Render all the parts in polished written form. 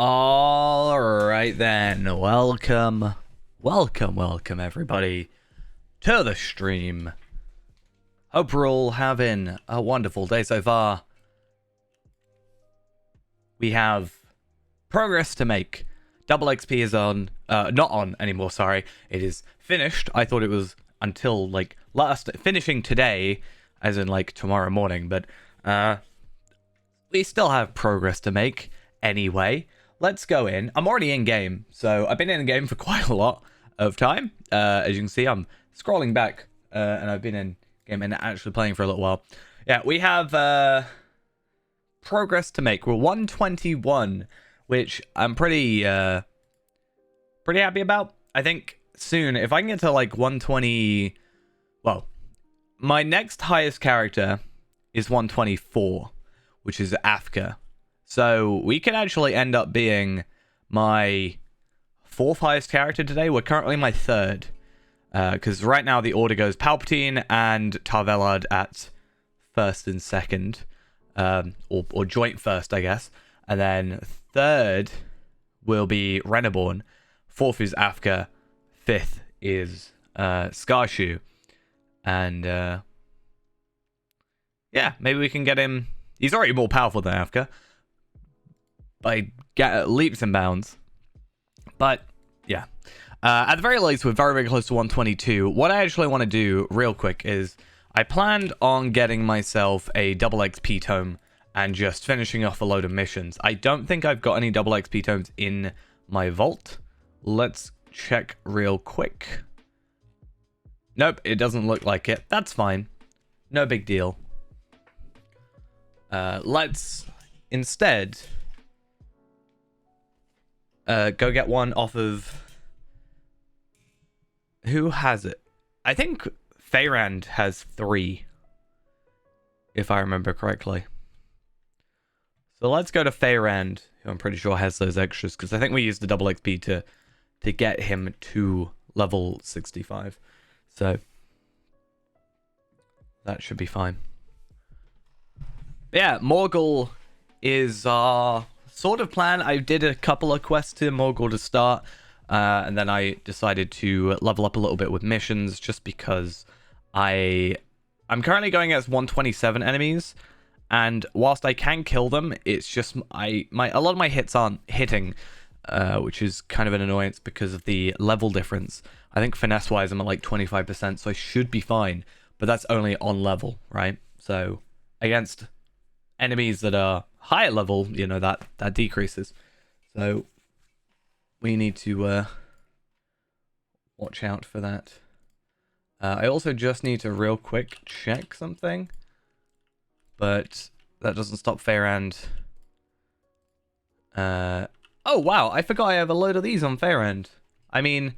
All right then, welcome everybody to the stream. Hope we're all having a wonderful day so far. We have progress to make. Double XP is on, not on anymore, sorry. It is finished. I thought it was until like finishing today, as in like tomorrow morning, but we still have progress to make anyway. Let's go in. I'm already in game, so I've been in game for quite a lot of time. As you can see, I'm scrolling back, and I've been in game and actually playing for a little while. Yeah, we have progress to make. We're 121, which I'm pretty happy about. I think soon, if I can get to like 120, well, my next highest character is 124, which is Afka. So we could actually end up being my fourth highest character today. We're currently my third. Because right now the order goes Palpatine and Tarvelard at first and second. Or joint first, I guess. And then third will be Reneborn. Fourth is Afka. Fifth is Skarshu. And yeah, maybe we can get him. He's already more powerful than Afka by leaps and bounds. But yeah, at the very least, we're very, very close to 122. What I actually want to do real quick is I planned on getting myself a double XP tome and just finishing off a load of missions. I don't think I've got any double XP tomes in my vault. Let's check real quick. Nope, it doesn't look like it. That's fine. No big deal. Let's instead go get one off of... Who has it? I think Feyrand has 3, if I remember correctly. So let's go to Feyrand, who I'm pretty sure has those extras, because I think we used the double XP to get him to level 65. So that should be fine. Yeah, Morgul is our sort of plan. I did a couple of quests to Morgul to start, and then I decided to level up a little bit with missions just because I'm currently going against 127 enemies, and whilst I can kill them, it's just a lot of my hits aren't hitting, which is kind of an annoyance because of the level difference. I think finesse-wise I'm at like 25%, so I should be fine, but that's only on level, right? So against enemies that are higher level, you know, that decreases. So we need to watch out for that. I also just need to real quick check something, but that doesn't stop Feyrand. Oh wow, I forgot I have a load of these on Feyrand. I mean,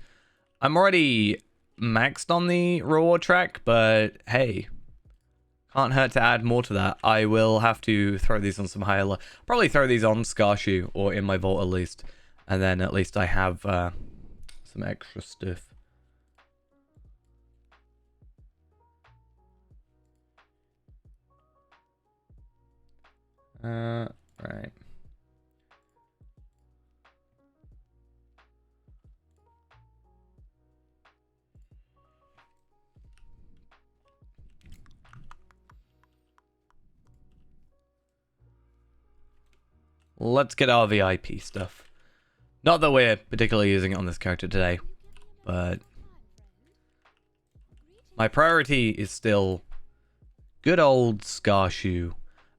I'm already maxed on the reward track, but hey, can't hurt to add more to that. I will have to throw these on some higher probably throw these on Skarshu, or in my vault at least. And then at least I have some extra stuff. Right. Let's get our VIP stuff. Not that we're particularly using it on this character today, but my priority is still good old Skarshu.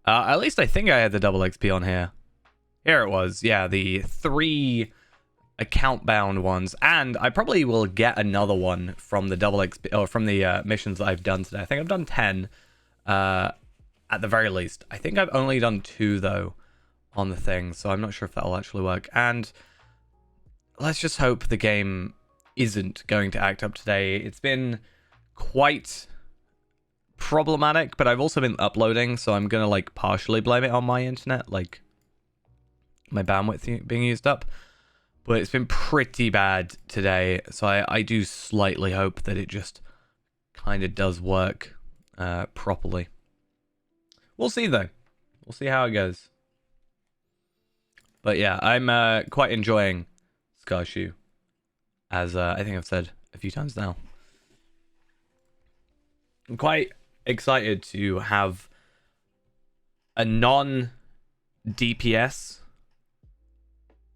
At least I think I had the double XP on here. Here it was. Yeah, the 3 account-bound ones, and I probably will get another one from the double XP or from the missions that I've done today. I think I've done 10 at the very least. I think I've only done 2 though on the thing, so I'm not sure if that'll actually work. And let's just hope the game isn't going to act up today. It's been quite problematic, but I've also been uploading, so I'm gonna like partially blame it on my internet, like my bandwidth being used up. But it's been pretty bad today, so I do slightly hope that it just kind of does work properly. We'll see though. We'll see how it goes. But yeah, I'm quite enjoying Scarshoe, as I think I've said a few times now. I'm quite excited to have a non-DPS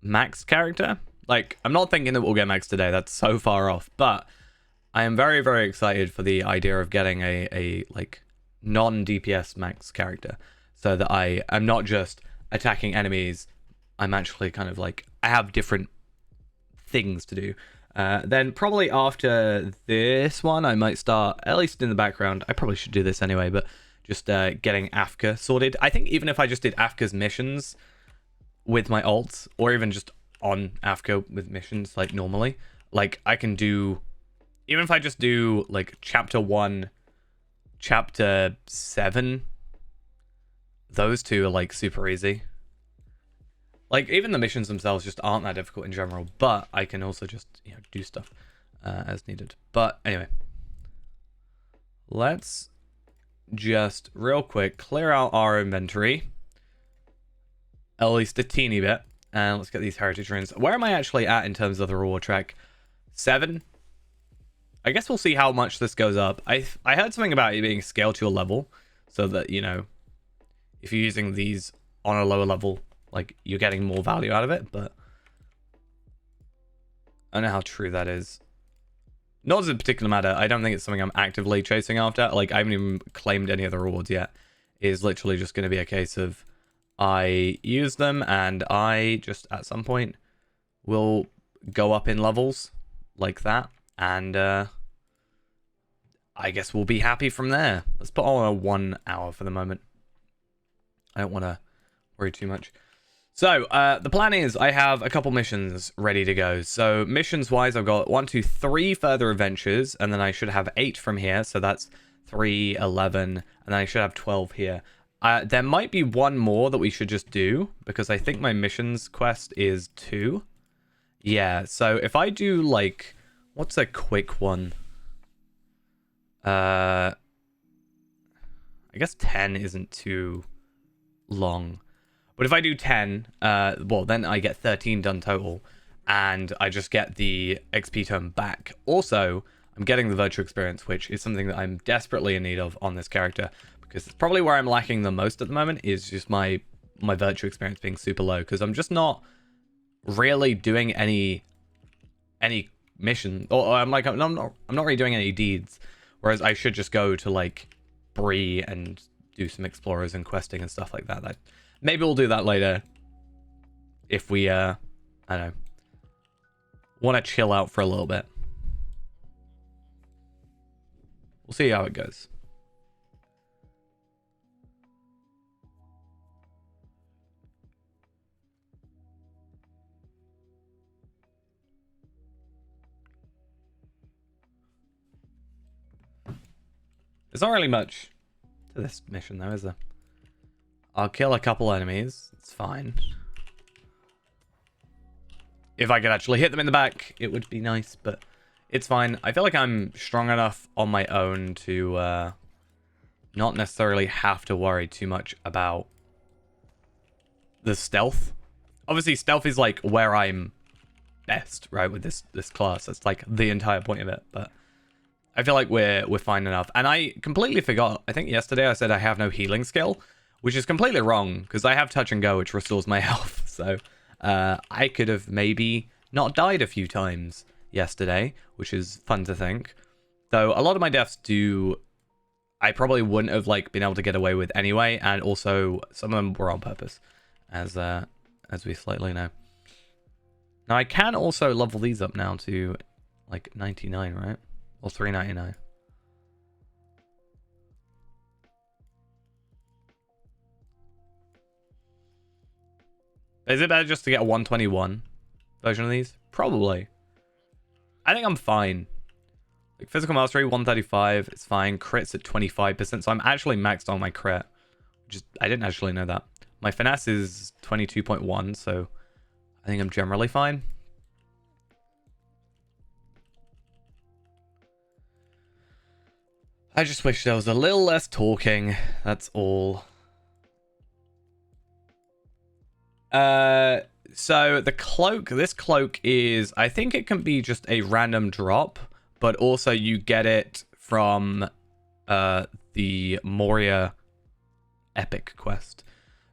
max character. Like, I'm not thinking that we'll get max today. That's so far off. But I am very, very excited for the idea of getting a like non-DPS max character, so that I am not just attacking enemies. I'm actually kind of like, I have different things to do. Then probably after this one, I might start, at least in the background. I probably should do this anyway, but just getting Afka sorted. I think even if I just did Afka's missions with my ults, or even just on Afka with missions like normally, like I can do, even if I just do like chapter 1, chapter 7, those two are like super easy. Like, even the missions themselves just aren't that difficult in general, but I can also just, you know, do stuff as needed. But anyway, let's just real quick clear out our inventory, at least a teeny bit, and let's get these heritage runes. Where am I actually at in terms of the reward track? 7? I guess we'll see how much this goes up. I heard something about it being scaled to a level, so that, you know, if you're using these on a lower level, like, you're getting more value out of it, but I don't know how true that is. Not as a particular matter. I don't think it's something I'm actively chasing after. Like, I haven't even claimed any of the rewards yet. It's literally just going to be a case of I use them, and I just, at some point, will go up in levels like that, and I guess we'll be happy from there. Let's put on a 1 hour for the moment. I don't want to worry too much. So, the plan is I have a couple missions ready to go. So, missions-wise, I've got 1, 2, 3 further adventures, and then I should have 8 from here. So, that's 3, 11, and then I should have 12 here. There might be one more that we should just do, because I think my missions quest is 2. Yeah, so if I do, like, what's a quick one? I guess 10 isn't too long. But if I do 10, well, then I get 13 done total, and I just get the XP tome back. Also, I'm getting the virtue experience, which is something that I'm desperately in need of on this character, because it's probably where I'm lacking the most at the moment, is just my virtue experience being super low, because I'm just not really doing any mission, or I'm not really doing any deeds, whereas I should just go to like Bree and do some explorers and questing and stuff like that. Maybe we'll do that later if we, I don't know, want to chill out for a little bit. We'll see how it goes. There's not really much to this mission, though, is there? I'll kill a couple enemies. It's fine. If I could actually hit them in the back, it would be nice, but it's fine. I feel like I'm strong enough on my own to not necessarily have to worry too much about the stealth. Obviously, stealth is like where I'm best, right, with this class. That's like the entire point of it, but I feel like we're fine enough. And I completely forgot. I think yesterday I said I have no healing skill, which is completely wrong, because I have touch and go, which restores my health. So I could have maybe not died a few times yesterday, which is fun to think. Though a lot of my deaths I probably wouldn't have like been able to get away with anyway, and also some of them were on purpose, as we slightly know. Now I can also level these up now to like 99, right? Or 399. Is it better just to get a 121 version of these? Probably. I think I'm fine. Like, physical mastery, 135. It's fine. Crits at 25%. So I'm actually maxed on my crit. I didn't actually know that. My finesse is 22.1. So I think I'm generally fine. I just wish there was a little less talking. That's all. So the cloak, this cloak is, I think it can be just a random drop, but also you get it from the Moria epic quest.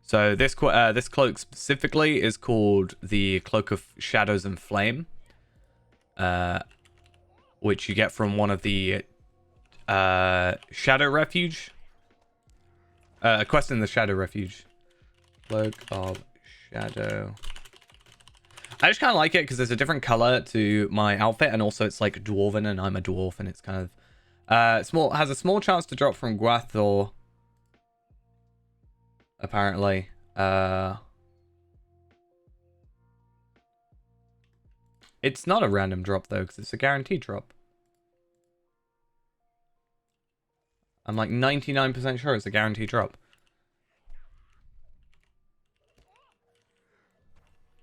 So this cloak specifically is called the Cloak of Shadows and Flame, which you get from one of the Shadow Refuge. A quest in the Shadow Refuge. Cloak of Shadow. I just kind of like it because there's a different color to my outfit, and also it's like dwarven, and I'm a dwarf, and it's kind of small. Has a small chance to drop from Gwathor. Apparently, it's not a random drop though, because it's a guaranteed drop. I'm like 99% sure it's a guaranteed drop.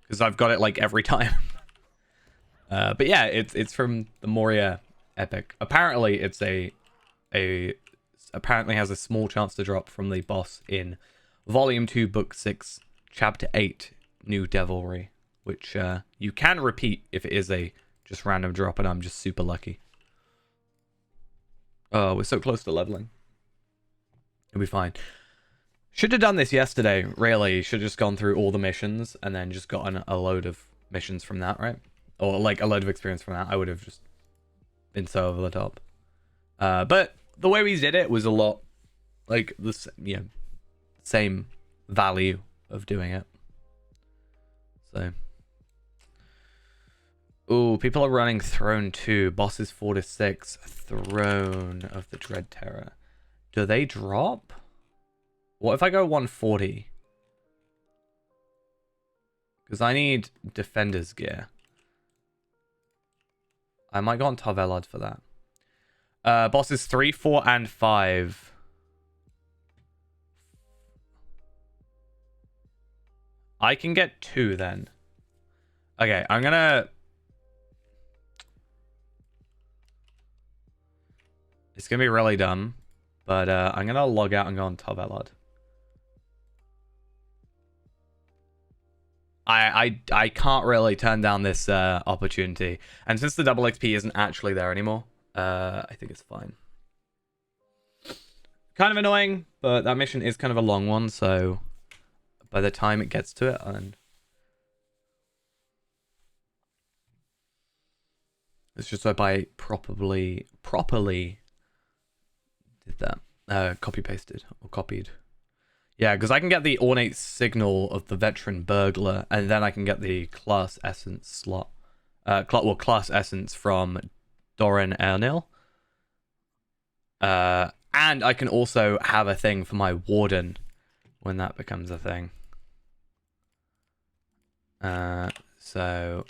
Because I've got it like every time. But yeah, it's from the Moria epic. Apparently, it's apparently has a small chance to drop from the boss in Volume 2, Book 6, Chapter 8, New Devilry, which you can repeat if it is a just random drop, and I'm just super lucky. Oh, we're so close to leveling. It'll be fine. Should have done this yesterday, really. Should have just gone through all the missions and then just gotten a load of missions from that, right? Or like a load of experience from that. I would have just been so over the top. But the way we did it was a lot like this, you know, same value of doing it. So, ooh, people are running Throne 2, bosses 4 to 6, Throne of the Dread Terror. Do they drop? What if I go 140? Because I need Defender's gear. I might go on Tarvelad for that. Bosses 3, 4, and 5. I can get 2 then. Okay, I'm gonna... It's gonna be really dumb, but I'm gonna log out and go on Tarvelad. I can't really turn down this opportunity. And since the double XP isn't actually there anymore, I think it's fine. Kind of annoying, but that mission is kind of a long one, so by the time it gets to it, and it's just hope I properly did that. Copy pasted or copied. Yeah, because I can get the ornate signal of the veteran burglar, and then I can get the class essence slot. Class essence from Doran Ernil. And I can also have a thing for my warden when that becomes a thing. So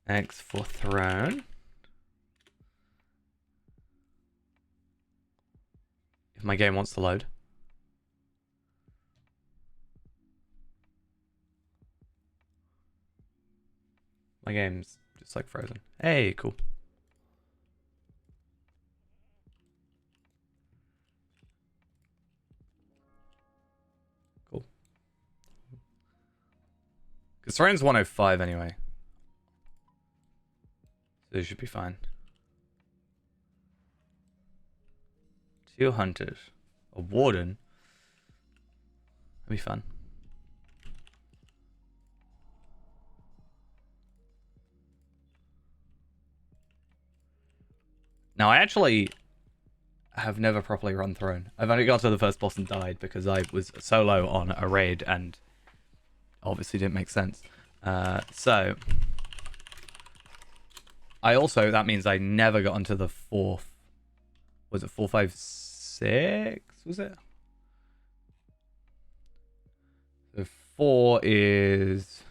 X for throne. If my game wants to load. My game's just like frozen. Hey, cool. Cool. Because throne's 105 anyway. So it should be fine. 2 hunters. A warden. That'd be fun. Now, I actually have never properly run Throne. I've only got to the first boss and died because I was solo on a raid and obviously didn't make sense. So, I also, that means I never got onto the 4th. Was it 4, 5, 6? Was it? So 4 is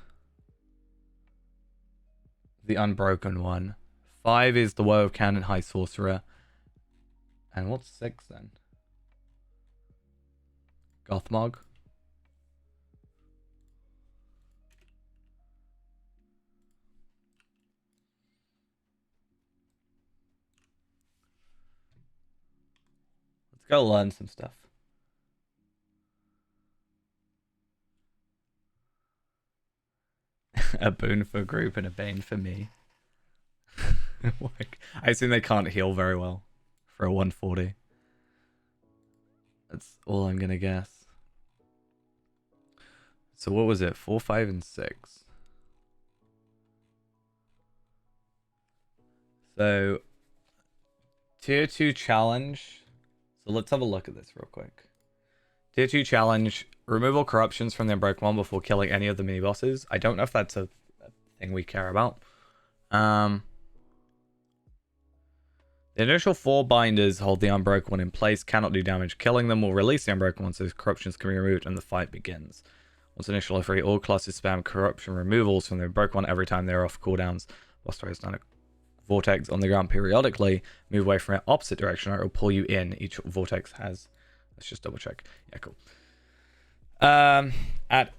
the Unbroken one. 5 is the Woe of Canon High Sorcerer. And what's 6 then? Gothmog. Gotta learn some stuff. A boon for group and a bane for me. Like, I assume they can't heal very well for a 140. That's all I'm gonna guess. So what was it? 4, 5, and 6. So tier 2 challenge. So let's have a look at this real quick. Tier 2 challenge. Remove all corruptions from the Unbroken One before killing any of the mini bosses. I don't know if that's a thing we care about. The initial 4 binders hold the Unbroken One in place, cannot do damage. Killing them will release the Unbroken One so corruptions can be removed and the fight begins. Once initially free, all classes spam corruption removals from the Unbroken One every time they're off cooldowns. Boss throws down a vortex on the ground periodically. Move away from it opposite direction or it will pull you in. Each vortex has... Let's just double check. Yeah, cool. At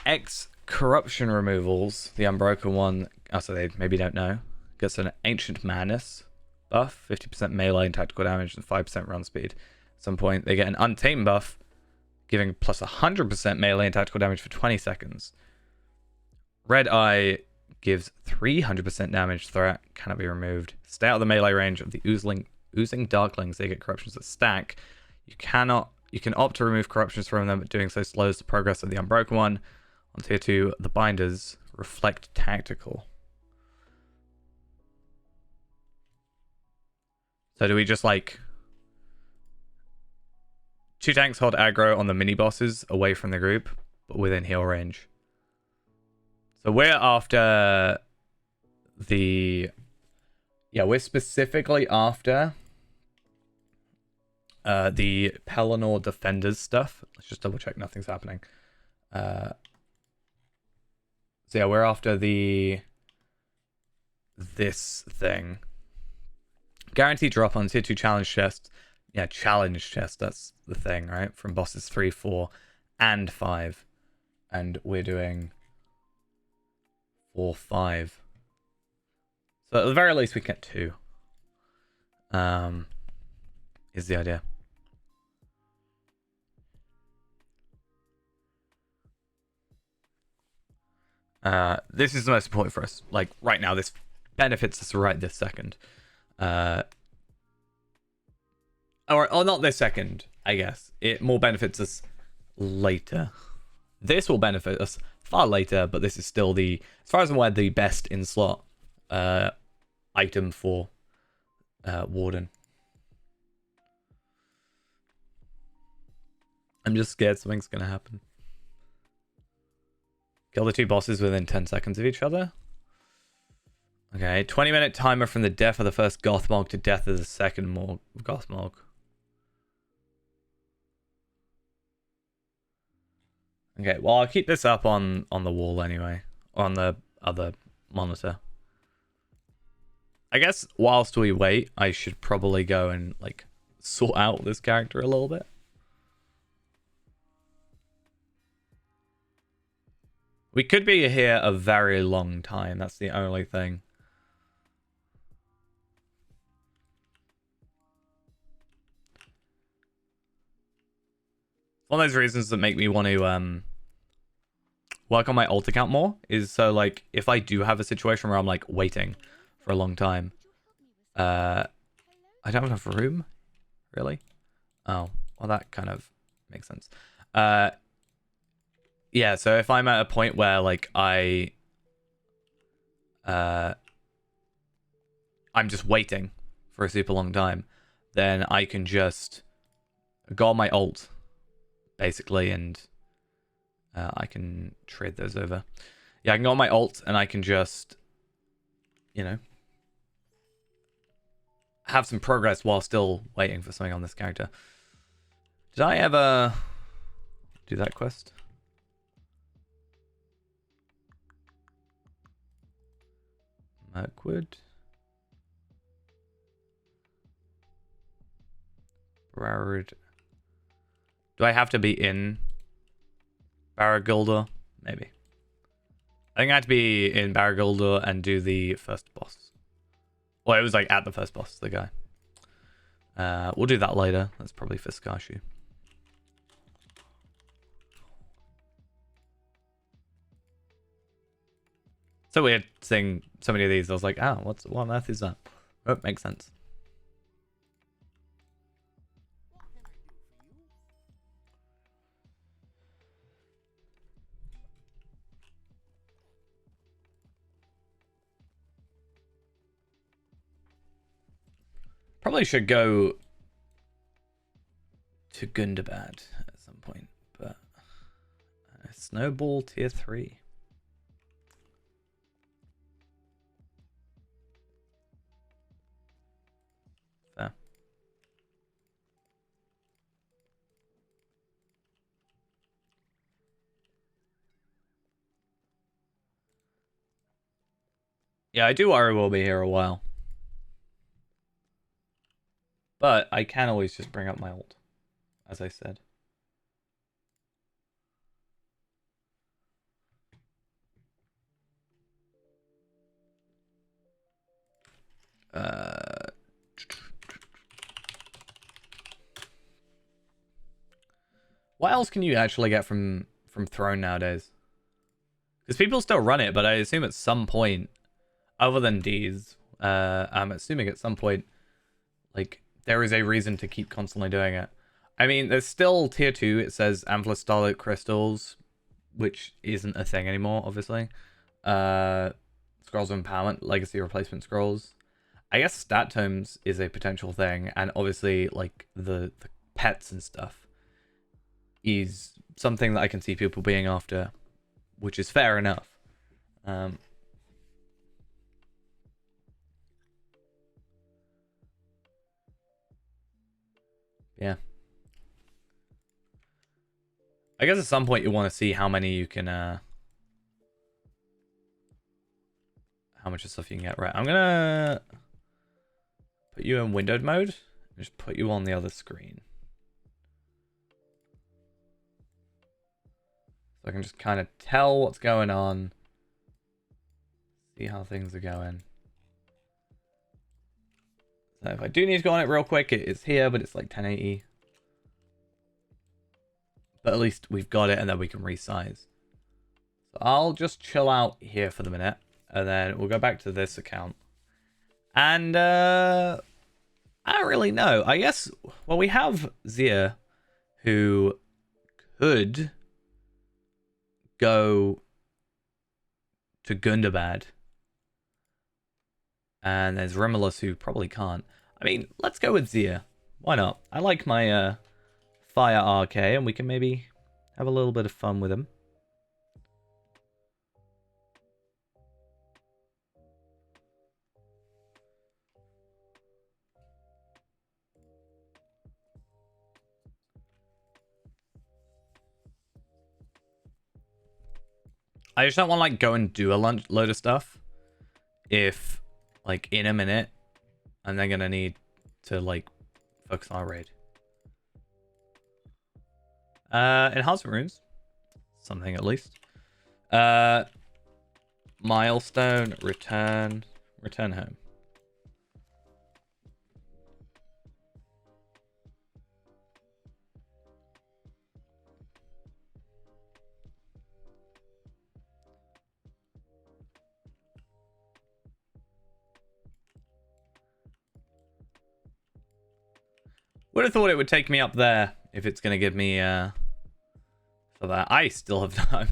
X corruption removals, the Unbroken One... Oh, so they maybe don't know. Gets an Ancient Madness buff, 50% melee and tactical damage, and 5% run speed. At some point, they get an Untamed buff, giving plus 100% melee and tactical damage for 20 seconds. Red Eye gives 300% damage. Threat cannot be removed. Stay out of the melee range of the oozing Darklings. They get corruptions that stack. You can opt to remove corruptions from them, but doing so slows the progress of the Unbroken One. On tier 2, the binders reflect tactical. So do we just like... 2 tanks hold aggro on the mini bosses away from the group, but within heal range. So we're after the... Yeah, we're specifically after the Pelennor Defenders stuff. Let's just double check nothing's happening. So yeah, we're after this thing. Guaranteed drop on tier 2 challenge chests. Yeah, challenge chest, that's the thing, right? From bosses 3, 4, and 5. And we're doing 4, 5. So at the very least we get 2. Is the idea. This is the most important for us. Like, right now, this benefits us right this second. Or not this second, I guess. It more benefits us later. This will benefit us far later, but this is still the, as far as I'm aware, the best in slot item for Warden. I'm just scared something's gonna happen. Kill the 2 bosses within 10 seconds of each other. Okay, 20-minute timer from the death of the first Gothmog to death of the second Gothmog. Okay, well, I'll keep this up on the wall anyway. On the other monitor. I guess whilst we wait, I should probably go and, like, sort out this character a little bit. We could be here a very long time. That's the only thing. One of those reasons that make me want to work on my alt account more is so, like, if I do have a situation where I'm, like, waiting for a long time, I don't have enough room, really. Oh, well, that kind of makes sense. Yeah, so if I'm at a point where, like, I'm just waiting for a super long time, then I can just go on my alt, basically, and I can trade those over. Yeah, I can go on my alt, and I can just, you know, have some progress while still waiting for something on this character. Did I ever do that quest? Mirkwood. Broward. Do I have to be in Baragilda? Maybe. I think I had to be in Baragilda and do the first boss. Well, it was like at the first boss, the guy. We'll do that later. That's probably for Skashu. So weird seeing so many of these. I was like, oh, what on earth is that? Oh, it makes sense. Probably should go to Gundabad at some point, but Snowball tier 3. Fair. Yeah, I do worry we'll be here a while. But I can always just bring up my ult, as I said. What else can you actually get from Throne nowadays? Because people still run it, but I assume at some point, other than D's, I'm assuming at some point, like, there is a reason to keep constantly doing it. I mean, there's still tier 2, it says Amphistolic Crystals, which isn't a thing anymore, obviously. Scrolls of Empowerment, Legacy Replacement Scrolls. I guess Stat Tomes is a potential thing, and obviously, like, the pets and stuff is something that I can see people being after, which is fair enough. Yeah. I guess at some point you want to see how many you can, how much of stuff you can get. Right, I'm gonna put you in windowed mode and just put you on the other screen. So I can just kind of tell what's going on. See how things are going. So if I do need to go on it real quick, it is here, but it's like 1080. But at least we've got it and then we can resize. So I'll just chill out here for the minute. And then we'll go back to this account. And I don't really know. I guess, well, we have Zia, who could go to Gundabad. And there's Remulus, who probably can't. I mean, let's go with Zia. Why not? I like my Fire RK, and we can maybe have a little bit of fun with him. I just don't want to like go and do a load of stuff if like in a minute I'm then gonna need to like focus on a raid. Enhancement runes. Something at least. Milestone, return home. Would have thought it would take me up there if it's gonna give me for that. I still have time.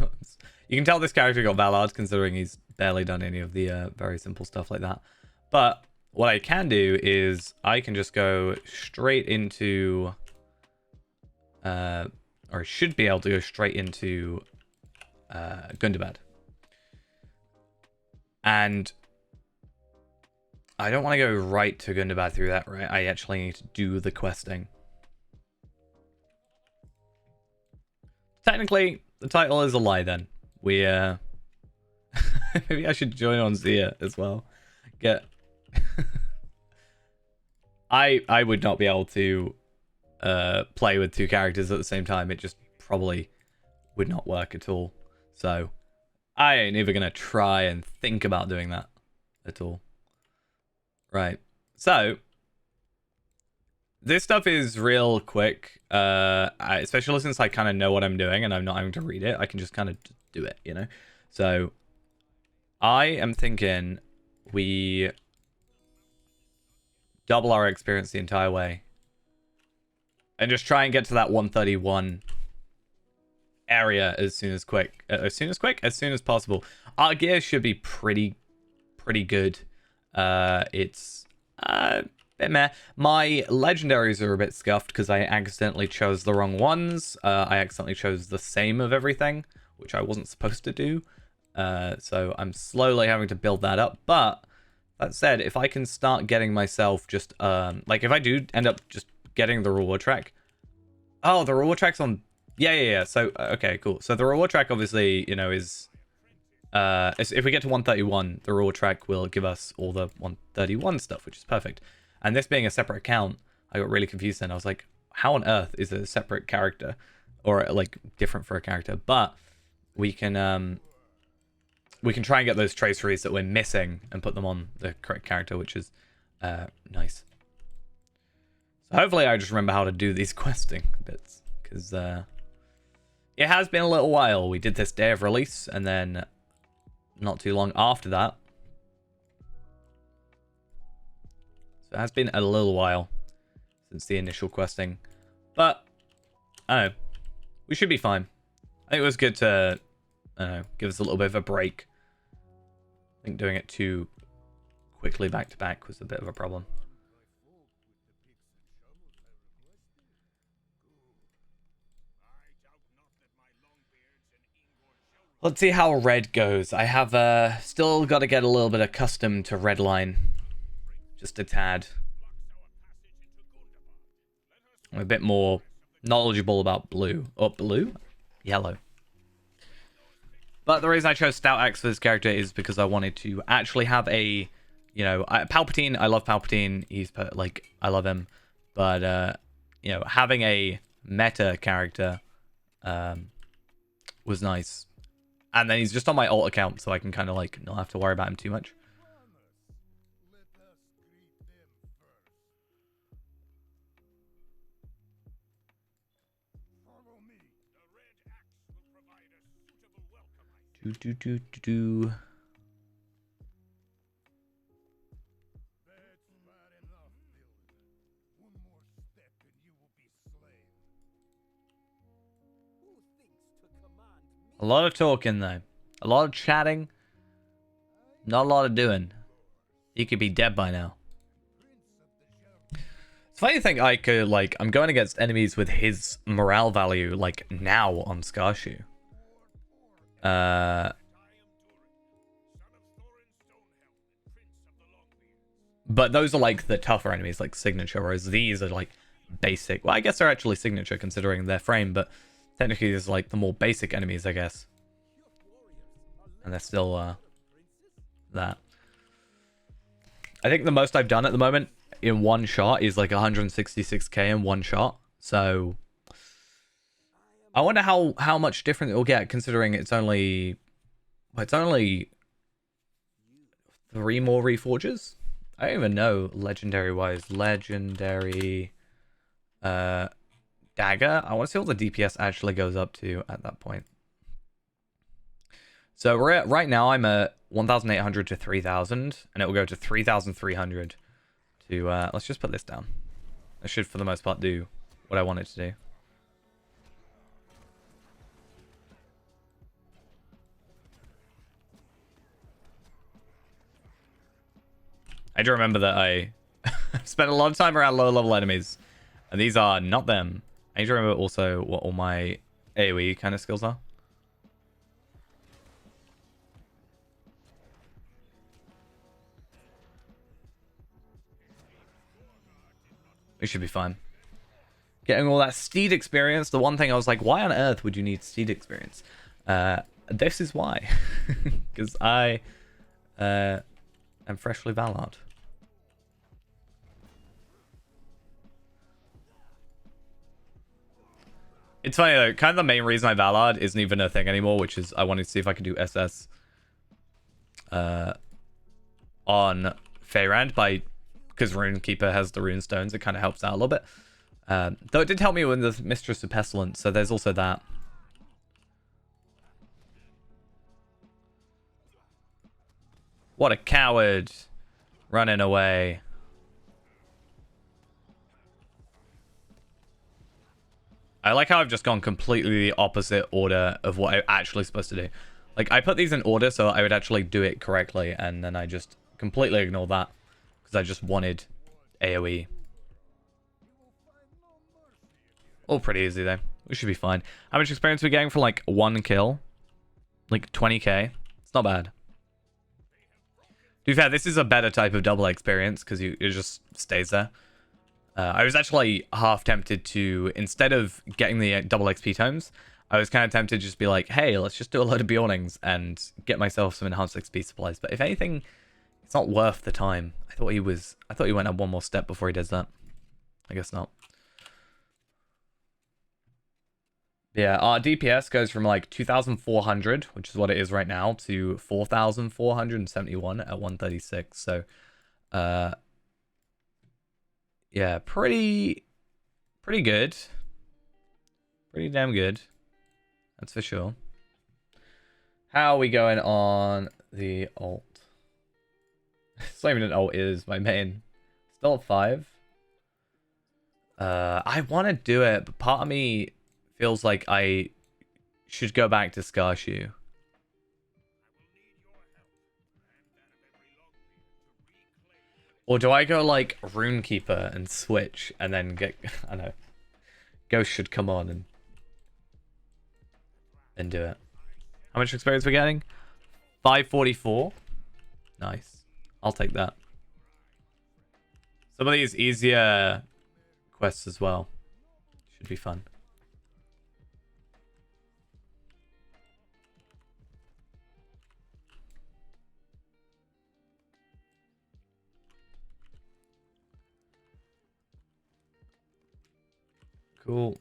You can tell this character got Ballard considering he's barely done any of the very simple stuff like that. But what I can do is I can just go straight into or I should be able to go straight into Gundabad. And I don't want to go right to Gundabad through that, right? I actually need to do the questing. Technically, the title is a lie then. We, maybe I should join on Zia as well. Get... I would not be able to play with two characters at the same time. It just probably would not work at all. So, I ain't even going to try and think about doing that at all. Right. So, This stuff is real quick, especially since I kind of know what I'm doing and I'm not having to read it. I can just kind of do it, you know? So I am thinking we double our experience the entire way and just try and get to that 131 area as soon as possible. Our gear should be pretty good. It's bit meh. My legendaries are a bit scuffed because I accidentally chose the wrong ones. I accidentally chose the same of everything, which I wasn't supposed to do. So I'm slowly having to build that up. But that said, if I can start getting myself just like if I do end up just getting the reward track. Oh, the reward track's on. Yeah. So okay, cool. So the reward track obviously, you know, is if we get to 131, the reward track will give us all the 131 stuff, which is perfect. And this being a separate account, I got really confused then. I was like, how on earth is it a separate character? Or like different for a character? But we can try and get those traceries that we're missing and put them on the correct character, which is nice. So hopefully I just remember how to do these questing bits. Because it has been a little while. We did this day of release and then not too long after that. So it has been a little while since the initial questing. But, I don't know. We should be fine. I think it was good to, I don't know, give us a little bit of a break. I think doing it too quickly back to back was a bit of a problem. Let's see how red goes. I have still got to get a little bit accustomed to red line. Just a tad. I'm a bit more knowledgeable about blue. Oh, blue? Yellow. But the reason I chose Stout Axe for this character is because I wanted to actually have a, you know, Palpatine. I love Palpatine. He's like, I love him. But, you know, having a meta character was nice. And then he's just on my alt account, so I can kind of like not have to worry about him too much. Do. A lot of talking though. A lot of chatting. Not a lot of doing. He could be dead by now. It's funny to think I could, like, I'm going against enemies with his morale value, like, now on Scarshoe. But those are, like, the tougher enemies, like Signature, whereas these are, like, basic. Well, I guess they're actually Signature considering their frame, but technically these are, like, the more basic enemies, I guess. And they're still, that. I think the most I've done at the moment in one shot is like 166k in one shot. So I wonder how much different it will get considering it's only 3 more reforges. I don't even know legendary wise. Legendary dagger. I want to see what the DPS actually goes up to at that point. So we're at, right now I'm at 1,800 to 3,000, and it will go to 3,300 to, let's just put this down. I should, for the most part, do what I want it to do. I do remember that I spent a lot of time around low-level enemies, and these are not them. I need to remember also what all my AoE kind of skills are. We should be fine. Getting all that steed experience. The one thing I was like, why on earth would you need steed experience? This is why. Because I am freshly Valard. It's funny though, kind of the main reason I Valard isn't even a thing anymore, which is I wanted to see if I could do SS on Feyrand by because Runekeeper has the rune stones, it kind of helps out a little bit. Though it did help me with the Mistress of Pestilence, so there's also that. What a coward. Running away. I like how I've just gone completely the opposite order of what I'm actually supposed to do. Like, I put these in order so I would actually do it correctly, and then I just completely ignore that. Because I just wanted AoE. All pretty easy, though. We should be fine. How much experience are we getting for, like, 1 kill? Like, 20k? It's not bad. To be fair, this is a better type of double experience, because it just stays there. I was actually half tempted to, instead of getting the double XP tomes, I was kind of tempted to just be like, hey, let's just do a load of Bjornings and get myself some enhanced XP supplies. But if anything, it's not worth the time. I thought he went up one more step before he does that. I guess not. Yeah, our DPS goes from like 2,400, which is what it is right now, to 4,471 at 136. So, yeah, pretty good. Pretty damn good. That's for sure. How are we going on the ult? It's not even an ult, it is my main. Still at 5. I want to do it, but part of me feels like I should go back to Skarshoe. Or do I go like Runekeeper and switch and then get, I don't know, Ghost should come on and do it. How much experience we're getting? 544. Nice. I'll take that. Some of these easier quests as well. Should be fun. Cool.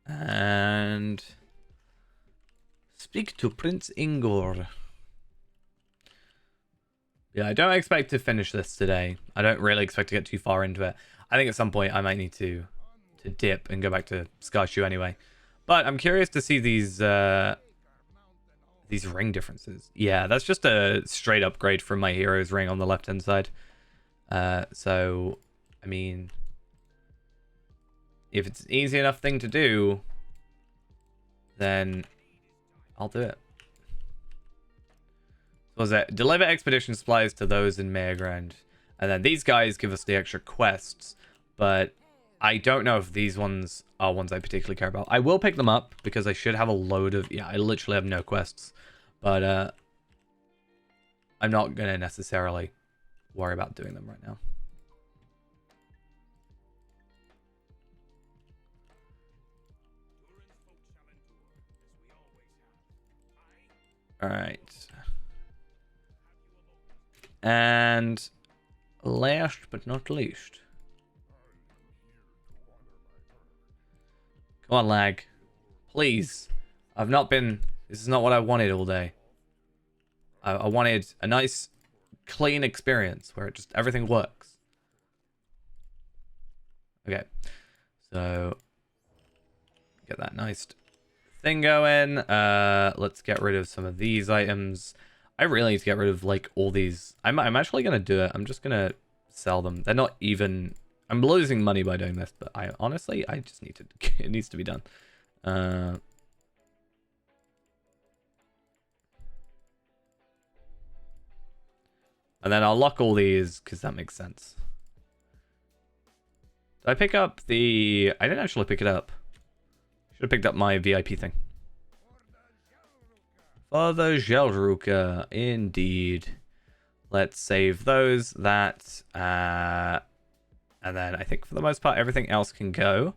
And speak to Prince Ingor. Yeah, I don't expect to finish this today. I don't really expect to get too far into it. I think at some point I might need to dip and go back to Skarshoe anyway. But I'm curious to see these ring differences. Yeah, that's just a straight upgrade from my hero's ring on the left-hand side. So, I mean, if it's an easy enough thing to do, then I'll do it. What was that? Deliver expedition supplies to those in Maregrand. And then these guys give us the extra quests, but I don't know if these ones are ones I particularly care about. I will pick them up because I should have a load of... Yeah, I literally have no quests. But I'm not going to necessarily worry about doing them right now. Alright. And last but not least. Come on, lag. Please. I've not been... This is not what I wanted all day. I wanted a nice, clean experience where it just everything works. Okay. So, get that nice thing going. Let's get rid of some of these items. I really need to get rid of, like, all these. I'm actually going to do it. I'm just going to sell them. They're not even... I'm losing money by doing this, but I just need to... It needs to be done. And then I'll lock all these, because that makes sense. Did I pick up the... I didn't actually pick it up. Should have picked up my VIP thing. Father Gelruka, indeed. Let's save those, that, and then I think for the most part everything else can go.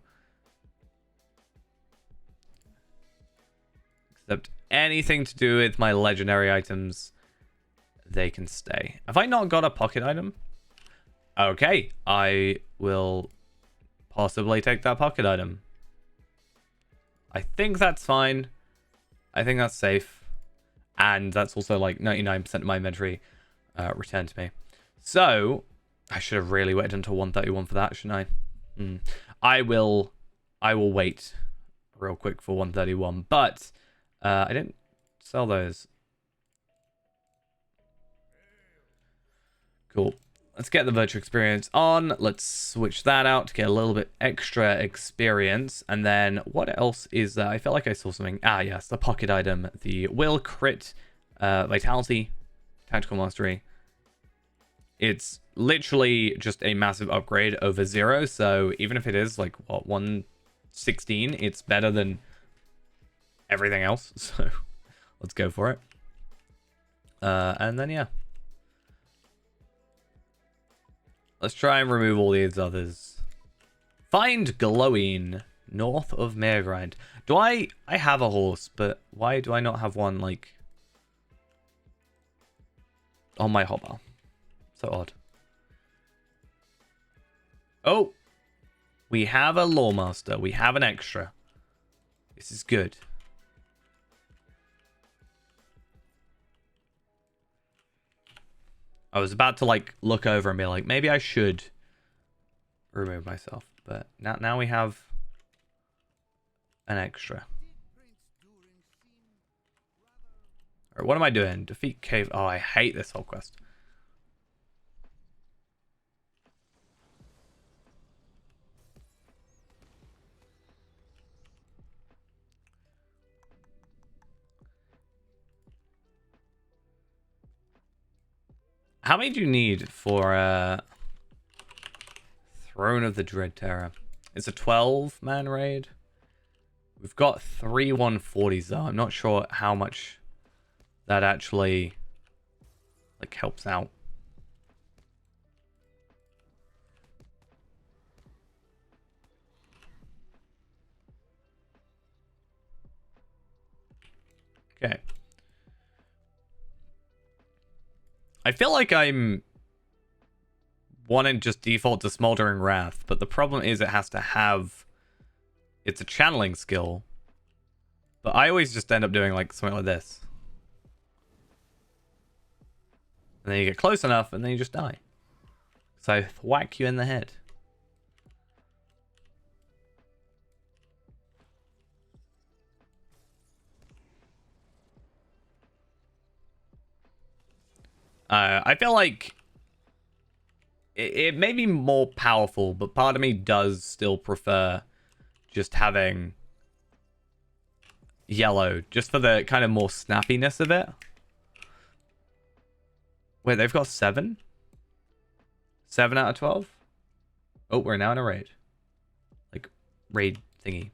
Except anything to do with my legendary items, they can stay. Have I not got a pocket item? Okay, I will possibly take that pocket item. I think that's fine. I think that's safe. And that's also like 99% of my inventory returned to me. So, I should have really waited until 131 for that, shouldn't I? I will wait real quick for 131. But I didn't sell those. Cool. Let's get the virtual experience on. Let's switch that out to get a little bit extra experience. And then what else is there? I feel like I saw something. Ah, yes, the pocket item. The will crit vitality tactical mastery. It's literally just a massive upgrade over 0. So even if it is like, what, 116, it's better than everything else. So let's go for it. And then, yeah. Let's try and remove all these others. Find glowing north of Meregrind. Do I have a horse, but why do I not have one, like, on my hotbar? So odd. Oh! We have a lawmaster. We have an extra. This is good. I was about to, like, look over and be like, maybe I should remove myself. But now we have an extra. Alright, what am I doing? Defeat cave. Oh, I hate this whole quest. How many do you need for Throne of the Dread Terror? It's a 12-man raid. We've got 3 140s though. I'm not sure how much that actually like helps out. Okay. I feel like I'm wanting just default to Smoldering Wrath, but the problem is it has to have... It's a channeling skill. But I always just end up doing like something like this. And then you get close enough and then you just die. So I whack you in the head. I feel like it may be more powerful, but part of me does still prefer just having yellow, just for the kind of more snappiness of it. Wait, they've got 7? 7 out of 12? Oh, we're now in a raid. Like, raid thingy.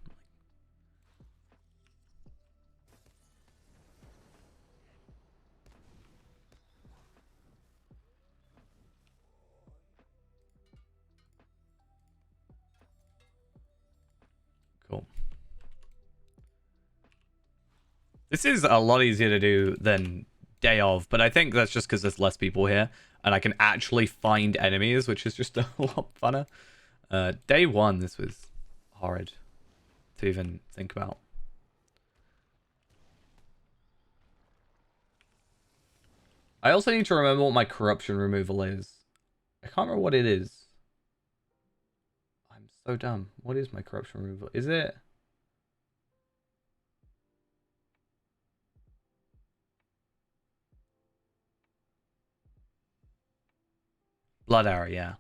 Cool. This is a lot easier to do than Day of, but I think that's just because there's less people here, and I can actually find enemies, which is just a lot funner. Day 1, this was horrid to even think about. I also need to remember what my corruption removal is. I can't remember what it is. I'm so dumb. What is my corruption removal? Is it... Blood arrow, yeah.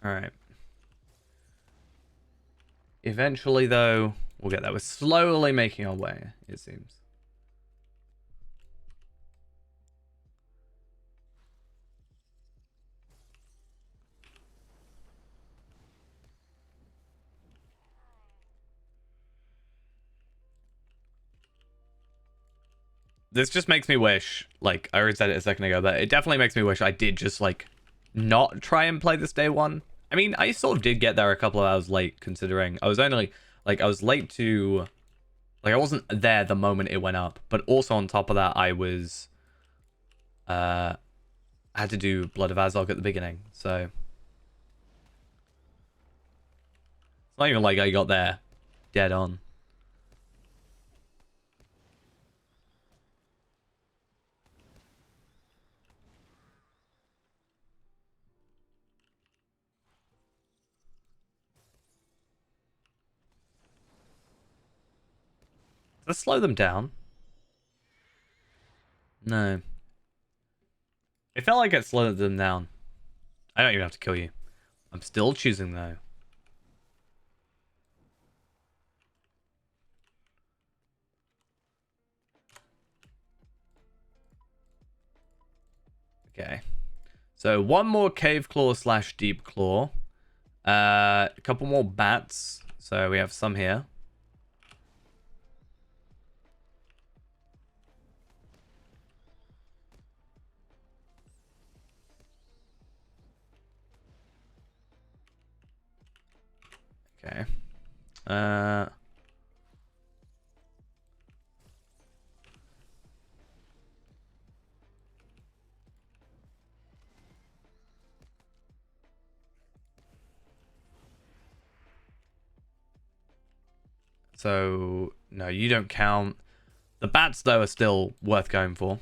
Alright. Eventually, though, we'll get there. We're slowly making our way, it seems. This just makes me wish, like, I already said it a second ago, but it definitely makes me wish I did just, like, not try and play this Day 1 I mean, I sort of did get there a couple of hours late, considering I was only, like, I was late to, like, I wasn't there the moment it went up, but also on top of that, I was, I had to do Blood of Azog at the beginning, so it's not even like I got there dead on. Let's slow them down. No. It felt like it slowed them down. I don't even have to kill you. I'm still choosing though. Okay. So one more cave claw / deep claw. A couple more bats. So we have some here. Okay. So no, you don't count. The bats though are still worth going for.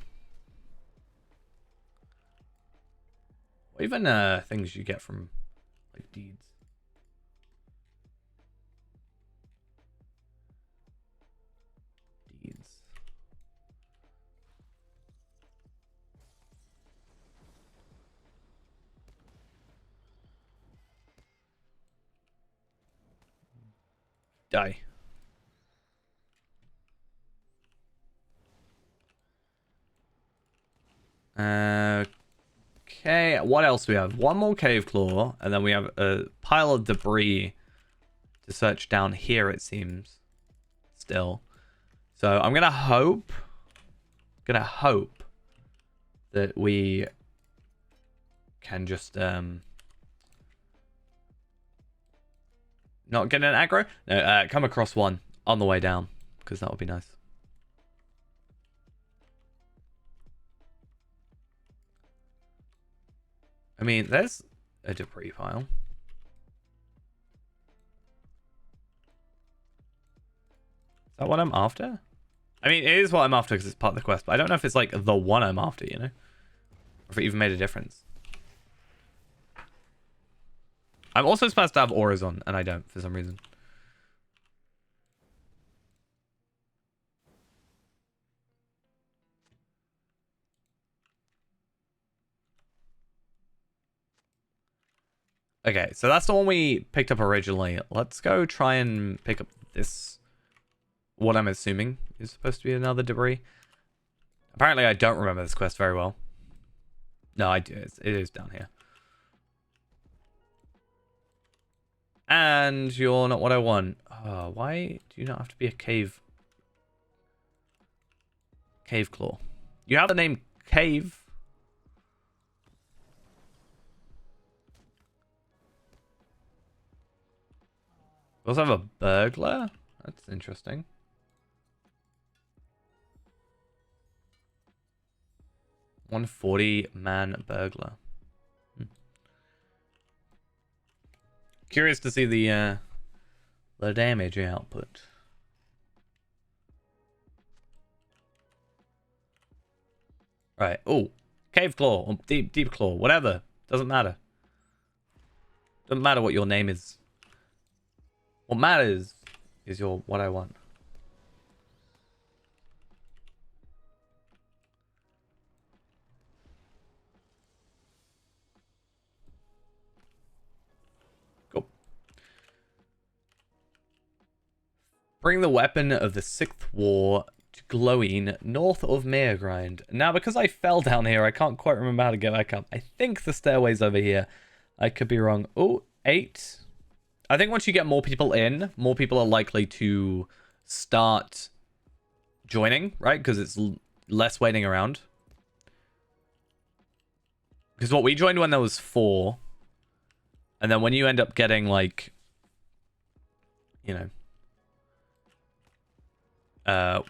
What even things you get from like deeds? Deeds. Die. Okay, what else do we have? One more cave claw, and then we have a pile of debris to search down here, it seems. Still. So I'm gonna hope that we can just not get an aggro. No, come across one on the way down, because that would be nice. I mean, there's a debris pile. Is that what I'm after? I mean, it is what I'm after because it's part of the quest, but I don't know if it's like the one I'm after, you know? Or if it even made a difference. I'm also supposed to have auras on, and I don't for some reason. Okay, so that's the one we picked up originally. Let's go try and pick up this. What I'm assuming is supposed to be another debris. Apparently, I don't remember this quest very well. No, I do. It is down here. And you're not what I want. Oh, why do you not have to be a cave claw? You have the name Cave. We also have a burglar. That's interesting. $140-man burglar. Curious to see the damage output. Right. Oh, cave claw or deep claw, whatever. Doesn't matter. Doesn't matter what your name is. What matters is your what I want. Go. Bring the weapon of the 6th war to Glowing north of Meregrind. Now, because I fell down here, I can't quite remember how to get back up. I think the stairway's over here. I could be wrong. Oh, 8. I think once you get more people in, more people are likely to start joining, right? Because it's less waiting around. Because what we joined when there was 4. And then when you end up getting like,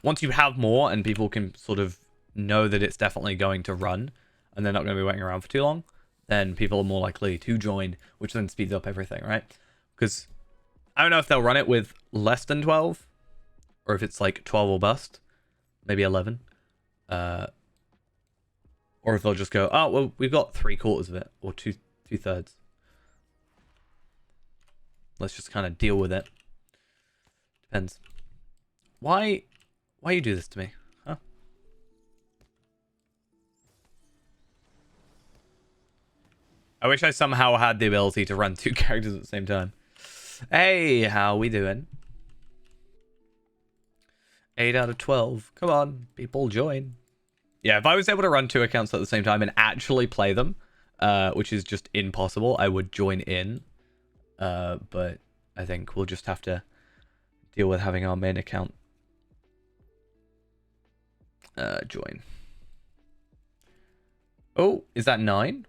once you have more and people can sort of know that it's definitely going to run and they're not going to be waiting around for too long, then people are more likely to join, which then speeds up everything, right? Because I don't know if they'll run it with less than 12 or if it's like 12 or bust, maybe 11. Or if they'll just go, oh, well, we've got 3/4 of it or two-thirds. Let's just kind of deal with it. Depends. Why you do this to me? Huh? I wish I somehow had the ability to run 2 characters at the same time. Hey, how we doing? 8 out of 12. Come on, people join. Yeah, if I was able to run 2 accounts at the same time and actually play them, which is just impossible, I would join in. But I think we'll just have to deal with having our main account join. Oh, is that 9?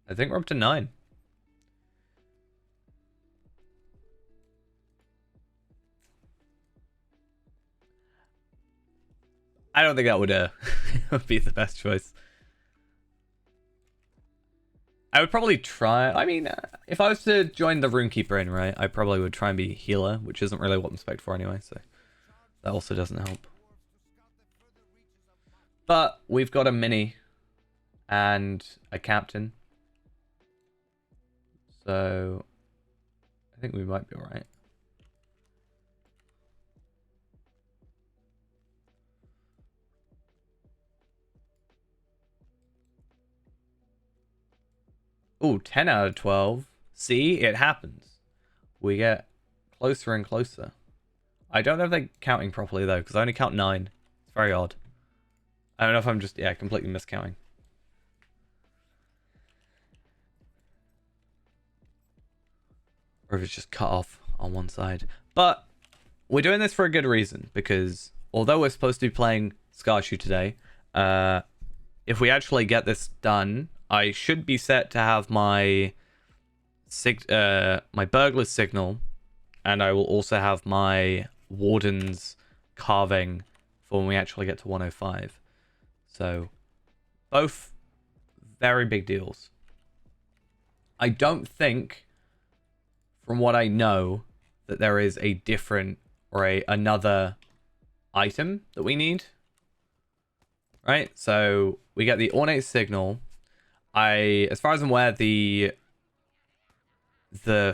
I think we're up to 9. I don't think that would be the best choice. I would probably try. I mean, if I was to join the Runekeeper in, right, I probably would try and be healer, which isn't really what I'm spec'd for anyway, so that also doesn't help. But we've got a mini and a captain, so I think we might be alright. Ooh, 10 out of 12. See, it happens. We get closer and closer. I don't know if they're counting properly, though, because I only count 9. It's very odd. I don't know if I'm just, yeah, completely miscounting. Or if it's just cut off on one side. But we're doing this for a good reason, because although we're supposed to be playing Skarshu today, if we actually get this done, I should be set to have my my burglar's signal, and I will also have my warden's carving for when we actually get to 105. So both very big deals. I don't think, from what I know, that there is a different or another item that we need. Right? So we get the ornate signal. As far as I'm aware, the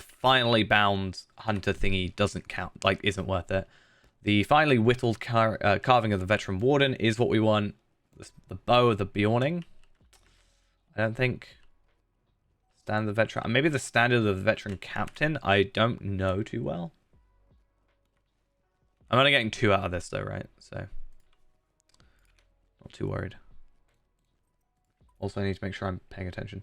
finely bound hunter thingy doesn't count, like isn't worth it. The finely whittled carving of the veteran warden is what we want. The bow of the Bjorning, I don't think. Standard of the veteran, maybe the standard of the veteran captain. I don't know too well. I'm only getting 2 out of this though, right? So not too worried. Also, I need to make sure I'm paying attention.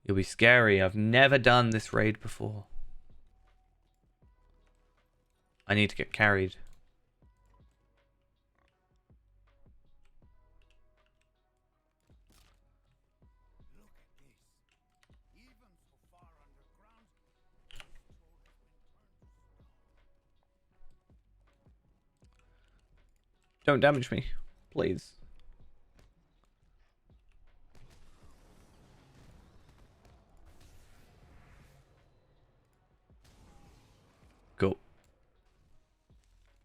You'll be scary. I've never done this raid before. I need to get carried. Don't damage me, please. Cool.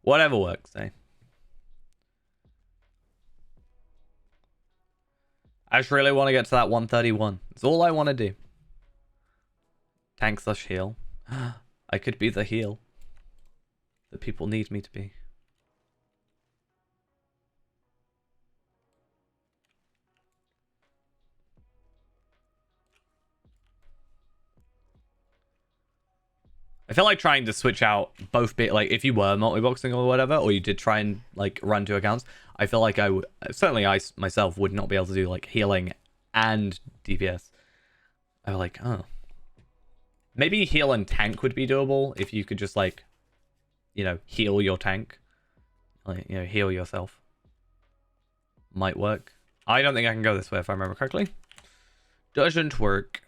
Whatever works, eh? I just really want to get to that 131. That's all I want to do. Tank/heal. I could be the heal that people need me to be. I feel like trying to switch out both like if you were multi-boxing or whatever, or you did try and like run 2 accounts, I feel like I would certainly I myself would not be able to do like healing and DPS. I was like, oh, maybe heal and tank would be doable if you could just like, heal your tank, like heal yourself. might work. I don't think I can go this way if I remember correctly. Doesn't work.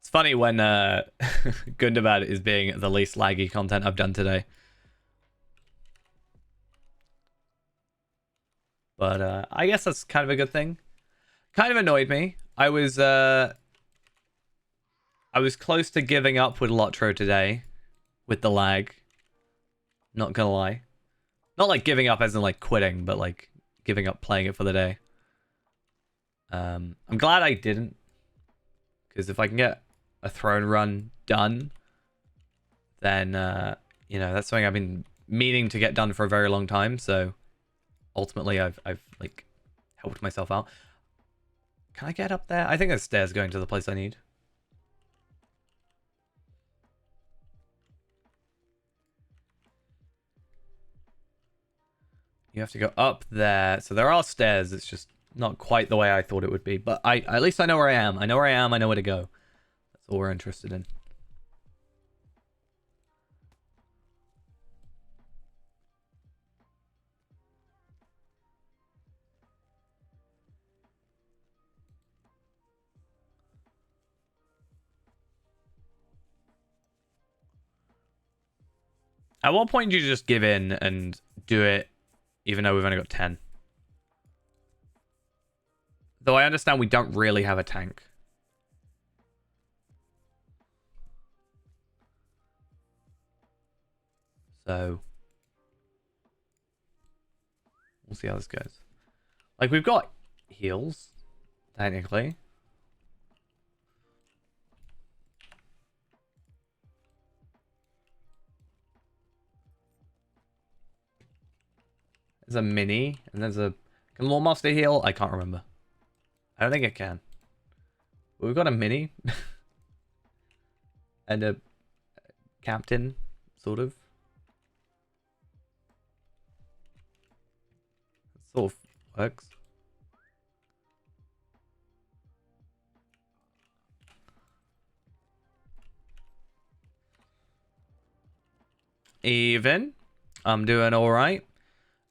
It's funny when Gundabad is being the least laggy content I've done today. But I guess that's kind of a good thing. Kind of annoyed me. I was close to giving up with Lotro today with the lag. Not gonna lie. Not like giving up as in like quitting, but like giving up playing it for the day. I'm glad I didn't. Because if I can get a throne run done, then, you know, that's something I've been meaning to get done for a very long time. So ultimately, I've like helped myself out. Can I get up there? I think there's stairs going to the place I need. You have to go up there. So there are stairs. It's just not quite the way I thought it would be. But at least I know where I am. I know where I am. I know where to go. That's all we're interested in. At what point do you just give in and do it, even though we've only got 10? Though I understand we don't really have a tank. So we'll see how this goes. Like, we've got heals, technically. There's a mini, and there's a... Can Lord Master heal? I can't remember. I don't think it can. But we've got a mini. And a captain, sort of. It sort of works. Even. I'm doing alright.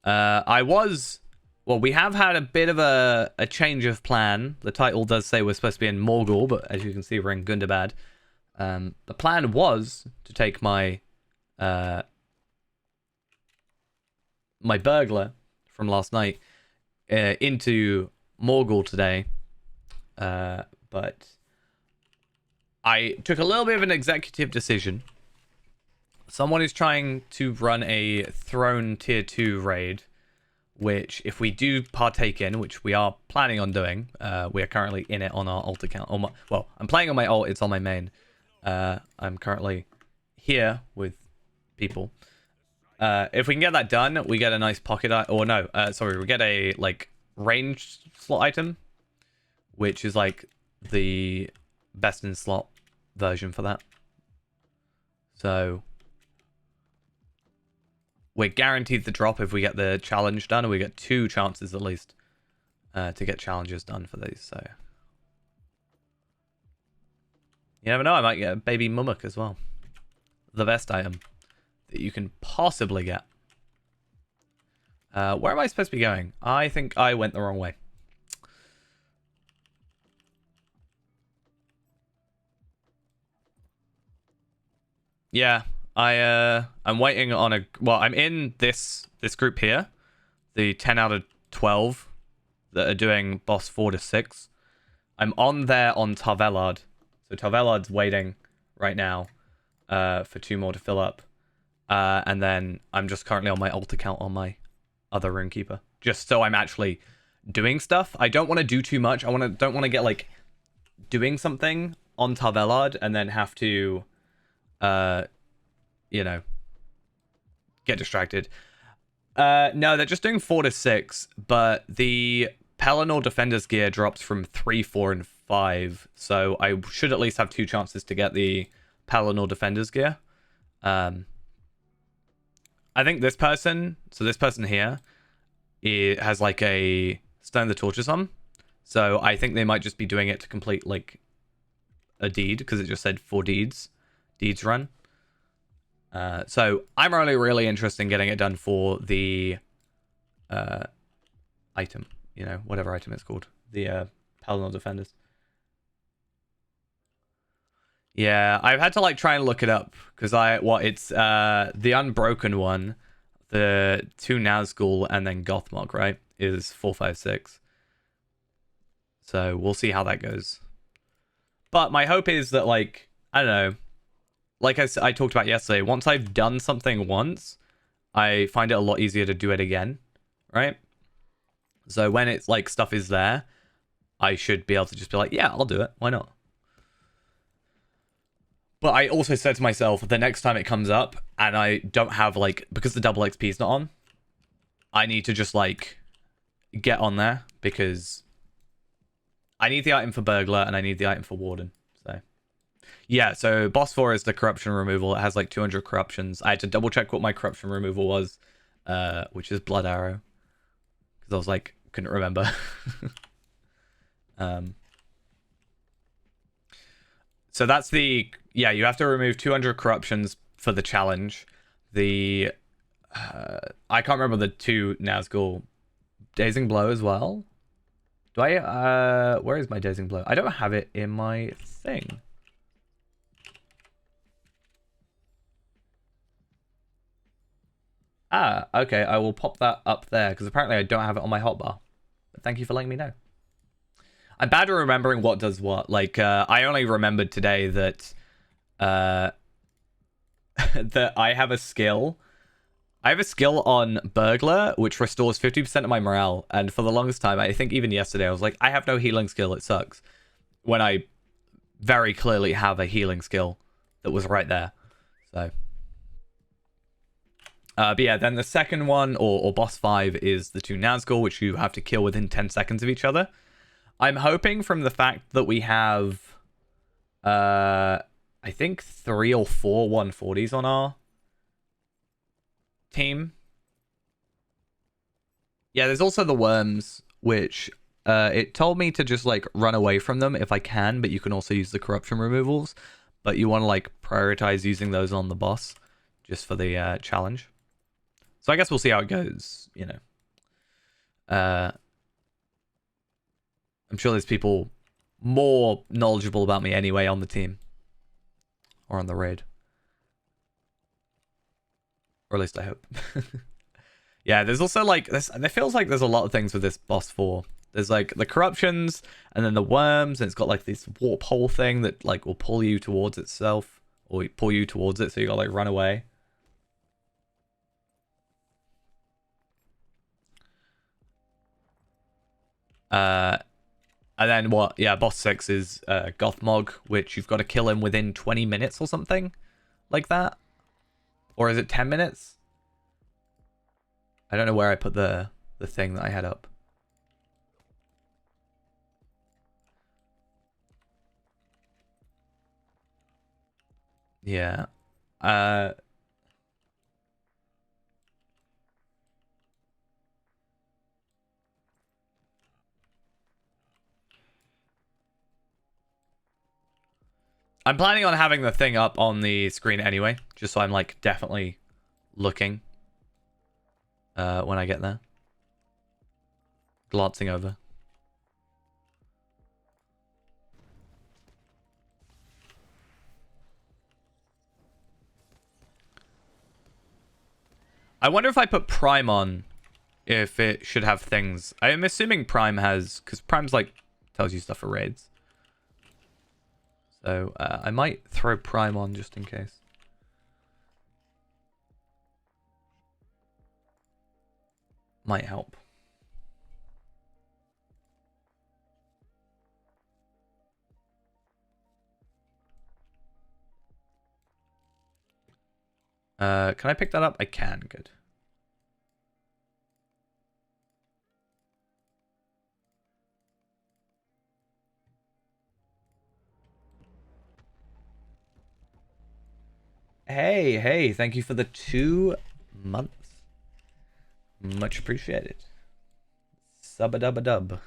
Well, we have had a bit of a change of plan. The title does say we're supposed to be in Morgul, but as you can see, we're in Gundabad. The plan was to take my my burglar from last night into Morgul today. But I took a little bit of an executive decision. Someone is trying to run a Throne Tier 2 raid, which if we do partake in, which we are planning on doing, we are currently in it on our alt account. Well, I'm playing on my alt, it's on my main. I'm currently here with people. If we can get that done, we get a nice pocket... we get a, like, ranged slot item, which is, like, the best in slot version for that. So... we're guaranteed the drop if we get the challenge done, and we get 2 chances at least to get challenges done for these. So you never know, I might get a baby mummock as well. The best item that you can possibly get. Where am I supposed to be going? I think I went the wrong way. Yeah. I'm waiting on I'm in this group here, the 10 out of 12 that are doing boss 4 to 6. I'm on there on Tarvelard, so Tarvelard's waiting right now for 2 more to fill up, and then I'm just currently on my alt account on my other runekeeper, just so I'm actually doing stuff. I don't want to do too much. Don't want to get like doing something on Tarvelard and then have to you know, get distracted. No, they're just doing 4 to 6, but the Pelennor Defender's gear drops from 3, 4, and 5, so I should at least have 2 chances to get the Pelennor Defender's gear. I think this person here, it has like a Stone the Torches on, so I think they might just be doing it to complete like a deed, because it just said 4 deeds deeds run. So I'm really interested in getting it done for the item, you know, whatever item it's called, the Paladin Defenders. Yeah, I've had to like try and look it up because it's the Unbroken one, the 2 Nazgul, and then Gothmog, right? Is 456. So we'll see how that goes. But my hope is that, like, I don't know, like I talked about yesterday, once I've done something once, I find it a lot easier to do it again, right? So when it's like stuff is there, I should be able to just be like, yeah, I'll do it. Why not? But I also said to myself, the next time it comes up and I don't have, like, because the double XP is not on, I need to just, like, get on there because I need the item for Burglar and I need the item for Warden. So, yeah, so boss 4 is the corruption removal. It has, like, 200 corruptions. I had to double check what my corruption removal was, which is Blood Arrow. Because I was like, couldn't remember. So that's the... Yeah, you have to remove 200 corruptions for the challenge. The... I can't remember the 2 Nazgul. Dazing Blow as well. Do I... where is my Dazing Blow? I don't have it in my thing. Ah, okay. I will pop that up there because apparently I don't have it on my hotbar. But thank you for letting me know. I'm bad at remembering what does what. Like, I only remembered today that that I have a skill. I have a skill on Burglar, which restores 50% of my morale. And for the longest time, I think even yesterday, I was like, I have no healing skill. It sucks. When I very clearly have a healing skill that was right there. So, but yeah, then the second one, or boss 5, is the 2 Nazgul, which you have to kill within 10 seconds of each other. I'm hoping from the fact that we have, I think 3 or 4 140s on our team. Yeah, there's also the worms, which it told me to just like run away from them if I can, but you can also use the corruption removals. But you want to like prioritize using those on the boss just for the challenge. So I guess we'll see how it goes, you know. I'm sure there's people more knowledgeable about me anyway on the team. Or on the raid. Or at least I hope. Yeah, there's also like... There feels like there's a lot of things with this boss 4. There's like the corruptions, and then the worms, and it's got like this warp hole thing that like will pull you towards itself. Or pull you towards it, so you gotta like run away. And then what? Yeah, boss 6 is Gothmog, which you've got to kill him within 20 minutes or something like that. Or is it 10 minutes? I don't know where I put the thing that I had up. Yeah. I'm planning on having the thing up on the screen anyway, just so I'm like definitely looking when I get there. Glancing over. I wonder if I put Prime on, if it should have things. I'm assuming Prime has, because Prime's like tells you stuff for raids. So I might throw Prime on just in case. Might help. Can I pick that up? I can. Good. Hey, thank you for the 2 months. Much appreciated. Sub-a-dub-a-dub.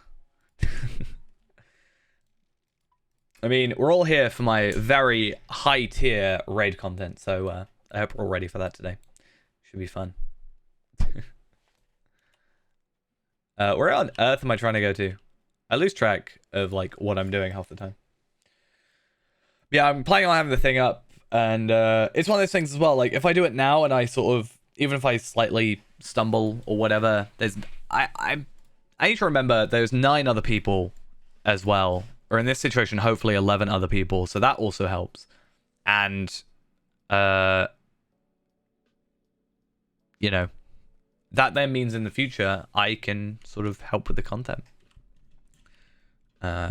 I mean, we're all here for my very high tier raid content, so I hope we're all ready for that today. Should be fun. Where on earth am I trying to go to? I lose track of like what I'm doing half the time. Yeah, I'm planning on having the thing up, and it's one of those things as well. Like if I do it now and I sort of, even if I slightly stumble or whatever, there's I need to remember there's 9 other people as well, or in this situation, hopefully 11 other people. So that also helps, and you know, that then means in the future I can sort of help with the content.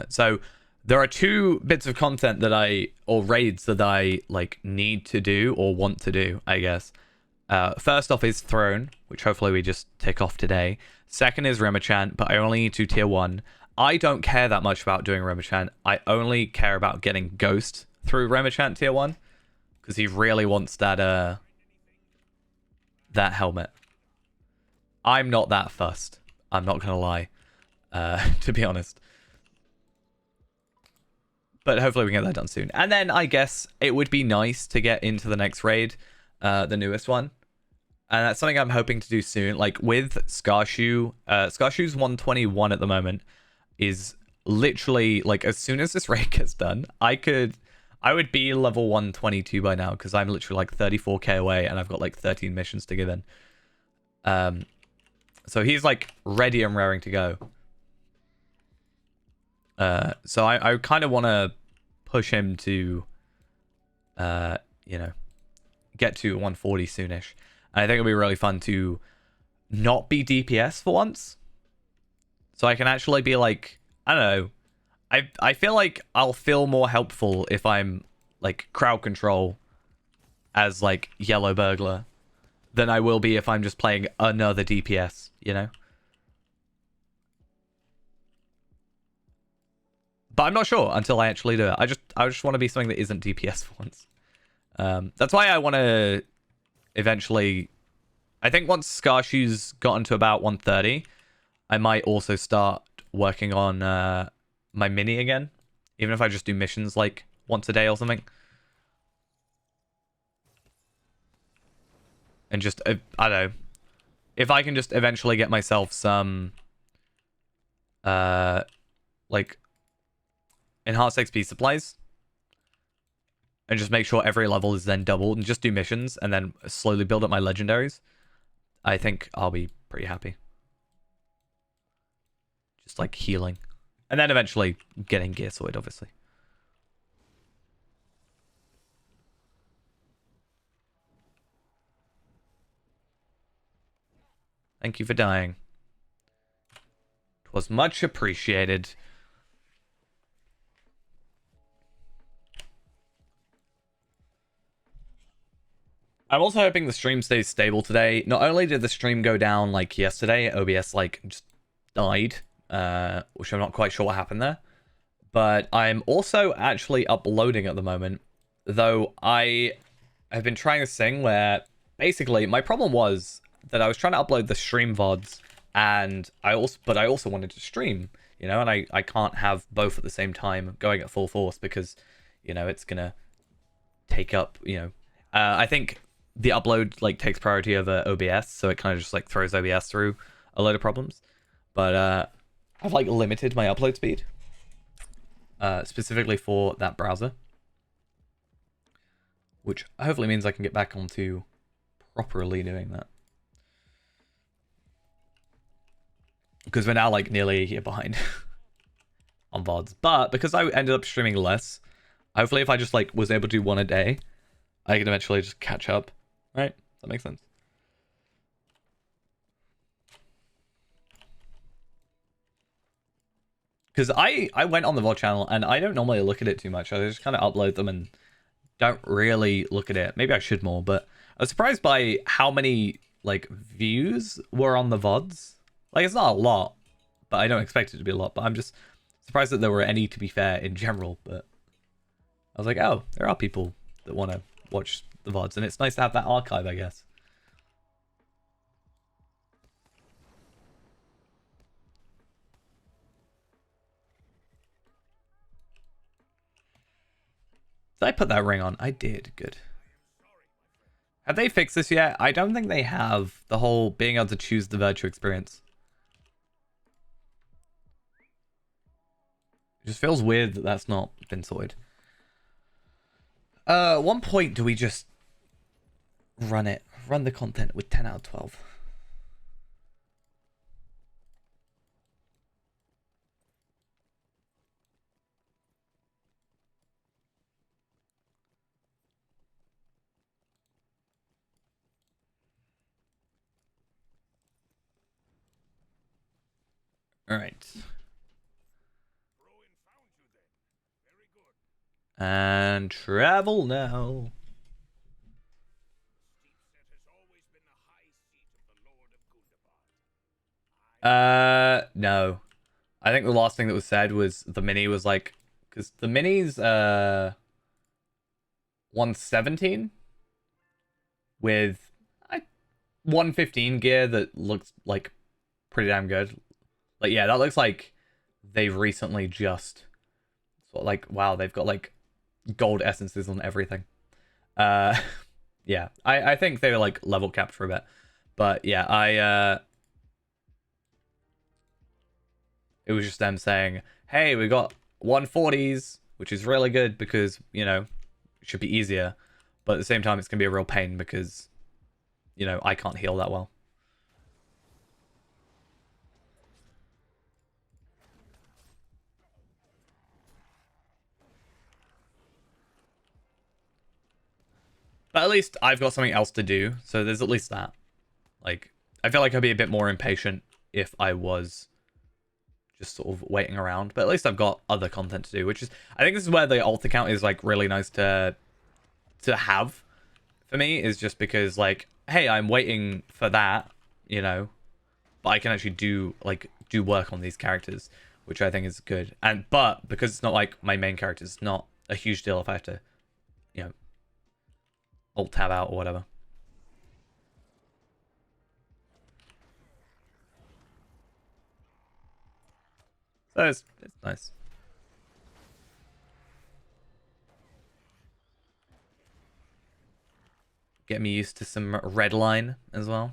So there are 2 bits of content that or raids that I like need to do or want to do, I guess. First off is Throne, which hopefully we just tick off today. Second is Remachant, but I only need to tier 1. I don't care that much about doing Remachant. I only care about getting Ghost through Remachant tier 1, because he really wants that helmet. I'm not that fussed. I'm not gonna lie, to be honest. But hopefully we can get that done soon. And then I guess it would be nice to get into the next raid, the newest one. And that's something I'm hoping to do soon. Like with Scarshoe, Scarshoe's 121 at the moment, is literally like as soon as this raid gets done, I would be level 122 by now, because I'm literally like 34k away and I've got like 13 missions to give in. So he's like ready and raring to go. So I kind of want to push him to, you know, get to 140 soonish. And I think it'll be really fun to not be DPS for once. So I can actually be like, I don't know. I feel like I'll feel more helpful if I'm like crowd control as like Yellow Burglar than I will be if I'm just playing another DPS, you know? But I'm not sure until I actually do it. I just want to be something that isn't DPS for once. That's why I want to eventually... I think once Scarshoe's gotten to about 130, I might also start working on my mini again. Even if I just do missions like once a day or something. And just, I don't know. If I can just eventually get myself some... like... enhanced XP supplies, and just make sure every level is then doubled, and just do missions and then slowly build up my legendaries, I think I'll be pretty happy. Just like healing, and then eventually getting gear sorted, obviously. Thank you for dying. It was much appreciated. I'm also hoping the stream stays stable today. Not only did the stream go down like yesterday, OBS like just died, which I'm not quite sure what happened there, but I'm also actually uploading at the moment, though I have been trying this thing where basically my problem was that I was trying to upload the stream VODs, and I also wanted to stream, you know, and I can't have both at the same time going at full force, because, you know, it's gonna take up, you know, I think the upload like takes priority over OBS, so it kind of just like throws OBS through a load of problems. But I've like limited my upload speed, specifically for that browser, which hopefully means I can get back onto properly doing that, because we're now like nearly a year behind on VODs. But because I ended up streaming less, hopefully if I just like was able to do one a day, I can eventually just catch up. Right? That makes sense. Because I went on the VOD channel, and I don't normally look at it too much. I just kind of upload them and don't really look at it. Maybe I should more, but I was surprised by how many like views were on the VODs. Like, it's not a lot, but I don't expect it to be a lot. But I'm just surprised that there were any, to be fair, in general. But I was like, oh, there are people that want to watch the VODs, and it's nice to have that archive, I guess. Did I put that ring on? I did. Good. Have they fixed this yet? I don't think they have. The whole being able to choose the virtual experience. It just feels weird that that's not been sorted. At one point, do we just run it? Run the content with 10 out of 12. All right. And travel now. No. I think the last thing that was said was the mini was like, because the mini's 117 with 115 gear that looks like pretty damn good. Like, yeah, that looks like they've recently just sort of like, wow, they've got like gold essences on everything. Yeah, I think they were like level capped for a bit, but yeah, it was just them saying, hey, we got 140s, which is really good because, you know, it should be easier, but at the same time it's gonna be a real pain because, you know, I can't heal that well. But at least I've got something else to do, so there's at least that. Like, I feel like I'd be a bit more impatient if I was just sort of waiting around. But at least I've got other content to do, which is, I think this is where the alt account is like really nice to have for me, is just because like, hey, I'm waiting for that, you know, but I can actually do work on these characters, which I think is good. But because it's not like my main character, it's not a huge deal if I have to, you know, alt tab out or whatever. So it's nice. Get me used to some red line as well.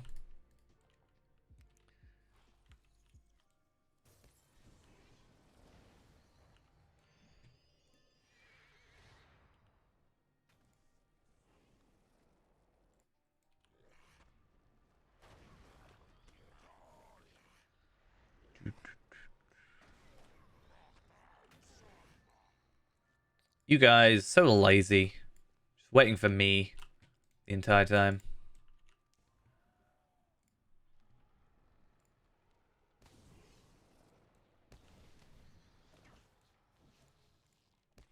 You guys, so lazy. Just waiting for me the entire time.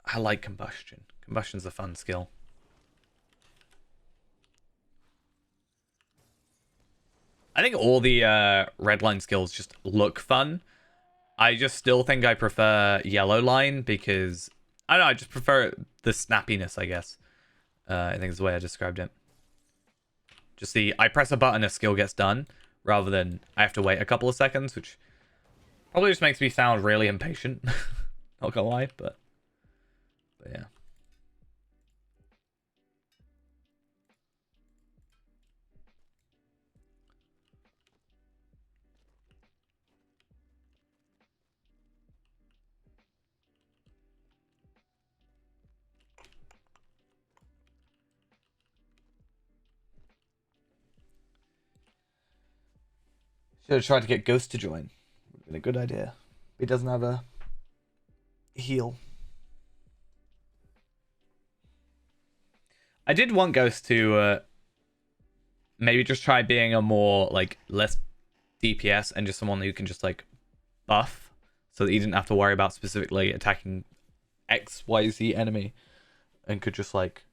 I like combustion. Combustion's a fun skill. I think all the red line skills just look fun. I just still think I prefer yellow line because, I don't know, I just prefer the snappiness, I guess. I think is the way I described it. Just I press a button, a skill gets done, rather than I have to wait a couple of seconds, which probably just makes me sound really impatient. Not gonna lie, but yeah. Should have tried to get Ghost to join. Would have been a good idea. He doesn't have a heal. I did want Ghost to maybe just try being a more like less DPS and just someone who can just like buff, so that he didn't have to worry about specifically attacking XYZ enemy, and could just like,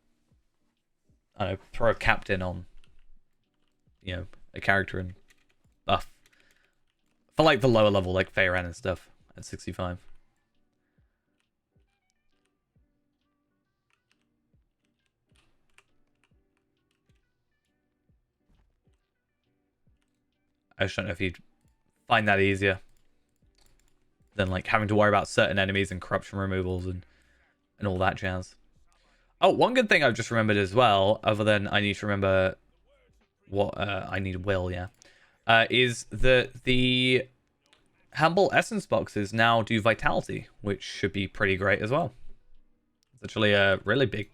I don't know, throw a captain on, you know, a character and buff for like the lower level like Feyren and stuff at 65. I just don't know if you'd find that easier than like having to worry about certain enemies and corruption removals and all that jazz. Oh, one good thing I've just remembered as well, other than I need to remember what I need will, yeah, is that the Humble Essence boxes now do Vitality, which should be pretty great as well. It's actually a really big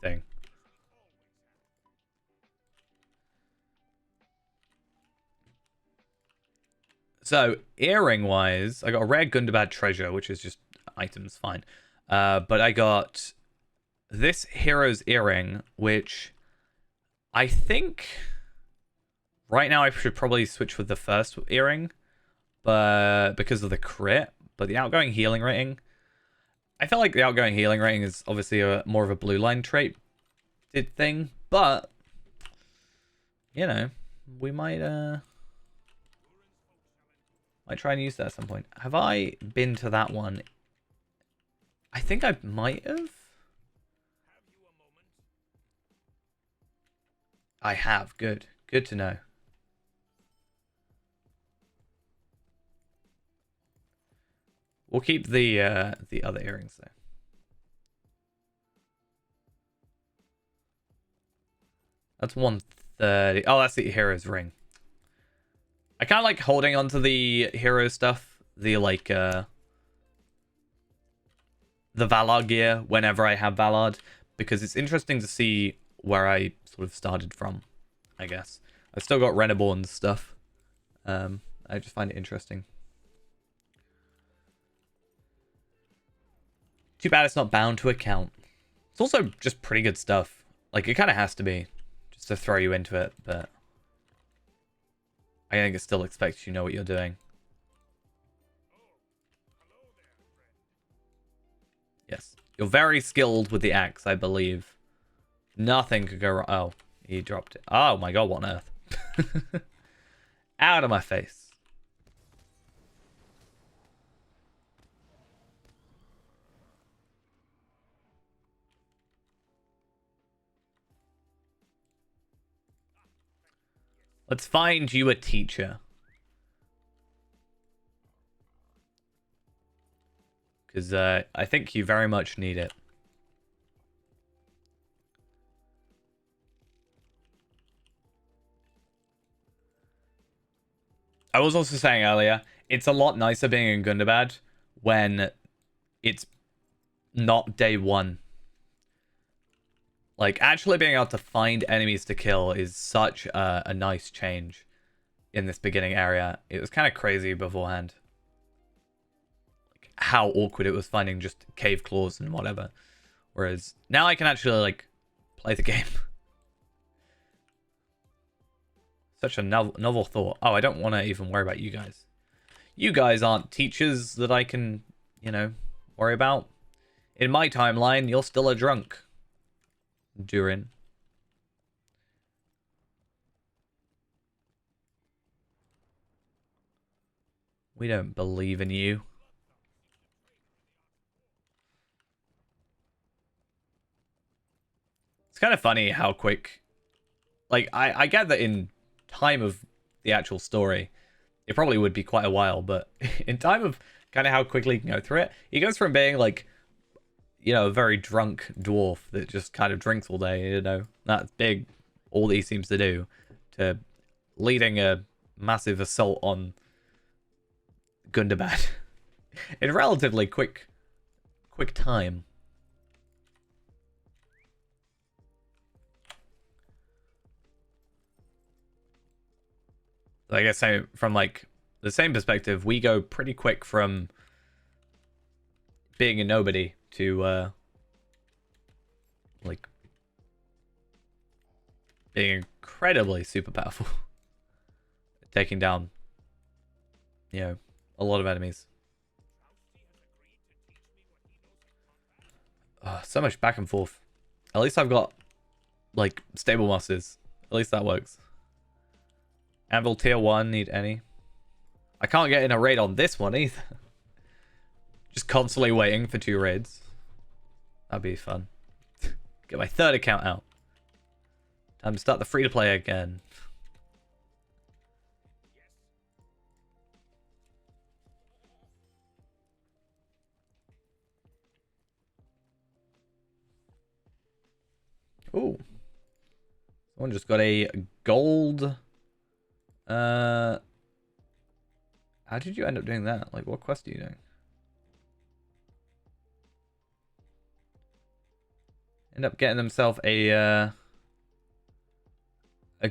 thing. So, earring-wise, I got a rare Gundabad treasure, which is just items, fine. But I got this hero's earring, which I think right now I should probably switch with the first earring, but because of the crit. But the outgoing healing rating, I feel like the outgoing healing rating is obviously more of a blue line trait thing, but you know, we might try and use that at some point. Have I been to that one? I think I might have. I have. Good. Good to know. We'll keep the other earrings though. That's 130. Oh, that's the hero's ring. I kind of like holding onto the hero stuff. The like the Valar gear whenever I have Valard, because it's interesting to see where I sort of started from, I guess. I've still got Reneborn stuff. I just find it interesting. Too bad it's not bound to account. It's also just pretty good stuff. Like, it kind of has to be, just to throw you into it, but I think it still expects you know what you're doing. Yes. You're very skilled with the axe, I believe. Nothing could go wrong. Oh, he dropped it. Oh my god, what on earth? Out of my face. Let's find you a teacher. Because I think you very much need it. I was also saying earlier, it's a lot nicer being in Gundabad when it's not day one. Like, actually being able to find enemies to kill is such a nice change in this beginning area. It was kind of crazy beforehand. Like, how awkward it was finding just cave claws and whatever. Whereas now I can actually, like, play the game. Such a novel thought. Oh, I don't want to even worry about you guys. You guys aren't teachers that I can, you know, worry about. In my timeline, you're still a drunk. Durin. We don't believe in you. It's kind of funny how quick... Like, I get that in time of the actual story, it probably would be quite a while, but in time of kind of how quickly you can go through it, he goes from being, like, you know, a very drunk dwarf that just kind of drinks all day, you know, that's big, all he seems to do, to leading a massive assault on Gundabad in relatively quick time. I guess from like the same perspective, we go pretty quick from being a nobody to like being incredibly super powerful, taking down, you know, a lot of enemies. Oh, so much back and forth. At least I've got like stable masters. At least that works. Anvil tier 1, need any? I can't get in a raid on this one either. Just constantly waiting for 2 raids. That'd be fun. Get my 3rd account out. Time to start the free-to-play again. Ooh. Someone just got a gold... How did you end up doing that? Like, what quest are you doing? End up getting themselves a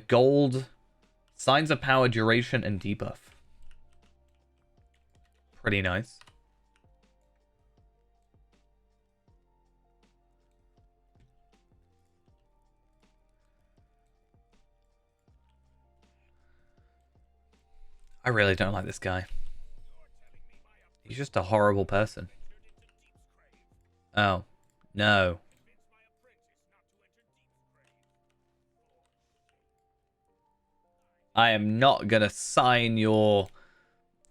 gold signs of power, duration, and debuff. Pretty nice. I really don't like this guy. He's just a horrible person. Oh, no. I am not gonna sign your,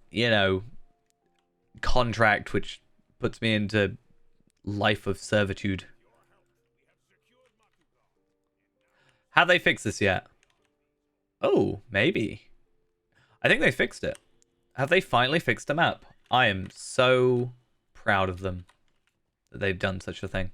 you know, contract which puts me into life of servitude. Have they fixed this yet? Oh, maybe. I think they fixed it. Have they finally fixed the map? I am so proud of them that they've done such a thing.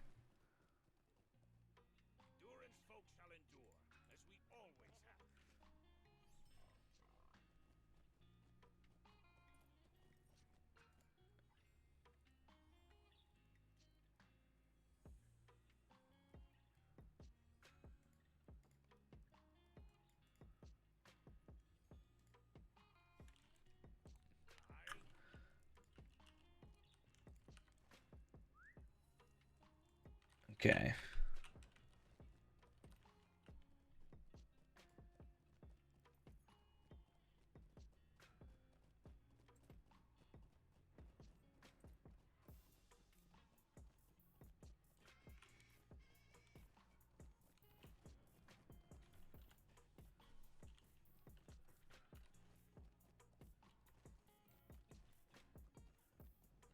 Okay.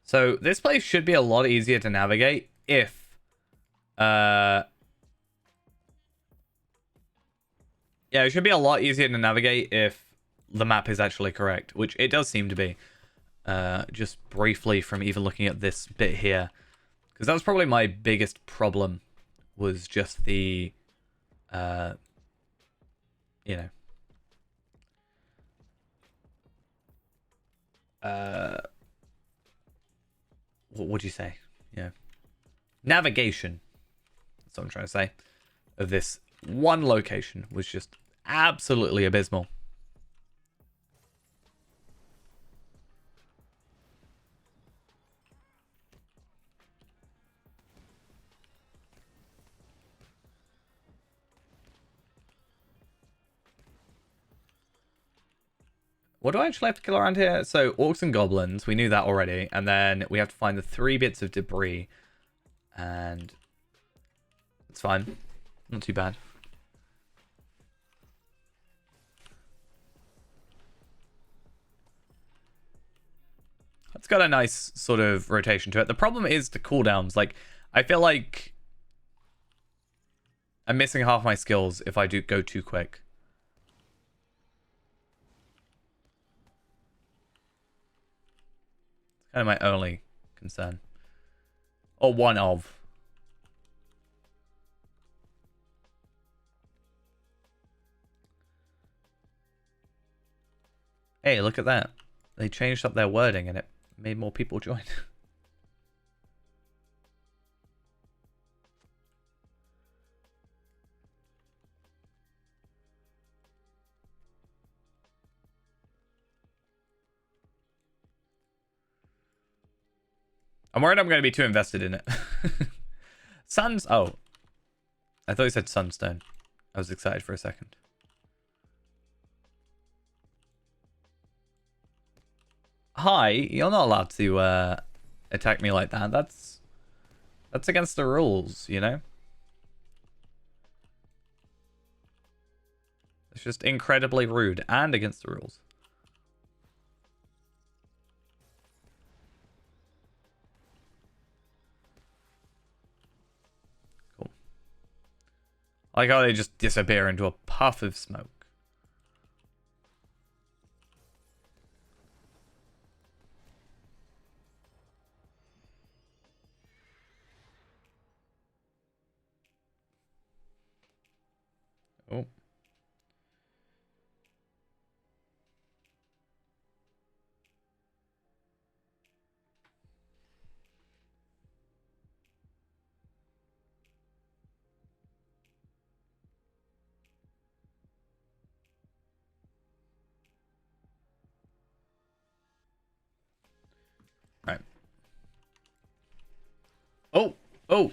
So this place should be a lot easier to navigate if, yeah, it should be a lot easier to navigate if the map is actually correct, which it does seem to be. Just briefly from even looking at this bit here, because that was probably my biggest problem, was just the, you know, what would you say? Yeah, navigation. That's what I'm trying to say. Of this one location was just absolutely abysmal. What do I actually have to kill around here? So, orcs and goblins, we knew that already. And then we have to find the 3 bits of debris. And it's fine. Not too bad. It's got a nice sort of rotation to it. The problem is the cooldowns. Like, I feel like I'm missing half my skills if I do go too quick. It's kind of my only concern. Or one of. Hey, look at that. They changed up their wording and it made more people join. I'm worried I'm going to be too invested in it. Suns. Oh. I thought you said sunstone. I was excited for a second. Hi, you're not allowed to attack me like that. That's against the rules, you know? It's just incredibly rude and against the rules. Cool. I like how they just disappear into a puff of smoke. Oh, oh,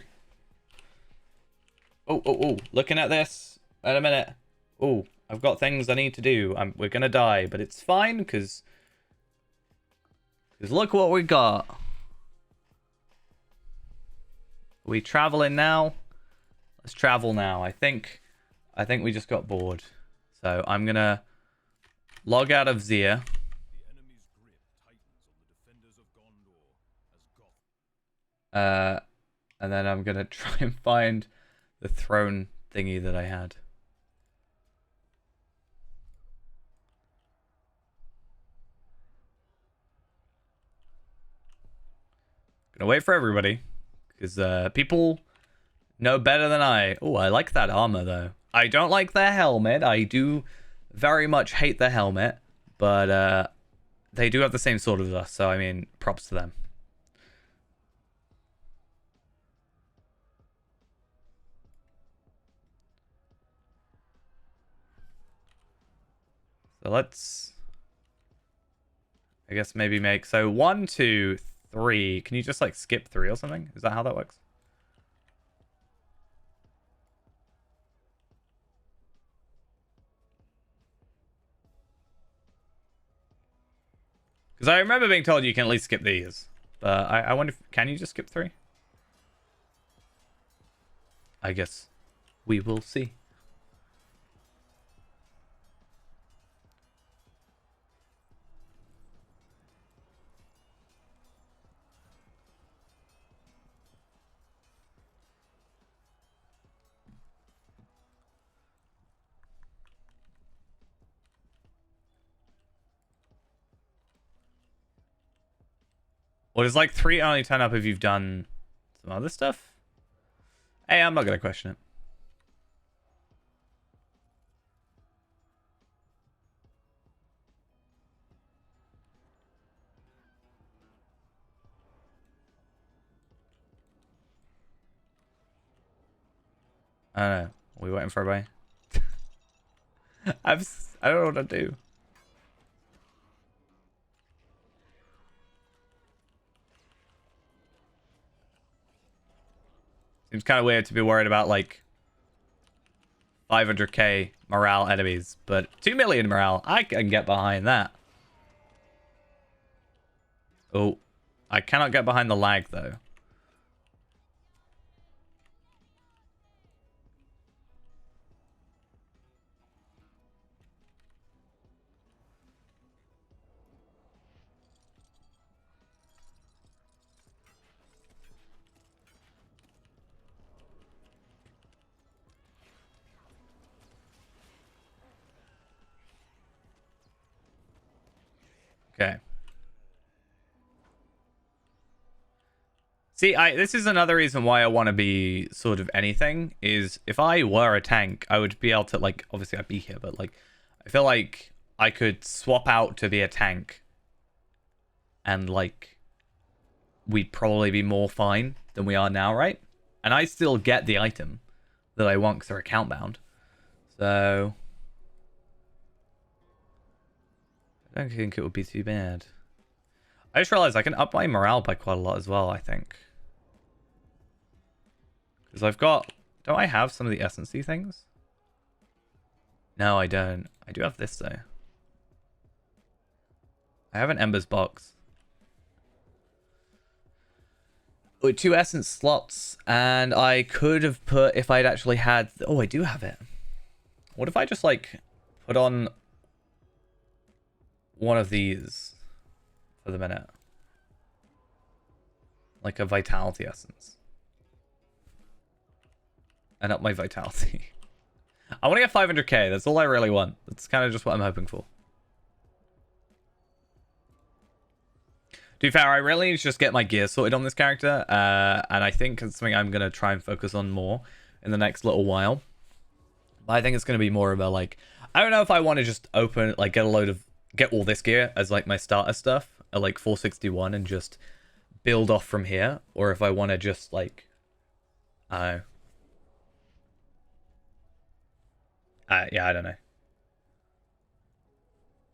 oh. Looking at this. Wait a minute. Oh, I've got things I need to do. We're gonna die, but it's fine because look what we got. Are we traveling now? Let's travel now. I think we just got bored. So I'm gonna log out of Zia. And then I'm gonna try and find the throne thingy that I had. Gonna wait for everybody because people know better than I. Oh, I like that armor though. I don't like their helmet. I do very much hate the helmet, but they do have the same sword as us, so I mean, props to them. So let's, I guess maybe make, so 1, 2, 3. Can you just like skip 3 or something? Is that how that works? Because I remember being told you can at least skip these. But I wonder if, can you just skip 3? I guess we will see. Well, does like 3 only turn up if you've done some other stuff? Hey, I'm not going to question it. I don't know. Are we waiting for everybody? I don't know what to do. Seems kind of weird to be worried about like 500k morale enemies, but 2 million morale, I can get behind that. Oh, I cannot get behind the lag though. Okay. See, this is another reason why I want to be sort of anything, is if I were a tank, I would be able to, like, obviously I'd be here, but, like, I feel like I could swap out to be a tank and, like, we'd probably be more fine than we are now, right? And I still get the item that I want because they're account bound. So I don't think it would be too bad. I just realized I can up my morale by quite a lot as well, I think. Because I've got... Don't I have some of the essency things? No, I don't. I do have this, though. I have an Ember's box. With 2 essence slots, and I could have put, if I'd actually had... Oh, I do have it. What if I just, like, put on one of these for the minute? Like a vitality essence. And up my vitality. I want to get 500k. That's all I really want. That's kind of just what I'm hoping for. To be fair, I really need to just get my gear sorted on this character. And I think it's something I'm going to try and focus on more in the next little while. But I think it's going to be more about, like... I don't know if I want to just open, like, get all this gear as, like, my starter stuff at, like, 461 and just build off from here. Or if I want to just, like... I don't know. Yeah, I don't know.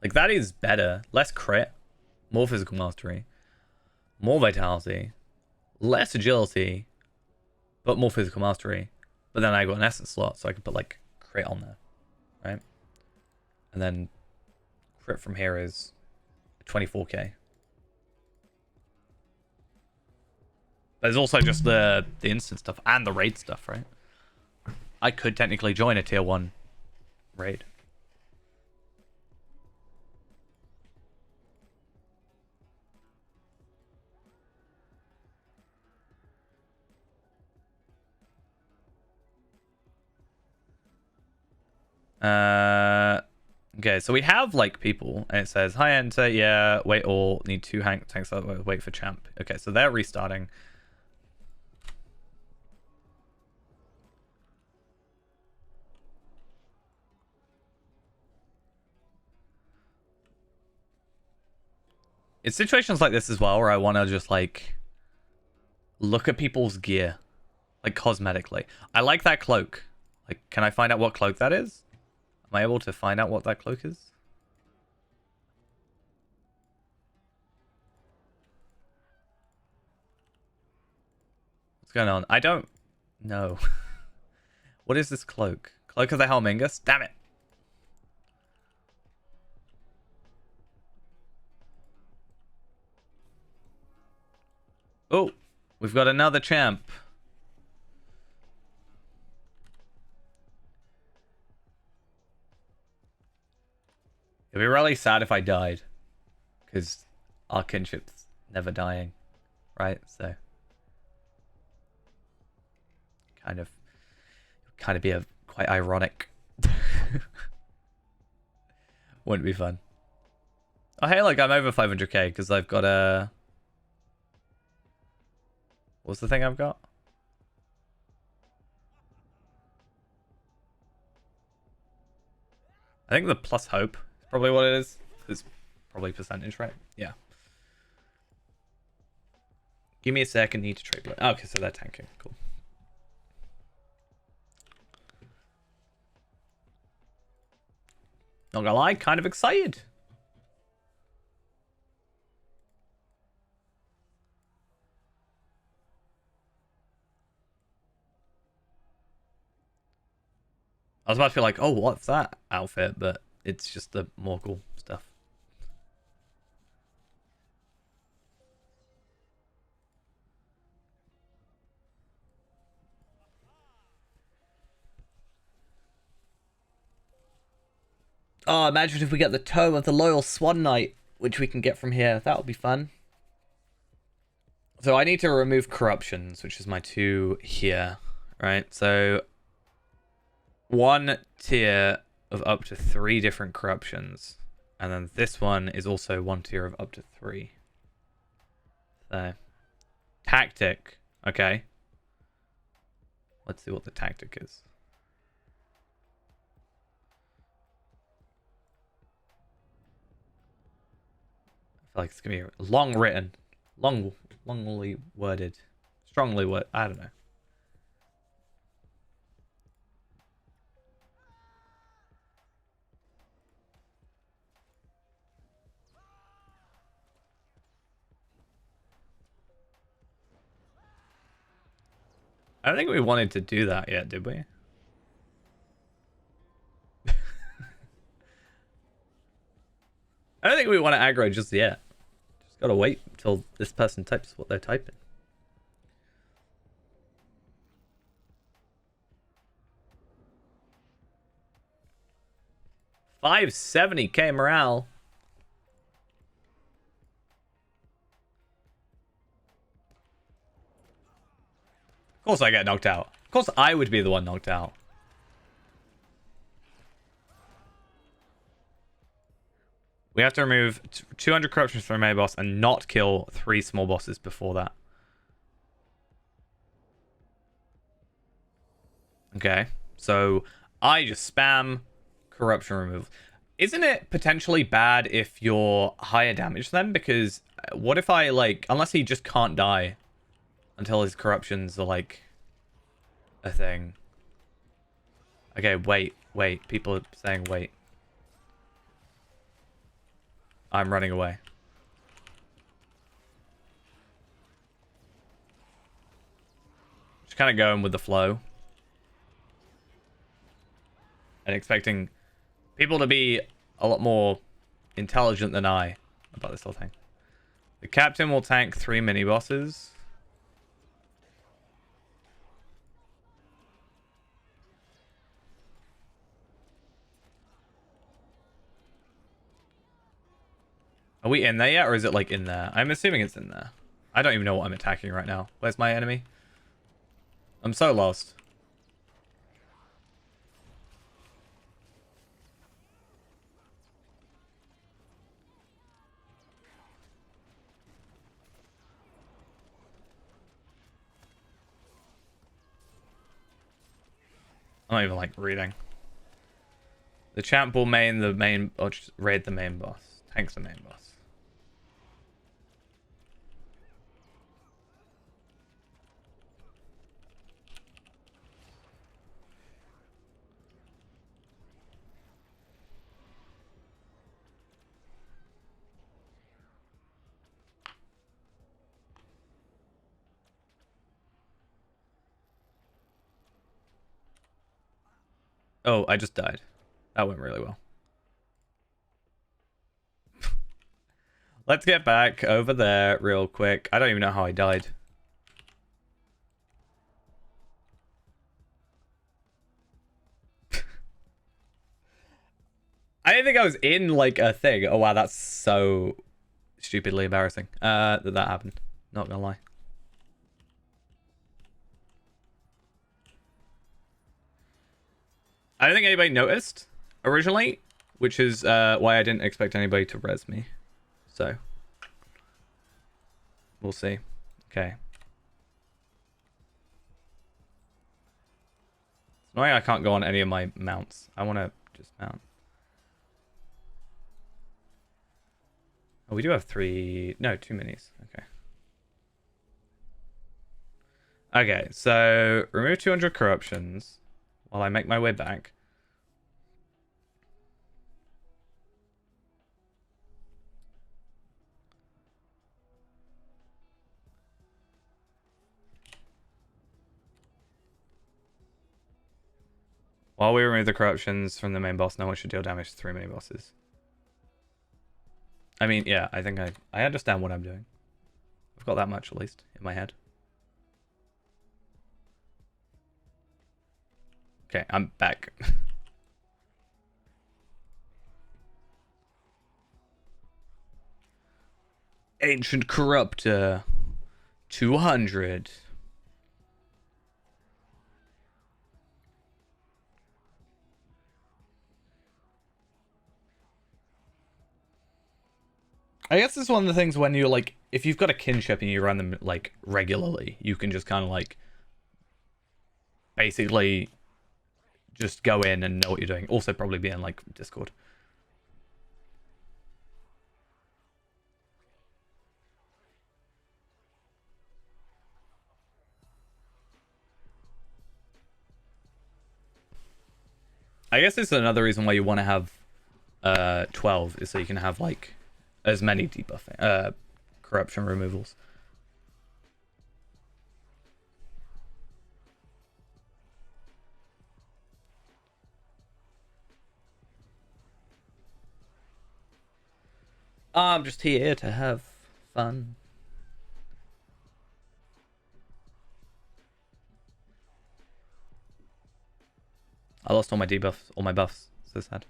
Like, that is better. Less crit. More physical mastery. More vitality. Less agility. Got more physical mastery. But then I got an essence slot, so I can put like crit on there. Right? And then crit from here is 24k. There's also just the instant stuff and the raid stuff, right? I could technically join a tier 1 raid. Okay, so we have like people, and it says hi enter, yeah, wait all, need 2 tanks, wait for champ. Okay, so they're restarting. It's situations like this as well where I want to just like look at people's gear, like cosmetically. I like that cloak. Like, can I find out what cloak that is? Am I able to find out what that cloak is? What's going on? I don't know. What is this cloak? Cloak of the Helmingus? Damn it. Oh, we've got another champ. It'd be really sad if I died. Because our kinship's never dying. Right? So kind of be quite ironic. Wouldn't be fun. Oh hey, look, I'm over 500k because I've got a... What's the thing I've got? I think the plus hope is probably what it is. It's probably percentage, right? Yeah. Give me a second, need to trade blood. Oh, okay, so they're tanking. Cool. Not gonna lie, kind of excited. I was about to be like, oh, what's that outfit? But it's just the Morgul stuff. Oh, imagine if we get the Tome of the Loyal Swan Knight, which we can get from here. That would be fun. So I need to remove corruptions, which is my 2 here, right? So 1 tier of up to 3 different corruptions. And then this one is also 1 tier of up to 3. So, tactic. Okay. Let's see what the tactic is. I feel like it's going to be long written. Longly worded. Strongly worded. I don't know. I don't think we wanted to do that yet, did we? I don't think we want to aggro just yet. Just gotta wait until this person types what they're typing. $570k morale. Of course I get knocked out. Of course I would be the one knocked out. We have to remove 200 corruptions from a main boss and not kill 3 small bosses before that. Okay, so I just spam corruption removal. Isn't it potentially bad if you're higher damage then? Because what if I, like, unless he just can't die until his corruptions are, like, a thing. Okay, wait. People are saying wait. I'm running away. Just kind of going with the flow. And expecting people to be a lot more intelligent than I about this whole thing. The captain will tank 3 mini-bosses. Are we in there yet, or is it like in there? I'm assuming it's in there. I don't even know what I'm attacking right now. Where's my enemy? I'm so lost. I'm not even like reading. The champ will main the main, or just raid the main boss. Tanks the main boss. Oh, I just died. That went really well. Let's get back over there real quick. I don't even know how I died. I didn't think I was in like a thing. Oh wow, that's so stupidly embarrassing. That happened. Not gonna lie. I don't think anybody noticed originally, which is why I didn't expect anybody to res me. So we'll see. Okay. It's annoying I can't go on any of my mounts. I want to just mount. Oh, we do have 2 minis. Okay. Okay, so remove 200 corruptions while I make my way back. While we remove the corruptions from the main boss, no one should deal damage to 3 mini bosses. I mean, yeah, I think I understand what I'm doing. I've got that much, at least, in my head. Okay, I'm back. Ancient Corruptor. 200. I guess it's one of the things when you're like, if you've got a kinship and you run them like regularly, you can just kind of like basically just go in and know what you're doing. Also probably be in like Discord. I guess it's another reason why you want to have 12 is so you can have like as many debuffing corruption removals. I'm just here to have fun. I lost all my debuffs, all my buffs. So sad.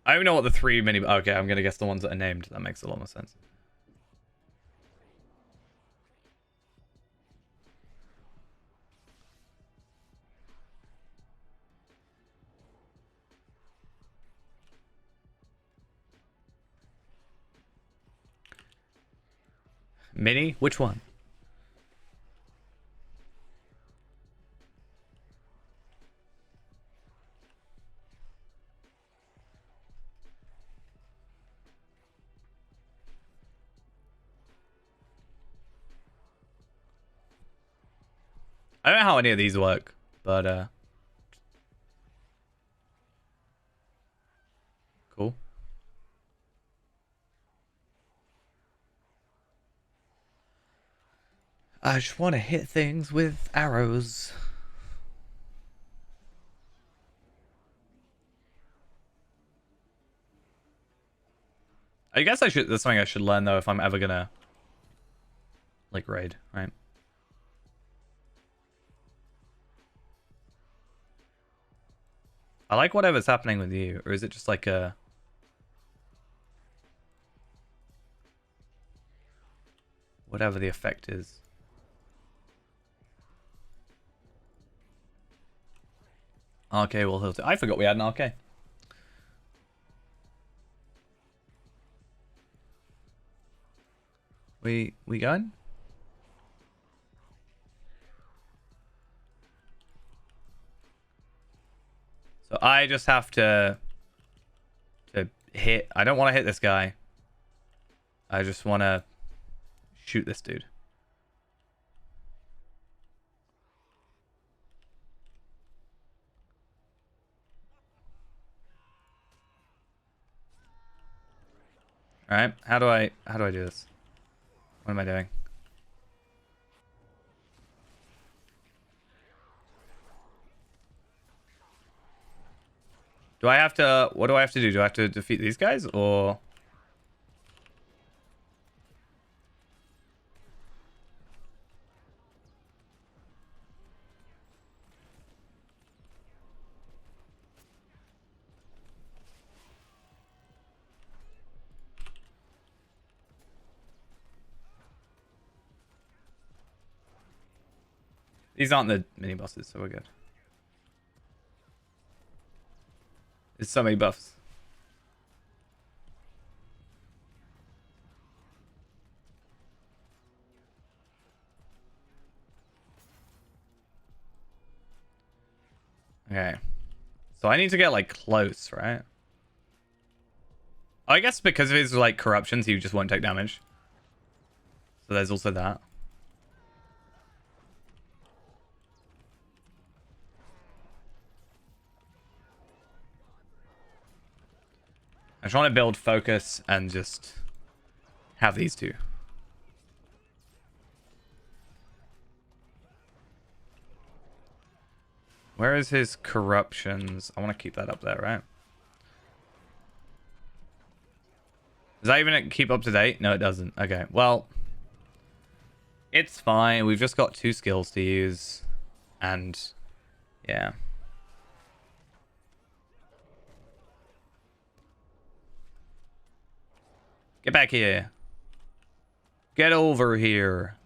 I don't know what the 3 mini... Okay, I'm going to guess the ones that are named. That makes a lot more sense. Mini? Which one? I don't know how any of these work, but Cool. I just want to hit things with arrows. I guess I should. That's something I should learn though if I'm ever gonna like raid, right? I like whatever's happening with you, or is it just like a whatever the effect is? RK will heal. I forgot we had an RK. We going? So I just have to hit. I don't want to hit this guy. I just want to shoot this dude. All right. How do I do this? What am I doing? Do I have to? What do I have to do? Do I have to defeat these guys or? These aren't the mini bosses, so we're good. There's so many buffs. Okay. So I need to get like close, right? I guess because of his like corruptions, he just won't take damage. So there's also that. I'm trying to build focus and just have these two. Where is his corruptions? I want to keep that up there, right? Does that even keep up to date? No, it doesn't. Okay, well, it's fine. We've just got 2 skills to use. And, yeah. Get back here. Get over here.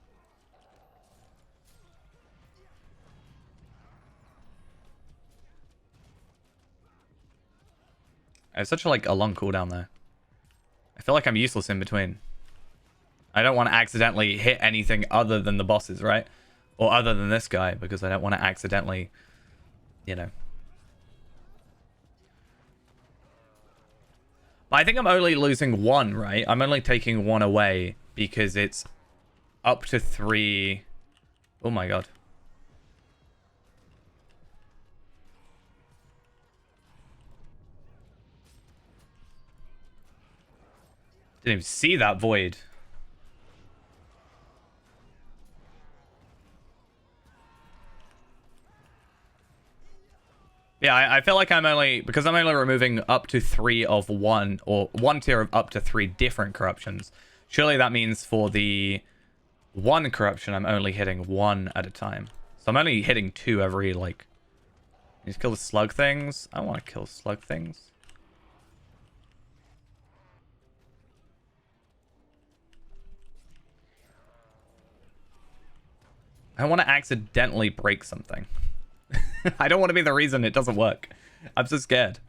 I have such a, like, a long cooldown there. I feel like I'm useless in between. I don't want to accidentally hit anything other than the bosses, right? Or other than this guy, because I don't want to accidentally, you know. But I think I'm only losing 1, right? I'm only taking 1 away because it's up to 3. Oh my god. Didn't even see that void. Yeah, I feel like I'm only... Because I'm only removing up to 3 of 1, or 1 tier of up to 3 different corruptions. Surely that means for the 1 corruption, I'm only hitting 1 at a time. So I'm only hitting 2 every, like... Need to kill the slug things? I want to kill slug things. I want to accidentally break something. I don't want to be the reason it doesn't work. I'm so scared.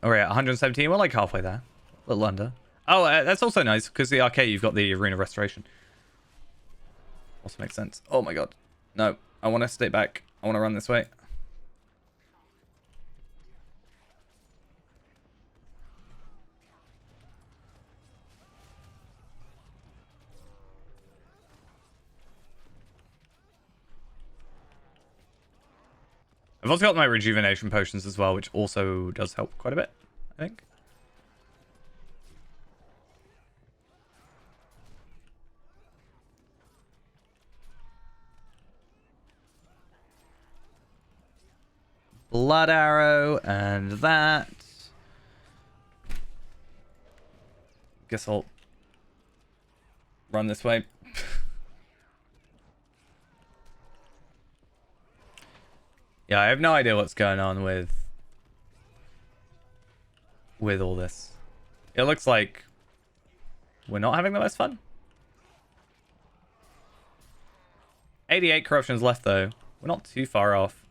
All right, 117. We're like halfway there. A little under. Oh, that's also nice because the arcade, you've got the arena restoration. Also makes sense. Oh my god. No, I want to stay back. I want to run this way. I've also got my rejuvenation potions as well, which also does help quite a bit, I think. Blood arrow and that. Guess I'll run this way. Yeah, I have no idea what's going on with all this. It looks like we're not having the most fun. 88 corruptions left though. We're not too far off.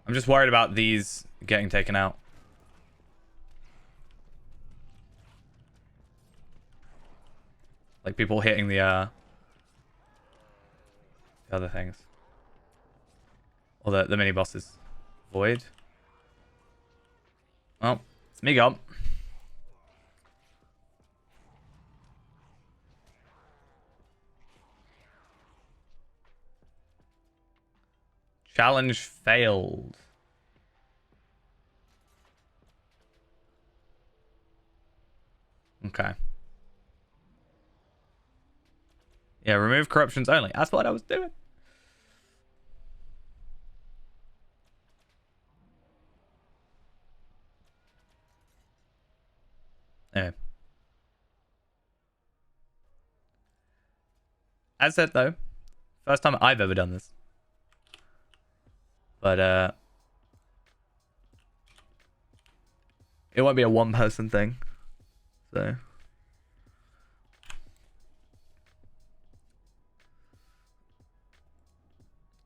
I'm just worried about these getting taken out. Like people hitting the other things. Or the mini bosses. Void. Oh, it's me gone. Challenge failed. Okay. Yeah, remove corruptions only. That's what I was doing. Anyway. As said though, first time I've ever done this. But it won't be a one-person thing. So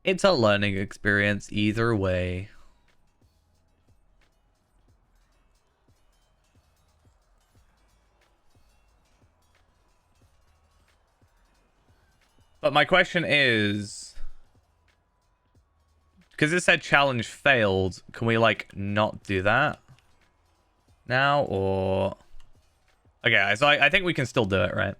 it's a learning experience either way. But my question is, because it said challenge failed, can we like not do that now, or okay? So I think we can still do it, right?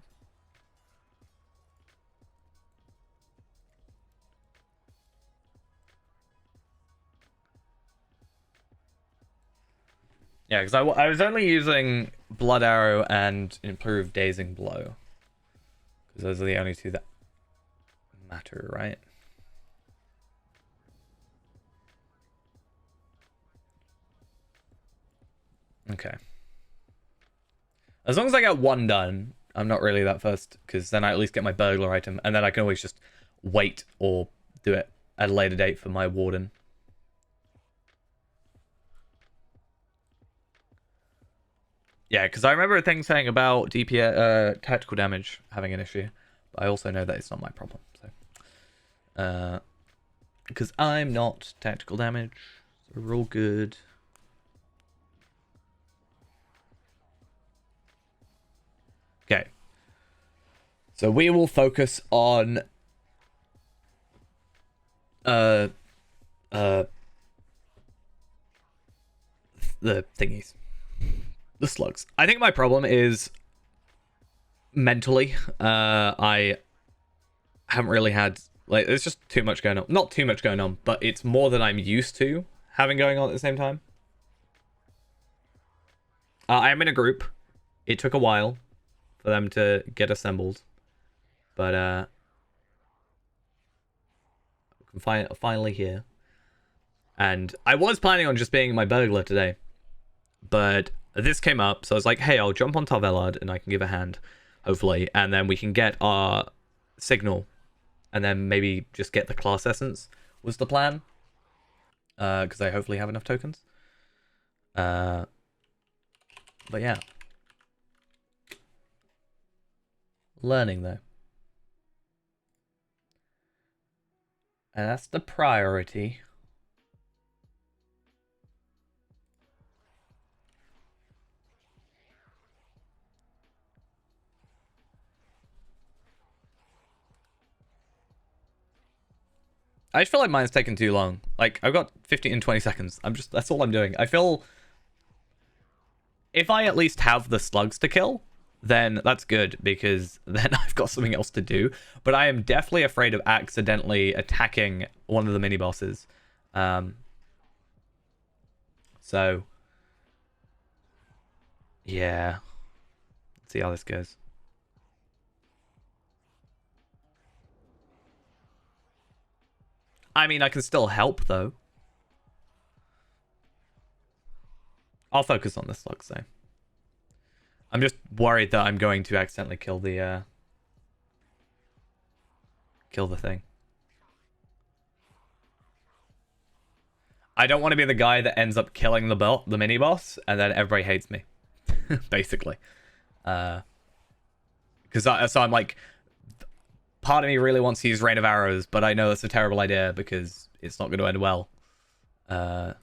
Yeah, because I was only using blood arrow and improved dazing blow, because those are the only two that matter, right? Okay. As long as I get one done, I'm not really that fussed, because then I at least get my burglar item, and then I can always just wait or do it at a later date for my warden. Yeah, because I remember a thing saying about DPS, tactical damage having an issue, but I also know that it's not my problem. So, because I'm not tactical damage, so we're all good. Okay. So we will focus on the thingies. The slugs. I think my problem is mentally. I haven't really had, like, there's just too much going on. Not too much going on, but it's more than I'm used to having going on at the same time. I am in a group. It took a while for them to get assembled, but finally here. And I was planning on just being my burglar today, but this came up, so I was like, hey, I'll jump on Tarvelard and I can give a hand, hopefully, and then we can get our signal, and then maybe just get the class essence was the plan, because I hopefully have enough tokens. But yeah. Learning, though. And that's the priority. I just feel like mine's taken too long. Like, I've got 15 and 20 seconds. That's all I'm doing. I feel if I at least have the slugs to kill, then that's good, because then I've got something else to do. But I am definitely afraid of accidentally attacking one of the mini bosses, Um, so yeah, let's see how this goes. I mean, I can still help though. I'll focus on this slug, so I'm just worried that I'm going to accidentally kill the thing. I don't want to be the guy that ends up killing the mini boss, and then everybody hates me, basically. Because so I'm like, part of me really wants to use Rain of Arrows, but I know that's a terrible idea because it's not going to end well. So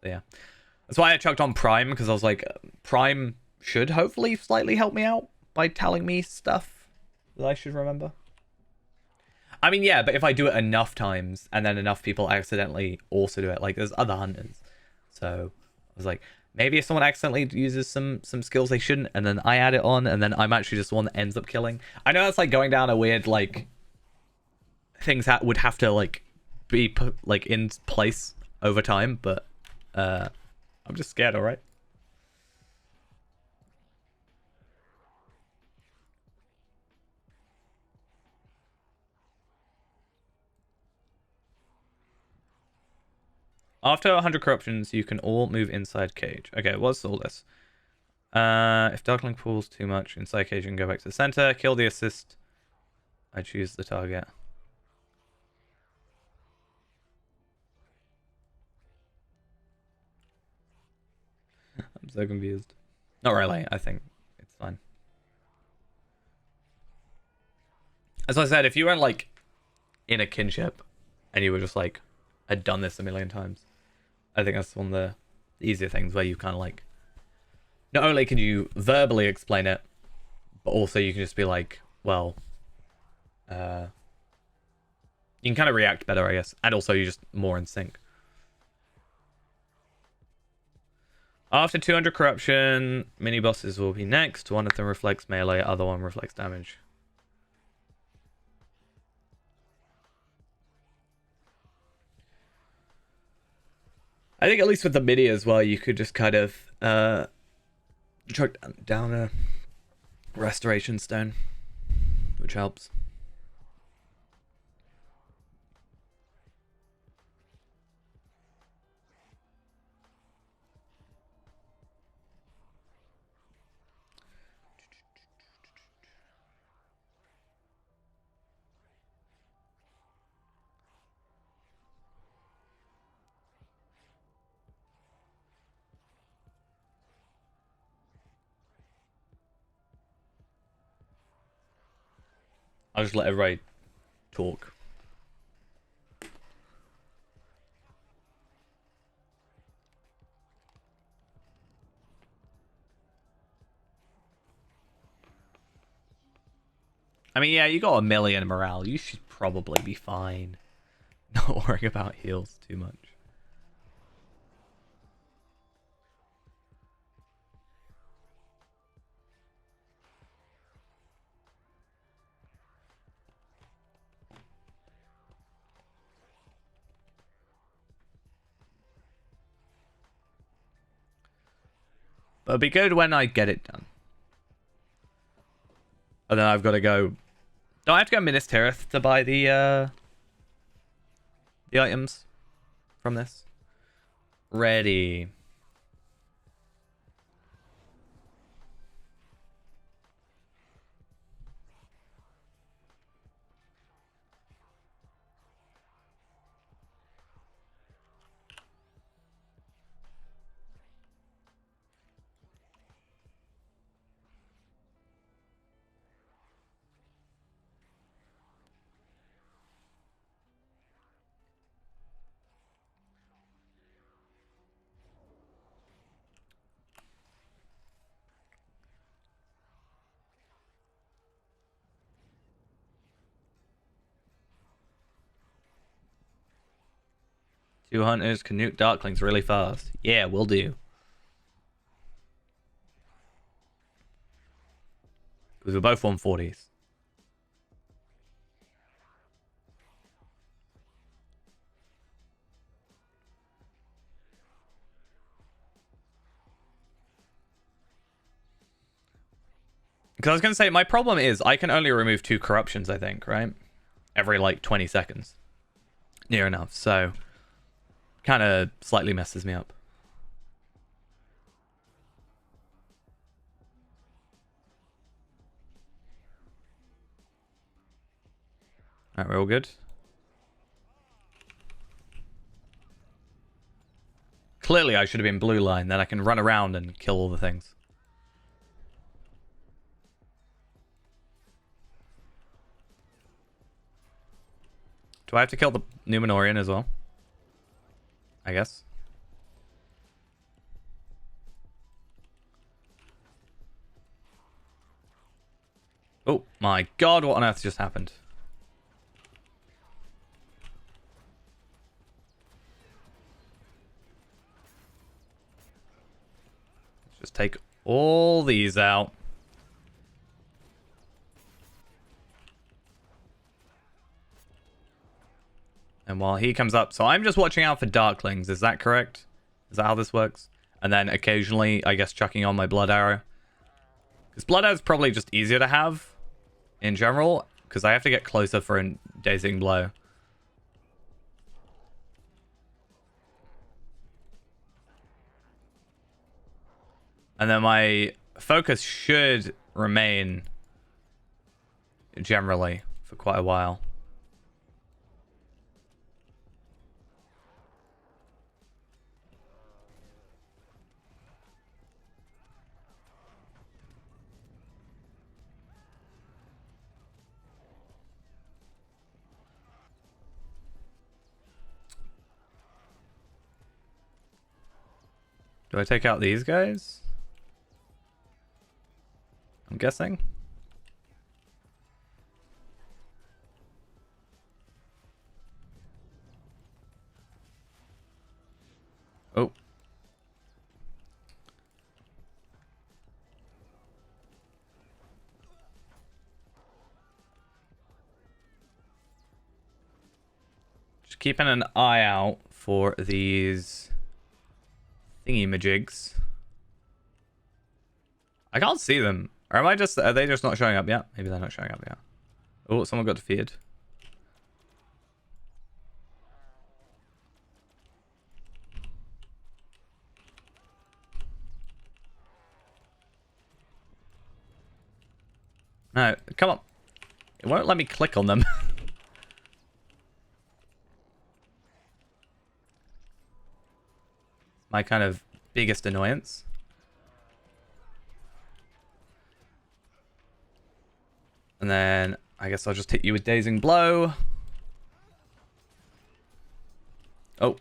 yeah, that's why I chucked on Prime, because I was like, Prime should hopefully slightly help me out by telling me stuff that I should remember. I mean, yeah, but if I do it enough times and then enough people accidentally also do it, like there's other hunters. So I was like, maybe if someone accidentally uses some skills they shouldn't, and then I add it on, and then I'm actually just the one that ends up killing. I know that's like going down a weird like things that would have to like be put like in place over time, but I'm just scared. All right. After 100 corruptions, you can all move inside cage. Okay, what's all this? If Darkling pulls too much inside cage, you can go back to the center. Kill the assist. I choose the target. I'm so confused. Not really. I think it's fine. As I said, if you were like in a kinship and you were just like, I'd done this a million times, I think that's one of the easier things where you kind of like, not only can you verbally explain it, but also you can just be like, well, you can kind of react better, I guess. And also you're just more in sync. After 200 corruption, mini bosses will be next. One of them reflects melee, other one reflects damage. I think at least with the mini as well, you could just kind of chuck down a restoration stone, which helps. I'll just let everybody talk. I mean, yeah, you got a million morale. You should probably be fine. Not worrying about heals too much. But it'll be good when I get it done. And then I've got to go. Do I have to go Minas Tirith to buy the items from this? Ready. Two hunters can nuke darklings really fast. Yeah, we'll do. Because we're both 140s. Because I was going to say, my problem is I can only remove 2 corruptions, I think, right? Every, like, 20 seconds. Near enough, so... kind of slightly messes me up. Alright, we're all good. Clearly I should have been blue line, then I can run around and kill all the things. Do I have to kill the Numenorian as well? I guess. Oh my god, what on earth just happened? Let's just take all these out. And while he comes up, so I'm just watching out for Darklings, is that correct? Is that how this works? And then occasionally, I guess, chucking on my Blood Arrow. Because Blood Arrow is probably just easier to have in general, because I have to get closer for a Dazing Blow. And then my focus should remain generally for quite a while. Do I take out these guys? I'm guessing. Oh. Just keeping an eye out for these thingy-majigs. I can't see them. Or am I just... Are they just not showing up yet? Maybe they're not showing up yet. Oh, someone got defeated. No, come on. It won't let me click on them. My kind of biggest annoyance. And then I guess I'll just hit you with Dazing Blow. Oh.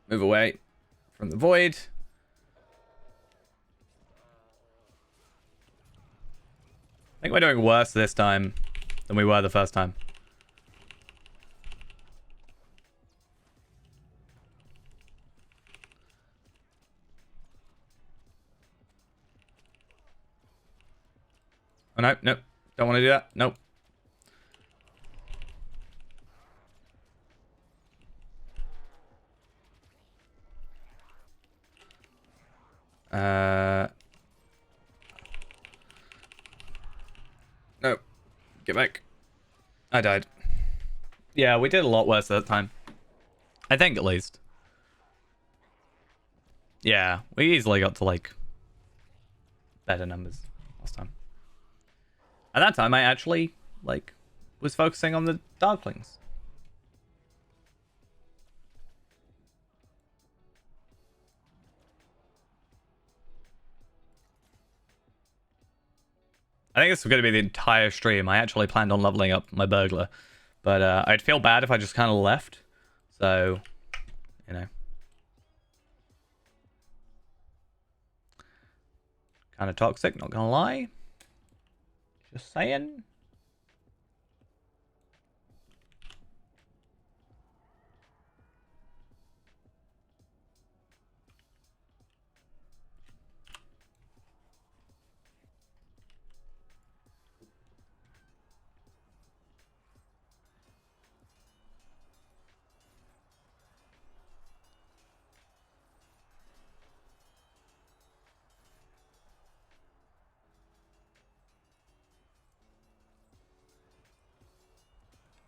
Move away from the void. I think we're doing worse this time than we were the first time. Oh, no, nope. Don't want to do that. Nope. Nope. Get back. I died. Yeah, we did a lot worse that time. I think, at least. Yeah, we easily got to, like, better numbers last time. At that time, I actually, like, was focusing on the Darklings. I think this is going to be the entire stream. I actually planned on leveling up my burglar. But I'd feel bad if I just kind of left. So, you know. Kind of toxic, not gonna lie. Just saying.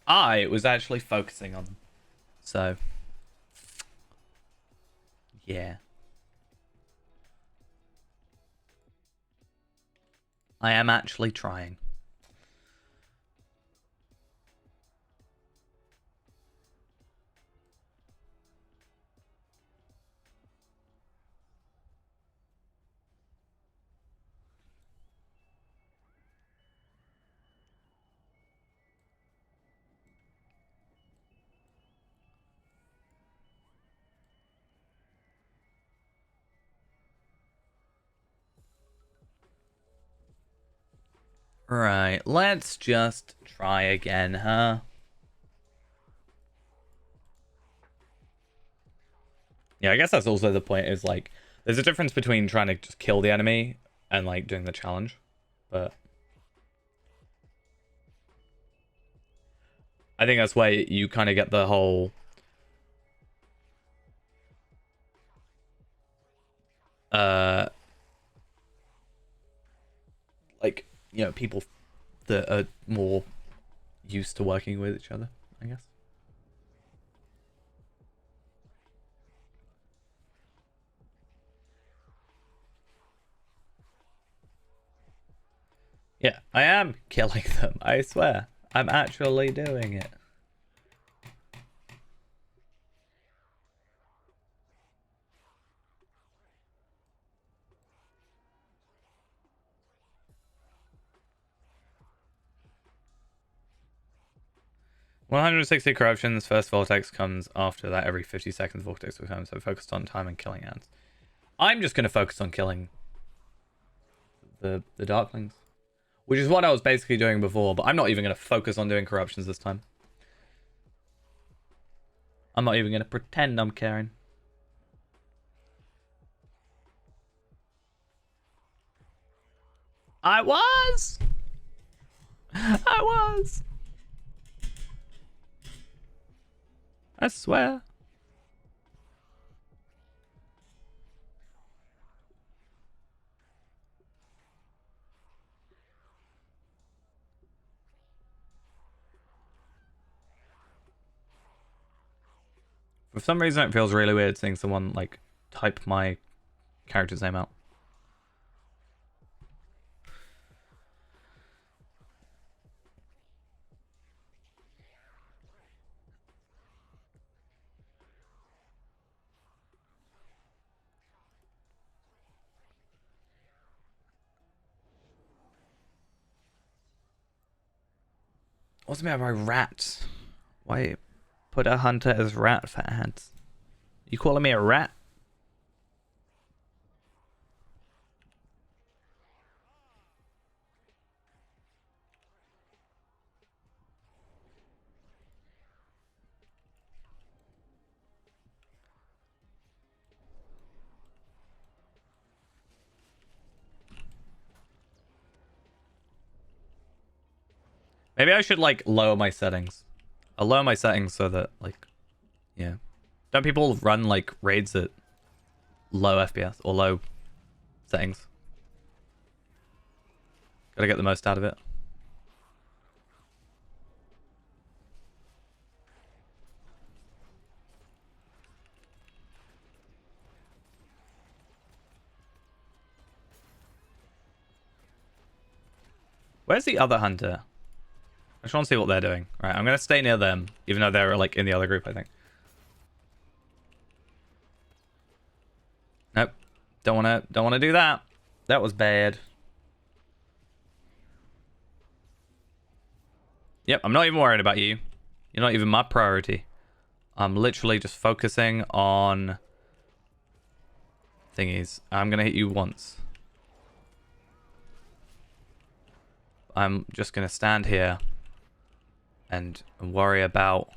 I was actually focusing on them. So, yeah. I am actually trying. Right, let's just try again, huh? Yeah, I guess that's also the point, is like, there's a difference between trying to just kill the enemy and like doing the challenge. But I think that's where you kind of get the whole uh like, you know, people that are more used to working with each other, I guess. Yeah, I am killing them, I swear. I'm actually doing it. "160 corruptions. First vortex comes after that. Every 50 seconds vortex will come. So focused on time and killing ants." I'm just gonna focus on killing the darklings, which is what I was basically doing before. But I'm not even gonna focus on doing corruptions this time. I'm not even gonna pretend I'm caring. I was. I was. I swear. For some reason, it feels really weird seeing someone like type my character's name out. What's the matter with my rat? Why put a hunter as rat for ads? You calling me a rat? Maybe I should like lower my settings. I'll lower my settings so that like, yeah. Don't people run like raids at low FPS or low settings? Gotta get the most out of it. Where's the other hunter? I just want to see what they're doing. Right, I'm gonna stay near them, even though they're like in the other group, I think. Nope. Don't wanna do that. That was bad. Yep, I'm not even worried about you. You're not even my priority. I'm literally just focusing on thingies. I'm gonna hit you once. I'm just gonna stand here and worry about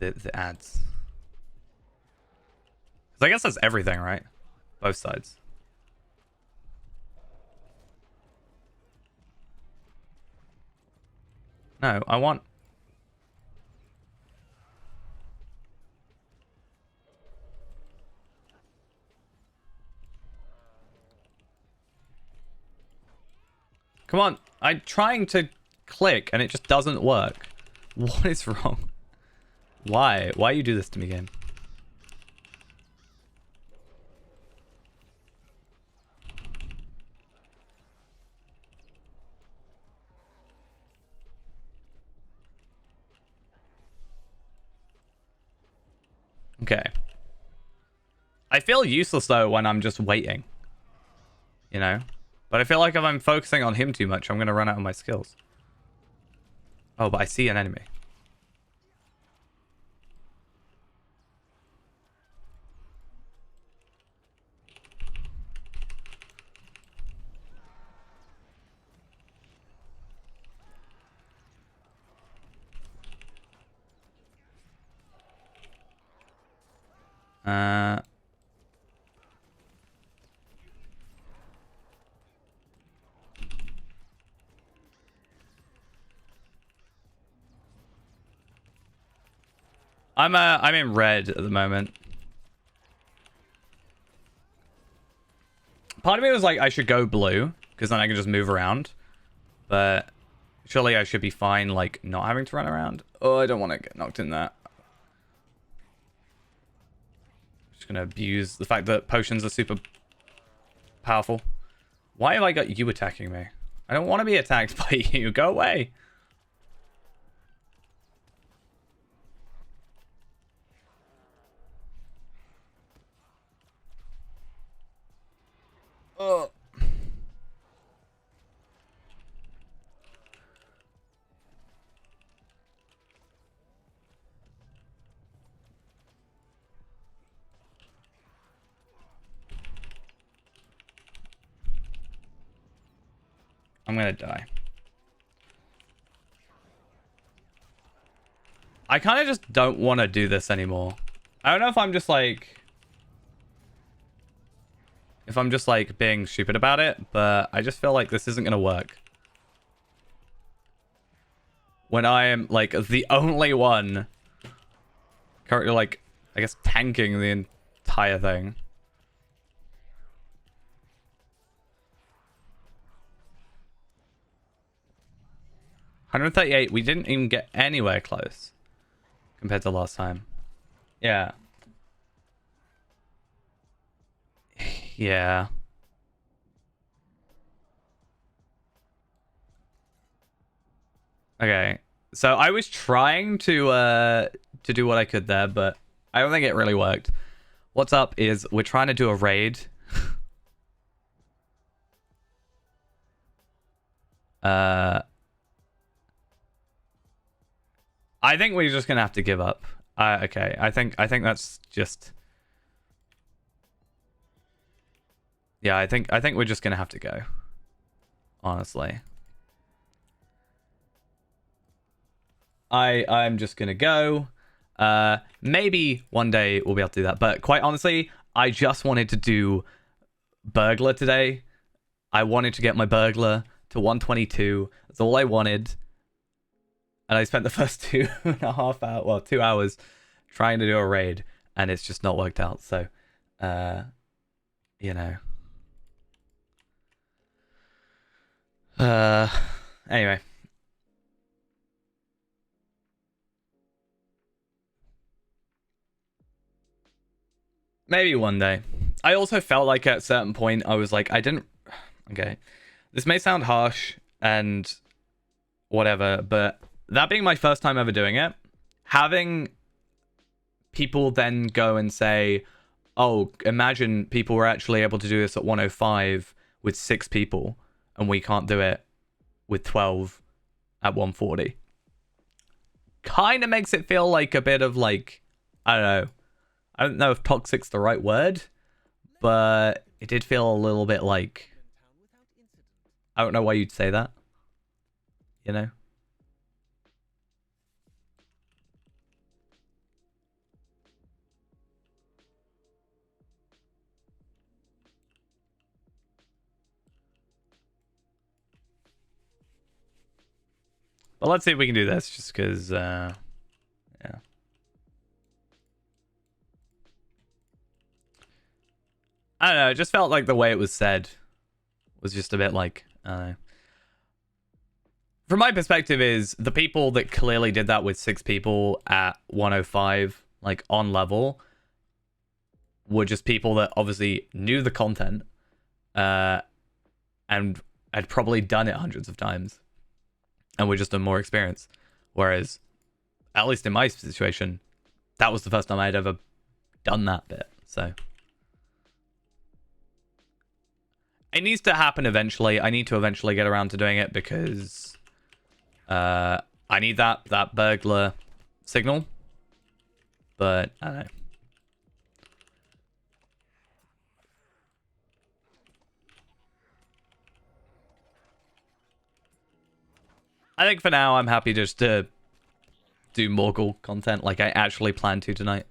the ads. Because I guess that's everything, right? Both sides. No, I want... Come on. I'm trying to click and it just doesn't work. What is wrong? Why? Why you do this to me, game? Okay. I feel useless though when I'm just waiting. You know? But I feel like if I'm focusing on him too much, I'm gonna run out of my skills. Oh, but I see an enemy. I'm in red at the moment. Part of me was like, I should go blue, because then I can just move around. But surely I should be fine, like, not having to run around. Oh, I don't want to get knocked in that. Just gonna abuse the fact that potions are super powerful. Why have I got you attacking me? I don't want to be attacked by you. Go away. Ugh. I'm gonna die. I kind of just don't want to do this anymore. I don't know if I'm just like... If I'm just like being stupid about it, but I just feel like this isn't gonna work. When I am like the only one currently like, I guess, tanking the entire thing. $138, we didn't even get anywhere close compared to last time. Yeah. Yeah. Okay. So I was trying to do what I could there, but I don't think it really worked. What's up is we're trying to do a raid. I think we're just gonna have to give up. Okay. I think that's just... Yeah, I think we're just gonna have to go. Honestly. I'm just gonna go. Maybe one day we'll be able to do that, but quite honestly, I just wanted to do burglar today. I wanted to get my burglar to 122. That's all I wanted. And I spent the first 2.5 hours, well, 2 hours trying to do a raid, and it's just not worked out. So, you know. Anyway. Maybe one day. I also felt like at a certain point, I was like, I didn't... Okay. This may sound harsh and whatever, but that being my first time ever doing it, having people then go and say, oh, imagine people were actually able to do this at 105 with 6 people, and we can't do it with 12 at 140. Kind of makes it feel like a bit of like, I don't know. I don't know if toxic's the right word, but it did feel a little bit like... I don't know why you'd say that. You know? But let's see if we can do this, just because, yeah. I don't know, it just felt like the way it was said was just a bit like, I don't know. from my perspective, is the people that clearly did that with 6 people at 105, like on level, were just people that obviously knew the content, and had probably done it hundreds of times, and were just a more experienced. Whereas, at least in my situation, that was the first time I'd ever done that bit. So it needs to happen eventually. I need to eventually get around to doing it because I need that burglar signal. But I don't know. I think for now I'm happy just to do Morgul content like I actually plan to tonight.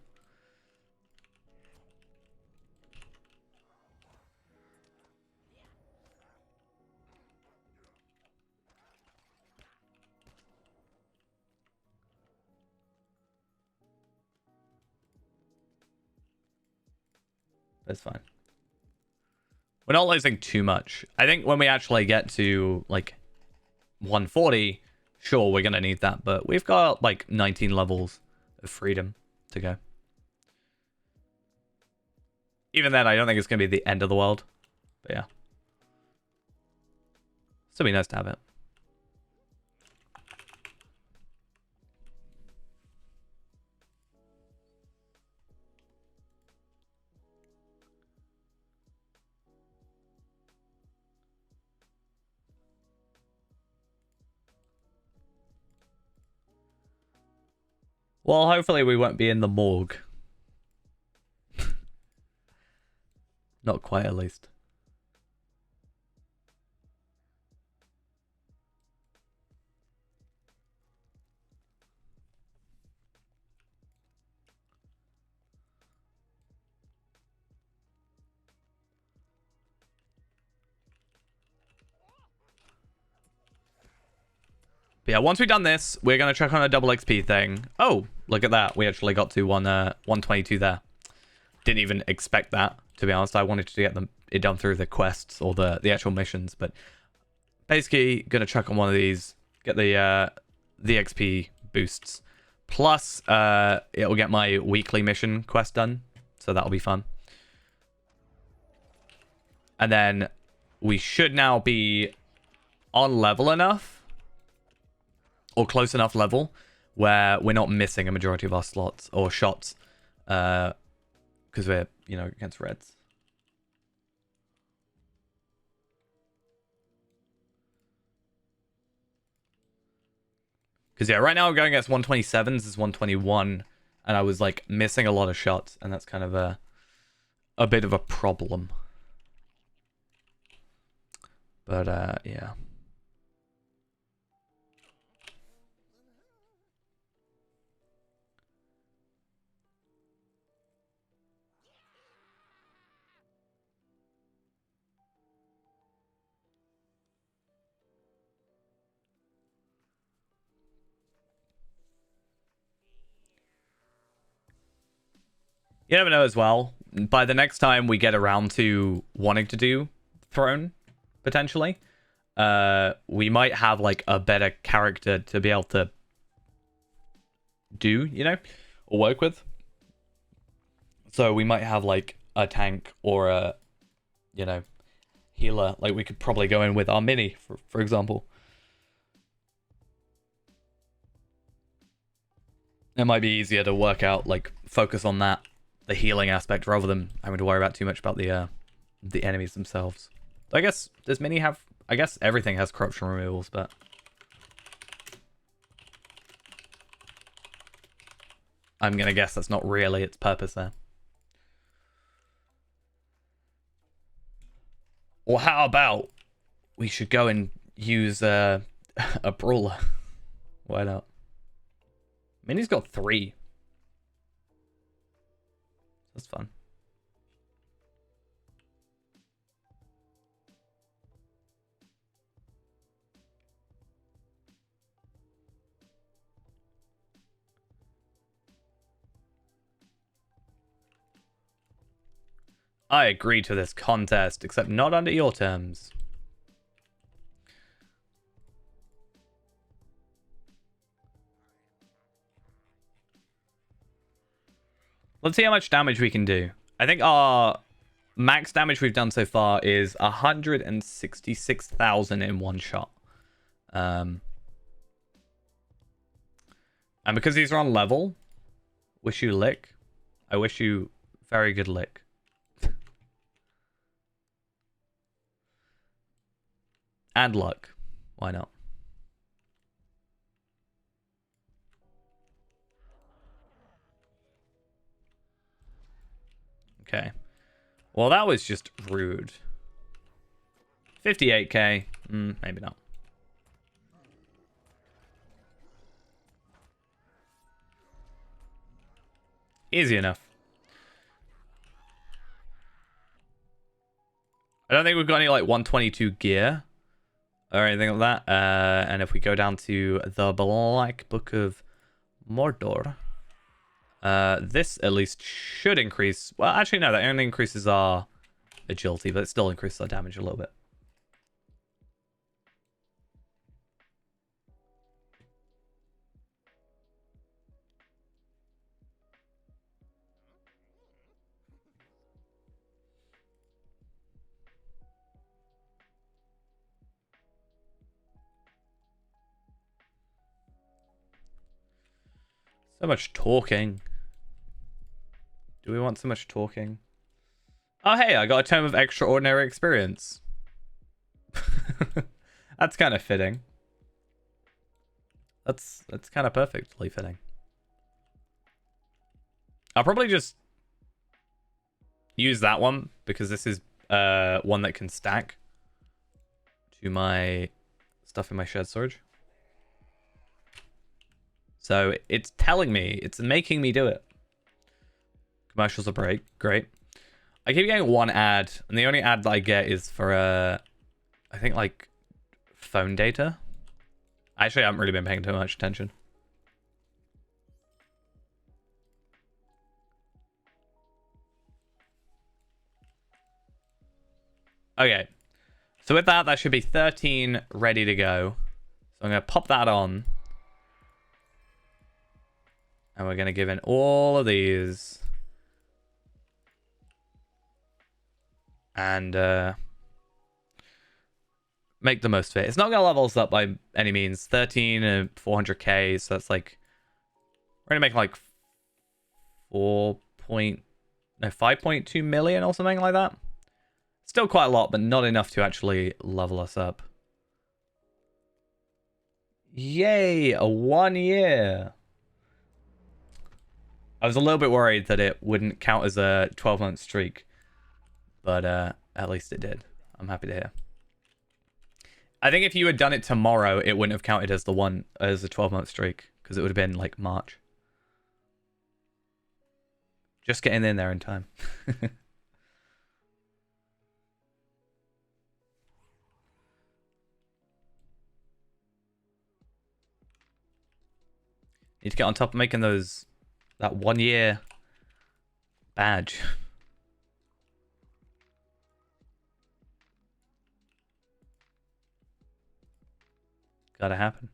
That's fine. We're not losing too much. I think when we actually get to like 140, sure, we're going to need that. But we've got like 19 levels of freedom to go. Even then, I don't think it's going to be the end of the world. But yeah. Still be nice to have it. Well, hopefully we won't be in the morgue. Not quite, at least. But yeah, once we've done this, we're going to check on a double XP thing. Oh, look at that. We actually got to 122 there. Didn't even expect that, to be honest. I wanted to get it done through the quests or the actual missions. But basically, going to check on one of these, get the XP boosts. Plus, it'll get my weekly mission quest done. So that'll be fun. And then we should now be on level enough, or close enough level, where we're not missing a majority of our slots or shots, because we're, against reds. Because yeah, right now I'm going against 127s, this is 121, and I was like missing a lot of shots, and that's kind of a bit of a problem. But yeah. You never know as well. By the next time we get around to wanting to do Throne, potentially, we might have like a better character to be able to do, or work with. So we might have like a tank or a, healer. Like we could probably go in with our mini, for example. It might be easier to work out, like focus on that, the healing aspect, rather than having to worry about too much about the enemies themselves. I guess does mini have? I guess everything has corruption removals, but I'm gonna guess that's not really its purpose there. Or how about we should go and use a brawler? Why not? Mini's got 3. That's fun. I agree to this contest, except not under your terms. Let's see how much damage we can do. I think our max damage we've done so far is 166,000 in one shot. And because these are on level, wish you lick. I wish you very good lick. And luck. Why not? Okay. Well, that was just rude. 58k. Maybe not. Easy enough. I don't think we've got any like 122 gear or anything like that. And if we go down to the Black Book of Mordor, this at least should increase. Well, actually, no, that only increases our agility, but it still increases our damage a little bit. So much talking. Do we want so much talking? Oh, hey, I got a Tome of Extraordinary Experience. That's kind of fitting. That's kind of perfectly fitting. I'll probably just use that one because this is one that can stack to my stuff in my shared storage. So it's telling me, it's making me do it. Commercials are great. I keep getting one ad, and the only ad that I get is for I think like phone data. Actually, I haven't really been paying too much attention. Okay, so with that, that should be 13 ready to go. So I'm gonna pop that on, and we're gonna give in all of these. And make the most of it. It's not going to level us up by any means. 13 and 400k, so that's like... We're going to make like 5.2 million or something like that. Still quite a lot, but not enough to actually level us up. Yay, a 1 year. I was a little bit worried that it wouldn't count as a 12-month streak, but at least it did. I'm happy to hear. I think if you had done it tomorrow, it wouldn't have counted as a 12-month streak because it would have been like March. Just getting in there in time. Need to get on top of making that 1 year badge. Gotta happen.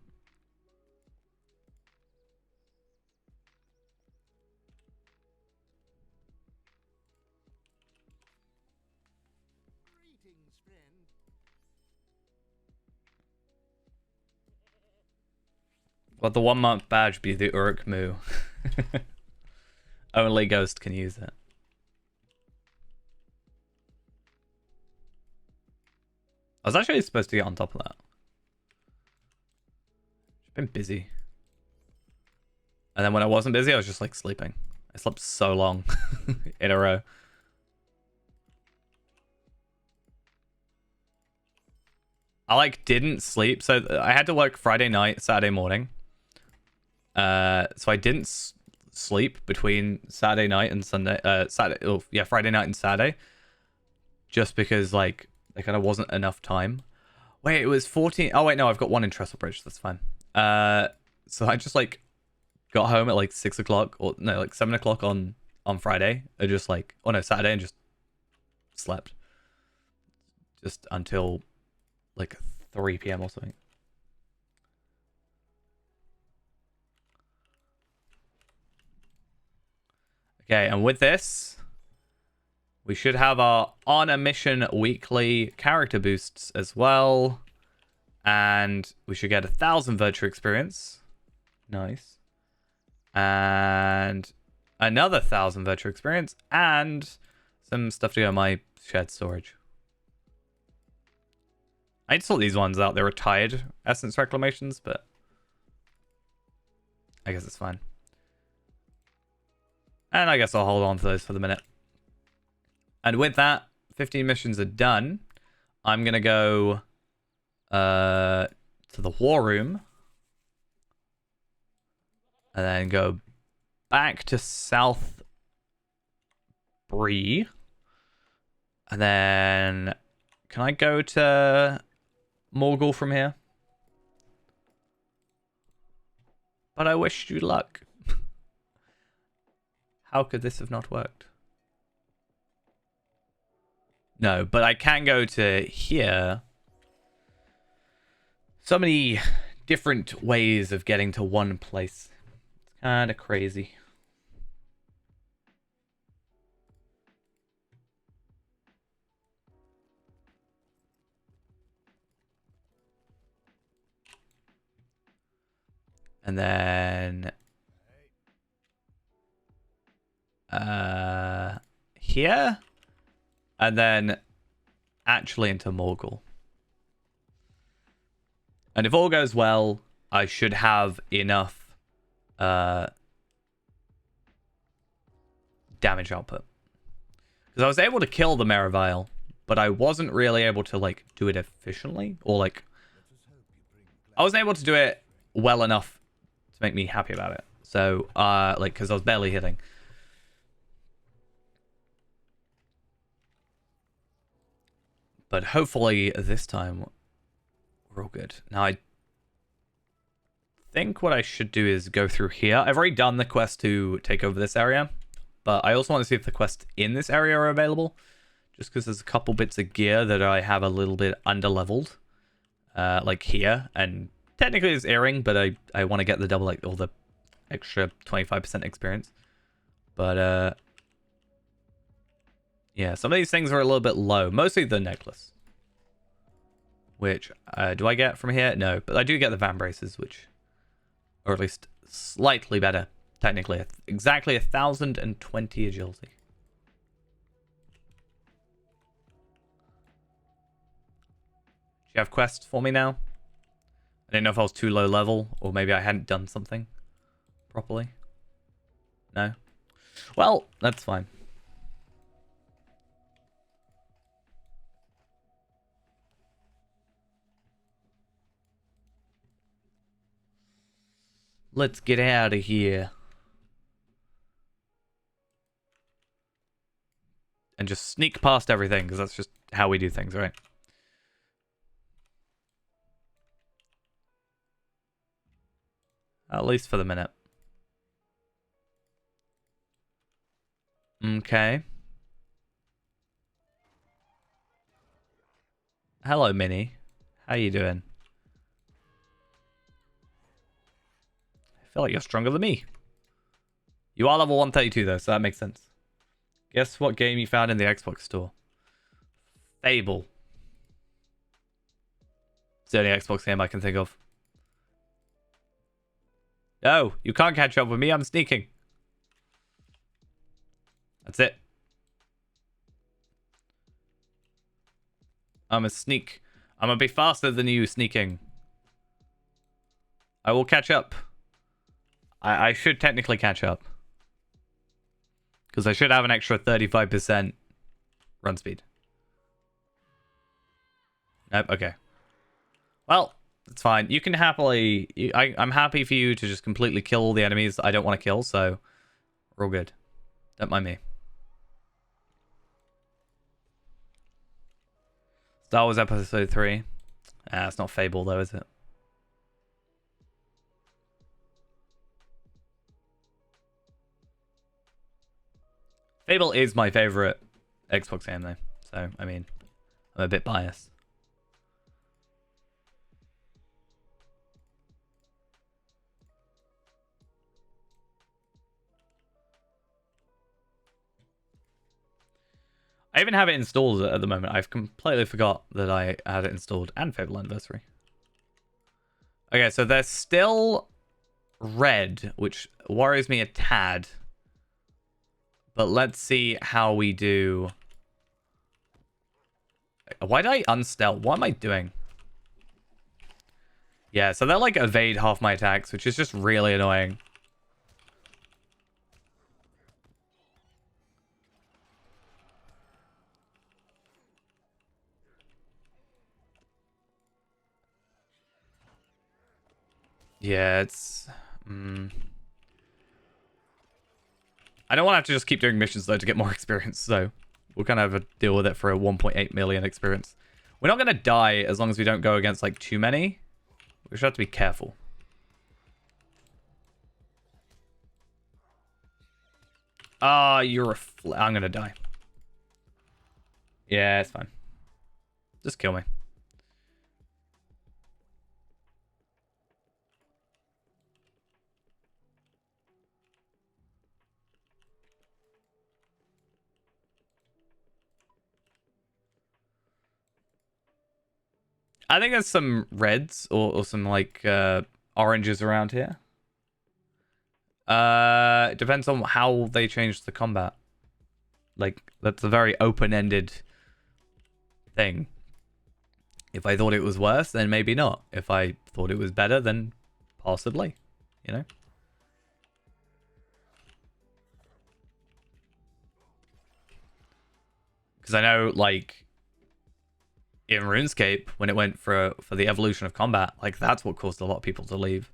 Well, the 1 month badge be the Uruk Mu. Only Ghost can use it. I was actually supposed to get on top of that. Just been busy. And then when I wasn't busy, I was just like sleeping. I slept so long in a row. I like didn't sleep. So I had to work Friday night, Saturday morning. So I didn't sleep between Saturday night and Sunday. Friday night and Saturday. Just because like there kind of wasn't enough time. Wait, it was 14. Oh wait, no, I've got one in Trestle Bridge. That's fine. So I just like got home at like 6 o'clock or no, like 7 o'clock on Friday. I just like, oh no, Saturday, and just slept just until like 3 p.m. or something. Okay, and with this, we should have our On a Mission weekly character boosts as well. And we should get 1,000 virtue experience. Nice. And another 1,000 virtue experience. And some stuff to go in my shared storage. I just thought these ones out. They were tired essence reclamations, but I guess it's fine. And I guess I'll hold on to those for the minute. And with that, 15 missions are done. I'm going to go to the war room. And then go back to South Bree. And then can I go to Morgul from here? But I wish you luck. How could this have not worked? No, but I can go to here. So many different ways of getting to one place. It's kind of crazy. And then here, and then actually into Morgul. And if all goes well, I should have enough damage output. Because I was able to kill the Merivale, but I wasn't really able to like do it efficiently, or like I wasn't able to do it well enough to make me happy about it. So like because I was barely hitting. But hopefully this time we're all good. Now I think what I should do is go through here. I've already done the quest to take over this area, but I also want to see if the quests in this area are available. Just because there's a couple bits of gear that I have a little bit under-leveled. Like here, and technically it's earring, but I want to get the double, like, all the extra 25% experience. But, yeah, some of these things are a little bit low. Mostly the necklace. Which, do I get from here? No, but I do get the van braces, which are at least slightly better, technically. Exactly 1,020 agility. Do you have quests for me now? I didn't know if I was too low level, or maybe I hadn't done something properly. No? Well, that's fine. Let's get out of here. And just sneak past everything, because that's just how we do things, right? At least for the minute. Okay. Hello, Minnie. How you doing? I feel like you're stronger than me. You are level 132, though, so that makes sense. Guess what game you found in the Xbox store? Fable. It's the only Xbox game I can think of. No, you can't catch up with me. I'm sneaking. That's it. I'm a sneak. I'm gonna be faster than you sneaking. I will catch up. I should technically catch up. Because I should have an extra 35% run speed. Nope, okay. Well, it's fine. You can happily... I'm happy for you to just completely kill all the enemies that I don't want to kill, so... We're all good. Don't mind me. Star Wars Episode 3. Ah, it's not Fable though, is it? Fable is my favorite Xbox game though. So, I mean, I'm a bit biased. I even have it installed at the moment. I've completely forgot that I had it installed. And Fable Anniversary. Okay, so they're still red, which worries me a tad. But let's see how we do. Why did I unstealth? What am I doing? Yeah, so they're like evade half my attacks, which is just really annoying. Yeah, it's... I don't want to have to just keep doing missions, though, to get more experience, so we'll kind of have to deal with it for a 1.8 million experience. We're not going to die as long as we don't go against, like, too many. We should have to be careful. Ah, you're a... I'm going to die. Yeah, it's fine. Just kill me. I think there's some reds or some, like, oranges around here. It depends on how they change the combat. Like, that's a very open-ended thing. If I thought it was worse, then maybe not. If I thought it was better, then possibly. You know? Because I know, like, in RuneScape, when it went for the evolution of combat, like, that's what caused a lot of people to leave.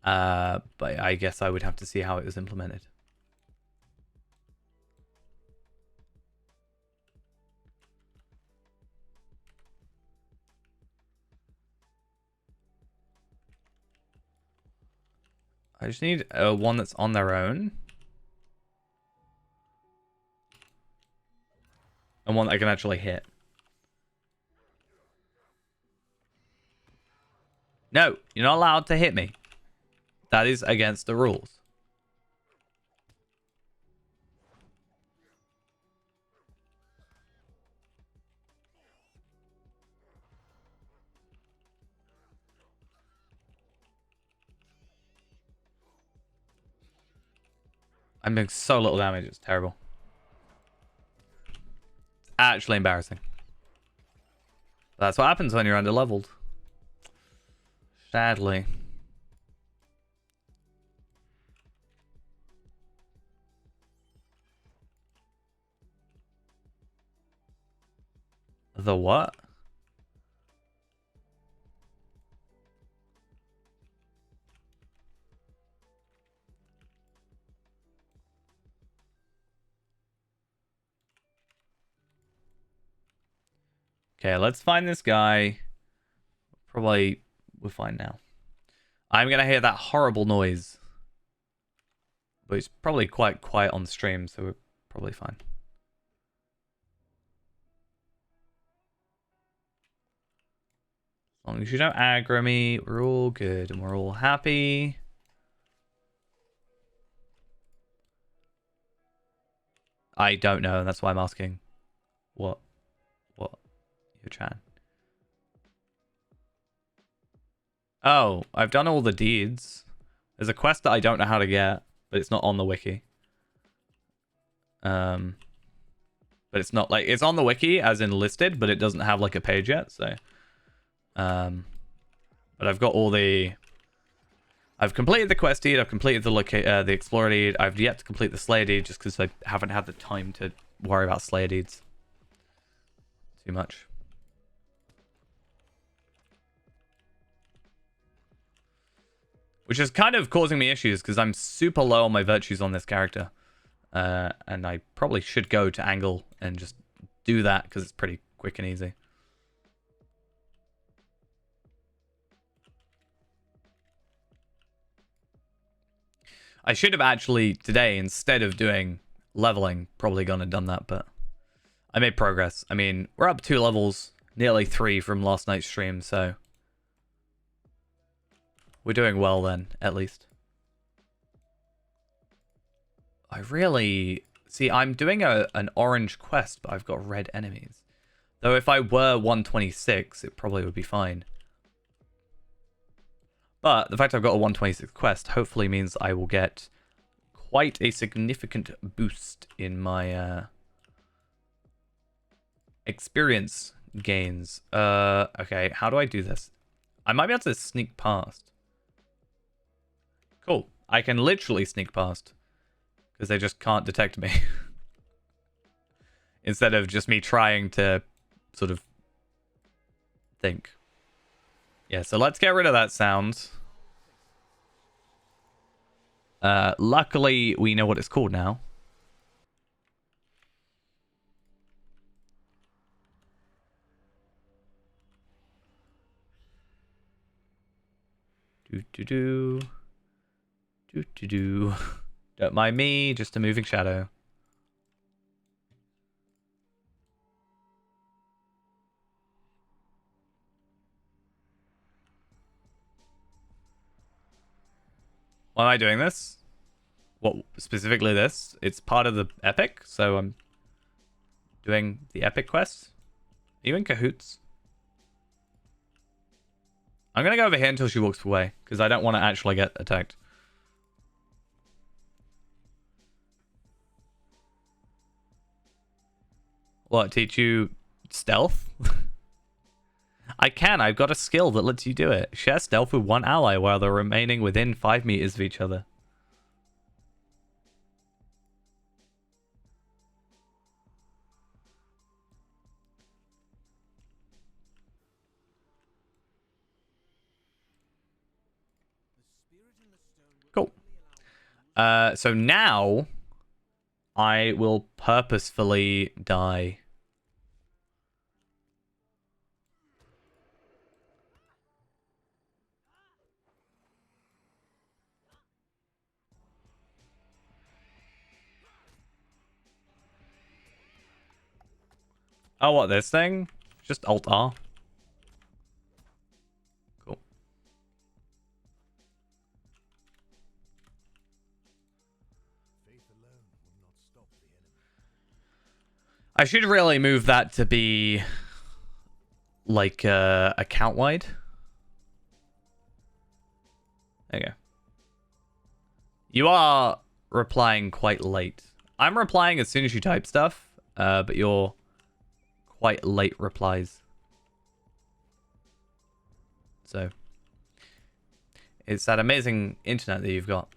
But I guess I would have to see how it was implemented. I just need one that's on their own. And one that I can actually hit. No, you're not allowed to hit me. That is against the rules. I'm doing so little damage, it's terrible. Actually embarrassing. That's what happens when you're under-leveled. Sadly. The what? Okay, let's find this guy. Probably we're fine now. I'm gonna hear that horrible noise. But it's probably quite quiet on stream, so we're probably fine. As long as you don't aggro me, we're all good and we're all happy. I don't know, and that's why I'm asking. What you're trying. Oh, I've done all the deeds. There's a quest that I don't know how to get, but it's not on the wiki. But it's not like it's on the wiki as in listed, but it doesn't have like a page yet. So, but I've got all the. I've completed the quest deed. I've completed the explorer deed. I've yet to complete the slayer deed just because I haven't had the time to worry about slayer deeds too much. Which is kind of causing me issues because I'm super low on my virtues on this character. And I probably should go to Angle and just do that because it's pretty quick and easy. I should have actually today, instead of doing leveling, probably gone and done that, but I made progress. I mean, we're up 2 levels, nearly 3 from last night's stream, so we're doing well then, at least. I really See, I'm doing an orange quest, but I've got red enemies. Though if I were 126, it probably would be fine. But the fact I've got a 126 quest hopefully means I will get quite a significant boost in my experience gains. Okay, how do I do this? I might be able to sneak past. Cool. I can literally sneak past. Because they just can't detect me. Instead of just me trying to sort of think. Yeah, so let's get rid of that sound. Luckily, we know what it's called now. Do-do-do. Do-do-do. Don't mind me, just a moving shadow. Why am I doing this? What, specifically this? It's part of the epic, so I'm doing the epic quest. Are you in cahoots? I'm gonna go over here until she walks away, because I don't want to actually get attacked. What, teach you stealth? I can, I've got a skill that lets you do it. Share stealth with one ally while they're remaining within 5 meters of each other. Cool. So now I will purposefully die. Oh, what, this thing? Just Alt R. Cool. I should really move that to be like account wide. There you go. You are replying quite late. I'm replying as soon as you type stuff, but you're quite late replies. So it's that amazing internet that you've got.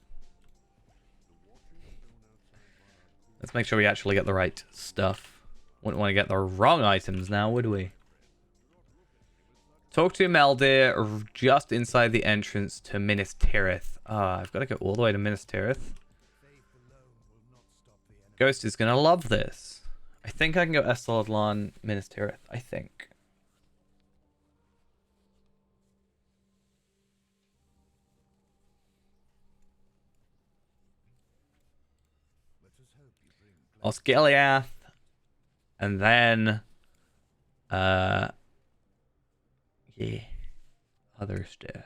Let's make sure we actually get the right stuff. Wouldn't want to get the wrong items now, would we? Talk to Meldir just inside the entrance to Minas Tirith. Ah, I've got to go all the way to Minas Tirith. Ghost is going to love this. I think I can go Estalodlan, Minas Tirith. I think. Osgiliath. And then... yeah. Other stuff.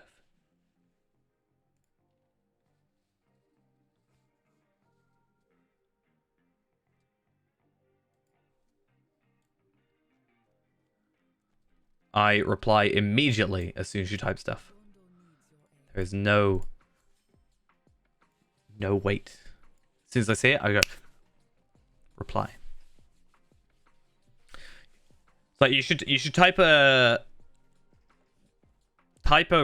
I reply immediately as soon as you type stuff. There is no wait. As soon as I see it, I go reply. So you should type a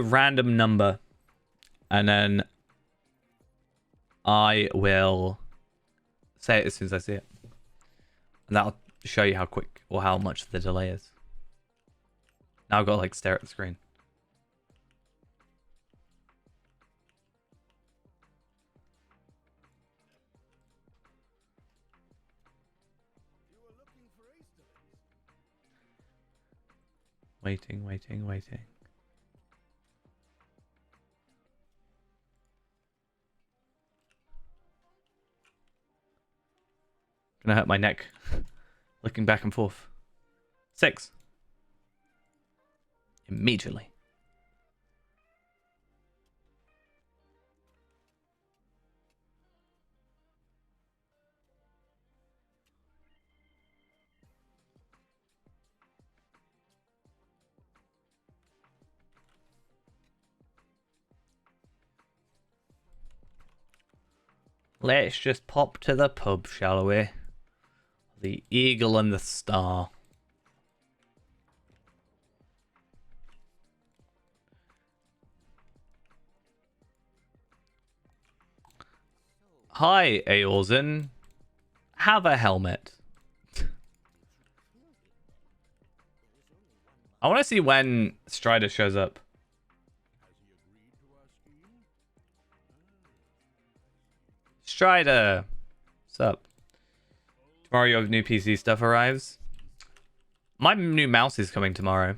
random number, and then I will say it as soon as I see it, and that'll show you how quick or how much the delay is. Now I've got to like stare at the screen. Waiting. Gonna hurt my neck. Looking back and forth. 6. Immediately. Let's just pop to the pub, shall we? The Eagle and the Star. Hi, Eorzen. Have a helmet. I want to see when Strider shows up. Strider! What's up? Tomorrow your new PC stuff arrives. My new mouse is coming tomorrow.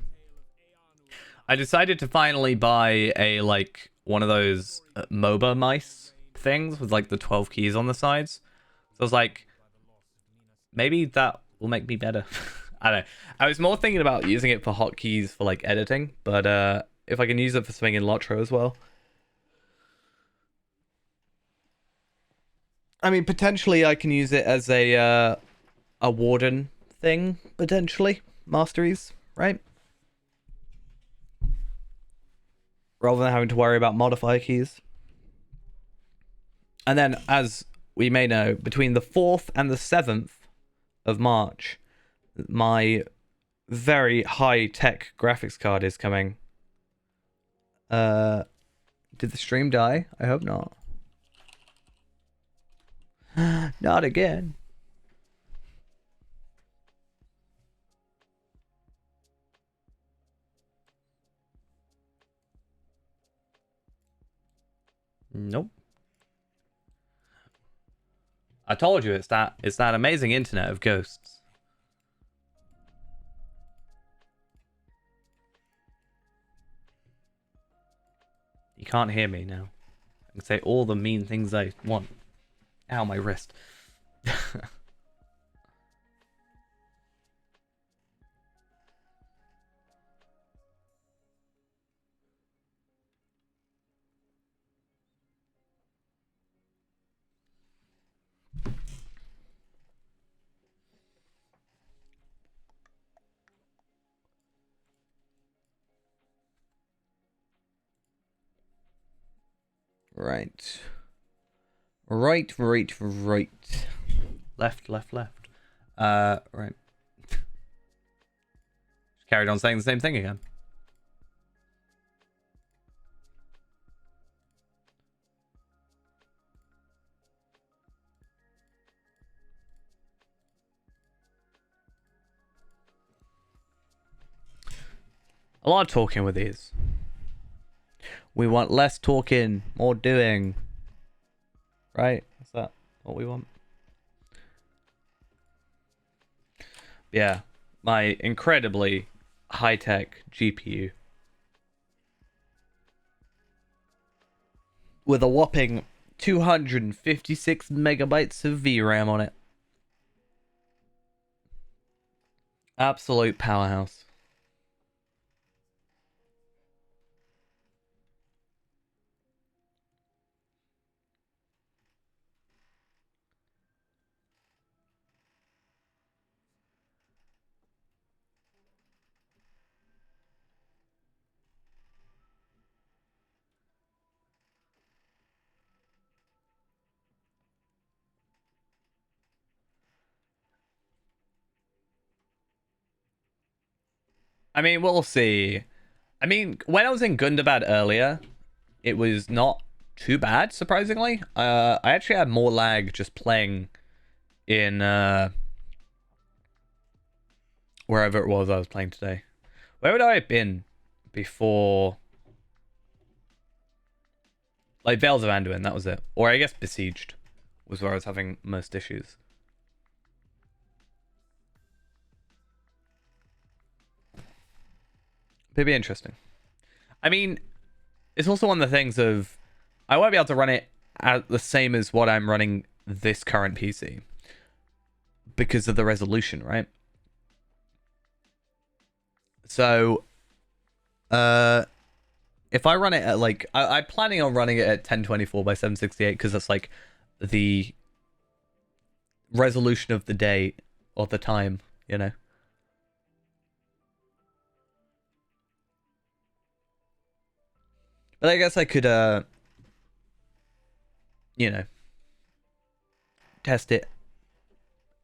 I decided to finally buy a, like, one of those MOBA mice things with, like, the 12 keys on the sides. So I was like, maybe that will make me better. I don't know. I was more thinking about using it for hotkeys for, like, editing. But if I can use it for something in Lotro as well. I mean, potentially I can use it as a warden thing, potentially. Masteries, right? Rather than having to worry about modifier keys. And then, as we may know, between the 4th and the 7th of March, my very high-tech graphics card is coming. Did the stream die? I hope not. Not again. Nope. I told you it's that amazing internet of ghosts. You can't hear me now. I can say all the mean things I want. Ow, my wrist. Right. Right. Left. Right. Carried on saying the same thing again. A lot of talking with these. We want less talking, more doing. Right? Is that what we want? Yeah. My incredibly high-tech GPU. With a whopping 256 megabytes of VRAM on it. Absolute powerhouse. I mean, we'll see. I mean, when I was in Gundabad earlier, it was not too bad, surprisingly. I actually had more lag just playing in wherever it was I was playing today. Where would I have been before? Like Veils of Anduin, that was it. Or I guess Besieged was where I was having most issues. It'd be interesting. I mean, it's also one of the things of I won't be able to run it at the same as what I'm running this current PC because of the resolution, right? So, if I run it at like I'm planning on running it at 1024 by 768 because that's like the resolution of the day or the time, you know. But I guess I could you know, test it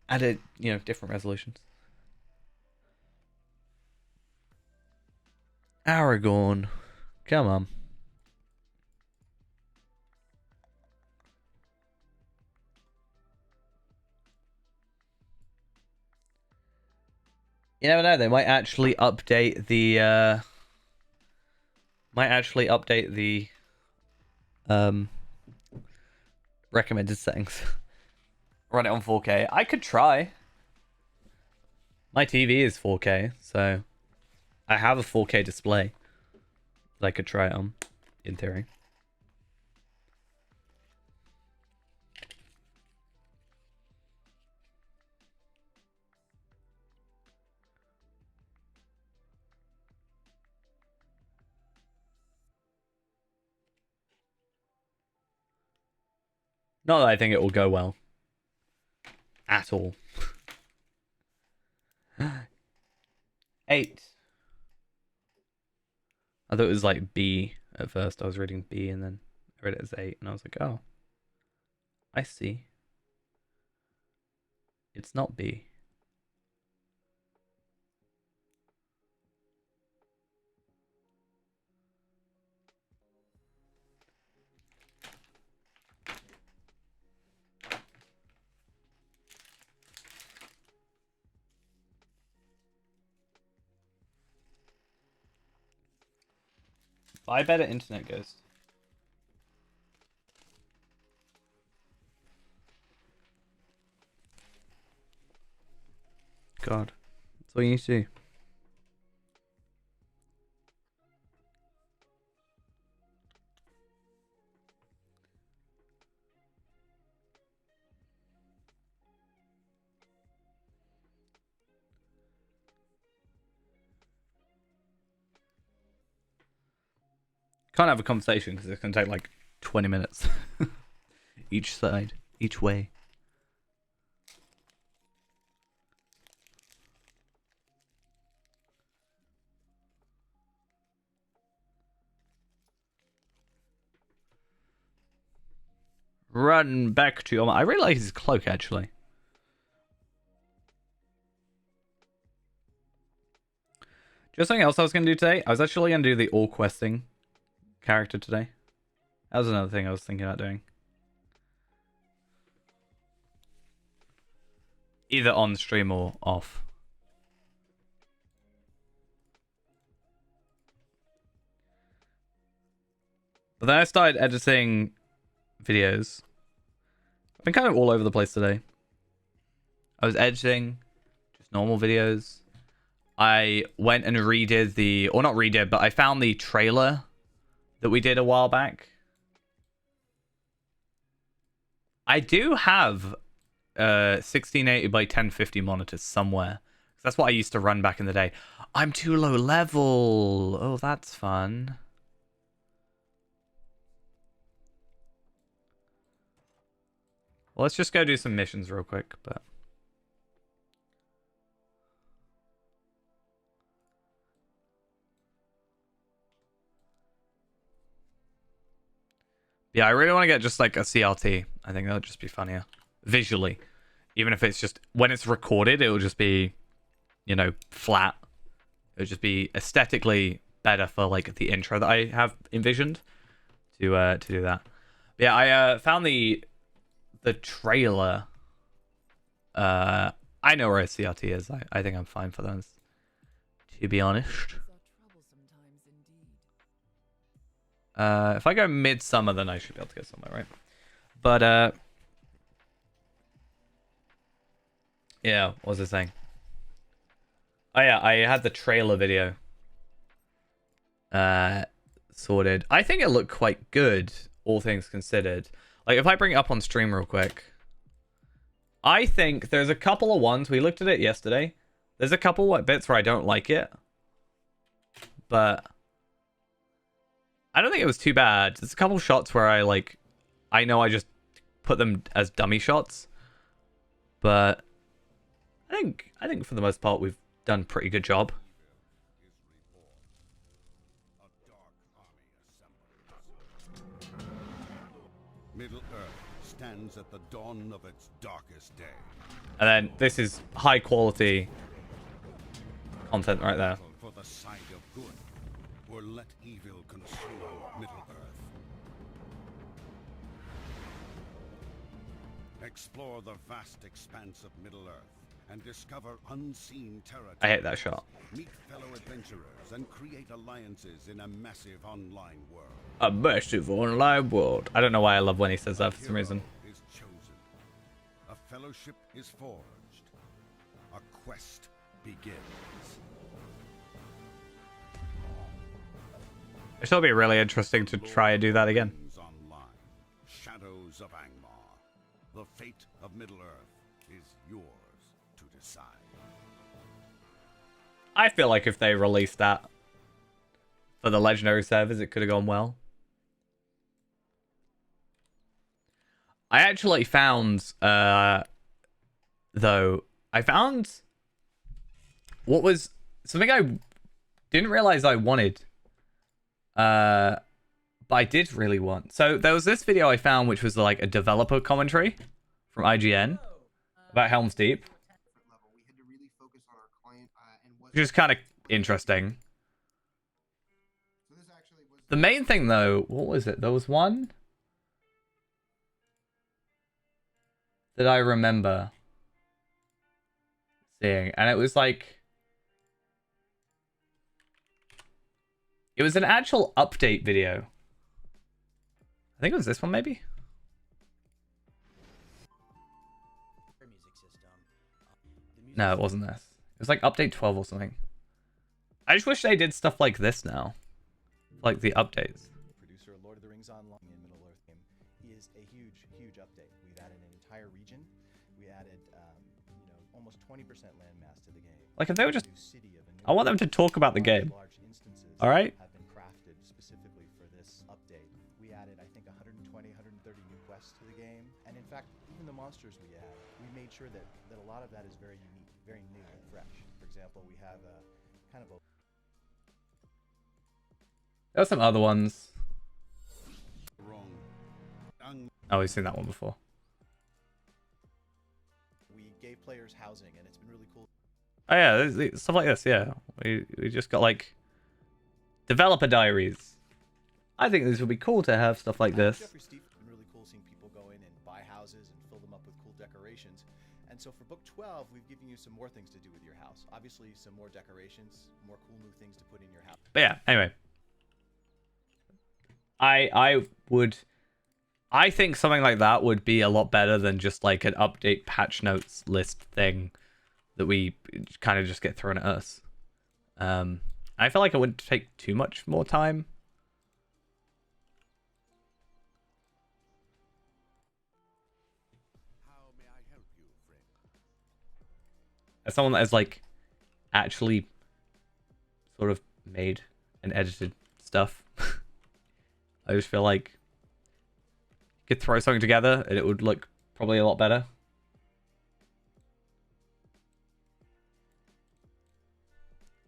at a, you know, different resolutions. Aragorn. Come on. You never know, they might actually update the recommended settings. Run it on 4K. I could try. My TV is 4K, so I have a 4K display that I could try it on, in theory. Not that I think it will go well. At all. 8. I thought it was like B at first. I was reading B and then I read it as 8 and I was like, oh. I see. It's not B. Buy better internet, Ghost. God. That's all you need to do. Can't have a conversation because it's going to take like 20 minutes. Each side. Each way. Run back to your... I really like his cloak, actually. Just something else I was going to do today. I was actually going to do the all questing character today. That was another thing I was thinking about doing. Either on stream or off. But then I started editing videos. I've been kind of all over the place today. I was editing just normal videos. I went and redid the... Or not redid, but I found the trailer that we did a while back. I do have 1680 by 1050 monitors somewhere. That's what I used to run back in the day. I'm too low level. Oh, that's fun. Well, let's just go do some missions real quick, but... Yeah, I really want to get just like a CRT. I think that would just be funnier. Visually. Even if it's just... When it's recorded, it will just be, you know, flat. It would just be aesthetically better for like the intro that I have envisioned to do that. But yeah, I found the trailer. I know where a CRT is. I think I'm fine for those, to be honest. If I go midsummer, then I should be able to get somewhere, right? But yeah, what was I saying? Oh yeah, I had the trailer video sorted. I think it looked quite good, all things considered. Like, if I bring it up on stream real quick, I think there's a couple of ones. We looked at it yesterday. There's a couple of bits where I don't like it, but I don't think it was too bad. There's a couple shots where I know I just put them as dummy shots, but I think for the most part we've done a pretty good job. Middle Earth stands at the dawn of its darkest day. And then this is high quality content right there. For the side of good, or let evil consume Middle-earth. Explore the vast expanse of Middle-earth and discover unseen territory. I hate that shot. Meet fellow adventurers and create alliances in a massive online world. A massive online world. I don't know why I love when he says that for some reason. Is chosen. A fellowship is forged. A quest begins. It'll be really interesting to try and do that again. Online. Shadows of Angmar. The fate of Middle-earth is yours to decide. I feel like if they released that for the legendary servers, it could have gone well. I actually found, though, I found what was something I didn't realize I wanted, but I did really want. So there was this video I found, which was like a developer commentary from IGN about Helm's Deep, which is kind of interesting. The main thing, though, what was it? There was one that I remember seeing, and it was like, it was an actual update video. I think it was this one, maybe? No, it wasn't this. It was like update 12 or something. I just wish they did stuff like this now. Like the updates. Producer of Lord of the Rings Online in Middle-earth game. He is a huge, huge update. We've added an entire region. We added, almost 20% landmass to the game. Like if they were just, I want them to talk about the game. All right. Have been crafted specifically for this update. We added, I think, 120, 130 new quests to the game, and in fact, even the monsters we added, we made sure that a lot of that is very unique, very new and fresh. For example, we have a kind of a. There are some other ones. Wrong. Oh, we've seen that one before. We gave players housing, and it's been really cool. Oh yeah, stuff like this. Yeah, we just got like developer diaries. I think this would be cool to have stuff like this. Jeffrey Steve, it's been really cool seeing people go in and buy houses and fill them up with cool decorations. And so for book 12, we've given you some more things to do with your house. Obviously, some more decorations, more cool new things to put in your house. But yeah, anyway. I think something like that would be a lot better than just like an update patch notes list thing that we kind of just get thrown at us. I feel like it wouldn't take too much more time. How may I help you, friend? As someone that has like actually sort of made and edited stuff, I just feel like you could throw something together and it would look probably a lot better.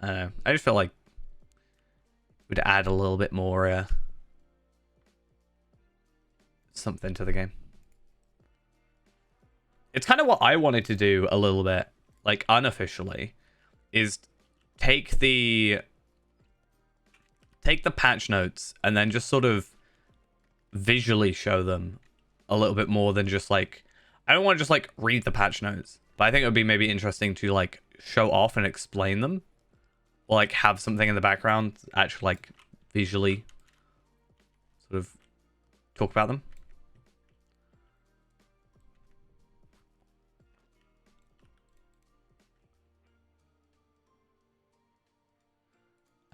I don't know. I just feel like it would add a little bit more something to the game. It's kind of what I wanted to do a little bit, like unofficially, is take the patch notes and then just sort of visually show them a little bit more than just like, I don't want to just like read the patch notes, but I think it would be maybe interesting to like show off and explain them, or like have something in the background actually like visually sort of talk about them.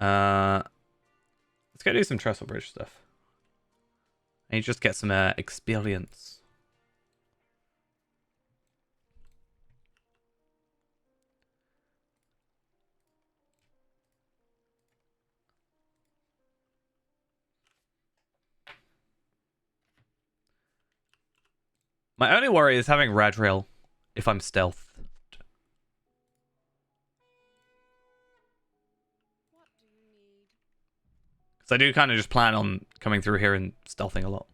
Let's go do some Trestle Bridge stuff. And you just get some experience. My only worry is having Radrail if I'm stealthed. Because I do kind of just plan on coming through here and stealthing a lot.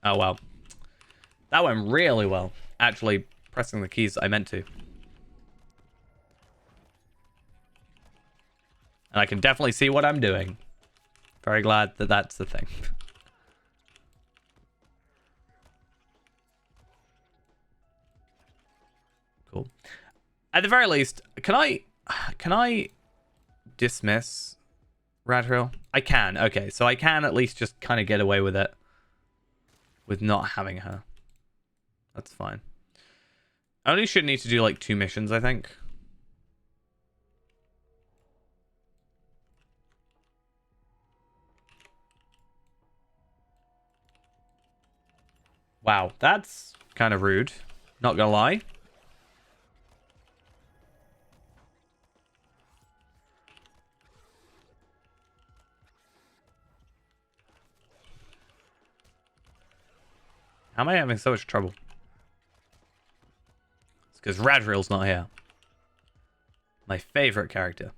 Oh, well. That went really well. Actually, pressing the keys I meant to. And I can definitely see what I'm doing. Very glad that that's the thing. Cool. At the very least, can I dismiss Radriel? I can. Okay, so I can at least just kind of get away with it. With not having her. That's fine. I only should need to do like 2 missions, I think. Wow, that's kind of rude. Not gonna lie. How am I having so much trouble? It's because Radriel's not here. My favorite character.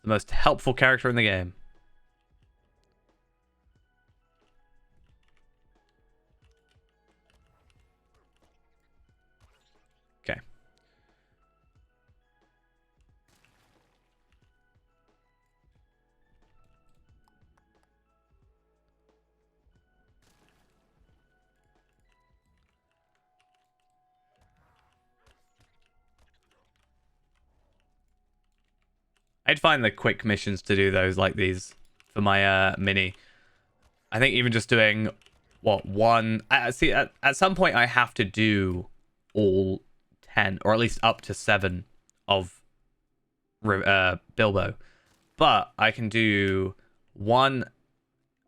The most helpful character in the game. Okay. I'd find the quick missions to do those like these for my mini. I think even just doing what one. See, at some point I have to do all 10 or at least up to 7 of Bilbo, but I can do 1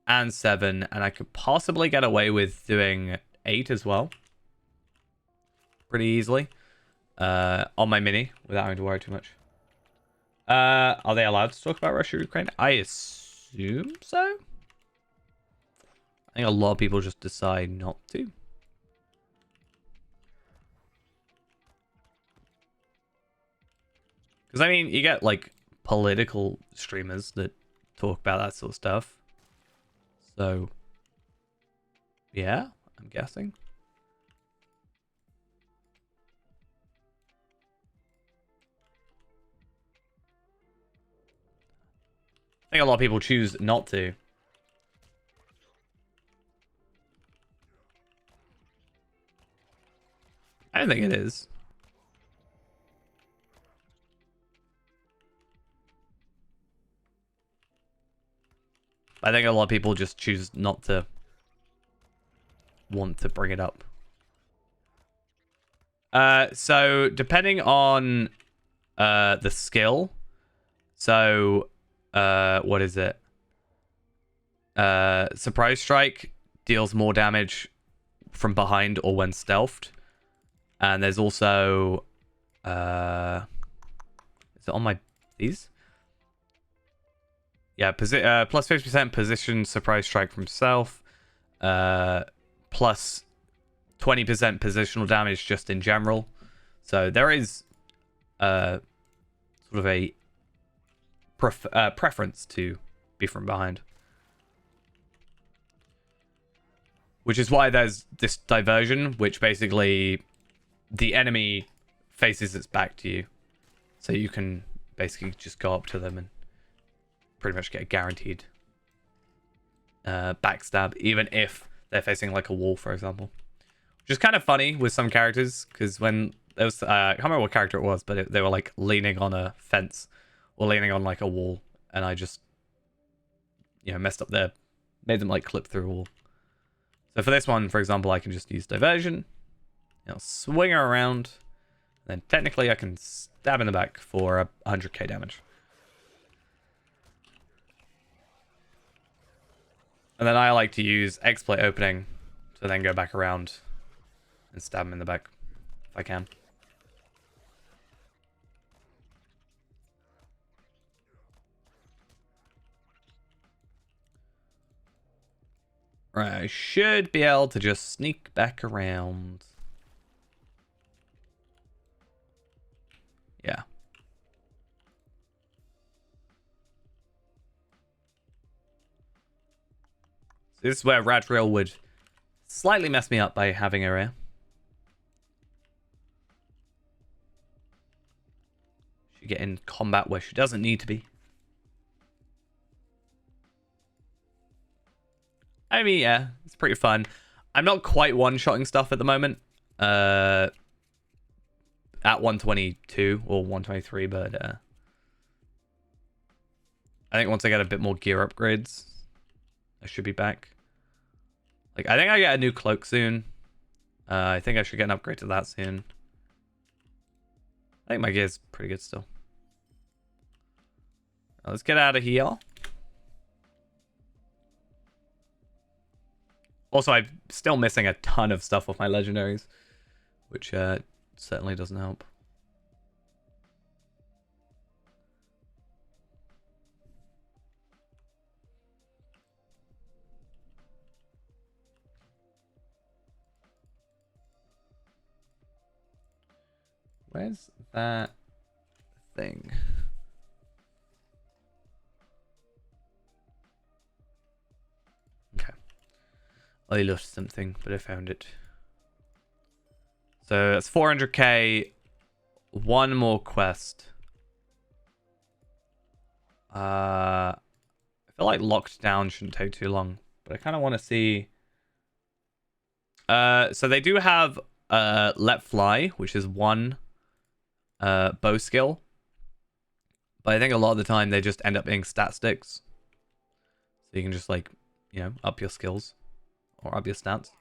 and 7, and I could possibly get away with doing 8 as well, pretty easily, on my mini without having to worry too much. Are they allowed to talk about Russia, Ukraine? I assume so. I think a lot of people just decide not to. Because, I mean, you get, like, political streamers that talk about that sort of stuff. So, yeah, I'm guessing. I think a lot of people choose not to. I don't think it is. I think a lot of people just choose not to want to bring it up. So depending on the skill, so what is it? Surprise strike deals more damage from behind or when stealthed, and there's also is it on my these? Yeah, plus 50% position surprise strike from self, plus 20% positional damage just in general. So there is sort of a preference to be from behind. Which is why there's this diversion, which basically the enemy faces its back to you. So you can basically just go up to them and pretty much get a guaranteed backstab, even if they're facing like a wall, for example. Which is kind of funny with some characters, because when there was, I can't remember what character it was, but they were like leaning on a fence or leaning on like a wall, and I just, messed up their, made them like clip through a wall. So for this one, for example, I can just use diversion. I'll swing her around. Then technically I can stab in the back for 100k damage. And then I like to use exploit opening to then go back around and stab him in the back if I can. Right, I should be able to just sneak back around. Yeah. This is where Radriel would slightly mess me up by having her here. She get in combat where she doesn't need to be. I mean, yeah, it's pretty fun. I'm not quite one-shotting stuff at the moment. At 122 or 123, but I think once I get a bit more gear upgrades, I should be back. Like, I think I get a new cloak soon. I think I should get an upgrade to that soon. I think my gear's pretty good still. Now, let's get out of here. Also, I'm still missing a ton of stuff off my legendaries, which certainly doesn't help. Where's that thing? Okay. I lost something, but I found it. So it's 400k. One more quest. I feel like locked down shouldn't take too long, but I kind of want to see. So they do have let fly, which is one bow skill, but I think a lot of the time they just end up being stat sticks, so you can just, like, you know, up your skills or up your stats.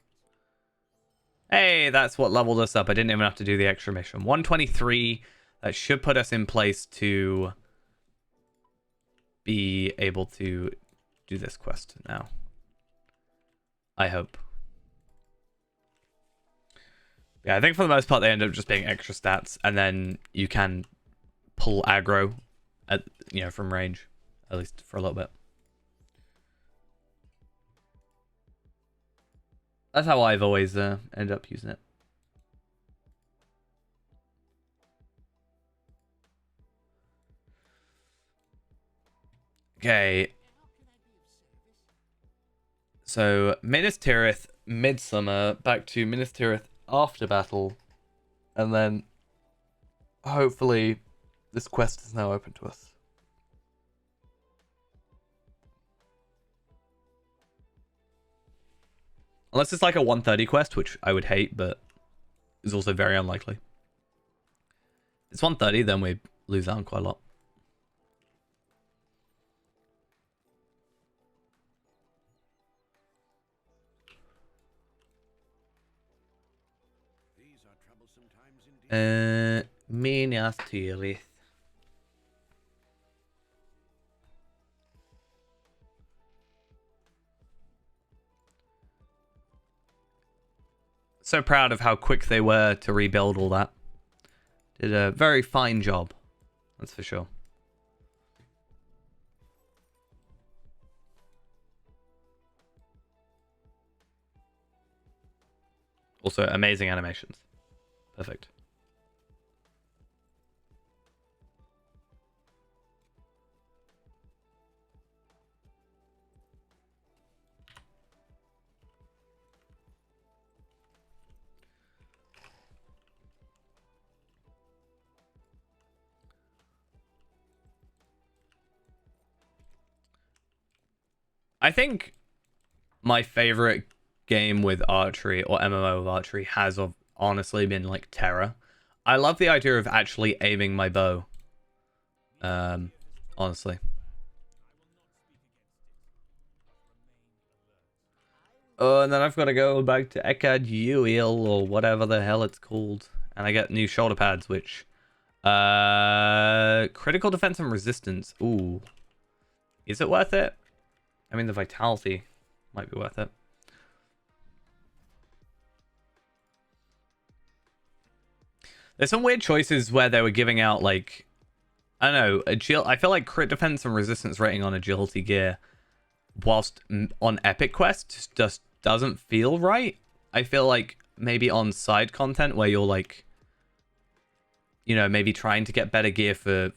Hey, that's what leveled us up. I didn't even have to do the extra mission. 123. That should put us in place to be able to do this quest now, I hope. Yeah, I think for the most part they end up just being extra stats, and then you can pull aggro at, you know, from range, at least for a little bit. That's how I've always ended up using it. Okay. So Minas Tirith, Midsummer, back to Minas Tirith after battle, and then hopefully this quest is now open to us. Unless it's like a 130 quest, which I would hate, but is also very unlikely. If it's 130, then we lose out on quite a lot. These are troublesome times indeed. Minas Tirith. So proud of how quick they were to rebuild all that. Did a very fine job, that's for sure. Also, amazing animations. Perfect. I think my favorite game with archery, or MMO with archery, has honestly been like Terra. I love the idea of actually aiming my bow. Honestly. Oh, and then I've got to go back to Ekaduil or whatever the hell it's called, and I get new shoulder pads, which critical defense and resistance. Ooh, is it worth it? I mean, the vitality might be worth it. There's some weird choices where they were giving out, like, I don't know, I feel like crit defense and resistance rating on agility gear, whilst on epic quest, just doesn't feel right. I feel like maybe on side content where you're, like, you know, maybe trying to get better gear for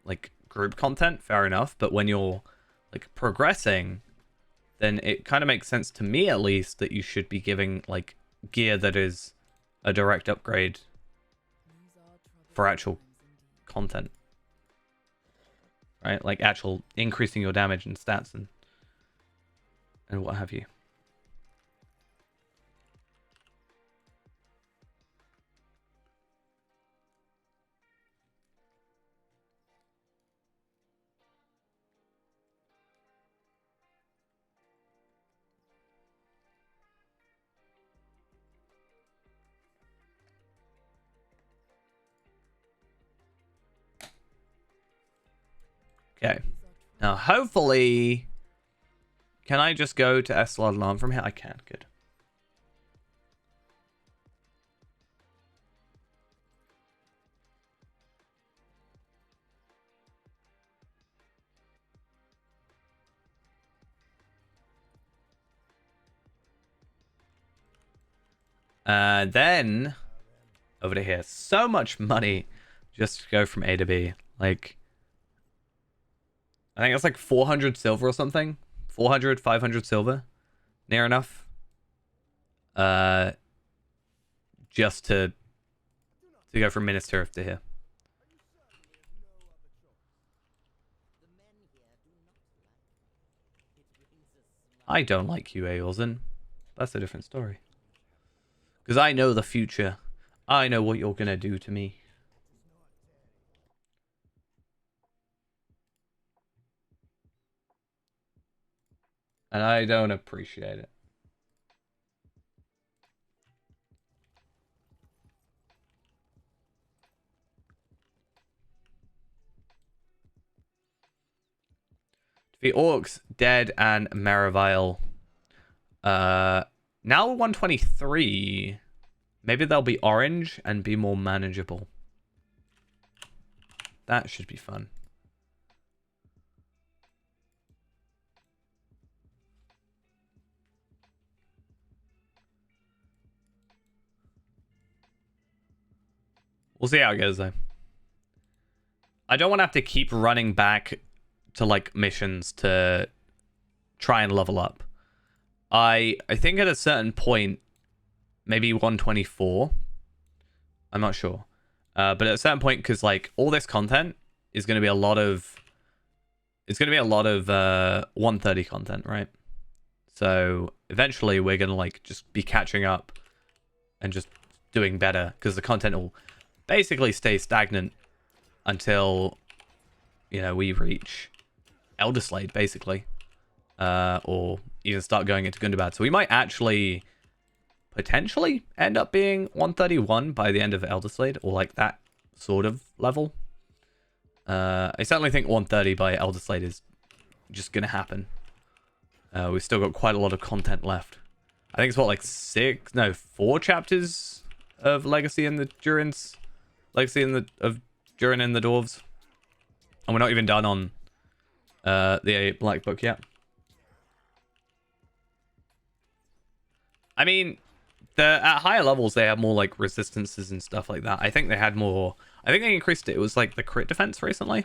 like group content, fair enough. But when you're like progressing, then it kind of makes sense to me, at least, that you should be giving like gear that is a direct upgrade for actual content, right? Like actual increasing your damage and stats and what have you. Okay. Now, hopefully... Can I just go to Esladlan from here? I can. Good. Then... Over to here. So much money just to go from A to B. Like... I think it's like 400 silver or something. 400, 500 silver. Near enough. Just to go from Minas Tirith to here. I don't like you, Eorzen. That's a different story. Because I know the future. I know what you're gonna do to me. And I don't appreciate it. The Orcs, Dead, and Maravile. Now 123. Maybe they'll be orange and be more manageable. That should be fun. We'll see how it goes, though. I don't want to have to keep running back to, like, missions to try and level up. I think at a certain point, maybe 124. I'm not sure. But at a certain point, because, like, all this content is going to be a lot of... It's going to be a lot of 130 content, right? So eventually we're going to, like, just be catching up and just doing better, because the content will basically stay stagnant until, you know, we reach Elderslade, basically. Or even start going into Gundabad. So we might actually potentially end up being 131 by the end of Elderslade, or like that sort of level. I certainly think 130 by Elderslade is just going to happen. We've still got quite a lot of content left. I think it's what, like 4 chapters of Legacy in the Durins. Legacy in the of Durin and the Dwarves. And we're not even done on the Black Book yet. I mean, at higher levels they have more like resistances and stuff like that. I think they had more. I think they increased it. It was like the crit defense recently,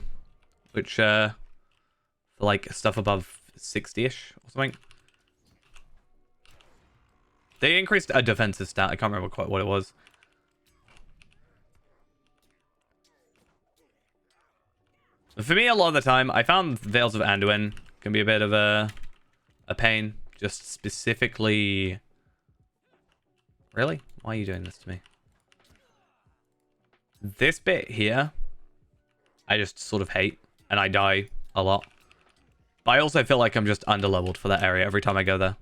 which for like stuff above 60-ish or something. They increased a defensive stat. I can't remember quite what it was. For me, a lot of the time, I found Veils of Anduin can be a bit of a pain. Just specifically... Really? Why are you doing this to me? This bit here, I just sort of hate, and I die a lot. But I also feel like I'm just underleveled for that area every time I go there.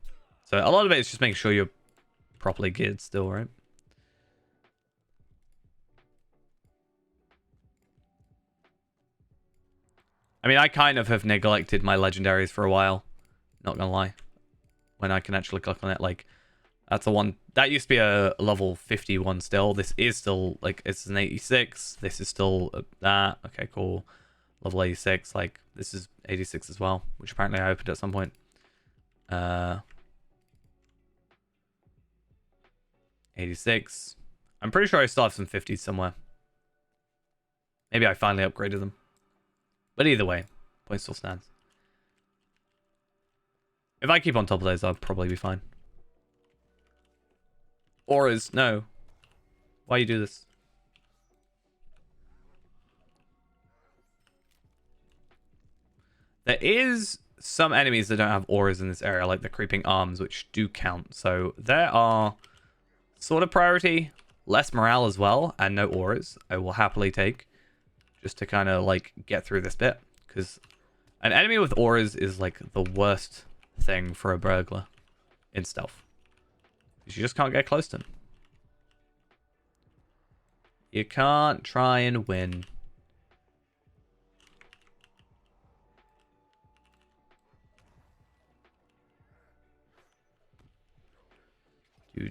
So a lot of it is just making sure you're properly geared still, right? I mean, I kind of have neglected my legendaries for a while. Not gonna lie. When I can actually click on it, like, that's the one. That used to be a level 51 still. This is still, like, it's an 86. This is still that. Okay, cool. Level 86. Like, this is 86 as well, which apparently I opened at some point. 86. I'm pretty sure I still have some 50s somewhere. Maybe I finally upgraded them. But either way, point still stands. If I keep on top of those, I'll probably be fine. Auras, no. Why you do this? There is some enemies that don't have auras in this area, like the creeping arms, which do count. So there are sort of priority, less morale as well, and no auras. I will happily take just to kind of like get through this bit, because an enemy with auras is like the worst thing for a burglar in stealth. You just can't get close to them. You can't try and win.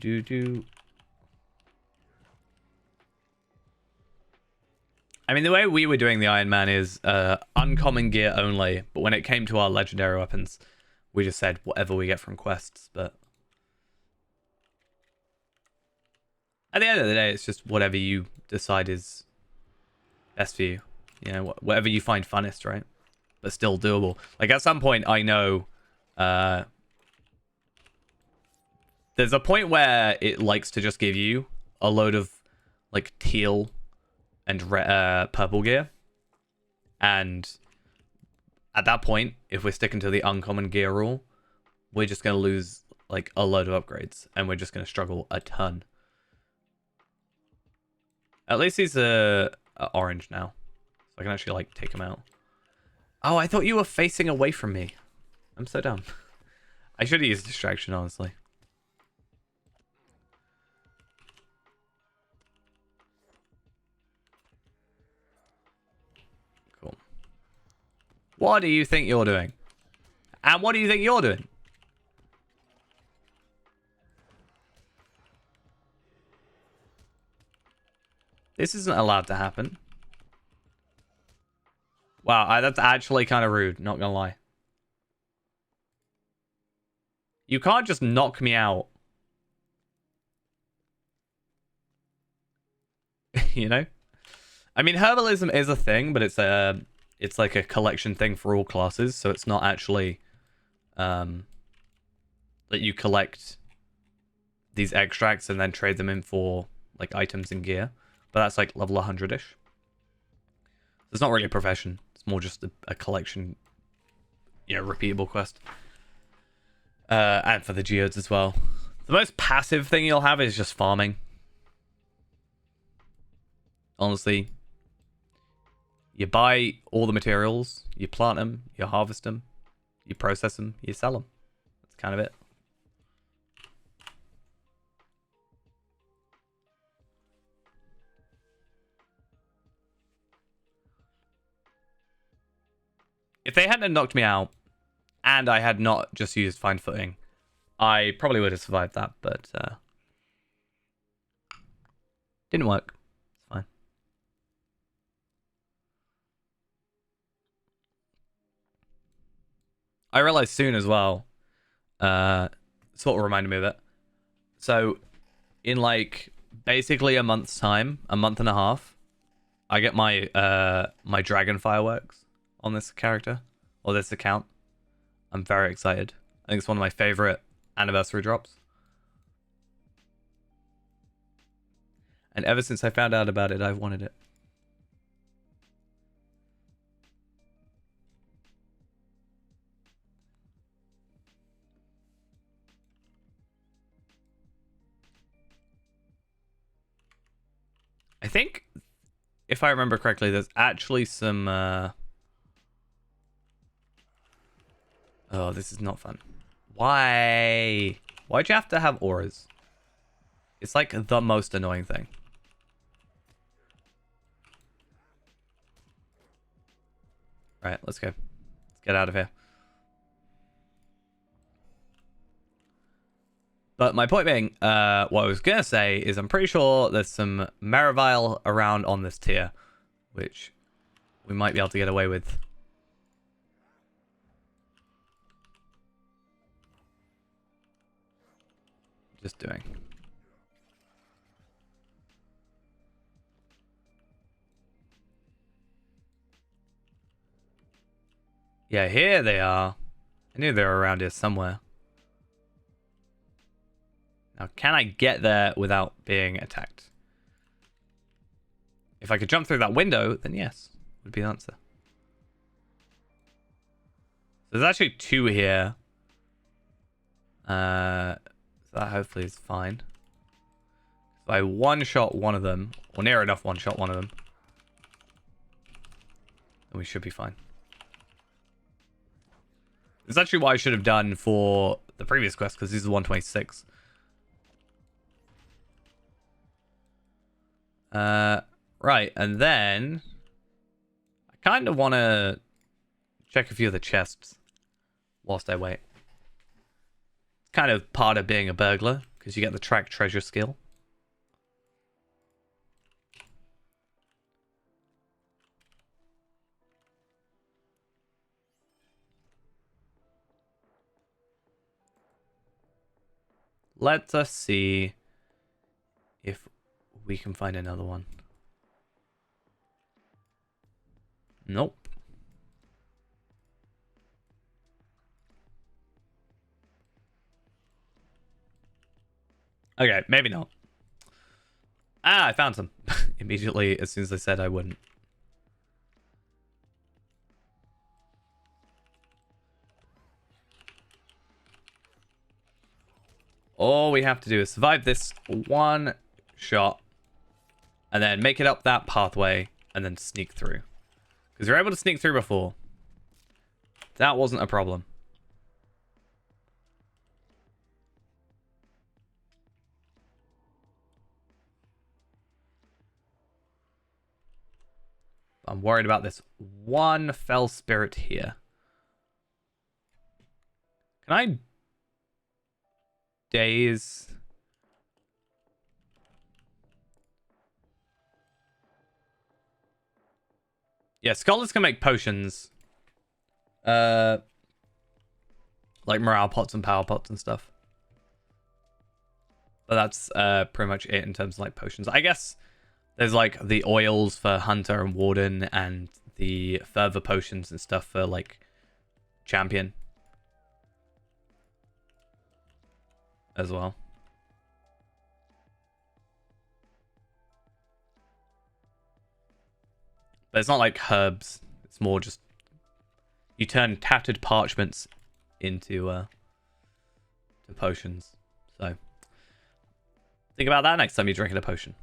Do. I mean, the way we were doing the Iron Man is uncommon gear only, but when it came to our legendary weapons, we just said whatever we get from quests, but at the end of the day, it's just whatever you decide is best for you. You know, whatever you find funnest, right? But still doable. Like, at some point, I know there's a point where it likes to just give you a load of, like, teal and purple gear. And at that point, if we're sticking to the uncommon gear rule, we're just going to lose, like, a load of upgrades. And we're just going to struggle a ton. At least these are orange now. So I can actually, like, take them out. Oh, I thought you were facing away from me. I'm so dumb. I should have used distraction, honestly. Cool. What do you think you're doing? And what do you think you're doing? This isn't allowed to happen. Wow, that's actually kind of rude, not gonna lie. You can't just knock me out. You know? I mean, herbalism is a thing, but it's like a collection thing for all classes, so it's not actually that you collect these extracts and then trade them in for like items and gear. But that's like level 100-ish. It's not really a profession. It's more just a collection, you know, repeatable quest. And for the geodes as well. The most passive thing you'll have is just farming. Honestly, you buy all the materials, you plant them, you harvest them, you process them, you sell them. That's kind of it. If they hadn't knocked me out, and I had not just used Find Footing, I probably would have survived that, but didn't work. It's fine. I realized soon as well, sort of reminded me of it. So, in like basically a month's time, a month and a half, I get my my dragon fireworks on this character or this account. I'm very excited. I think it's one of my favorite anniversary drops. And ever since I found out about it, I've wanted it. I think, if I remember correctly, there's actually some... Oh, this is not fun. Why? Why'd you have to have auras? It's like the most annoying thing. Alright, let's go. Let's get out of here. But my point being, what I was going to say is I'm pretty sure there's some Maravile around on this tier, which we might be able to get away with. Just doing. Yeah, here they are. I knew they were around here somewhere. Now, can I get there without being attacked? If I could jump through that window, then yes, would be the answer. There's actually 2 here. So that hopefully is fine. If I one-shot one of them, or near enough one-shot one of them, then we should be fine. It's actually what I should have done for the previous quest, because this is 126. Right, and then I kind of want to check a few of the chests whilst I wait. It's kind of part of being a burglar, because you get the track treasure skill. Let us see if we can find another one. Nope. Okay, maybe not. Ah, I found some. Immediately, as soon as I said I wouldn't. All we have to do is survive this one shot, and then make it up that pathway, and then sneak through. Because we were able to sneak through before. That wasn't a problem. I'm worried about this one fell spirit here. Can I daze? Yeah, scholars can make potions. Like morale pots and power pots and stuff. But that's pretty much it in terms of like potions. I guess there's like the oils for Hunter and Warden and the further potions and stuff for like Champion as well. But it's not like herbs. It's more just you turn tattered parchments into to potions. So think about that next time you're drinking a potion.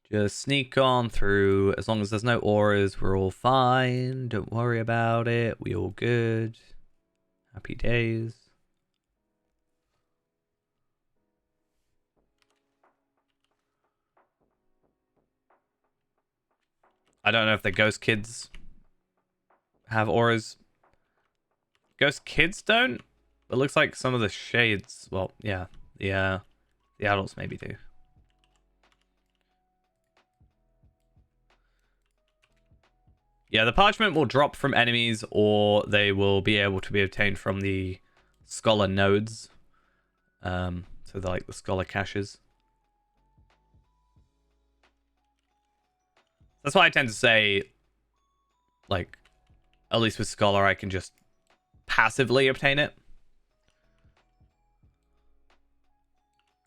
Just sneak on through. As long as there's no auras, we're all fine. Don't worry about it. We all good. Happy days. I don't know if the ghost kids have auras. Ghost kids don't? It looks like some of the shades. Well, yeah. The adults maybe do. Yeah, the parchment will drop from enemies, or they will be able to be obtained from the scholar nodes. So they're like the scholar caches. That's why I tend to say, like, at least with scholar, I can just passively obtain it.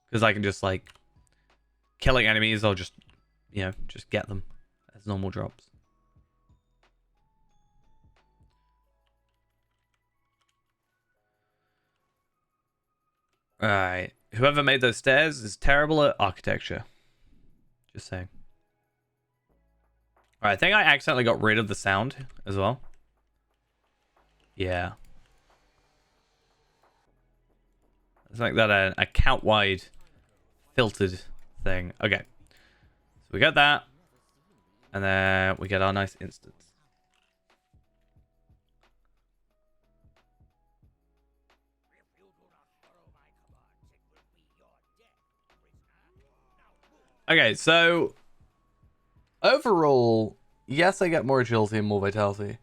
Because I can just, like, killing enemies, I'll just, you know, just get them as normal drops. Alright. Whoever made those stairs is terrible at architecture. Just saying. Alright, I think I accidentally got rid of the sound as well. Yeah. It's like that an account-wide filtered thing. Okay. So we got that. And then we get our nice instance. Okay, so overall, yes, I get more agility and more vitality.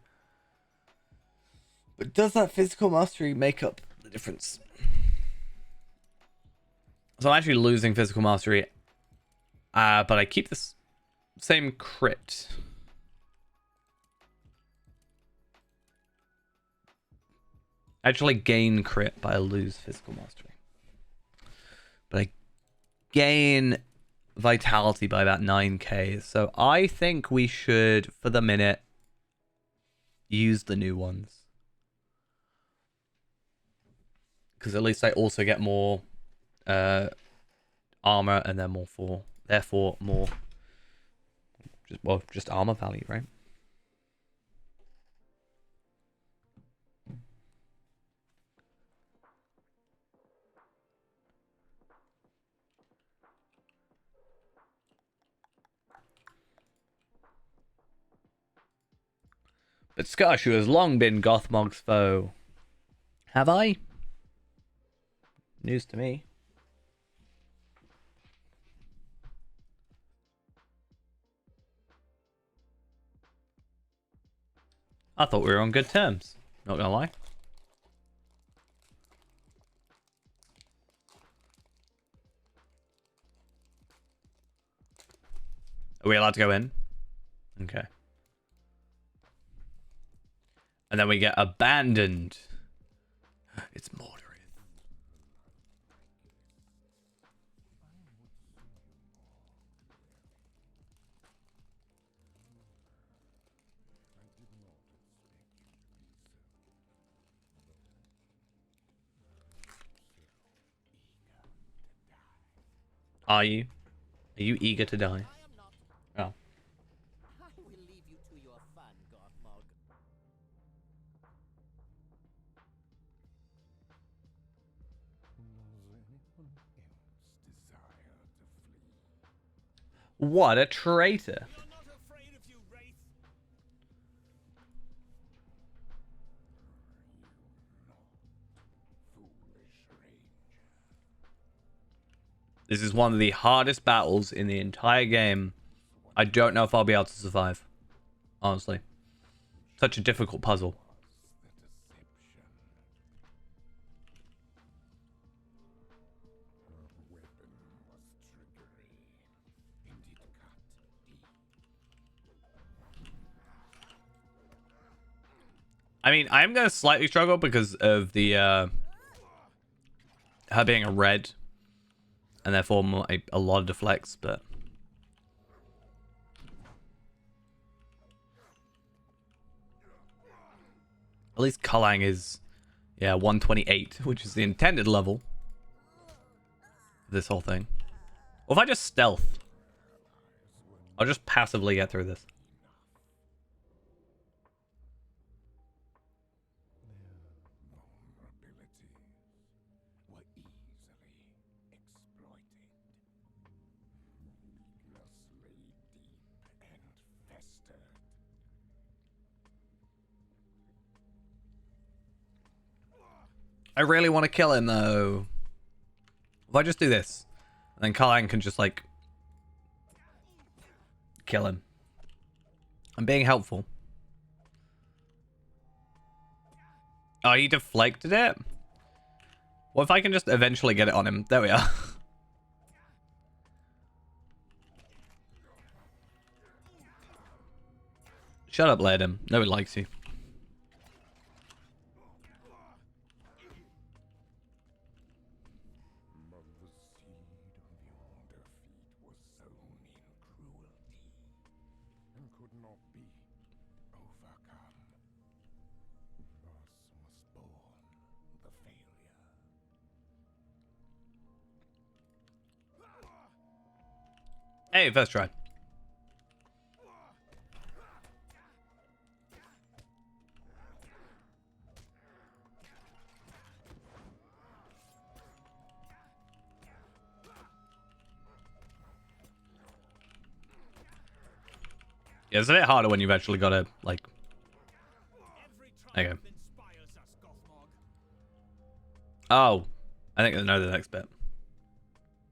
But does that physical mastery make up the difference? So I'm actually losing physical mastery, but I keep this same crit. Actually gain crit, but I lose physical mastery. But I gain vitality by about 9k. So I think we should, for the minute, use the new ones. Because at least I also get more armor, and then therefore more just armor value, right? But Skarshu has long been Gothmog's foe. Have I? News to me. I thought we were on good terms. Not gonna lie. Are we allowed to go in? Okay. And then we get abandoned. It's Mordorith. Are you? Are you eager to die? Oh. I will leave you to your fun, Gothmog. What a traitor. You're not afraid of you, Wraith. This is one of the hardest battles in the entire game. I don't know if I'll be able to survive. Honestly. Such a difficult puzzle. I mean, I am going to slightly struggle because of the her being a red, and therefore a lot of deflects, but at least Kullang is 128, which is the intended level of this whole thing. Or if I just stealth, I'll just passively get through this. I really want to kill him, though. If I just do this, and then Kullang can just, like, kill him. I'm being helpful. Oh, he deflected it? What if I can just eventually get it on him? There we are. Shut up, Laird. Nobody likes you. Hey, first try. Yeah, it's a bit harder when you've actually got to, like... There you go. Oh, I think I know the next bit.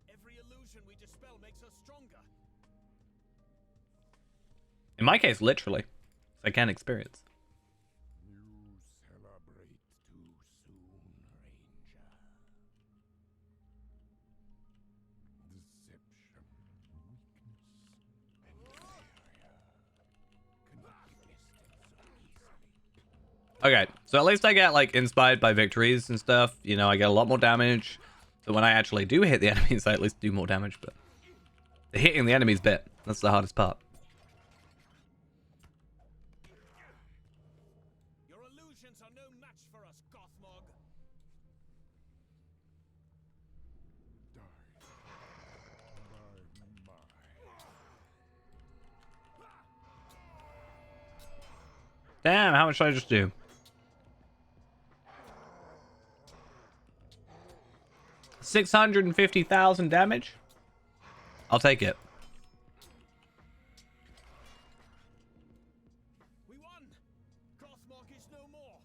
Every illusion we dispel makes us stronger. In my case, literally. I can experience. You celebrate Okay, so at least I get, like, inspired by victories and stuff. You know, I get a lot more damage. So when I actually do hit the enemies, I at least do more damage. But the hitting the enemies bit, that's the hardest part. Your illusions are no match for us, Gothmog. Damn, how much did I just do? 650,000 damage? I'll take it. We won. Gothmog is no more.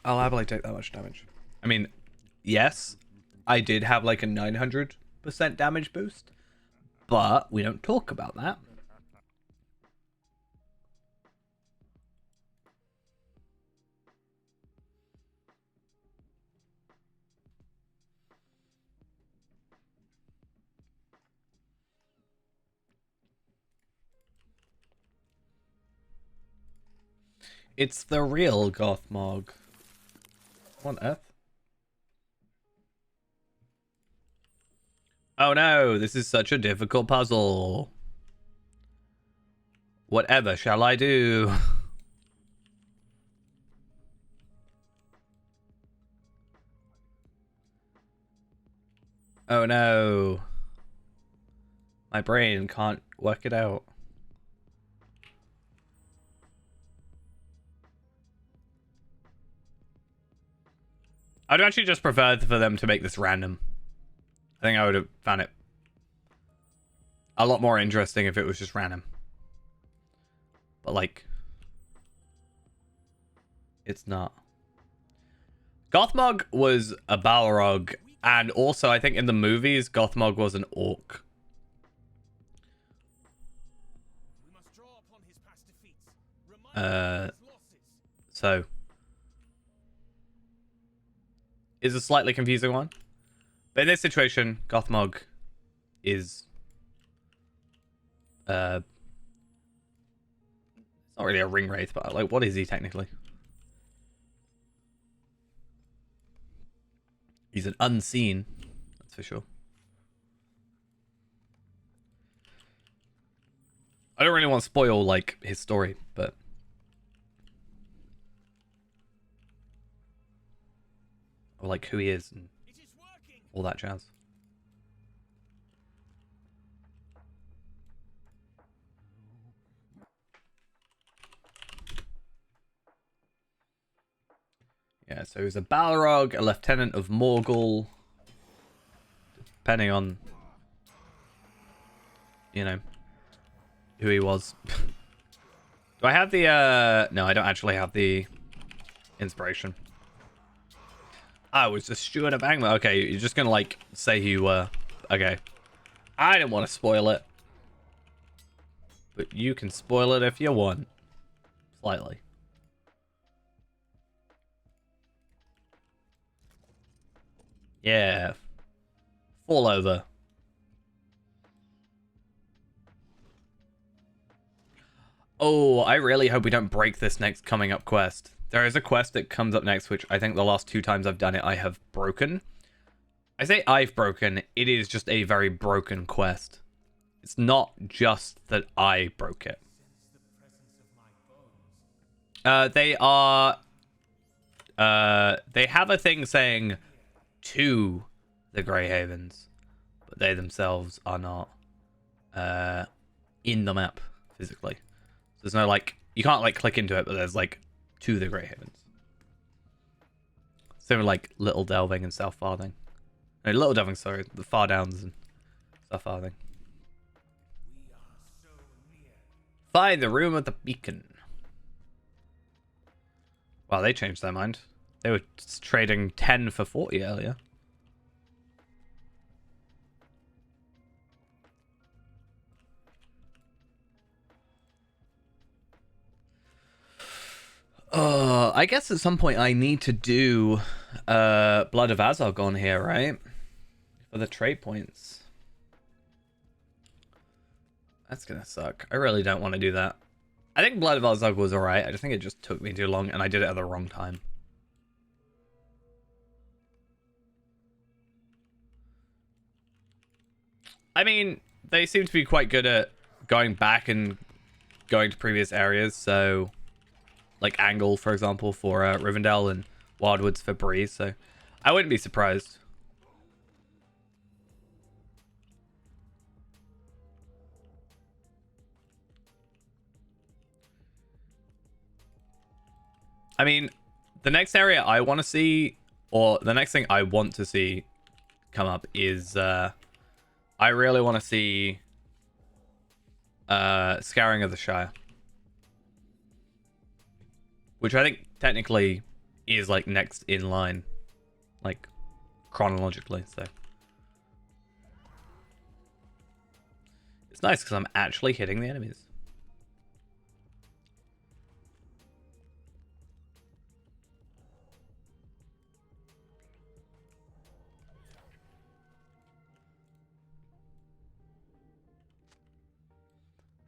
I'll happily take that much damage. I mean, yes, I did have like a 900% damage boost, but we don't talk about that. It's the real Gothmog. What on earth? Oh no, this is such a difficult puzzle. Whatever shall I do? Oh no. My brain can't work it out. I'd actually just prefer for them to make this random. I think I would have found it a lot more interesting if it was just random. But, like, it's not. Gothmog was a Balrog, and also I think in the movies, Gothmog was an orc. We must draw upon his past defeats. Remind him of his losses. So is a slightly confusing one. But in this situation, Gothmog is it's not really a ring wraith, but like, what is he technically? He's an unseen, that's for sure. I don't really want to spoil like his story, but or like who he is and It is working. all that jazz. Yeah, so he's a Balrog, a lieutenant of Morgul, depending on, you know, who he was. Do I have the, no, I don't actually have the inspiration. I was the steward of Angmar. Okay, you're just gonna, like, say who you were. Okay. I didn't want to spoil it. But you can spoil it if you want. Slightly. Yeah. Fall over. Oh, I really hope we don't break this next coming up quest. There is a quest that comes up next, which I think the last 2 times I've done it, I have broken. I say I've broken, it is just a very broken quest. It's not just that I broke it. They are... they have a thing saying to the Grey Havens, but they themselves are not in the map physically. So there's no, like, you can't, like, click into it, but there's, like, to the Grey Havens. Same with, like, Little Delving and South Farthing. No, Little Delving, sorry, the Far Downs and South Farthing. Find the room of the beacon. Wow, they changed their mind. They were trading 10 for 40 earlier. I guess at some point I need to do Blood of Azog on here, right? For the trade points. That's gonna suck. I really don't want to do that. I think Blood of Ozog was alright. I just think it just took me too long, and I did it at the wrong time. I mean, they seem to be quite good at going back and going to previous areas, so... Like Angle, for example, for Rivendell, and Wildwoods for Breeze, so... I wouldn't be surprised. I mean, the next area I want to see, or the next thing I want to see come up is, I really want to see Scouring of the Shire. Which I think technically is like next in line, like chronologically, so. It's nice because I'm actually hitting the enemies.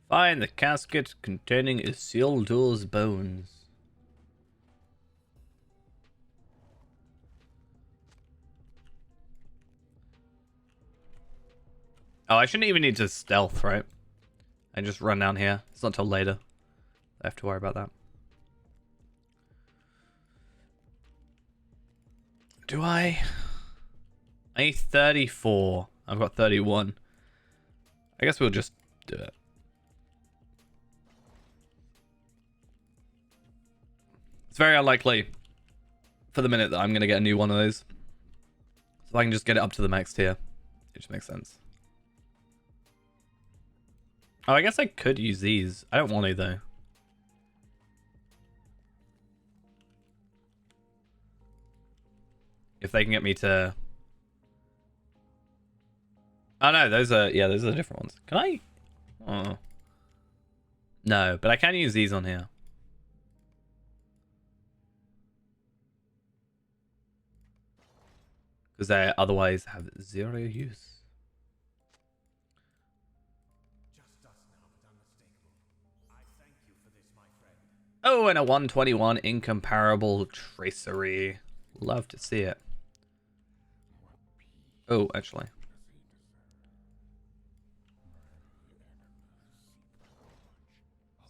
Find the casket containing Isildur's bones. Oh, I shouldn't even need to stealth, right? I just run down here. It's not till later I have to worry about that. Do I? I need 34. I've got 31. I guess we'll just do it. It's very unlikely for the minute that I'm going to get a new one of those. So I can just get it up to the max tier. It just makes sense. Oh, I guess I could use these. I don't want to, though. If they can get me to... Oh, no, those are... Yeah, those are the different ones. Can I... Oh. No, but I can use these on here. Because they otherwise have zero use. Oh, and a 121 incomparable tracery. Love to see it. Oh, actually.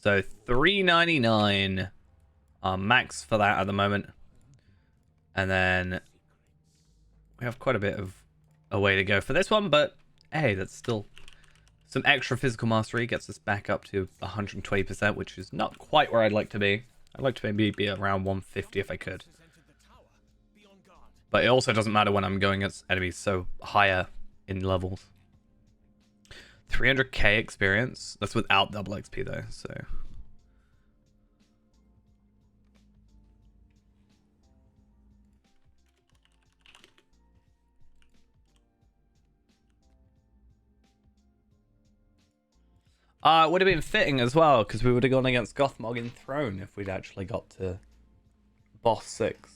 So $3.99 max for that at the moment. And then we have quite a bit of a way to go for this one, but hey, that's still some extra physical mastery. Gets us back up to 120%, which is not quite where I'd like to be. I'd like to maybe be around 150 if I could. But it also doesn't matter when I'm going against enemies so higher in levels. 300k experience. That's without double XP though, so... it would have been fitting as well, because we would have gone against Gothmog in Throne if we'd actually got to Boss 6.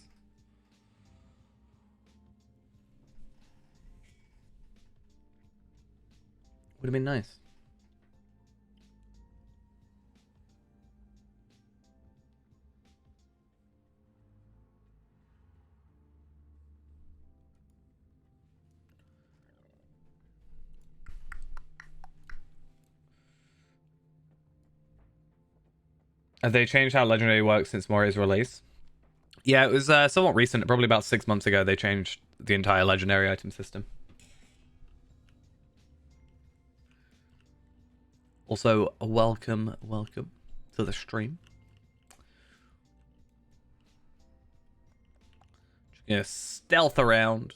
Would have been nice. Have they changed how Legendary works since Morio's release? Yeah, it was somewhat recent. Probably about 6 months ago they changed the entire Legendary item system. Also, welcome to the stream. Just gonna stealth around.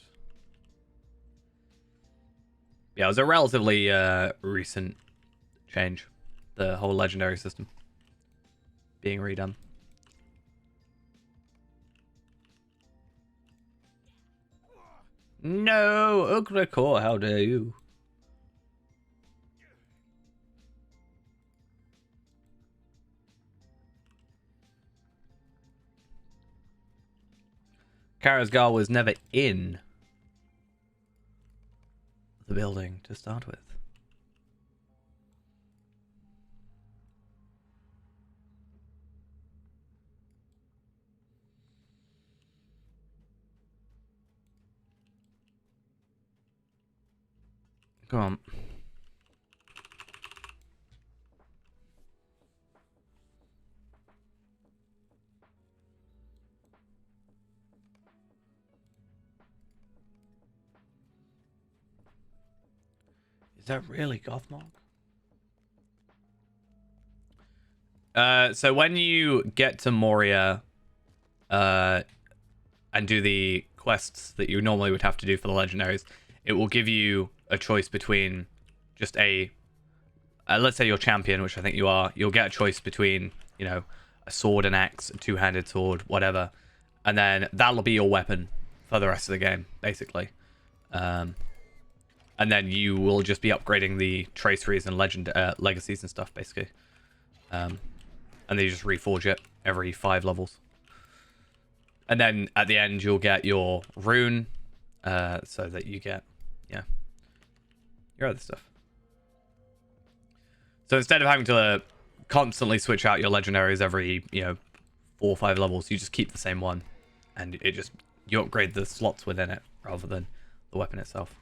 Yeah, it was a relatively recent change. The whole Legendary system being redone. No, Ugrakor, how dare you? Karasgar was never in the building to start with. Come on. Is that really Gothmog? So when you get to Moria, and do the quests that you normally would have to do for the legendaries, it will give you a choice between just let's say you're champion, which I think you are. You'll get a choice between, you know, a sword, an axe, a two-handed sword, whatever, and then that'll be your weapon for the rest of the game, basically. And then you will just be upgrading the traceries and legacies and stuff, basically. And then you just reforge it every 5 levels. And then at the end, you'll get your rune, so that you get, yeah, your other stuff. So instead of having to constantly switch out your legendaries every, 4 or 5 levels, you just keep the same one. And it just, you upgrade the slots within it rather than the weapon itself.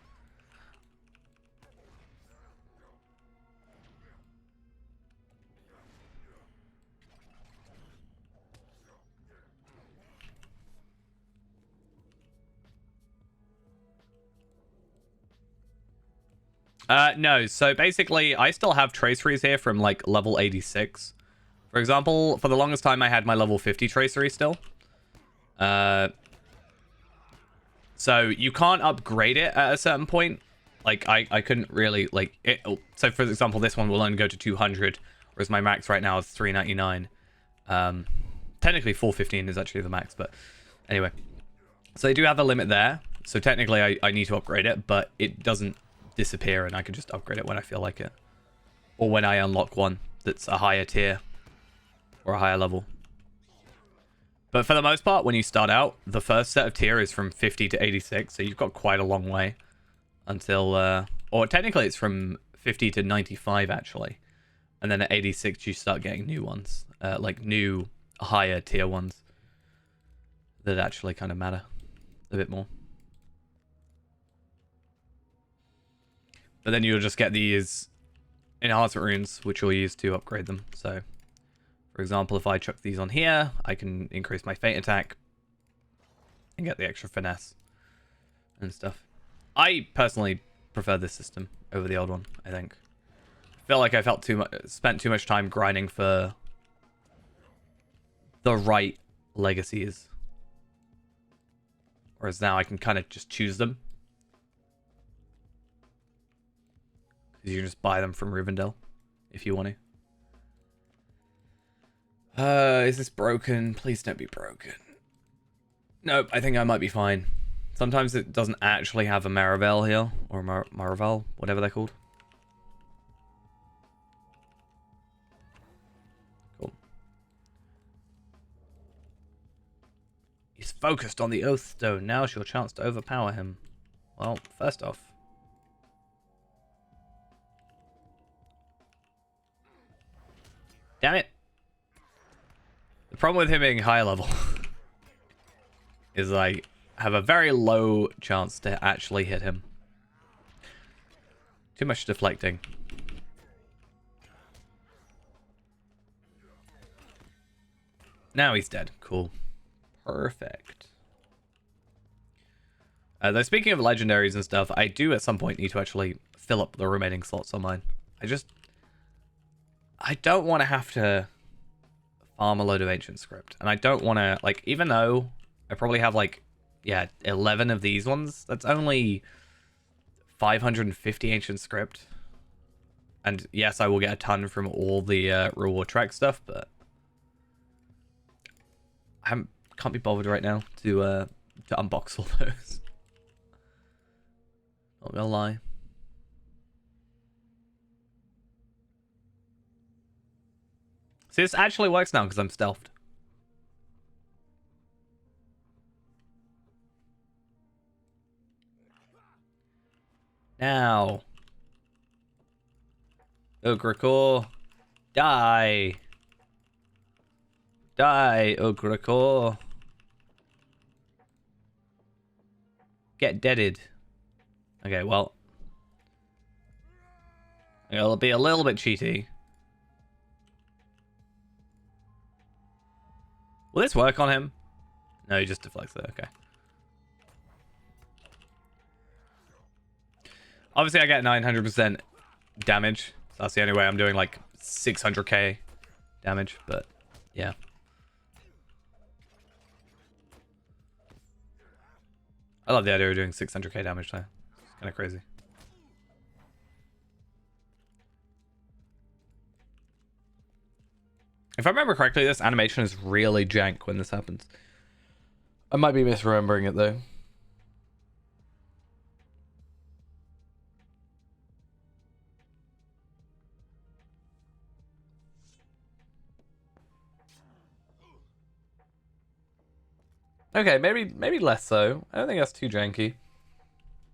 No, so basically, I still have traceries here from, like, level 86. For example, for the longest time, I had my level 50 tracery still. So you can't upgrade it at a certain point. Like, I couldn't really, like... So, for example, this one will only go to 200, whereas my max right now is 399. Technically, 415 is actually the max, but... Anyway. So they do have a limit there. So technically, I need to upgrade it, but it doesn't disappear, and I can just upgrade it when I feel like it, or when I unlock one that's a higher tier or a higher level. But for the most part, when you start out, the first set of tier is from 50 to 86, so you've got quite a long way until or technically it's from 50 to 95 actually, and then at 86 you start getting new ones, like new higher tier ones that actually kind of matter a bit more. But then you'll just get these enhancement runes, which you'll use to upgrade them. So, for example, if I chuck these on here, I can increase my feint attack and get the extra finesse and stuff. I personally prefer this system over the old one, I think. I feel like I spent too much time grinding for the right legacies. Whereas now I can kind of just choose them. You can just buy them from Rivendell if you want to. Is this broken? Please don't be broken. Nope, I think I might be fine. Sometimes it doesn't actually have a Maravel here, or Maravel, whatever they're called. Cool. He's focused on the Oathstone. Now's your chance to overpower him. Well, first off, damn it. The problem with him being high level is I have a very low chance to actually hit him. Too much deflecting. Now he's dead. Cool. Perfect. Though speaking of legendaries and stuff, I do at some point need to actually fill up the remaining slots on mine. I don't want to have to farm a load of ancient script. And I don't want to, like, even though I probably have, like, yeah, 11 of these ones, that's only 550 ancient script. And yes, I will get a ton from all the reward track stuff, but I can't be bothered right now to unbox all those. Not gonna lie. See, this actually works now because I'm stealthed. Now. Ogrecore. Die. Die, Ogrecore. Get deaded. Okay, well. It'll be a little bit cheaty. Will this work on him? No, he just deflects it. Okay. Obviously, I get 900% damage. So that's the only way I'm doing like 600k damage. But yeah. I love the idea of doing 600k damage though. It's kind of crazy. If I remember correctly, this animation is really jank when this happens. I might be misremembering it though. Okay, maybe less so. I don't think that's too janky.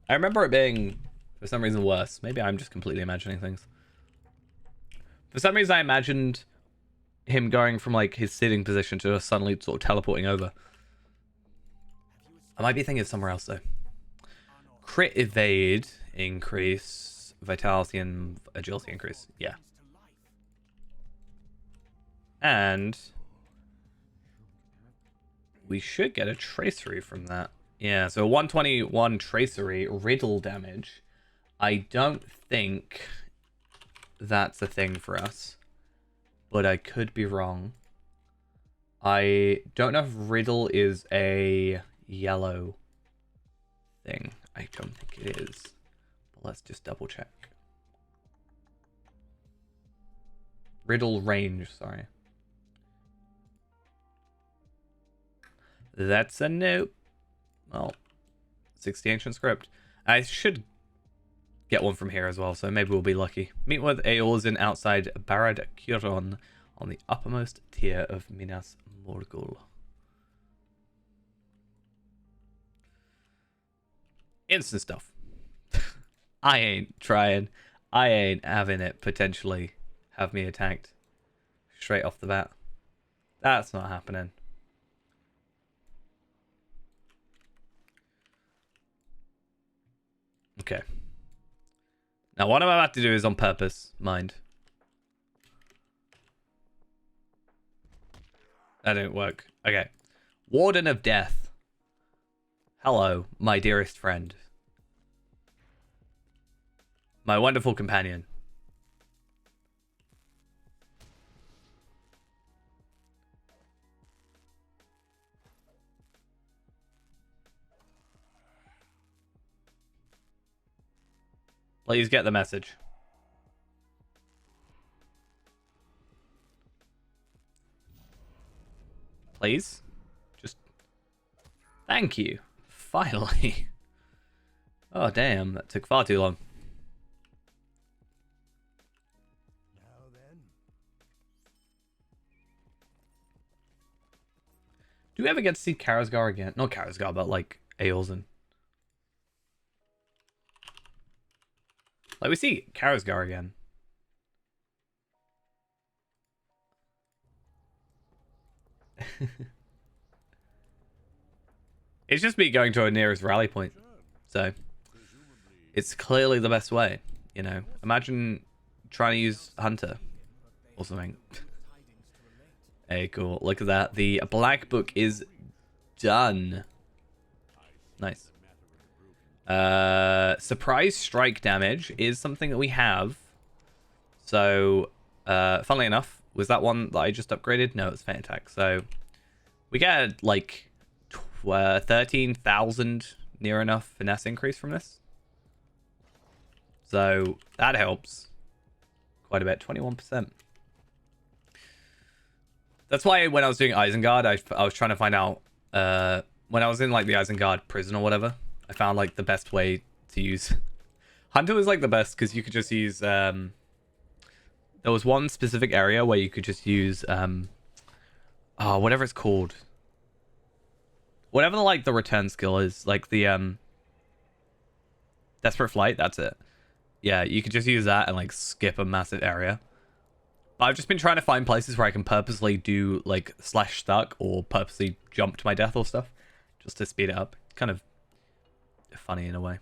I remember it being, for some reason, worse. Maybe I'm just completely imagining things. For some reason, I imagined him going from like his sitting position to just suddenly sort of teleporting over. I might be thinking of somewhere else though. Crit evade increase, vitality and agility increase. Yeah. And we should get a tracery from that. Yeah, so 121 tracery, riddle damage. I don't think that's a thing for us, but I could be wrong. I don't know if riddle is a yellow thing. I don't think it is, but let's just double check. Riddle range, sorry. That's a nope. Well, 60 ancient script. I should get one from here as well, so maybe we'll be lucky. Meet with Eorzin outside Barad Curon on the uppermost tier of Minas Morgul. Instant stuff. I ain't trying. I ain't having it potentially have me attacked straight off the bat. That's not happening. Okay. Now, what I'm about to do is on purpose, mind. That didn't work. Okay. Warden of Death. Hello, my dearest friend. My wonderful companion. Please get the message. Please? Just... Thank you. Finally. Oh, damn. That took far too long. Now then. Do we ever get to see Karasgar again? Not Karasgar, but like Eorzin. Like, we see Karasgar again. It's just me going to our nearest rally point. So, it's clearly the best way, you know. Imagine trying to use Hunter or something. Hey, cool. Look at that. The Black Book is done. Nice. Surprise strike damage is something that we have. So, funnily enough, was that one that I just upgraded? No, it's Feint Attack. So, we get like 13,000 near enough finesse increase from this. So, that helps quite a bit. 21%. That's why when I was doing Isengard, I was trying to find out, when I was in like the Isengard prison or whatever, I found like the best way to use Hunter was like the best because you could just use there was one specific area where you could just use whatever it's called, whatever like the return skill is, like the Desperate Flight. That's it. Yeah, you could just use that and like skip a massive area. But I've just been trying to find places where I can purposely do like slash stuck or purposely jump to my death or stuff just to speed it up. It's kind of funny in a way.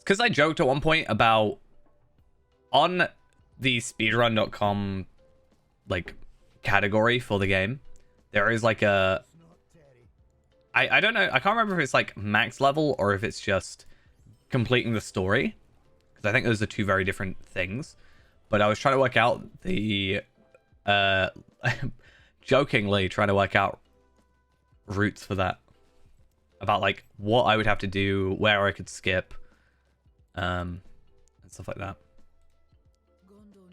because I joked at one point about on the speedrun.com like category for the game, there is like a I don't know, I can't remember if it's like max level or if it's just completing the story, because I think those are two very different things. But I was trying to work out the jokingly trying to work out routes for that, about like what I would have to do, where I could skip, and stuff like that,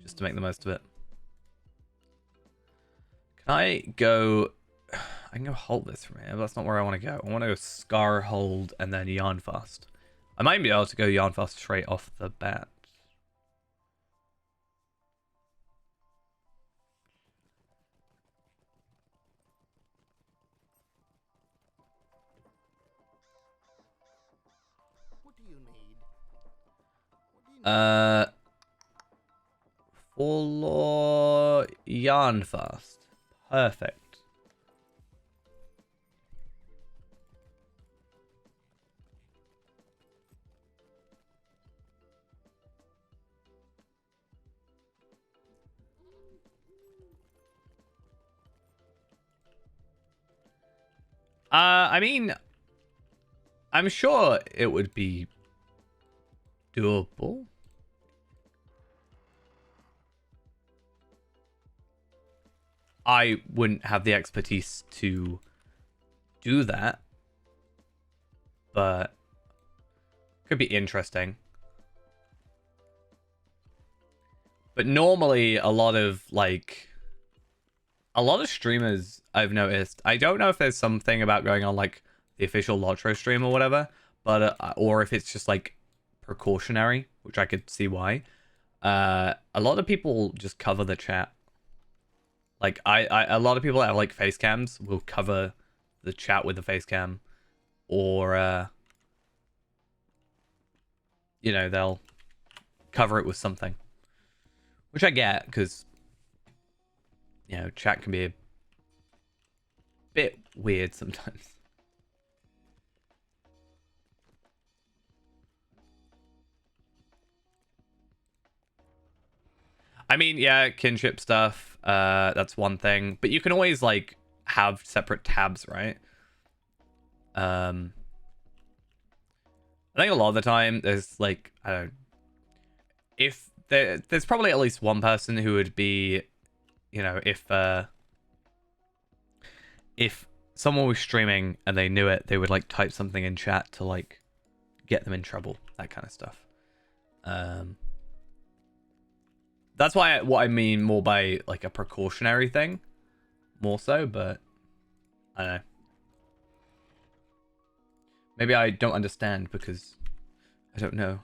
just to make the most of it. Can I go? I can go hold this from here, but that's not where I want to go. I want to go Scar, hold, and then Yarn Fast. I might be able to go Yarn Fast straight off the bat. What do you need? What do you need? Follow Yarn Fast. Perfect. I mean, I'm sure it would be doable. I wouldn't have the expertise to do that, but could be interesting. But normally a lot of streamers I've noticed, I don't know if there's something about going on like the official Lotro stream or whatever, but or if it's just like precautionary, which I could see why. A lot of people just cover the chat. Like a lot of people that have like face cams will cover the chat with the face cam, or you know, they'll cover it with something, which I get, because you know, chat can be a bit weird sometimes. I mean, yeah, kinship stuff, that's one thing, but you can always like have separate tabs, right? I think a lot of the time there's like, I don't know, if there's probably at least one person who would be, you know, if someone was streaming and they knew it, they would like type something in chat to like get them in trouble, that kind of stuff. That's why what I mean more by like a precautionary thing, more so. But I don't know. Maybe I don't understand because I don't know.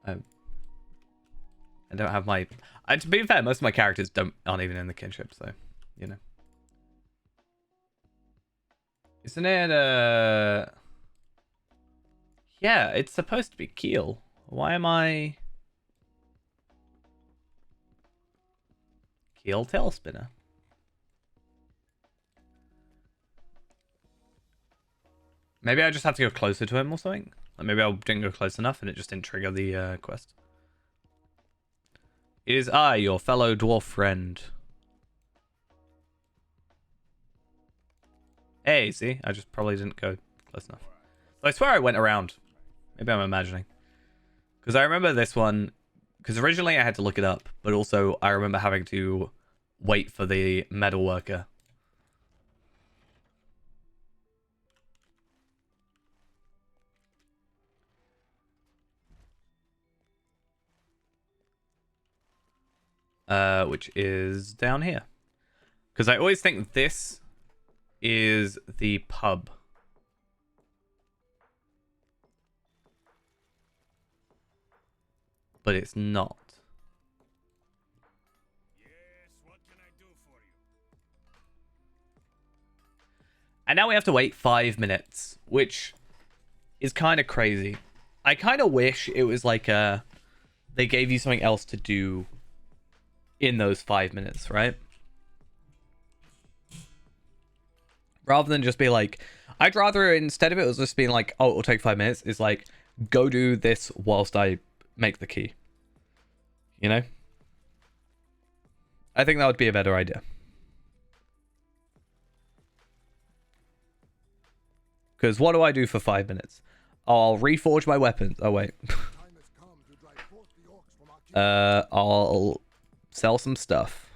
I don't have my. To be fair, most of my characters aren't even in the kinship, so you know. Isn't it? Yeah, it's supposed to be Keel. Why am I? Keel tail spinner. Maybe I just have to go closer to him or something. Like maybe I didn't go close enough and it just didn't trigger the quest. It is I, your fellow dwarf friend. Hey, see? I just probably didn't go close enough. I swear I went around. Maybe I'm imagining. Because I remember this one... Because originally I had to look it up, but also I remember having to wait for the metal worker. Which is down here. Because I always think this is the pub. But it's not. Yes, what can I do for you? And now we have to wait 5 minutes, which is kind of crazy. I kind of wish it was like they gave you something else to do in those 5 minutes, right? Rather than just be like, I'd rather instead of it was just being like, oh, it'll take 5 minutes, is like, go do this whilst I make the key. You know? I think that would be a better idea. Because what do I do for 5 minutes? I'll reforge my weapons. Oh, wait. I'll sell some stuff.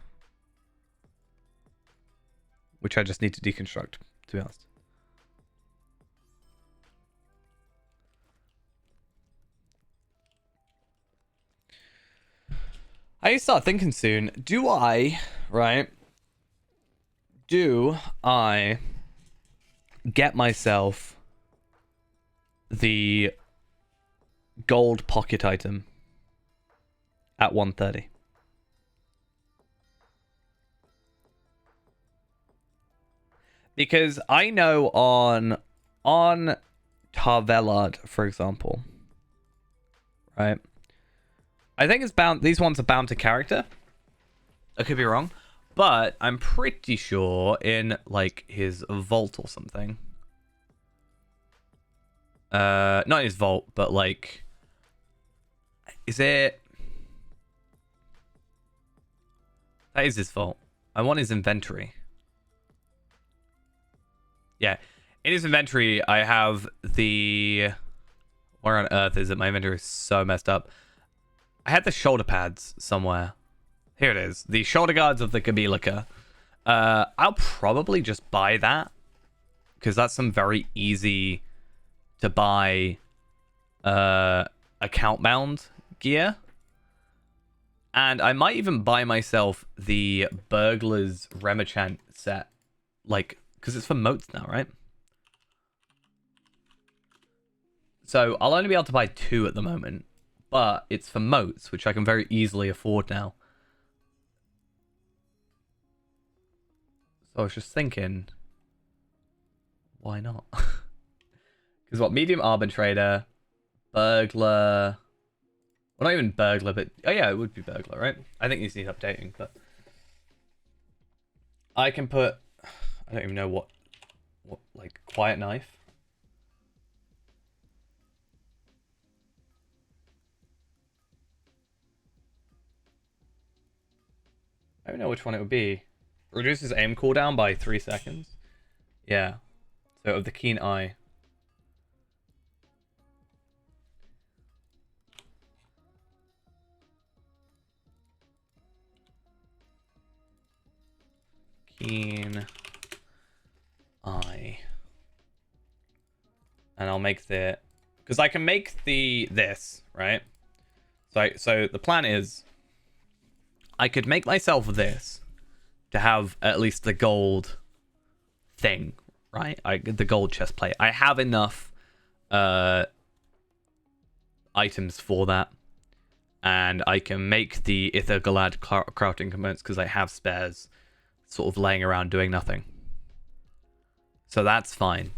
Which I just need to deconstruct, to be honest. I need to start thinking soon. Do I get myself the gold pocket item at 130? Because I know on Tarvelard, for example, right? I think it's bound. These ones are bound to character. I could be wrong, but I'm pretty sure in like his vault or something. Not his vault, but like, is it? That is his vault. I want his inventory. Yeah, in his inventory, I have the. Where on earth is it? My inventory is so messed up. I had the shoulder pads somewhere. Here it is. The shoulder guards of the Gabilica. I'll probably just buy that. Because that's some very easy to buy account bound gear. And I might even buy myself the Burglar's Remachant set. Like, because it's for moats now, right? So I'll only be able to buy 2 at the moment. But it's for moats, which I can very easily afford now. So I was just thinking, why not? Because what, medium arbitrator, burglar. Well, not even burglar, but oh yeah, it would be burglar, right? I think these need updating, but I can put. I don't even know what like quiet knife. I don't know which one it would be. Reduces aim cooldown by 3 seconds. Yeah. So of the keen eye. Keen eye. And I'll make the, because I can make this, right? So the plan is I could make myself this to have at least the gold thing, right? The gold chest plate. I have enough items for that. And I can make the Ither Galad crafting components because I have spares sort of laying around doing nothing. So that's fine.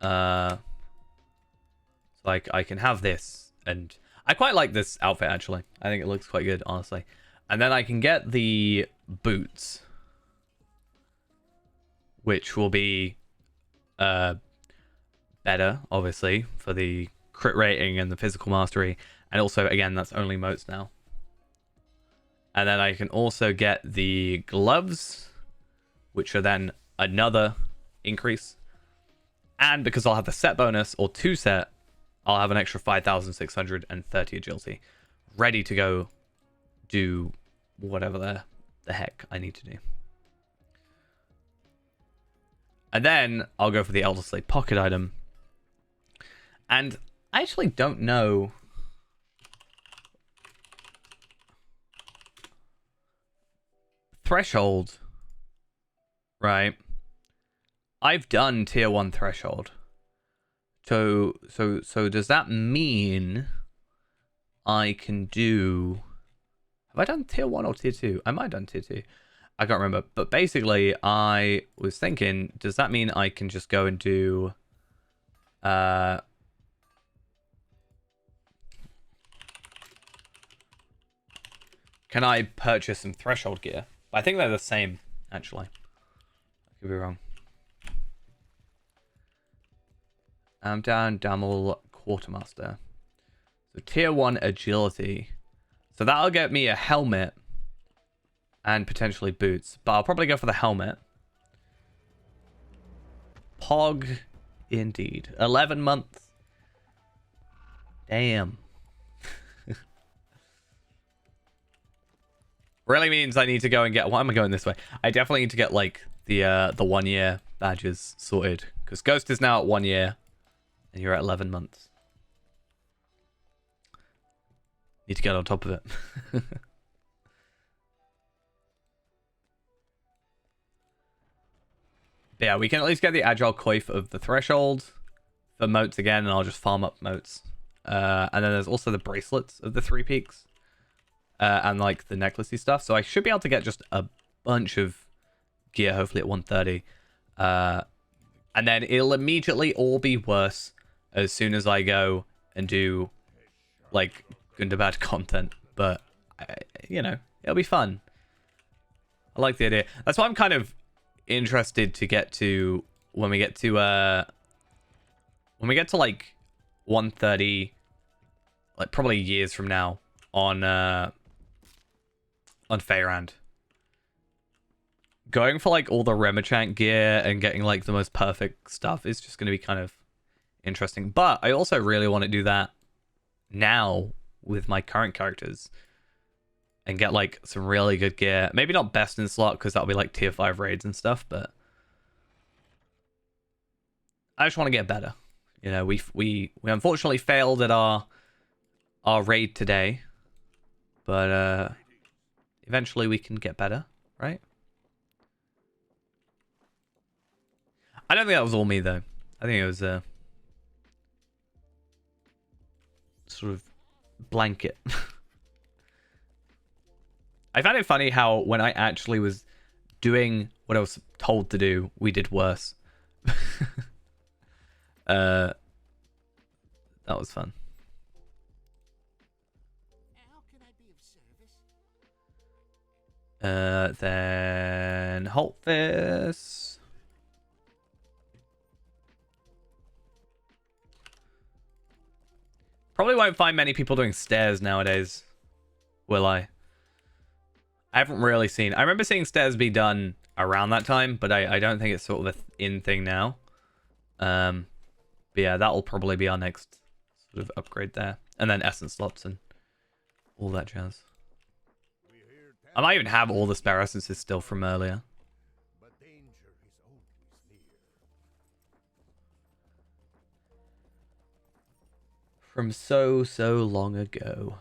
So I can have this, and I quite like this outfit actually. I think it looks quite good, honestly. And then I can get the boots, which will be better, obviously, for the crit rating and the physical mastery. And also, again, that's only moats now. And then I can also get the gloves, which are then another increase. And because I'll have the set bonus, or 2 set, I'll have an extra 5,630 agility. Ready to go do whatever the heck I need to do. And then I'll go for the Elder Slate pocket item. And I actually don't know. Threshold. Right. I've done tier 1 threshold. So does that mean I can do... Have I done tier 1 or tier 2? I might have done tier 2. I can't remember. But basically, I was thinking, does that mean I can just go and do... Can I purchase some threshold gear? I think they're the same, actually. I could be wrong. I'm down Damel quartermaster. So tier 1 agility. So that'll get me a helmet and potentially boots. But I'll probably go for the helmet. Pog, indeed. 11 months. Damn. Really means I need to go and get... Why am I going this way? I definitely need to get, like, the 1 year badges sorted. Because Ghost is now at 1 year. And you're at 11 months. Need to get on top of it. But yeah, we can at least get the Agile Coif of the Threshold for moats again, and I'll just farm up moats. And then there's also the bracelets of the 3 peaks. And like the necklacey stuff. So I should be able to get just a bunch of gear, hopefully at 130. And then it'll immediately all be worse as soon as I go and do like Gundabad content. But, you know, it'll be fun. I like the idea. That's why I'm kind of interested to get to when we get to like 130, like probably years from now on Feyrand. Going for like all the Remachant gear and getting like the most perfect stuff is just going to be kind of interesting. But I also really want to do that now with my current characters and get like some really good gear. Maybe not best in slot because that'll be like tier 5 raids and stuff, but I just want to get better. You know, we unfortunately failed at our raid today, but eventually we can get better, right? I don't think that was all me though. I think it was sort of blanket. I found it funny how when I actually was doing what I was told to do, we did worse. That was fun. How can I be of service? Then halt this. Probably won't find many people doing stairs nowadays, will I? I haven't really seen... I remember seeing stairs be done around that time, but I don't think it's sort of a in thing now. But yeah, that'll probably be our next sort of upgrade there. And then essence slots and all that jazz. I might even have all the spare essences still from earlier. But danger is always near. From so long ago.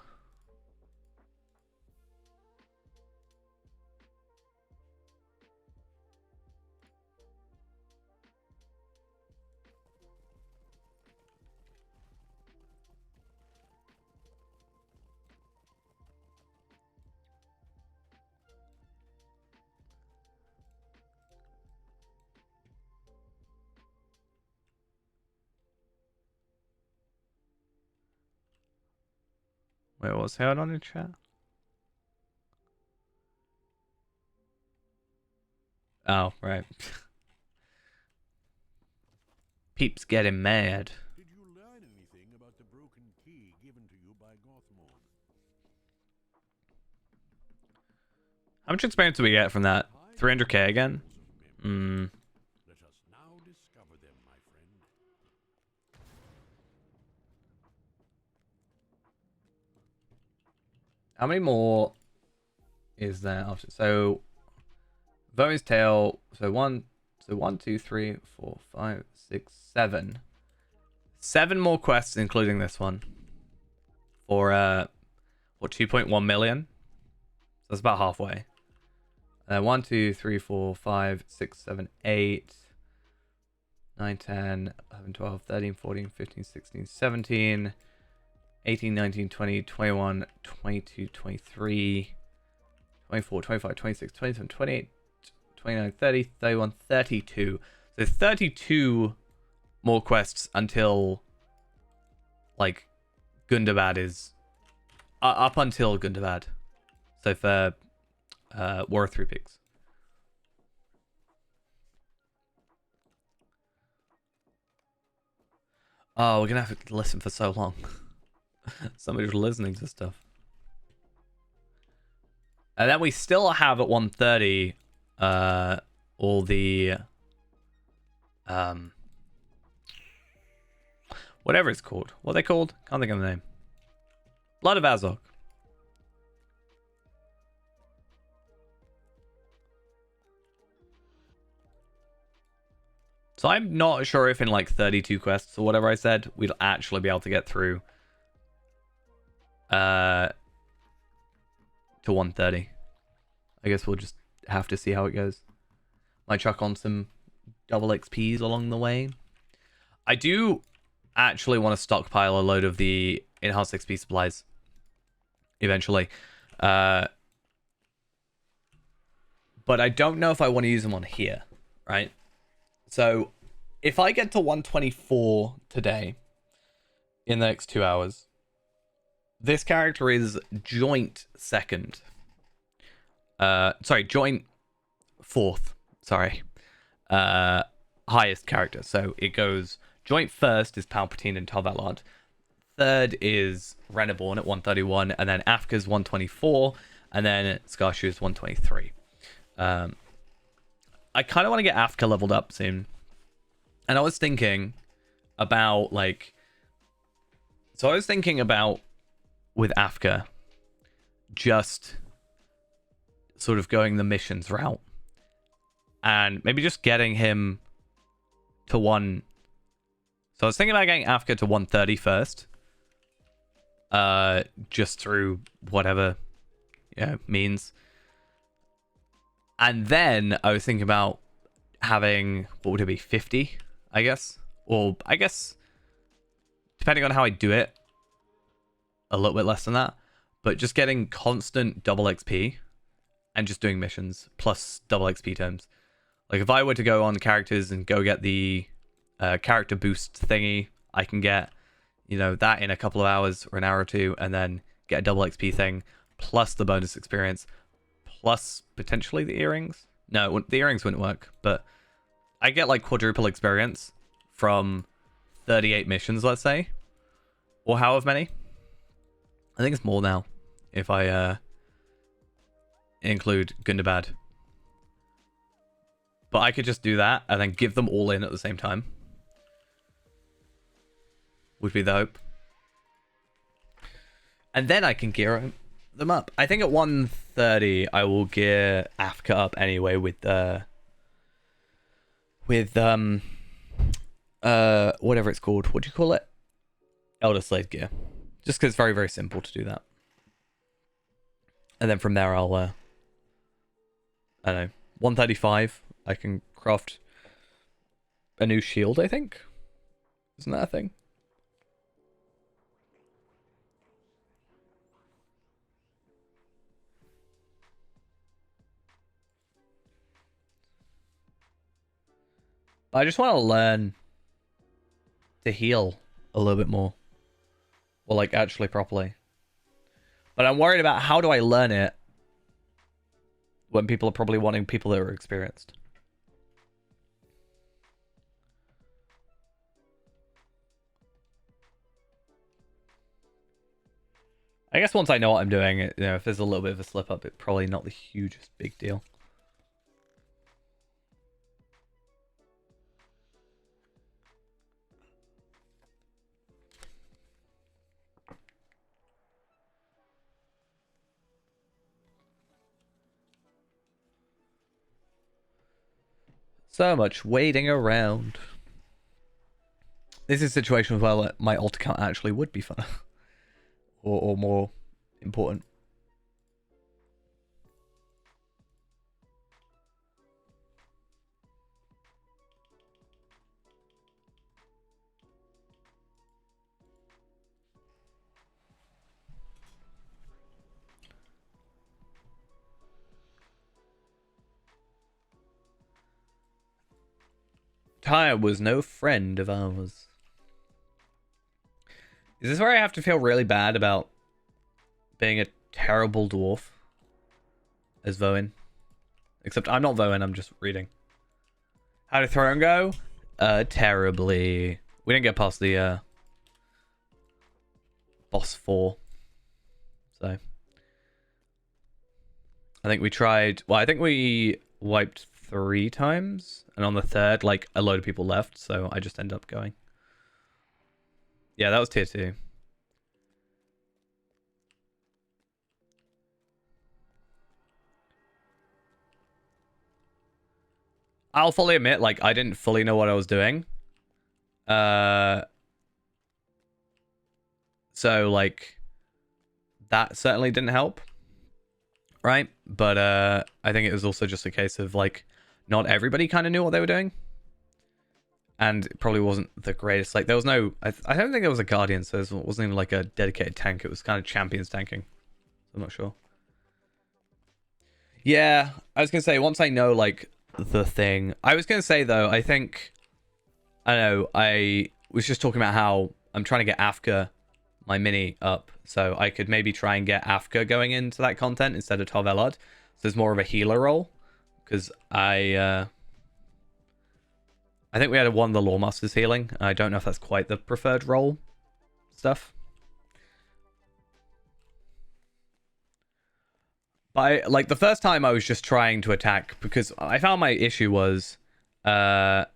Wait, what's going on in chat? Oh, right. Peeps getting mad. Did you learn anything about the broken key given to you by Gothmorn? How much experience do we get from that? 300k again? Let us now discover them, my friend. How many more is there after? So, Vomi's Tail. So one, 2, 3, 4, 5, 6, 7. 7 more quests, including this one. For, what, 2.1 million? So that's about halfway. 1, 2, 3, 4, 5, 6, 7, 8, 9, 10, 11, 12, 13, 14, 15, 16, 17, 18, 19, 20, 21, 22, 23, 24, 25, 26, 27, 28, 29, 30, 31, 32. So 32 more quests until, like, Gundabad is... up until Gundabad. So for War of 3 Peaks. Oh, we're gonna have to listen for so long. Somebody's listening to stuff. And then we still have at 1:30 all the whatever it's called. What are they called? Can't think of the name. Blood of Azog. So I'm not sure if in like 32 quests or whatever I said, we'd actually be able to get through to 1:30. I guess we'll just have to see how it goes. Might chuck on some double XPs along the way. I do actually want to stockpile a load of the enhanced XP supplies eventually. But I don't know if I want to use them on here, right? So if I get to 124 today in the next 2 hours, this character is joint second. Joint fourth. Sorry. Highest character. So it goes joint first is Palpatine and Tarvalard. Third is Reneborn at 131, and then Afka's 124, and then Skarshu's 123. I kind of want to get Afka leveled up soon. And I was thinking about, like... So I was thinking about, with Afka, just sort of going the missions route. And maybe just getting him to 1... So I was thinking about getting Afka to 130 first. Just through whatever, means. And then I was thinking about having, what would it be, 50, I guess? Or I guess, depending on how I do it, a little bit less than that. But just getting constant double XP and just doing missions plus double XP terms. Like if I were to go on characters and go get the character boost thingy, I can get, that in a couple of hours or an hour or two, and then get a double XP thing plus the bonus experience. Plus, potentially the earrings. No, the earrings wouldn't work. But I get like quadruple experience from 38 missions, let's say. Or however many. I think it's more now. If I include Gundabad. But I could just do that and then give them all in at the same time. Would be the hope. And then I can gear them up. I think at 1:30 I will gear Afka up anyway with whatever it's called. What do you call it? Elder Slave gear. Just because it's very, very simple to do that. And then from there I'll I don't know, 135 I can craft a new shield, I think. Isn't that a thing? I just want to learn to heal a little bit more. Or like actually properly. But I'm worried about how do I learn it when people are probably wanting people that are experienced. I guess once I know what I'm doing, if there's a little bit of a slip up, it's probably not the hugest big deal. So much waiting around. This is a situation where my alt account actually would be funner. or more important. Tyre was no friend of ours. Is this where I have to feel really bad about being a terrible dwarf as Voin? Except I'm not Voin, I'm just reading. How did Throne go? Terribly. We didn't get past the boss 4. So I think we tried. Well, I think we wiped 3 times, and on the third, like a load of people left, so I just ended up going. Yeah, that was tier 2. I'll fully admit, like, I didn't fully know what I was doing. So, like, that certainly didn't help. Right? But I think it was also just a case of, like, not everybody kind of knew what they were doing. And it probably wasn't the greatest. Like, there was no... I don't think there was a Guardian, so it wasn't even, like, a dedicated tank. It was kind of champions tanking. I'm not sure. Yeah, I was going to say, once I know, like, the thing... I was going to say, though, I think... I don't know, I was just talking about how I'm trying to get Afka, my mini, up. So I could maybe try and get Afka going into that content instead of Tov Elad. So there's more of a healer role. Because I think we had one of the Law Masters healing. I don't know if that's quite the preferred role stuff. But like the first time I was just trying to attack because I found my issue was I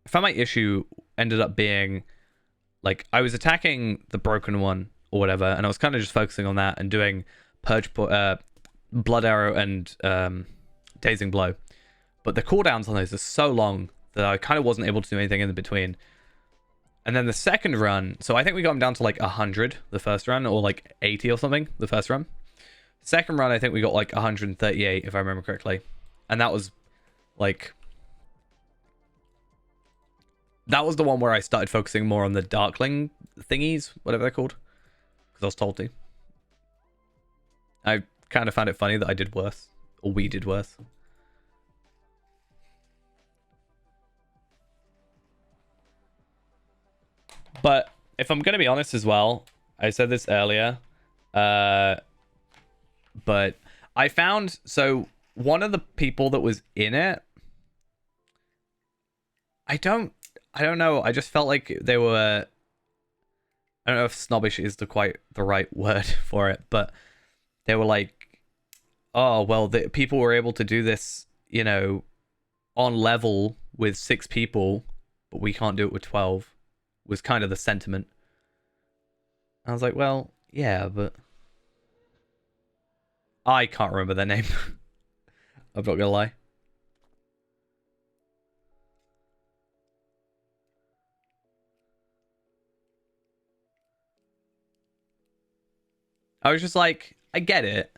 found my issue ended up being like I was attacking the broken one or whatever, and I was kind of just focusing on that and doing purge, blood arrow and dazing blow. But the cooldowns on those are so long that I kind of wasn't able to do anything in between. And then the second run, so I think we got him down to like 100 the first run, or like 80 or something the first run. Second run, I think we got like 138 if I remember correctly, and that was like. That was the one where I started focusing more on the Darkling thingies, whatever they're called. Because I was told to. I kind of found it funny that I did worse. Or we did worse. But if I'm going to be honest as well, I said this earlier. But I found... So, one of the people that was in it... I don't know. I just felt like they were... I don't know if snobbish is the right word for it, but they were like, oh, well, the people were able to do this, you know, on level with 6 people, but we can't do it with 12, was kind of the sentiment. I was like, well, yeah, but... I can't remember their name. I'm not gonna lie. I was just like, I get it.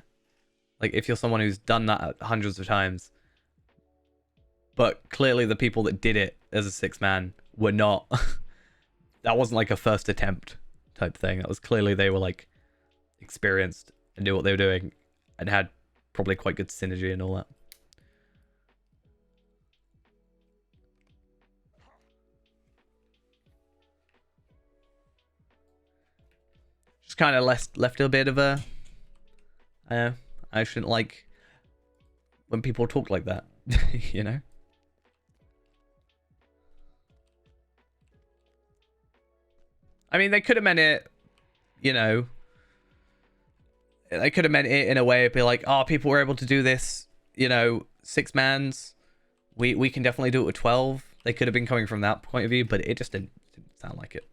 Like, if you're someone who's done that hundreds of times. But clearly the people that did it as a 6-man were not... That wasn't like a first attempt type thing. That was clearly they were like experienced and knew what they were doing and had probably quite good synergy and all that. Just kind of left a bit of a... I shouldn't like when people talk like that, you know? I mean, they could have meant it, you know... They could have meant it in a way of be like, oh, people were able to do this, you know, 6-mans. We can definitely do it with 12. They could have been coming from that point of view, but it just didn't sound like it.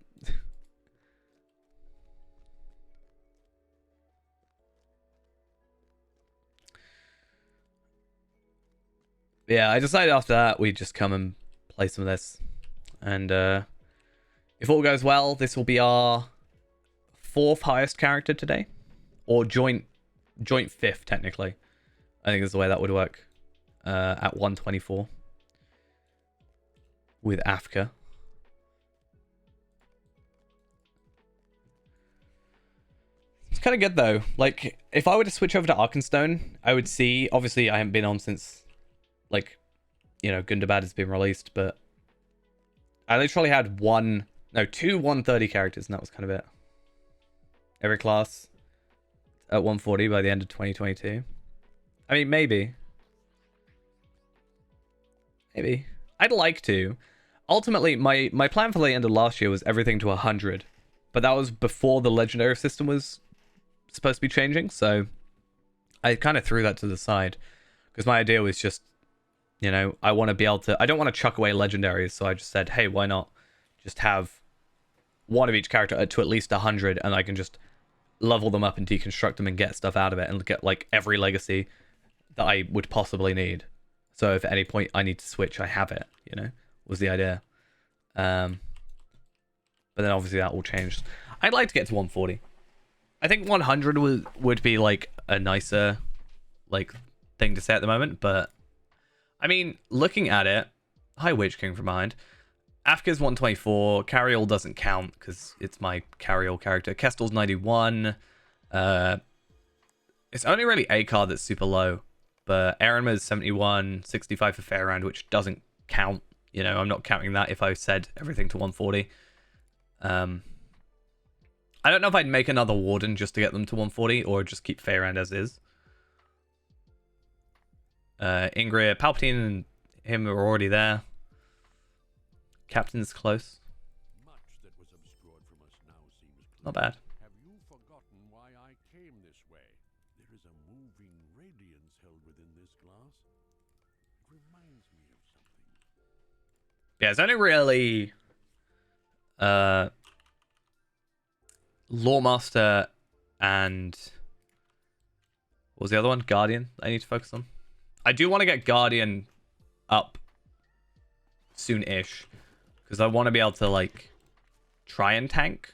Yeah, I decided after that we'd just come and play some of this. And if all goes well, this will be our 4th highest character today. Or joint 5th, technically. I think is the way that would work. At 124. With Afka. It's kind of good, though. Like, if I were to switch over to Arkenstone, I would see... Obviously, I haven't been on since, like, you know, Gundabad has been released, but... I literally had 2 130 characters, and that was kind of it. Every class... at 140 by the end of 2022. I mean, maybe. I'd like to. Ultimately, my plan for the end of last year was everything to 100, but that was before the legendary system was supposed to be changing, so I kind of threw that to the side because my idea was just, you know, I want to be able to. I don't want to chuck away legendaries, so I just said, hey, why not just have one of each character to at least 100, and I can just level them up and deconstruct them and get stuff out of it and get like every legacy that I would possibly need. So if at any point I need to switch, I have it, you know, was the idea. But then obviously that all changed. I'd like to get to 140. I think 100 would be like a nicer like thing to say at the moment, but I mean, looking at it, hi Witch King from behind. Afka's 124, Carriol doesn't count because it's my Carriol character. Kestel's 91. It's only really a card that's super low, but Erenma's 71, 65 for Fairround, which doesn't count. You know, I'm not counting that if I said everything to 140. I don't know if I'd make another Warden just to get them to 140 or just keep Fairround as is. Ingrid, Palpatine and him are already there. Captain's close. Much that was obscured from us now seems clear. Not bad. Have you forgotten why I came this way? There is a moving radiance held within this glass. It reminds me of something. Yeah, it's only really Lawmaster and what was the other one? Guardian I need to focus on. I do want to get Guardian up soon-ish because I want to be able to like try and tank.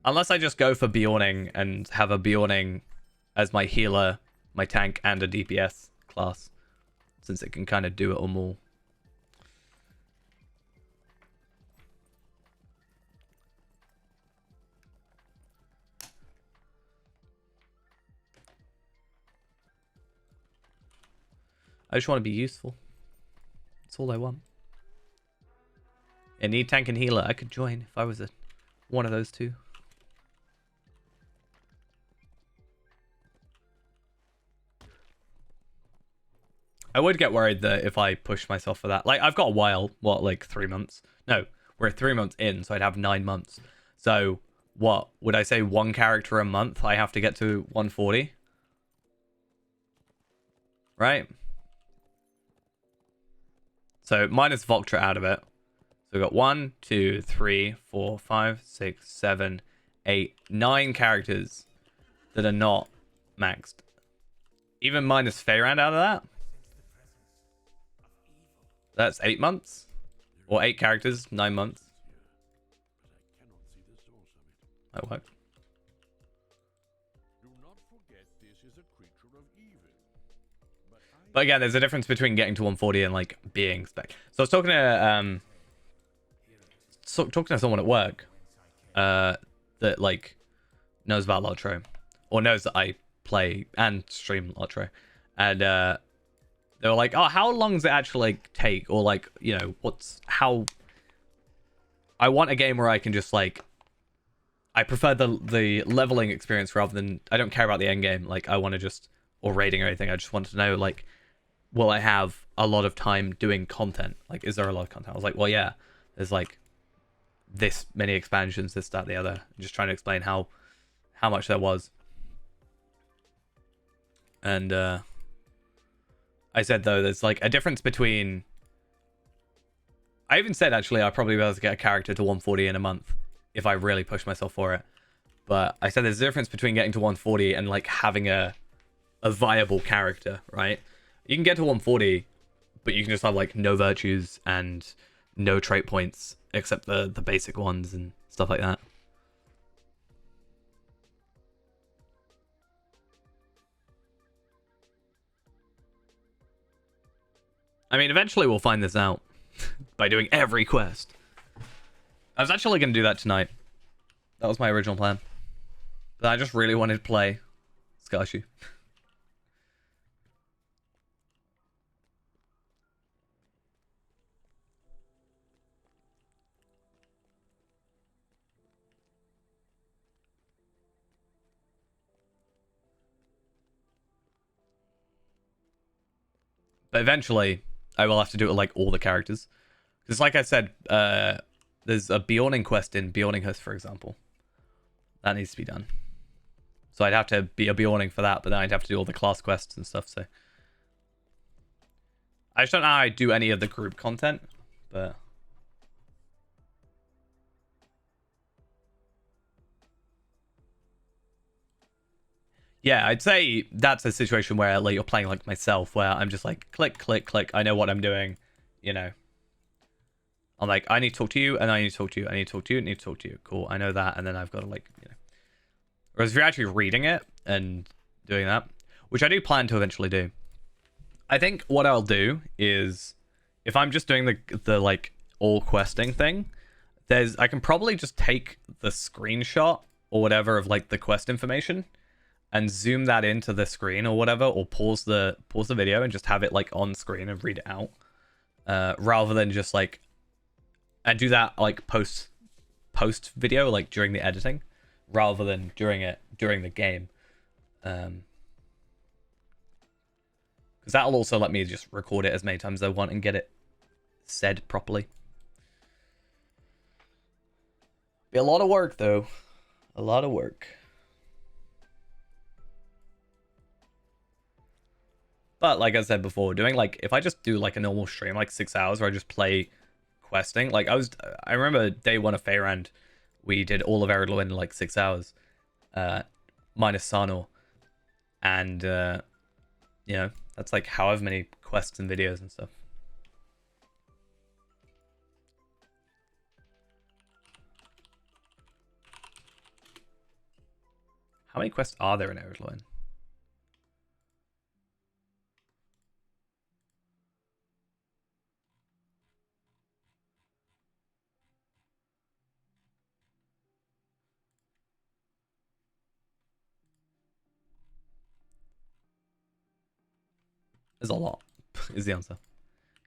Unless I just go for Bjorning and have a Bjorning as my healer, my tank, and a DPS class, since it can kind of do it all more. I just want to be useful. That's all I want. I need tank and healer. I could join if I was one of those two. I would get worried that if I pushed myself for that. Like, I've got a while. What, like 3 months? No, we're 3 months in, so I'd have 9 months. So, what? Would I say one character a month I have to get to 140? Right? So, minus Voltra out of it. So, we've got 1, 2, 3, 4, 5, 6, 7, 8, 9 characters that are not maxed. Even minus Fairand out of that? That's 8 months? Or 8 characters, 9 months. That worked. Do not forget this is a creature of evil. But again, there's a difference between getting to 140 and like being spec. So I was talking to someone at work that like knows about Lotro, or knows that I play and stream Lotro, and they were like, "Oh, how long does it actually like take?" Or like, you know, how? I want a game where I can just like. I prefer the leveling experience rather than I don't care about the end game. Like I want to just or rating or anything. I just want to know like, will I have a lot of time doing content? Like, is there a lot of content? I was like, well, yeah. There's like this many expansions, this, that, the other. I'm just trying to explain how much there was. And I said though, there's like a difference between. I even said actually I'll probably be able to get a character to 140 in a month if I really push myself for it. But I said there's a difference between getting to 140 and like having a viable character, right? You can get to 140, but you can just have like no virtues and no trait points except the basic ones and stuff like that. I mean, eventually we'll find this out by doing every quest. I was actually going to do that tonight. That was my original plan. But I just really wanted to play Skarshu. But eventually, I will have to do it with like all the characters. Because like I said, there's a Bjorning quest in Bjorninghus, for example. That needs to be done. So I'd have to be a Bjorning for that, but then I'd have to do all the class quests and stuff, so... I just don't know how I do any of the group content, but... Yeah, I'd say that's a situation where like you're playing like myself, where I'm just like, click, click, click, I know what I'm doing, you know. I'm like, I need to talk to you, and I need to talk to you, I need to talk to you, I need to talk to you. Cool, I know that, and then I've got to like, you know. Whereas if you're actually reading it and doing that, which I do plan to eventually do, I think what I'll do is, if I'm just doing the like all questing thing, I can probably just take the screenshot or whatever of like the quest information and zoom that into the screen or whatever, or pause the video and just have it like on screen and read it out, rather than just like, and do that like post video, like during the editing, rather than during the game, because that'll also let me just record it as many times as I want and get it said properly. Be a lot of work though, a lot of work. But like I said before, doing like, if I just do like a normal stream, like 6 hours where I just play questing, like I remember day one of Faerand, we did all of Eridluin in like 6 hours, minus Sarnor, and you know, that's like however many quests and videos and stuff. How many quests are there in Eridluin? There's a lot, is the answer.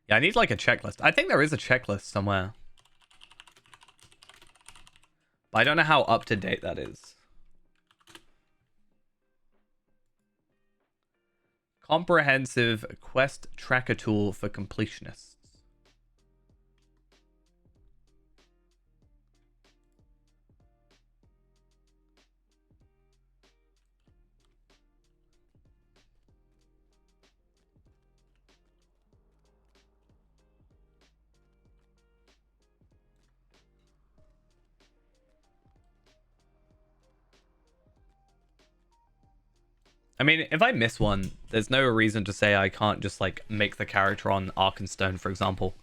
Yeah, I need like a checklist. I think there is a checklist somewhere, but I don't know how up to date that is. Comprehensive quest tracker tool for completionists. I mean, if I miss one, there's no reason to say I can't just like make the character on Arkenstone, for example,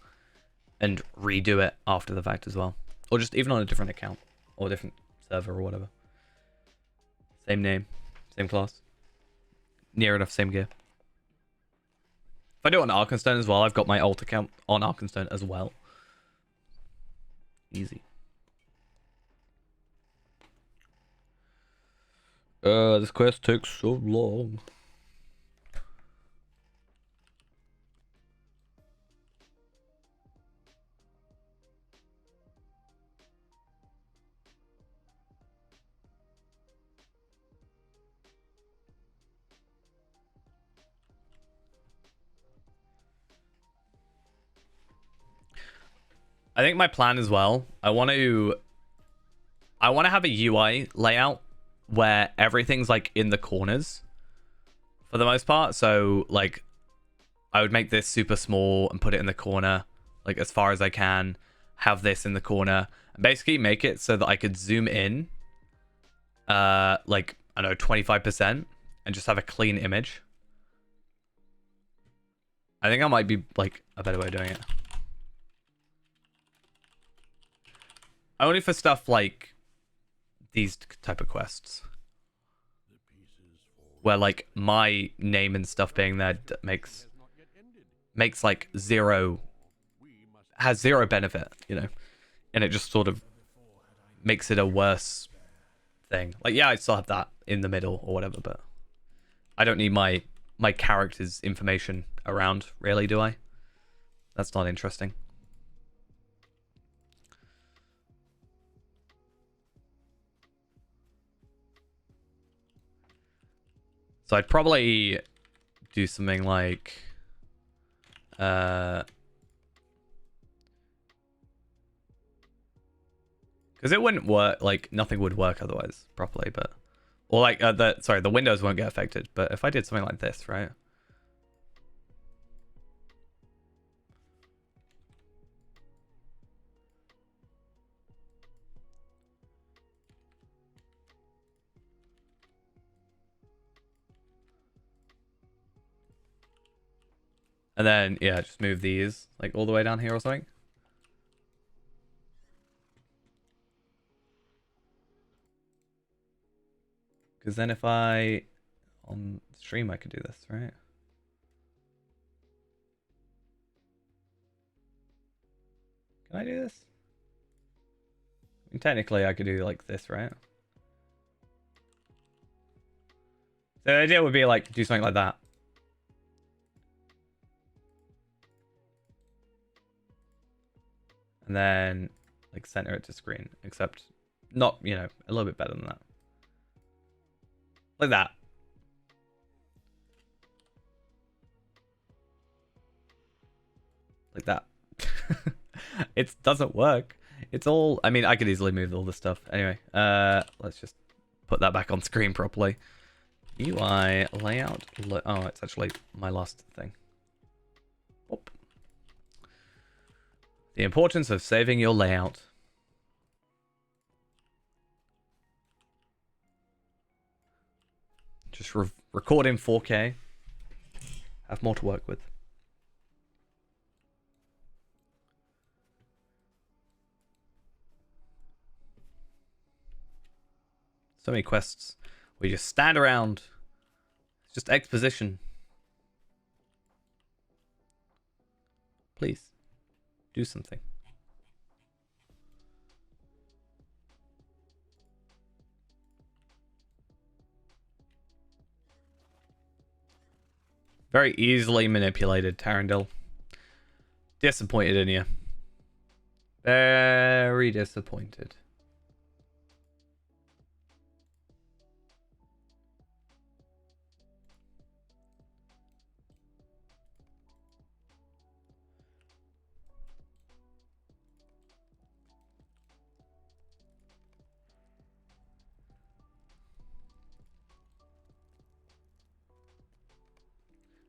and redo it after the fact as well. Or just even on a different account or different server or whatever. Same name, same class. Near enough same gear. If I do it on Arkenstone as well, I've got my alt account on Arkenstone as well. Easy. This quest takes so long. I think my plan as well, I want to have a UI layout where everything's like in the corners for the most part. So like I would make this super small and put it in the corner, like as far as I can, have this in the corner, and basically make it so that I could zoom in like, I don't know, 25% and just have a clean image. I think that might be like a better way of doing it. Only for stuff like these type of quests, where like my name and stuff being there makes like has zero benefit, you know, and it just sort of makes it a worse thing. Like, yeah, I still have that in the middle or whatever, but I don't need my character's information around, really, do I? That's not interesting. So I'd probably do something like, Because it wouldn't work, like, nothing would work otherwise properly, but... Or, like, the windows won't get affected, but if I did something like this, right? And then, yeah, just move these, like, all the way down here or something. Because then if I... On stream, I could do this, right? Can I do this? I mean, technically, I could do, like, this, right? So the idea would be, like, do something like that. And then, like, center it to screen. Except, not, you know, a little bit better than that. Like that. Like that. It doesn't work. It's all... I mean, I could easily move all this stuff. Anyway, let's just put that back on screen properly. UI layout. Oh, it's actually my last thing. Oop. The importance of saving your layout. Just record in 4K. Have more to work with. So many quests. We just stand around. It's just exposition. Please, do something. Very easily manipulated, Tarandil. Disappointed in you. Very disappointed.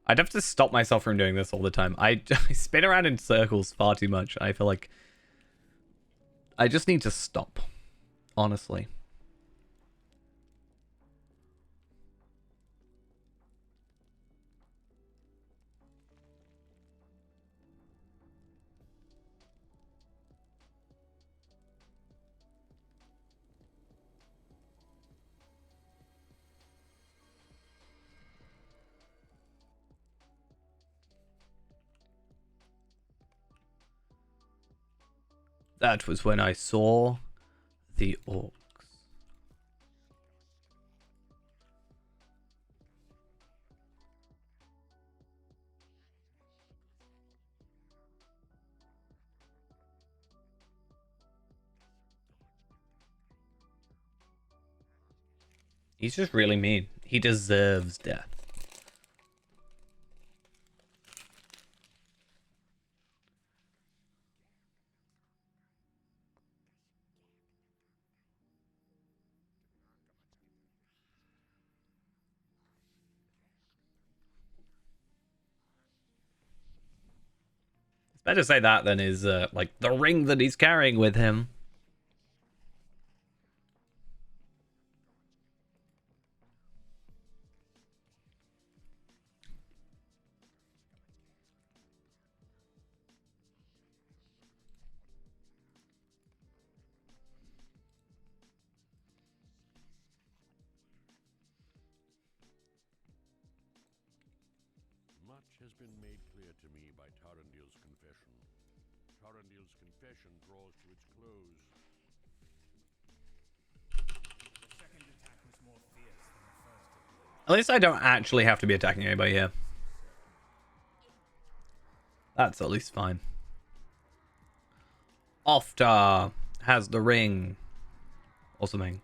I'd have to stop myself from doing this all the time. I spin around in circles far too much. I feel like I just need to stop, honestly. That was when I saw the orcs. He's just really mean. He deserves death. It's better to say that than is like the ring that he's carrying with him. Much has been made clear to me by Tarandil's confession. Tarandil's confession draws to its close. The second attack was more fierce than the first, I believe. At least I don't actually have to be attacking anybody here. That's at least fine. Oftar has the ring. Or something.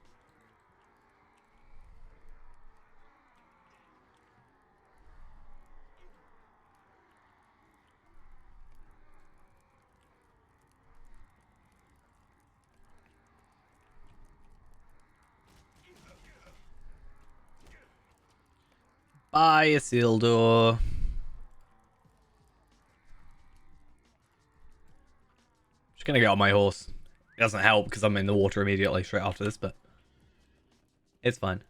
Bye, Isildur. Just gonna get on my horse. It doesn't help because I'm in the water immediately straight after this, but it's fine.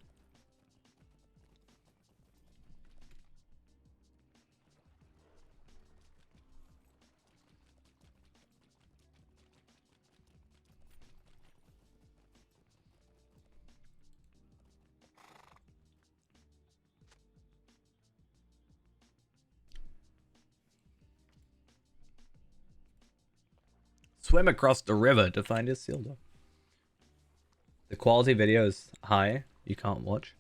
Swim across the river to find Isildur. The quality video is high. You can't watch.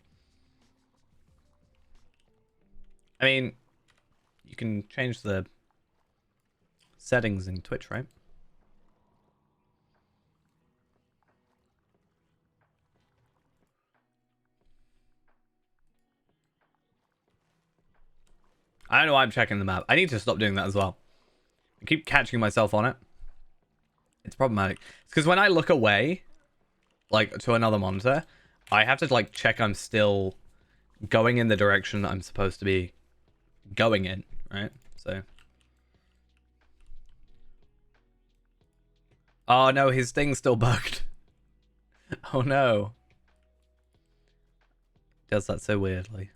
I mean, you can change the settings in Twitch, right? I don't know why I'm checking the map. I need to stop doing that as well. I keep catching myself on it. It's problematic. It's because when I look away, like, to another monitor, I have to, like, check I'm still going in the direction I'm supposed to be going in, right? So... Oh, no, his thing's still bugged. Oh, no. Does that so weirdly.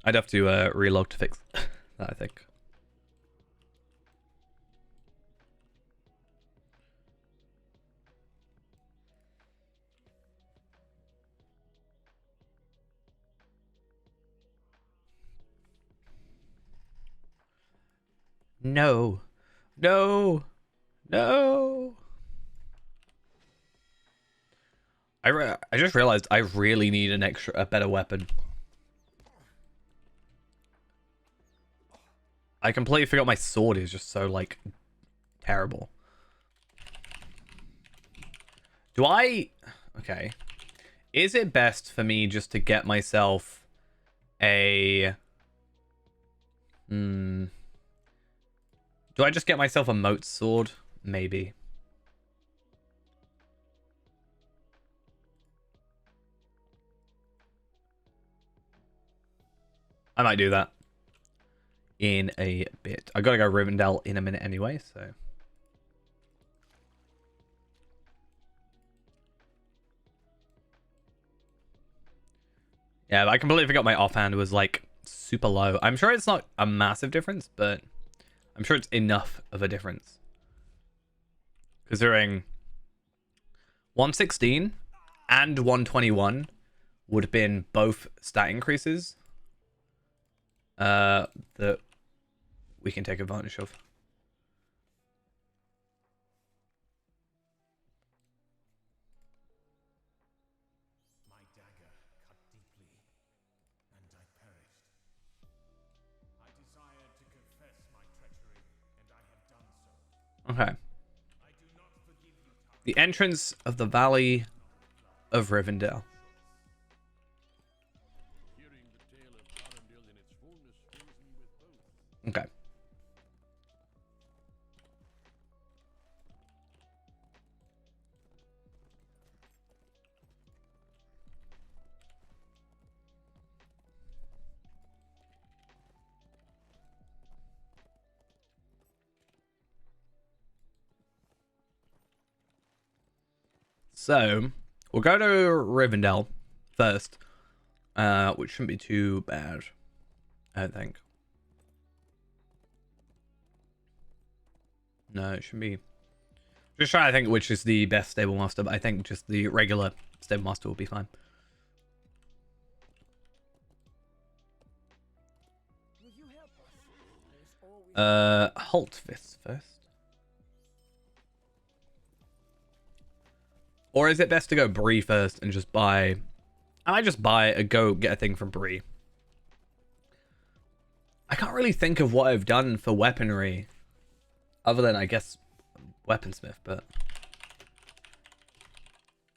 I'd have to relog to fix that, I think. No. No. No. I just realized I really need a better weapon. I completely forgot my sword is just so, like, terrible. Do I... Okay. Is it best for me just to get myself a... Do I just get myself a moat sword? Maybe. I might do that in a bit. I gotta go Rivendell in a minute anyway, so... Yeah, I completely forgot my offhand was, like, super low. I'm sure it's not a massive difference, but I'm sure it's enough of a difference. Considering 116 and 121 would have been both stat increases that we can take advantage of. My dagger cut deeply, and I perished. I desired to confess my treachery, and I have done so. Okay. I do not forgive you, Tyrant. The entrance of the Valley of Rivendell. Hearing the tale of Arundel in its fullness fills me with both. Okay. So, we'll go to Rivendell first, which shouldn't be too bad, I don't think. No, it shouldn't be. Just trying to think which is the best stable master, but I think just the regular stable master will be fine. Will you help us? There's always Haltfist first. Or is it best to go Bree first and just buy... I might just go get a thing from Bree. I can't really think of what I've done for weaponry. Other than, I guess, weaponsmith, but...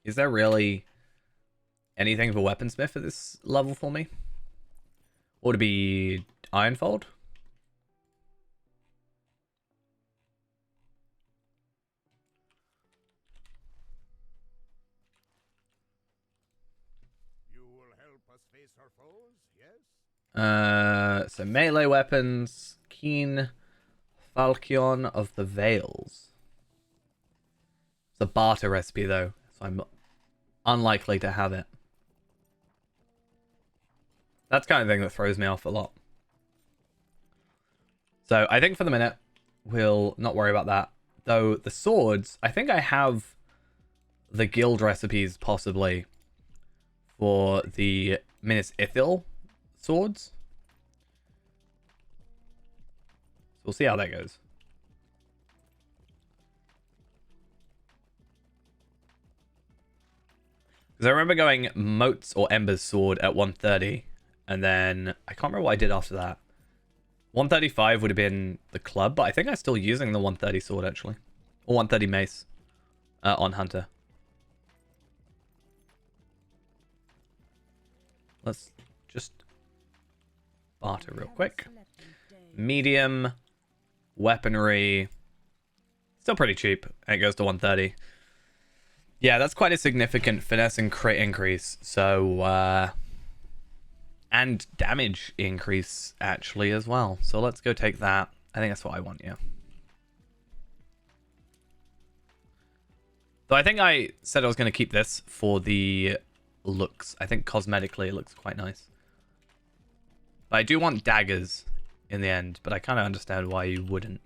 Is there really anything for weaponsmith at this level for me? Or to be Ironfold? face her foes, yes? So melee weapons, keen falchion of the Vales. It's a barter recipe though, so I'm unlikely to have it. That's the kind of thing that throws me off a lot. So I think for the minute, we'll not worry about that. Though the swords, I think I have the guild recipes possibly for the Minas Ithil swords. So we'll see how that goes. Because I remember going Moats or Ember's sword at 130, and then I can't remember what I did after that. 135 would have been the club, but I think I'm still using the 130 sword actually. Or 130 mace on Hunter. Let's just barter real quick. Medium weaponry. Still pretty cheap. It goes to 130. Yeah, that's quite a significant finesse and crit increase. So, and damage increase, actually, as well. So let's go take that. I think that's what I want, yeah. Though I think I said I was going to keep this for the looks. I think cosmetically it looks quite nice. But I do want daggers in the end, but I kind of understand why you wouldn't.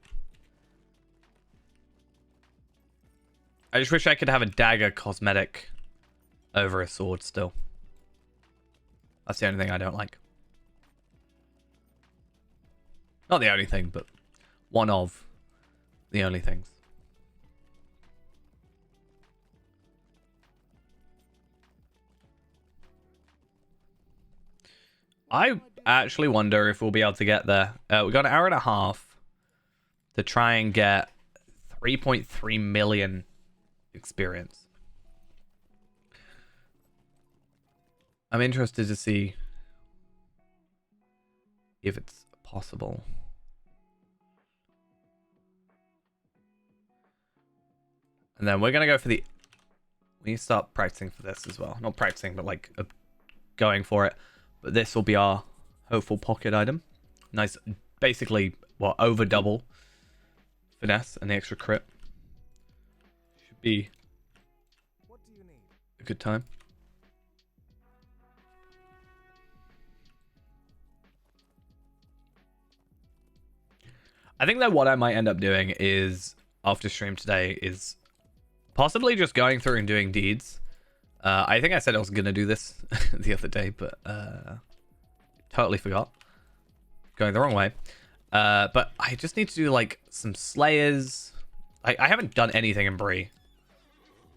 I just wish I could have a dagger cosmetic over a sword still. That's the only thing I don't like. Not the only thing, but one of the only things. I actually wonder if we'll be able to get there. We've got an hour and a half to try and get 3.3 million experience. I'm interested to see if it's possible. And then we're going to go for the... We need to start practicing for this as well. Not practicing, but like going for it. But this will be our hopeful pocket item. Nice, basically, well, over double finesse and the extra crit. Should be a good time. I think that what I might end up doing is, after stream today, is possibly just going through and doing deeds. I think I said I was going to do this the other day, but totally forgot. Going the wrong way. But I just need to do like some slayers. I haven't done anything in Bree.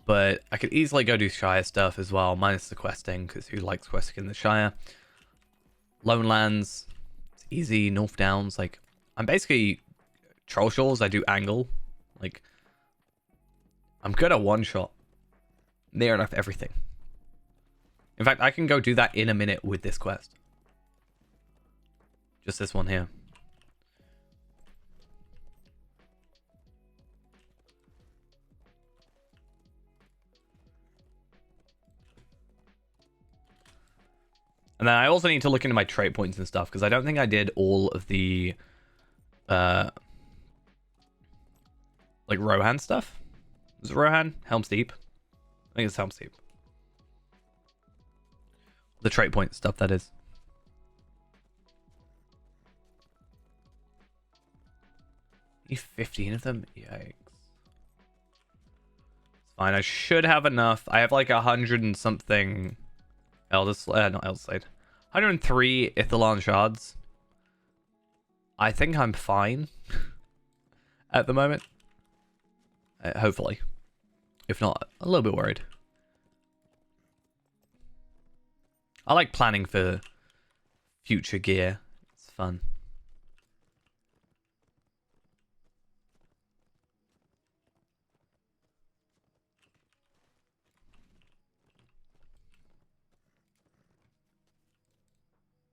But I could easily go do Shire stuff as well, minus the questing, because who likes questing in the Shire? Lone Lands. It's easy. North Downs. Like, I'm basically Troll Shores. I do angle. Like, I'm good at one shot. Near enough everything. In fact, I can go do that in a minute with this quest. Just this one here. And then I also need to look into my trait points and stuff, because I don't think I did all of the like Rohan stuff. Was it Rohan? Helm's Deep? I think it's Helm's Deep. The trait point stuff, that is. Need 15 of them? Yikes. It's fine. I should have enough. I have like 100 and something not Elder Slade. 103 Ithilon shards. I think I'm fine at the moment. Hopefully. If not, a little bit worried. I like planning for future gear. It's fun.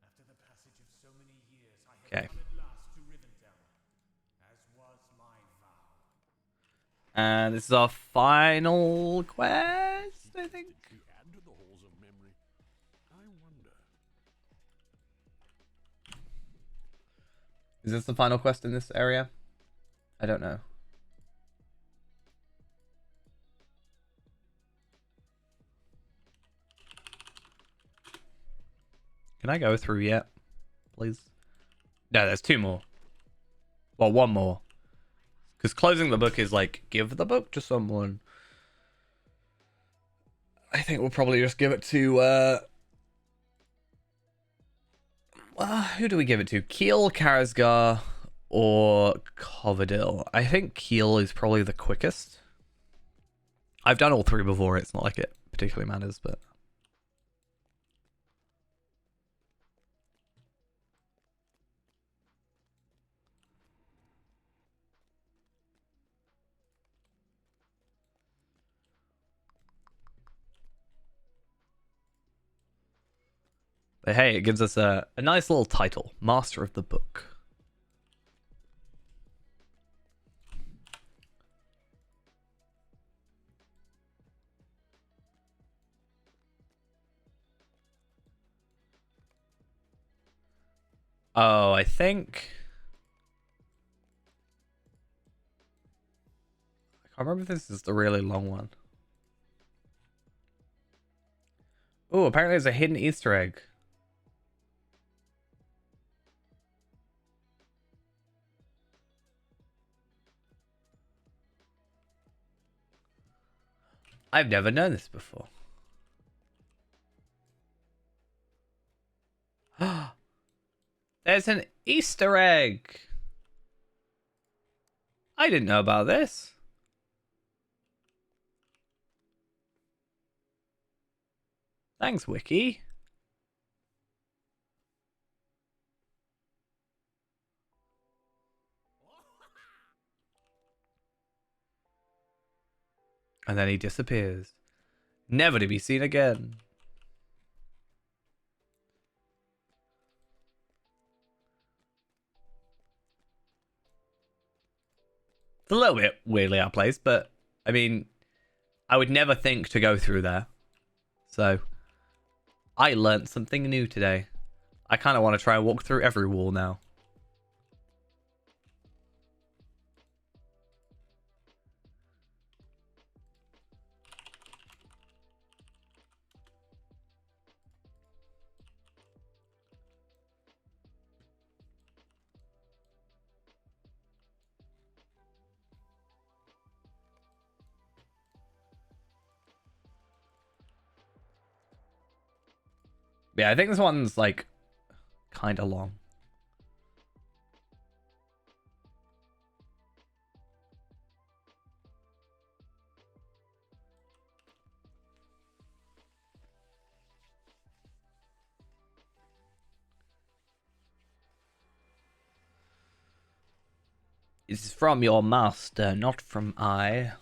After the passage of so many years, I have Okay. come at last to Rivendell, as was my vow. And this is our final quest, I think. To add to the halls of memory, I wonder. Is this the final quest in this area? I don't know. Can I go through yet? Please? No, there's 2 more. Well, 1 more. Because closing the book is like, give the book to someone. I think we'll probably just give it to, who do we give it to? Keel, Karazgar, or Covadil? I think Keel is probably the quickest. I've done all 3 before. It's not like it particularly matters, but... But hey, it gives us a nice little title. Master of the Book. Oh, I think... I can't remember if this is the really long one. Oh, apparently there's a hidden Easter egg. I've never known this before. There's an Easter egg. I didn't know about this. Thanks, Wiki. And then he disappears. Never to be seen again. It's a little bit weirdly out of place, but I mean, I would never think to go through there. So, I learnt something new today. I kind of want to try and walk through every wall now. Yeah, I think this one's like kind of long. This is from your master, not from I.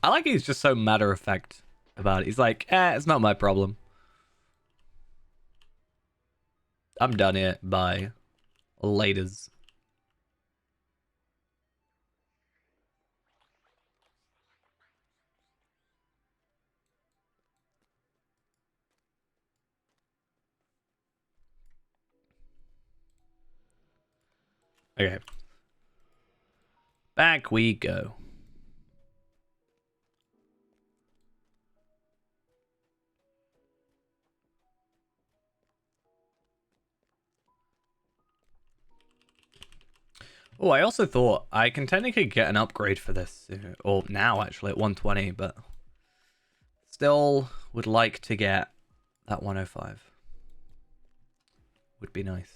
I like he's just so matter of fact about it. He's like, it's not my problem. I'm done here. Bye. Laters. Okay. Back we go. Oh, I also thought I can technically get an upgrade for this, or now actually at 120, but still would like to get that 105. Would be nice.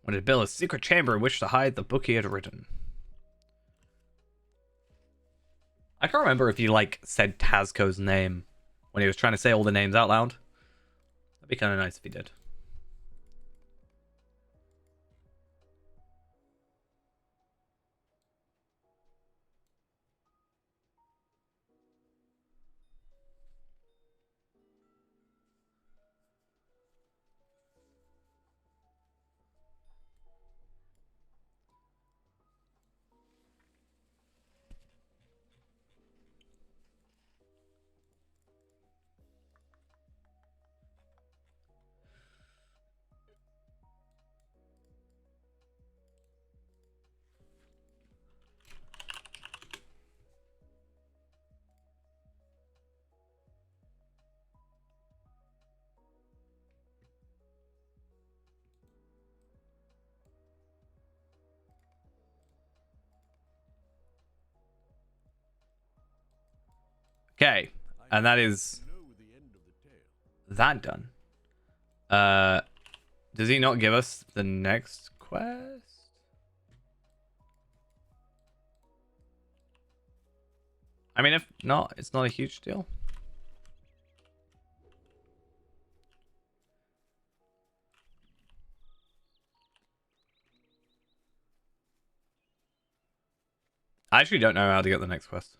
Wanted to build a secret chamber in which to hide the book he had written. I can't remember if he, like, said Tazco's name when he was trying to say all the names out loud. That'd be kind of nice if he did. Okay, and that is that done. Does he not give us the next quest? I mean, if not, it's not a huge deal. I actually don't know how to get the next quest.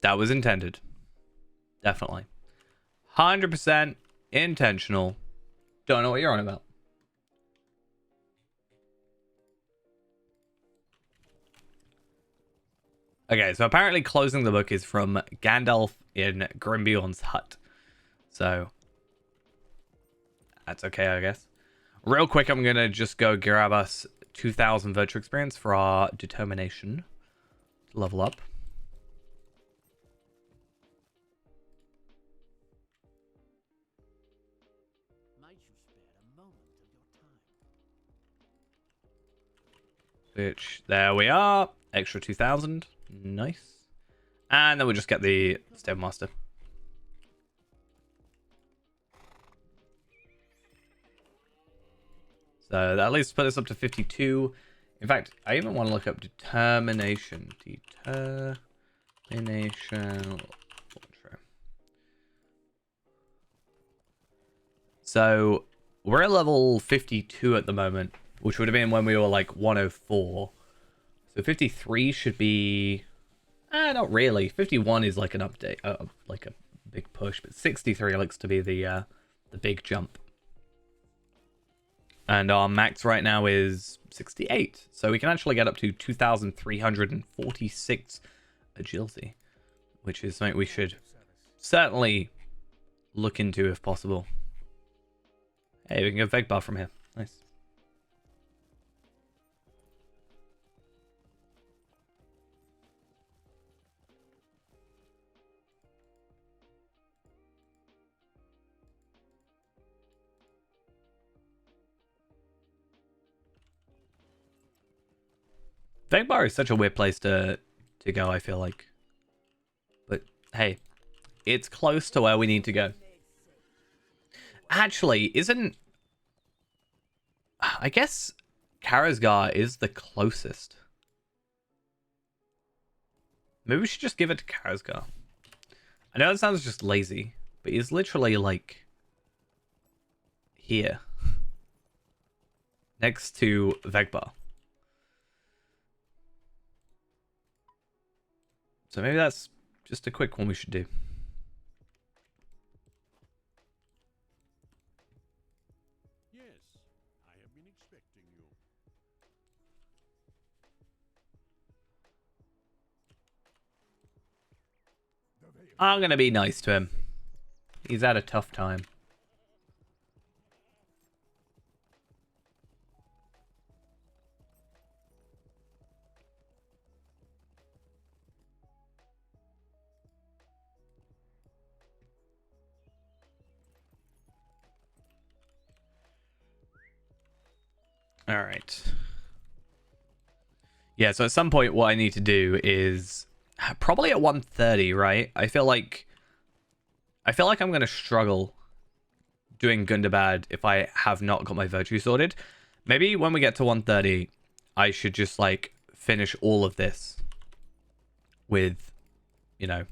That was intended. Definitely. 100% intentional. Don't know what you're on about. Okay, so apparently closing the book is from Gandalf in Grimbjorn's hut. So, that's okay, I guess. Real quick, I'm going to just go grab us 2,000 virtual experience for our determination to level up. Which, there we are. Extra 2,000. Nice. And then we'll just get the Stable Master. So that at least put us up to 52. In fact, I even want to look up determination. Determination. So we're at level 52 at the moment, which would have been when we were like 104. So 53 should be... not really. 51 is like an update, like a big push, but 63 looks to be the big jump. And our max right now is 68. So we can actually get up to 2,346 agility, which is something we should certainly look into if possible. Hey, we can get Vegbar from here. Nice. Vegbar is such a weird place to go, I feel like. But hey, it's close to where we need to go. Actually, isn't... I guess Karazgar is the closest. Maybe we should just give it to Karazgar. I know it sounds just lazy, but he's literally like... here. Next to Vegbar. So maybe that's just a quick one we should do. Yes, I have been expecting you. I'm going to be nice to him. He's had a tough time. All right. Yeah, so at some point what I need to do is probably at 1:30, right? I feel like I feel like I'm going to struggle doing Gundabad if I have not got my virtue sorted. Maybe when we get to 130, I should just, like, finish all of this with, you know,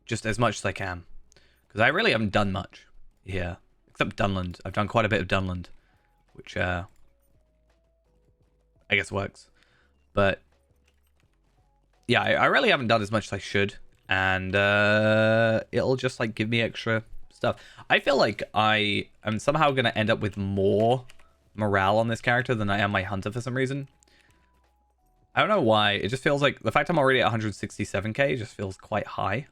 just as much as I can. Because I really haven't done much here. Except Dunland. I've done quite a bit of Dunland. Which, I guess works. But, yeah, I really haven't done as much as I should. And it'll just, like, give me extra stuff. I feel like I am somehow going to end up with more morale on this character than I am my hunter for some reason. I don't know why. It just feels like the fact I'm already at 167k just feels quite high.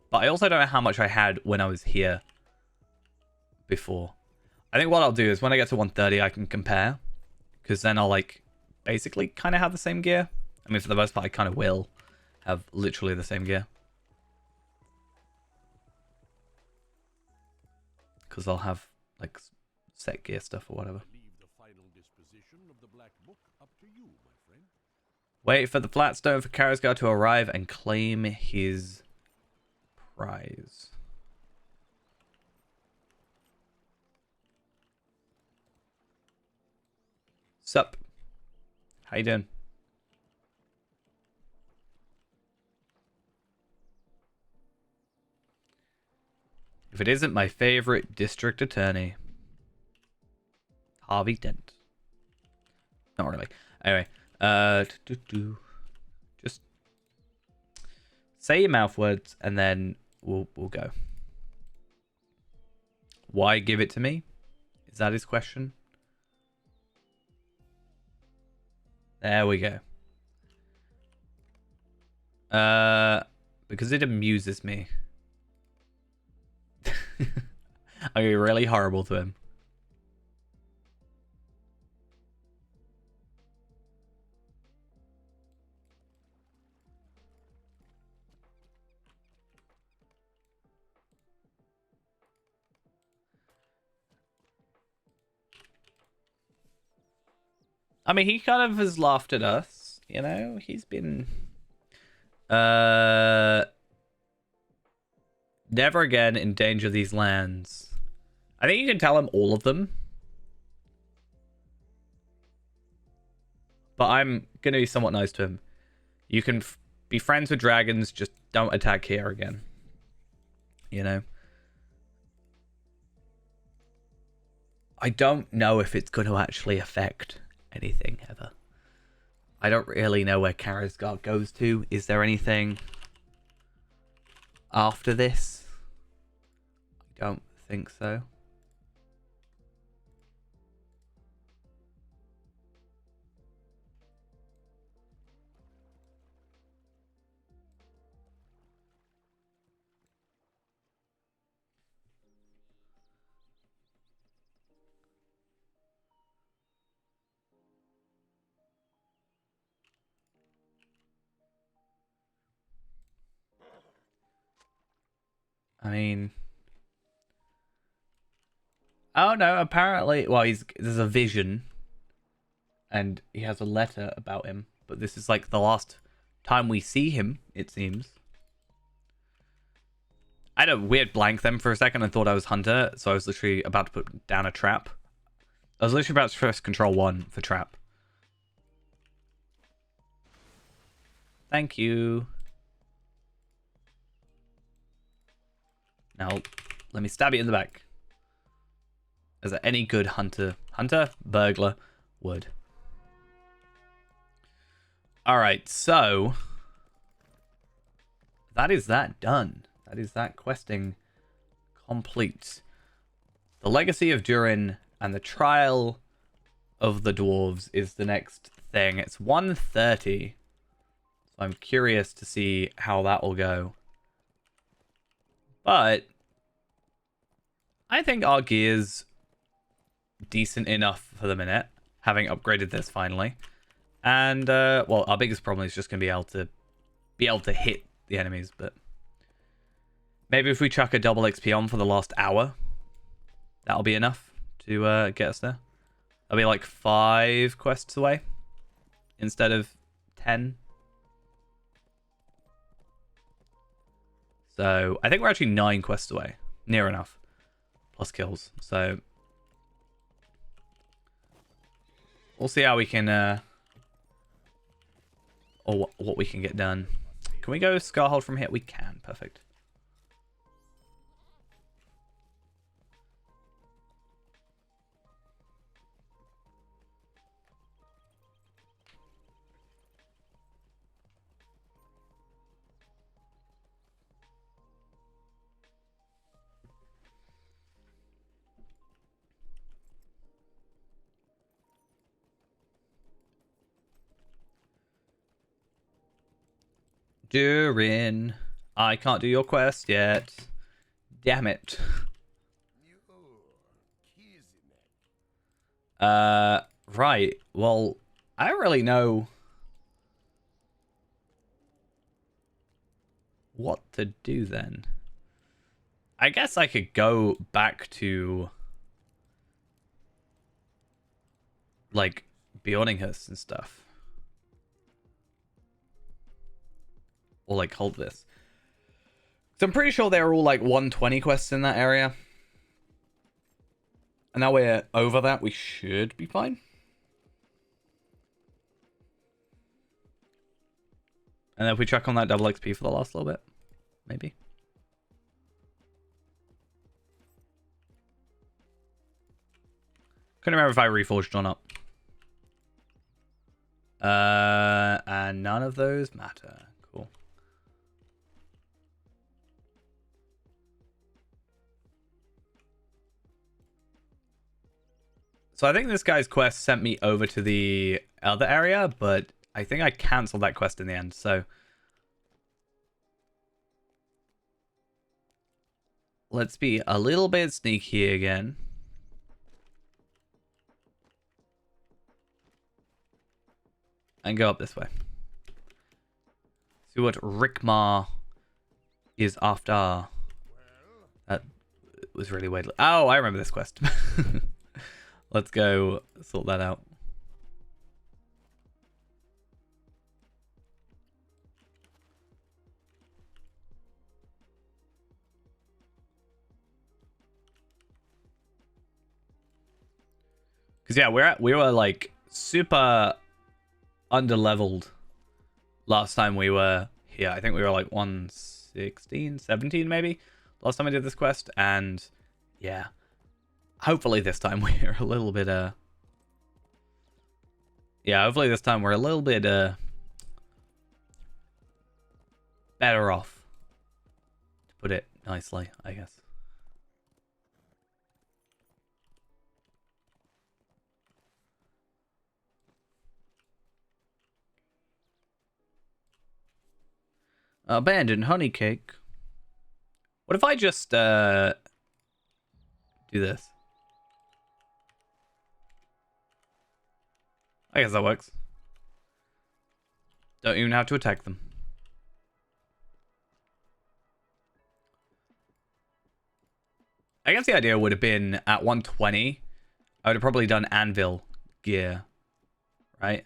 But I also don't know how much I had when I was here before. I think what I'll do is when I get to 130, I can compare. Because then I'll, like, basically kind of have the same gear. I mean, for the most part, I kind of will have literally the same gear. Because I'll have, like, set gear stuff or whatever. Leave the final disposition of the Black Book up to you, my friend. Wait for the flat stone for Karazgar to arrive and claim his prize. Sup? How you doing? If it isn't my favorite district attorney, Harvey Dent. Not really. Anyway, just say your mouth words and then we'll go. Why give it to me? Is that his question? There we go. Because it amuses me. I'm gonna be really horrible to him. I mean, he kind of has laughed at us, you know? He's been... Never again endanger these lands. I think you can tell him all of them. But I'm going to be somewhat nice to him. You can be friends with dragons, just don't attack here again. You know? I don't know if it's going to actually affect anything ever. I don't really know where Karazgar goes to. Is there anything after this? I don't think so. I mean... Oh no, apparently... Well, there's a vision. And he has a letter about him. But this is like the last time we see him, it seems. I had a weird blank then for a second and thought I was Hunter. So I was literally about to put down a trap. I was literally about to press Control 1 for trap. Thank you. Now, let me stab you in the back. As any good hunter, burglar would. Alright, so... that is that done. That is that questing complete. The Legacy of Durin and the Trial of the Dwarves is the next thing. It's 1:30. So I'm curious to see how that will go. But I think our gear's decent enough for the minute, having upgraded this finally. And well, our biggest problem is just gonna be able to hit the enemies, but maybe if we chuck a double XP on for the last hour, that'll be enough to get us there. That'll be like 5 quests away instead of 10. So I think we're actually 9 quests away. Near enough. Plus kills. So we'll see how we can, or what we can get done. Can we go Scarhold from here? We can. Perfect. Durin, I can't do your quest yet. Damn it. Right. Well, I don't really know what to do then. I guess I could go back to like Bjorninghurst and stuff. Or like hold this. So I'm pretty sure they're all like 120 quests in that area. And now we're over that, we should be fine. And then if we check on that double XP for the last little bit, maybe. Couldn't remember if I reforged or not. And none of those matter. Cool. So I think this guy's quest sent me over to the other area, but I think I cancelled that quest in the end, so let's be a little bit sneaky again. And go up this way. See what Rickmar is after. That was really weird. Oh, I remember this quest. Let's go sort that out. Because yeah, we were like super underleveled last time we were here. I think we were like 116, 17 maybe last time I did this quest, and yeah, hopefully this time we're a little bit hopefully this time we're a little bit better off, to put it nicely, I guess. Abandoned honey cake. What if I just do this? I guess that works. Don't even have to attack them. I guess the idea would have been at 120, I would have probably done anvil gear, right? It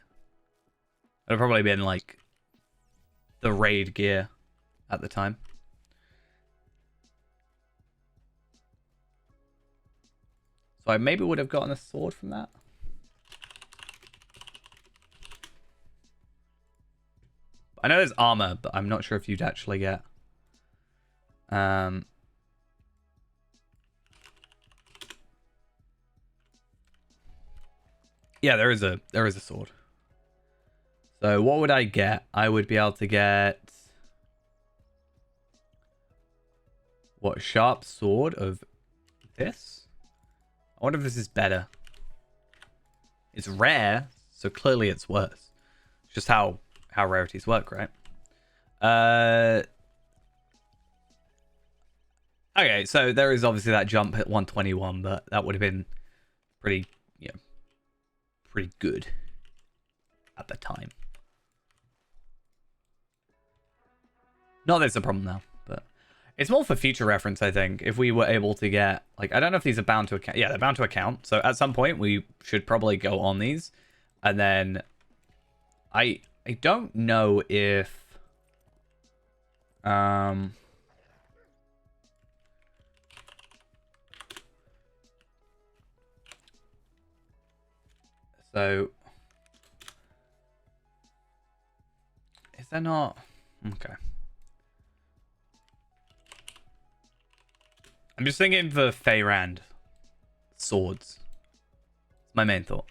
would have probably been like the raid gear at the time. So I maybe would have gotten a sword from that. I know there's armor, but I'm not sure if you'd actually get. Yeah, there is a sword. So what would I get? I would be able to get what, sharp sword of this? I wonder if this is better. It's rare, so clearly it's worse. It's just how rarities work, right? Okay, so there is obviously that jump at 121, but that would have been pretty, pretty good at the time. Not that it's a problem now, but it's more for future reference, I think. If we were able to get, like, I don't know if these are bound to account. Yeah, they're bound to account. So at some point, we should probably go on these. And then I don't know if So, is there not? Okay. I'm just thinking for Feyrand. Swords. It's my main thought.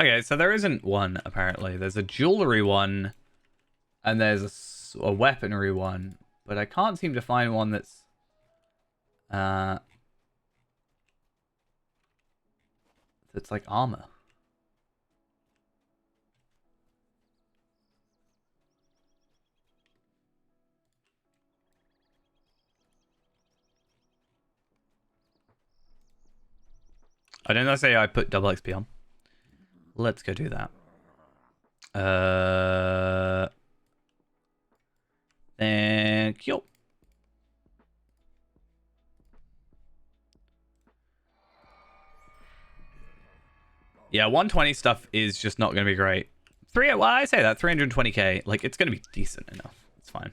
Okay, so there isn't one, apparently. There's a jewelry one, and there's a weaponry one, but I can't seem to find one that's... that's like armor. I didn't say I put double XP on. Let's go do that. Thank you. Yeah, 120 stuff is just not going to be great. Well, I say that 320k, like it's going to be decent enough. It's fine.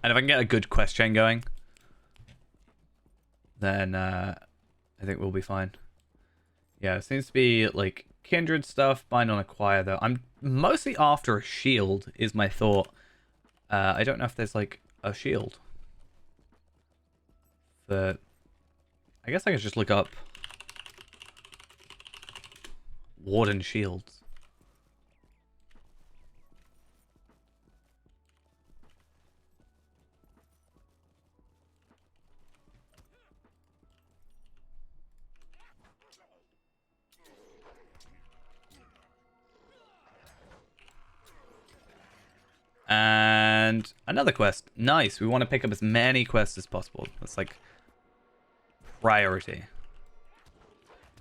And if I can get a good quest chain going, then I think we'll be fine. Yeah, it seems to be like kindred stuff, bind on acquire though. I'm mostly after a shield is my thought. I don't know if there's like a shield. But I guess I could just look up Warden shields. And another quest. Nice. We want to pick up as many quests as possible. That's like priority.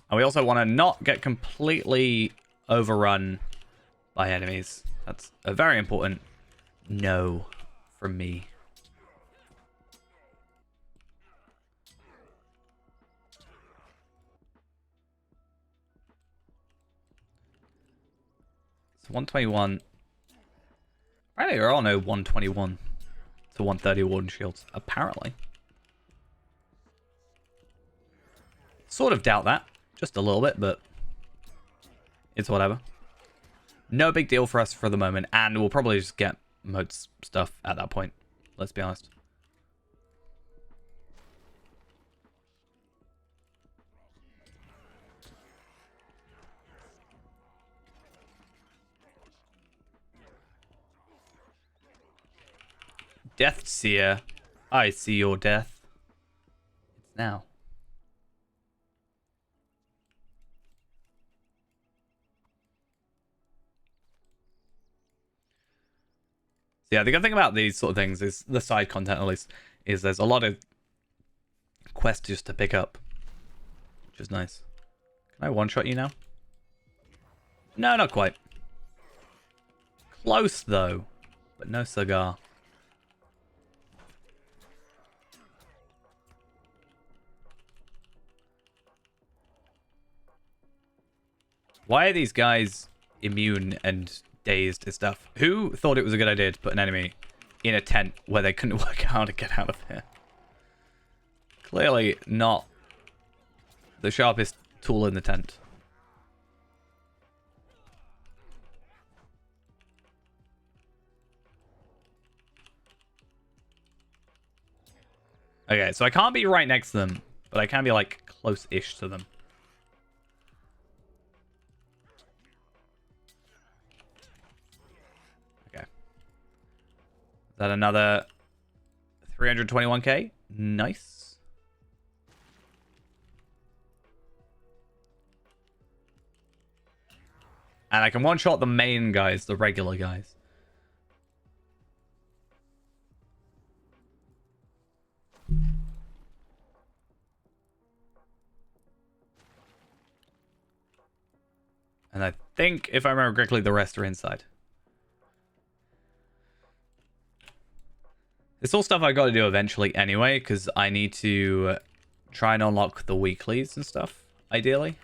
And we also want to not get completely overrun by enemies. That's a very important no from me. So 121. Apparently there are no 121 to 130 Warden Shields. Apparently. Sort of doubt that. Just a little bit, but it's whatever. No big deal for us for the moment, and we'll probably just get modes stuff at that point. Let's be honest. Death Seer, I see your death. It's now. So yeah, the good thing about these sort of things is the side content, at least, is there's a lot of quests just to pick up, which is nice. Can I one-shot you now? No, not quite. Close though, but no cigar. Why are these guys immune and dazed and stuff? Who thought it was a good idea to put an enemy in a tent where they couldn't work out how to get out of here? Clearly not the sharpest tool in the tent. Okay, so I can't be right next to them, but I can be like close-ish to them. Is that another 321k? Nice. And I can one-shot the main guys, the regular guys. And I think, if I remember correctly, the rest are inside. It's all stuff I got to do eventually anyway, because I need to try and unlock the weeklies and stuff, ideally.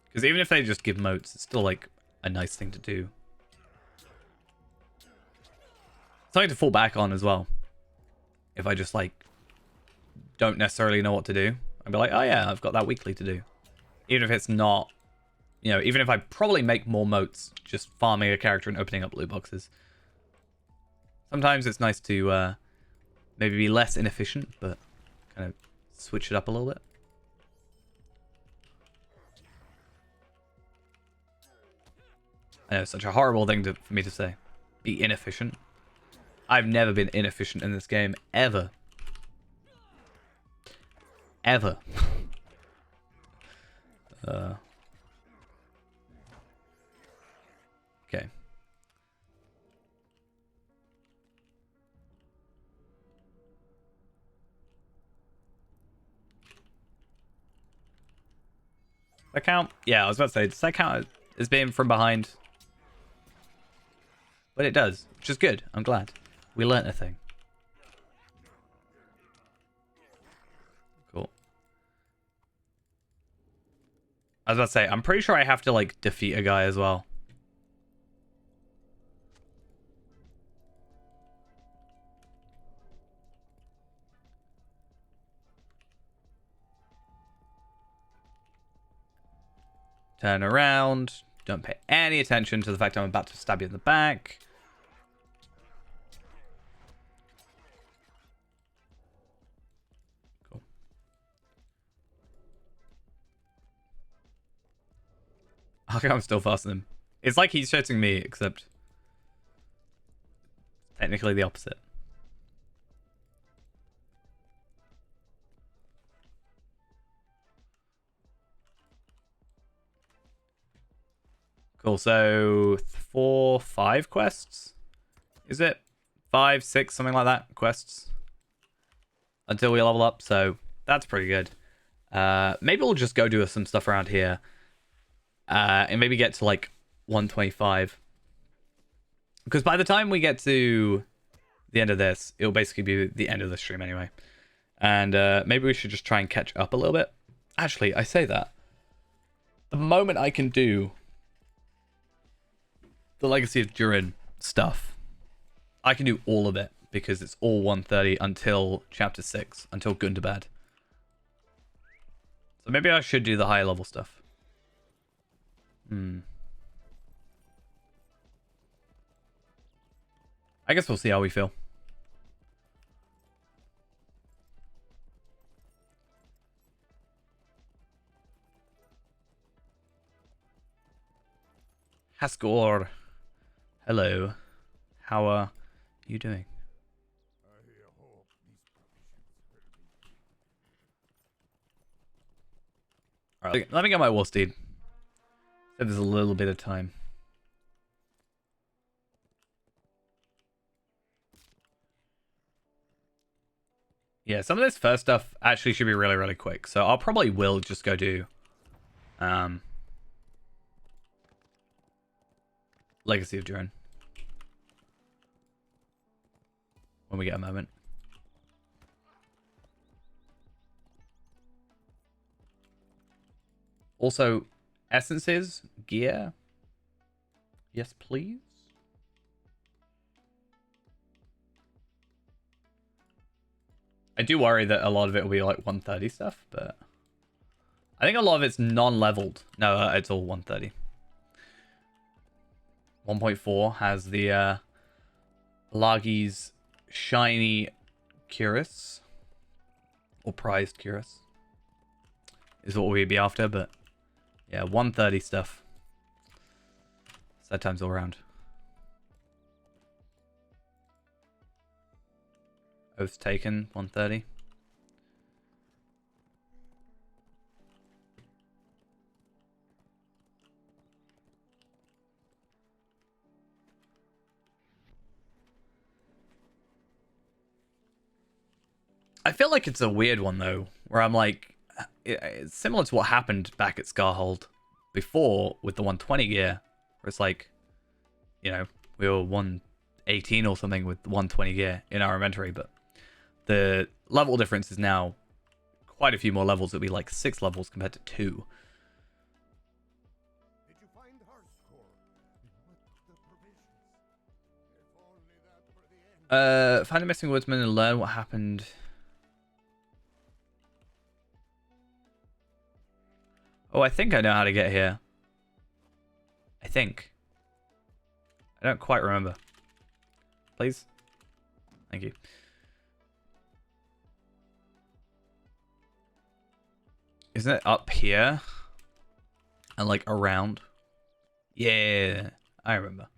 Because even if they just give motes, it's still, like, a nice thing to do. Something to fall back on as well. If I just, like, don't necessarily know what to do. I'd be like, oh yeah, I've got that weekly to do. Even if it's not, you know, even if I probably make more motes just farming a character and opening up loot boxes. Sometimes it's nice to maybe be less inefficient, but kind of switch it up a little bit. I know, it's such a horrible thing for me to say. Be inefficient. I've never been inefficient in this game, ever. Ever. Okay. Does that count? Yeah, I was about to say, does that count as being from behind? But it does, which is good. I'm glad. We learnt a thing. Cool. I was about to say, I'm pretty sure I have to, like, defeat a guy as well. Turn around. Don't pay any attention to the fact I'm about to stab you in the back. Cool. How come I'm still faster than him? It's like he's shooting me, except technically the opposite. Cool, so 4, 5 quests? Is it? 5, 6, something like that, quests. Until we level up, so that's pretty good. Maybe we'll just go do some stuff around here. And maybe get to, like, 125. Because by the time we get to the end of this, it'll basically be the end of the stream anyway. And maybe we should just try and catch up a little bit. Actually, I say that. The moment I can do the Legacy of Durin stuff, I can do all of it because it's all 130 until chapter 6, until Gundabad. So maybe I should do the higher level stuff. I guess we'll see how we feel. Haskor. Hello. How are you doing? Alright, let me get my war steed. So there's a little bit of time. Yeah, some of this first stuff actually should be really, really quick. So I'll probably will just go do Legacy of Durin when we get a moment. Also, essences, gear. Yes, please. I do worry that a lot of it will be like 130 stuff, but I think a lot of it's non-leveled. No, it's all 130. 1.4 has the Lagi's shiny Cuirass, or prized Cuirass, is what we'd be after, but yeah, 130 stuff. Sad times all around. Oath taken, 130. I feel like it's a weird one though, where I'm like, it's similar to what happened back at Scarhold before with the 120 gear, where it's like, you know, we were 18 or something with 120 gear in our inventory, but the level difference is now quite a few more levels. It'll be like 6 levels compared to 2. Did you find Hearthcore? What the provisions? If only that were the end. Find the missing woodsman and learn what happened. Oh, I think I know how to get here. I think. I don't quite remember. Please? Thank you. Isn't it up here? And like around? Yeah, I remember.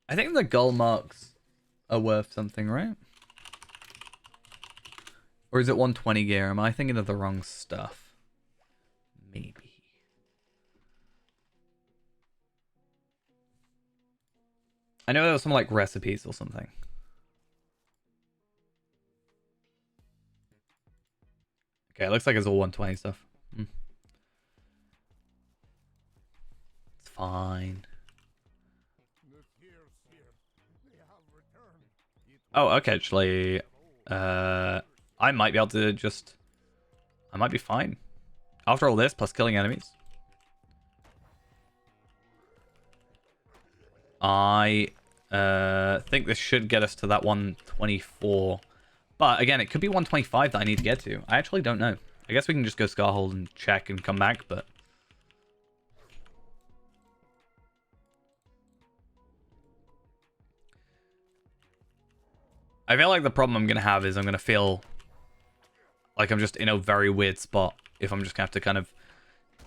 I think the goal marks are worth something, right? Or is it 120 gear? Am I thinking of the wrong stuff? Maybe. I know there was some like recipes or something. Okay, it looks like it's all 120 stuff. It's fine. The tears here, they have returned. Oh, okay, actually, I might be able to just... I might be fine. After all this, plus killing enemies. I think this should get us to that 124. But again, it could be 125 that I need to get to. I actually don't know. I guess we can just go Scarhold and check and come back, but... I feel like the problem I'm going to have is I'm going to feel like I'm just in a very weird spot if I'm just going to have to kind of,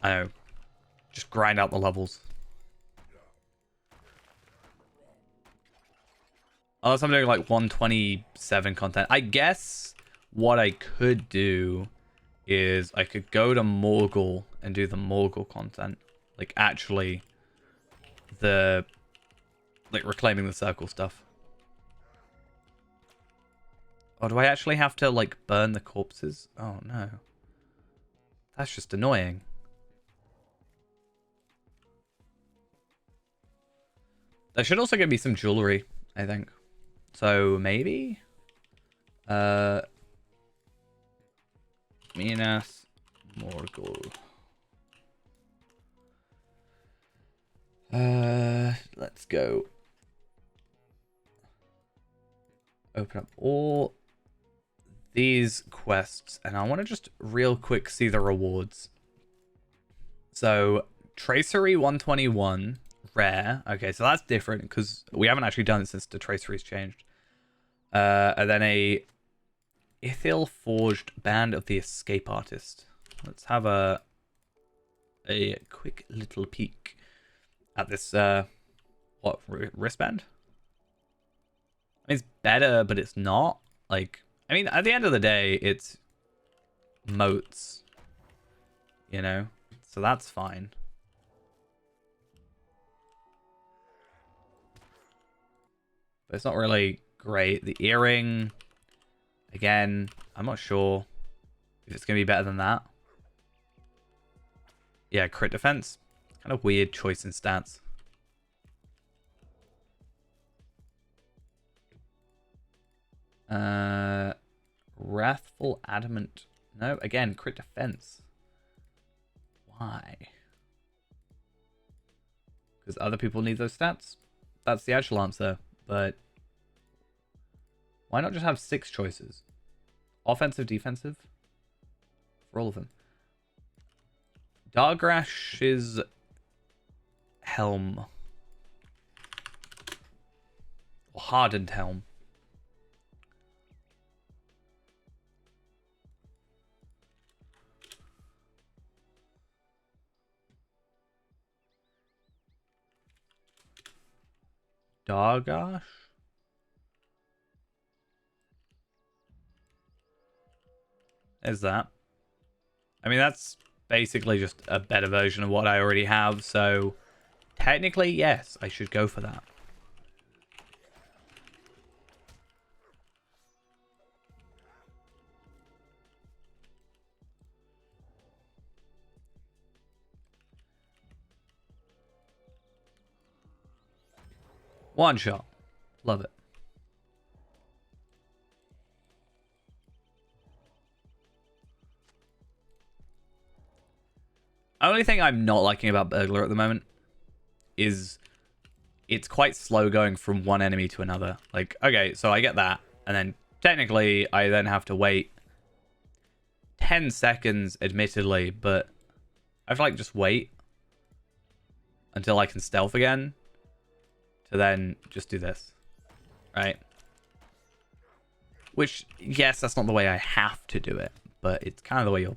I don't know, just grind out the levels. Unless I'm doing like 127 content. I guess what I could do is I could go to Morgul and do the Morgul content. Like actually the, like reclaiming the circle stuff. Oh, do I actually have to, like, burn the corpses? Oh, no. That's just annoying. There should also give me some jewelry, I think. So, maybe? Minas Morgul. Let's go. Open up all these quests, and I want to just real quick see the rewards. So Tracery 121 rare. Okay, so that's different because we haven't actually done it since the Tracery's changed. And then a Ithil Forged Band of the Escape Artist. Let's have a quick little peek at this what wristband. I mean, it's better, but it's not. Like, I mean, at the end of the day, it's moats, you know? So that's fine. But it's not really great. The earring, again, I'm not sure if it's going to be better than that. Yeah, crit defense. Kind of weird choice in stats. Wrathful Adamant. No, again, crit defense. Why? Because other people need those stats? That's the actual answer, but why not just have 6 choices? Offensive, defensive? For all of them. Dargrash's helm. Or hardened helm. Dargash? Is that? I mean, that's basically just a better version of what I already have, so technically, yes, I should go for that. One shot. Love it. Only thing I'm not liking about Burglar at the moment is it's quite slow going from one enemy to another. Like, okay, so I get that. And then technically I then have to wait 10 seconds, admittedly, but I feel like just wait until I can stealth again to then just do this, right? Which, yes, that's not the way I have to do it, but it's kind of the way you're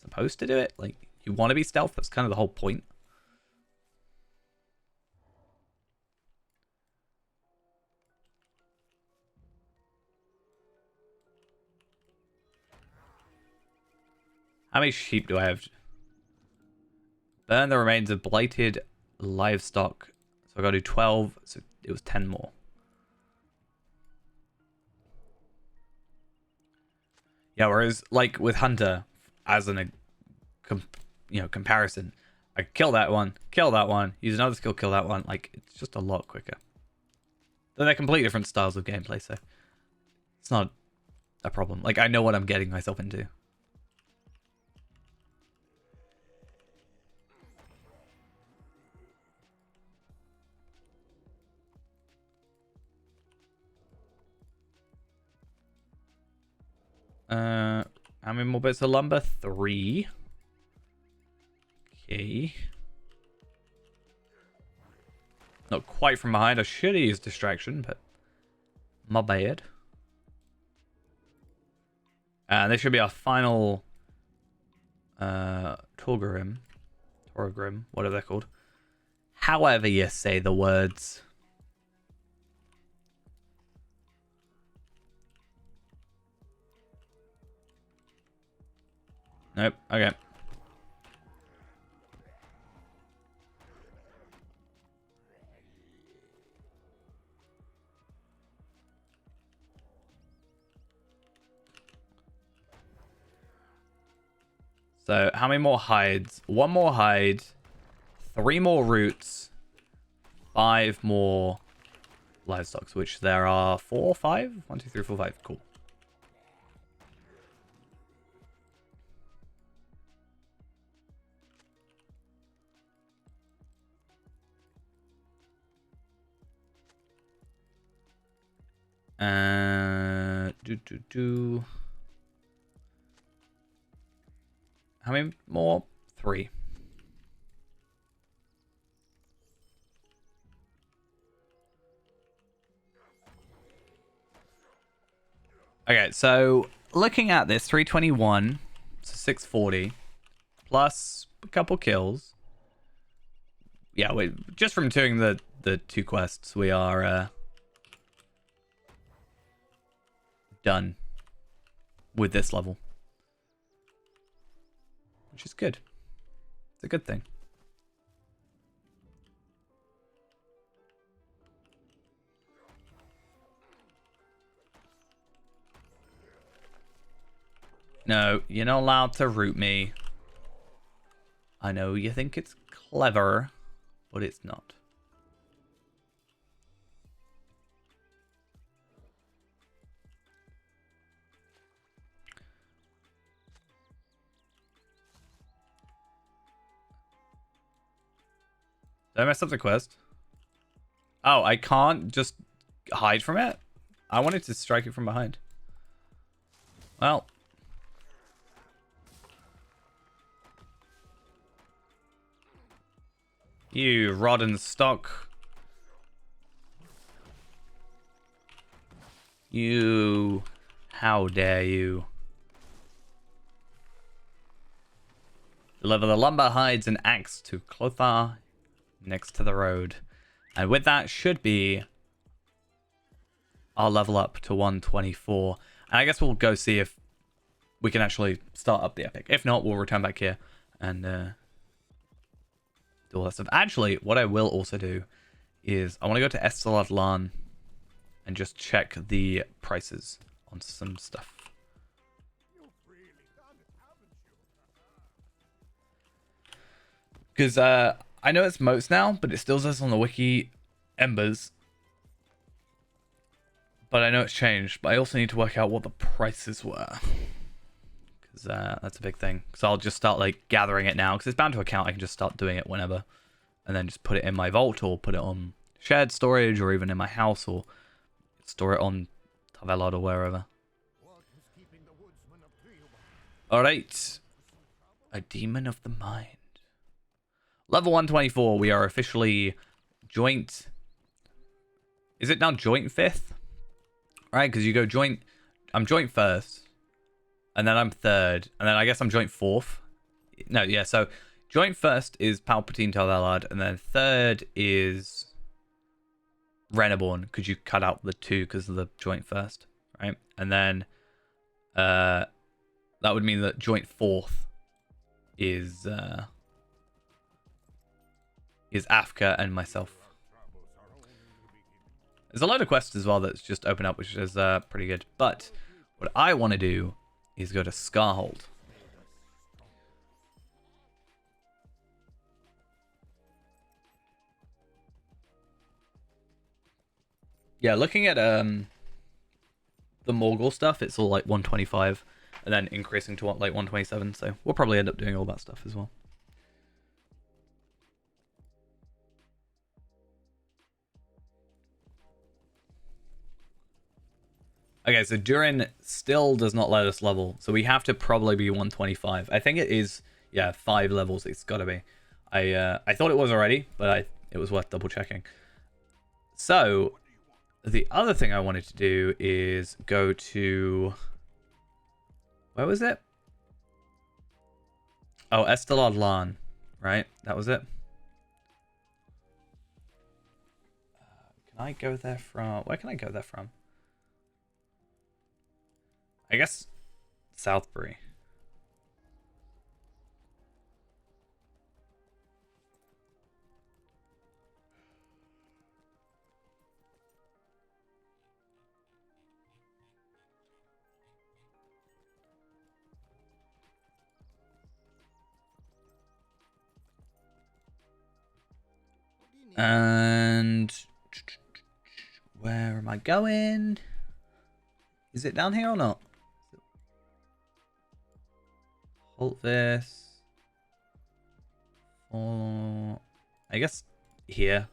supposed to do it. Like, you want to be stealth, that's kind of the whole point. How many sheep do I have? Burn the remains of blighted livestock. So I gotta do 12, so it was 10 more. Yeah, whereas like with Hunter, as an comparison, I kill that one, use another skill, kill that one. Like, it's just a lot quicker. Though they're completely different styles of gameplay, so it's not a problem. Like, I know what I'm getting myself into. How many more bits of lumber? 3. Okay. Not quite from behind. I should have used distraction, but my bad. And this should be our final Torgrim, whatever they're called. However you say the words. Nope. Okay. So, how many more hides? 1 more hide, 3 more roots, 5 more livestock, which there are 4 or 5? 1, 2, 3, 4, 5. Cool. How many more? 3. Okay, so looking at this, 321, so 640, plus a couple kills. Yeah, just from doing the 2 quests, we are done with this level, which is good. It's a good thing. No, you're not allowed to root me. I know you think it's clever, but it's not. Did I mess up the quest? Oh, I can't just hide from it? I wanted to strike it from behind. Well. You rotten stock. You. How dare you. Deliver the lumber, hides, and axe to Clothar next to the road. And with that should be our level up to 124. And I guess we'll go see if we can actually start up the epic. If not, we'll return back here and do all that stuff. Actually, what I will also do is I want to go to Esteladlan and just check the prices on some stuff. Because I know it's moats now, but it still says on the wiki embers. But I know it's changed. But I also need to work out what the prices were. Because that's a big thing. So I'll just start like gathering it now. Because it's bound to account. I can just start doing it whenever. And then just put it in my vault. Or put it on shared storage. Or even in my house. Or store it on Tavelad or wherever. Alright. A Demon of the Mind. Level 124. We are officially joint. Is it now joint 5th? Right, because you go joint. I'm joint 1st. And then I'm 3rd. And then I guess I'm joint 4th. No, yeah, so joint 1st is Palpatine Tavelad. And then 3rd is Reneborn. Because you cut out the 2 because of the joint 1st. Right? And then that would mean that joint 4th is Afka and myself. There's a load of quests as well that's just open up, which is pretty good. But what I want to do is go to Scarhold. Yeah, looking at the Morgul stuff, it's all like 125, and then increasing to like 127. So we'll probably end up doing all that stuff as well. Okay, so Durin still does not let us level, so we have to probably be 125. I think it is, yeah, 5 levels. It's got to be. I thought it was already, but it was worth double checking. So the other thing I wanted to do is go to, where was it? Oh, Estelad Lan, right? That was it. Can I go there from? Where can I go there from? I guess Southbury. And where am I going? Is it down here or not? Halt this. Or I guess here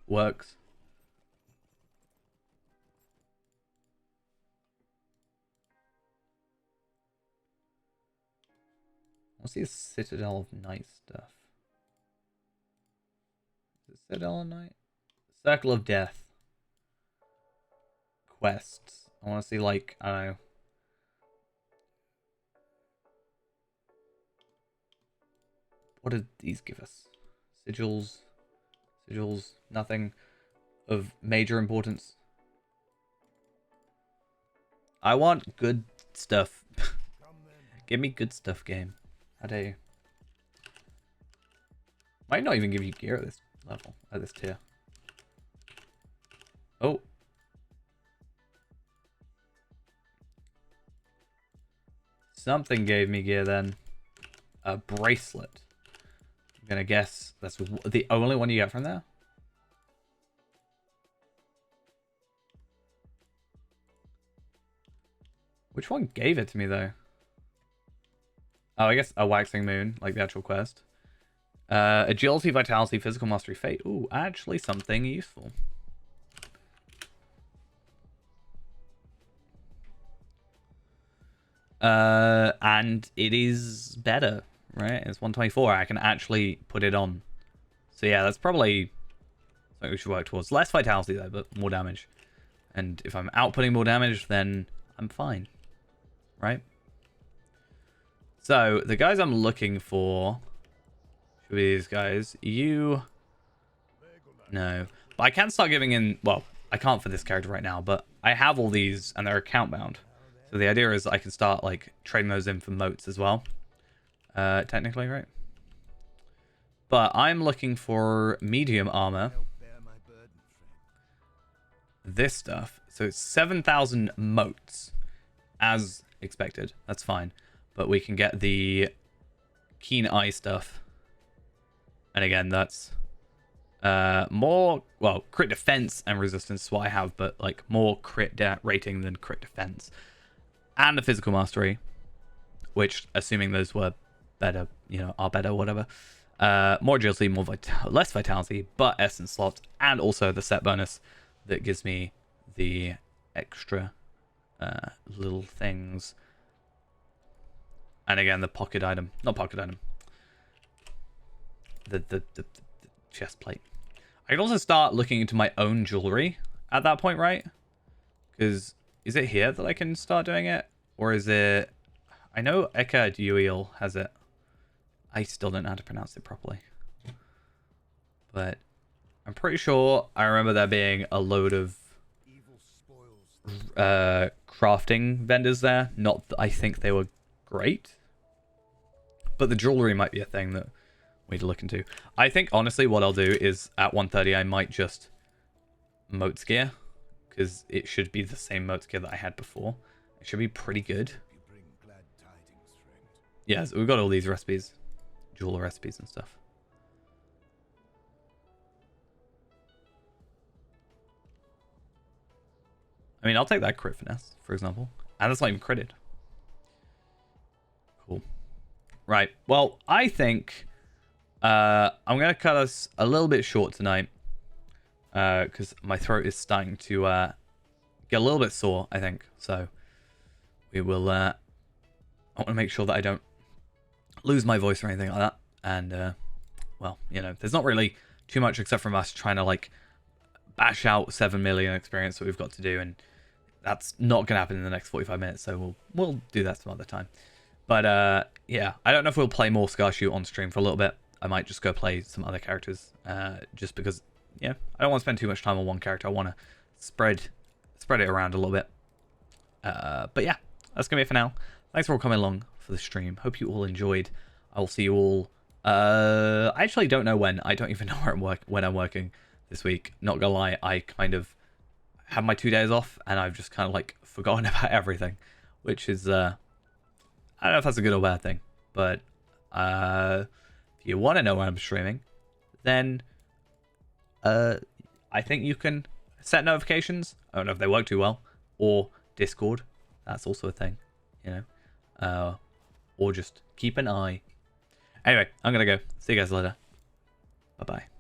works. What's the Citadel of Night stuff? Is it Citadel of Night? Circle of Death. Quests. I want to see, like, I don't know. What did these give us? Sigils. Sigils. Nothing of major importance. I want good stuff. Give me good stuff, game. How dare you? Might not even give you gear at this level, at this tier. Oh. Something gave me gear then. A bracelet. I'm gonna guess that's the only one you get from there. Which one gave it to me though? Oh, I guess a waxing moon, like the actual quest. Agility, vitality, physical mastery, fate. Ooh, actually something useful. And it is better, right? It's 124. I can actually put it on. So yeah, that's probably something we should work towards. Less vitality though, but more damage. And if I'm outputting more damage, then I'm fine, right? So the guys I'm looking for should be these guys. You, no, but I can start giving in. Well, I can't for this character right now, but I have all these and they're account bound. So the idea is I can start like trading those in for motes as well. Technically, right? But I'm looking for medium armor. This stuff. So it's 7,000 motes. As expected. That's fine. But we can get the keen eye stuff. And again, that's More, well, crit defense and resistance is what I have, but like more crit rating than crit defense. And the physical mastery, which, assuming those were better, you know, are better, whatever. More agility, less vitality, but essence slots, and also the set bonus that gives me the extra little things. And again, the pocket item, not pocket item, the chest plate. I can also start looking into my own jewelry at that point, right? Because is it here that I can start doing it, or is it? I know Eka Duil has it. I still don't know how to pronounce it properly. But I'm pretty sure I remember there being a load of crafting vendors there. Not that I think they were great. But the jewelry might be a thing that we need to look into. I think, honestly, what I'll do is at 1:30, I might just motes gear. Because it should be the same motes gear that I had before. It should be pretty good. Yeah, so we've got all these recipes. Jeweler recipes and stuff. I mean, I'll take that crit finesse, for example. And that's not even critted. Cool. Right. Well, I think I'm going to cut us a little bit short tonight. Because my throat is starting to get a little bit sore, I think. So we will... I want to make sure that I don't lose my voice or anything like that. And, well, you know, there's not really too much except from us trying to, like, bash out 7 million experience that we've got to do. And that's not going to happen in the next 45 minutes. So we'll do that some other time. But, yeah, I don't know if we'll play more Scarshoot on stream for a little bit. I might just go play some other characters. Just because, yeah, I don't want to spend too much time on one character. I want to spread it around a little bit. But, yeah, that's going to be it for now. Thanks for all coming along for the stream. Hope you all enjoyed. I will see you all. I actually don't know when. I don't even know when I'm working this week. Not gonna lie, I kind of have my 2 days off, and I've just kind of like forgotten about everything, which is I don't know if that's a good or bad thing. But if you want to know when I'm streaming, then I think you can set notifications. I don't know if they work too well, or Discord. That's also a thing, you know. Or just keep an eye. Anyway, I'm gonna go. See you guys later. Bye bye.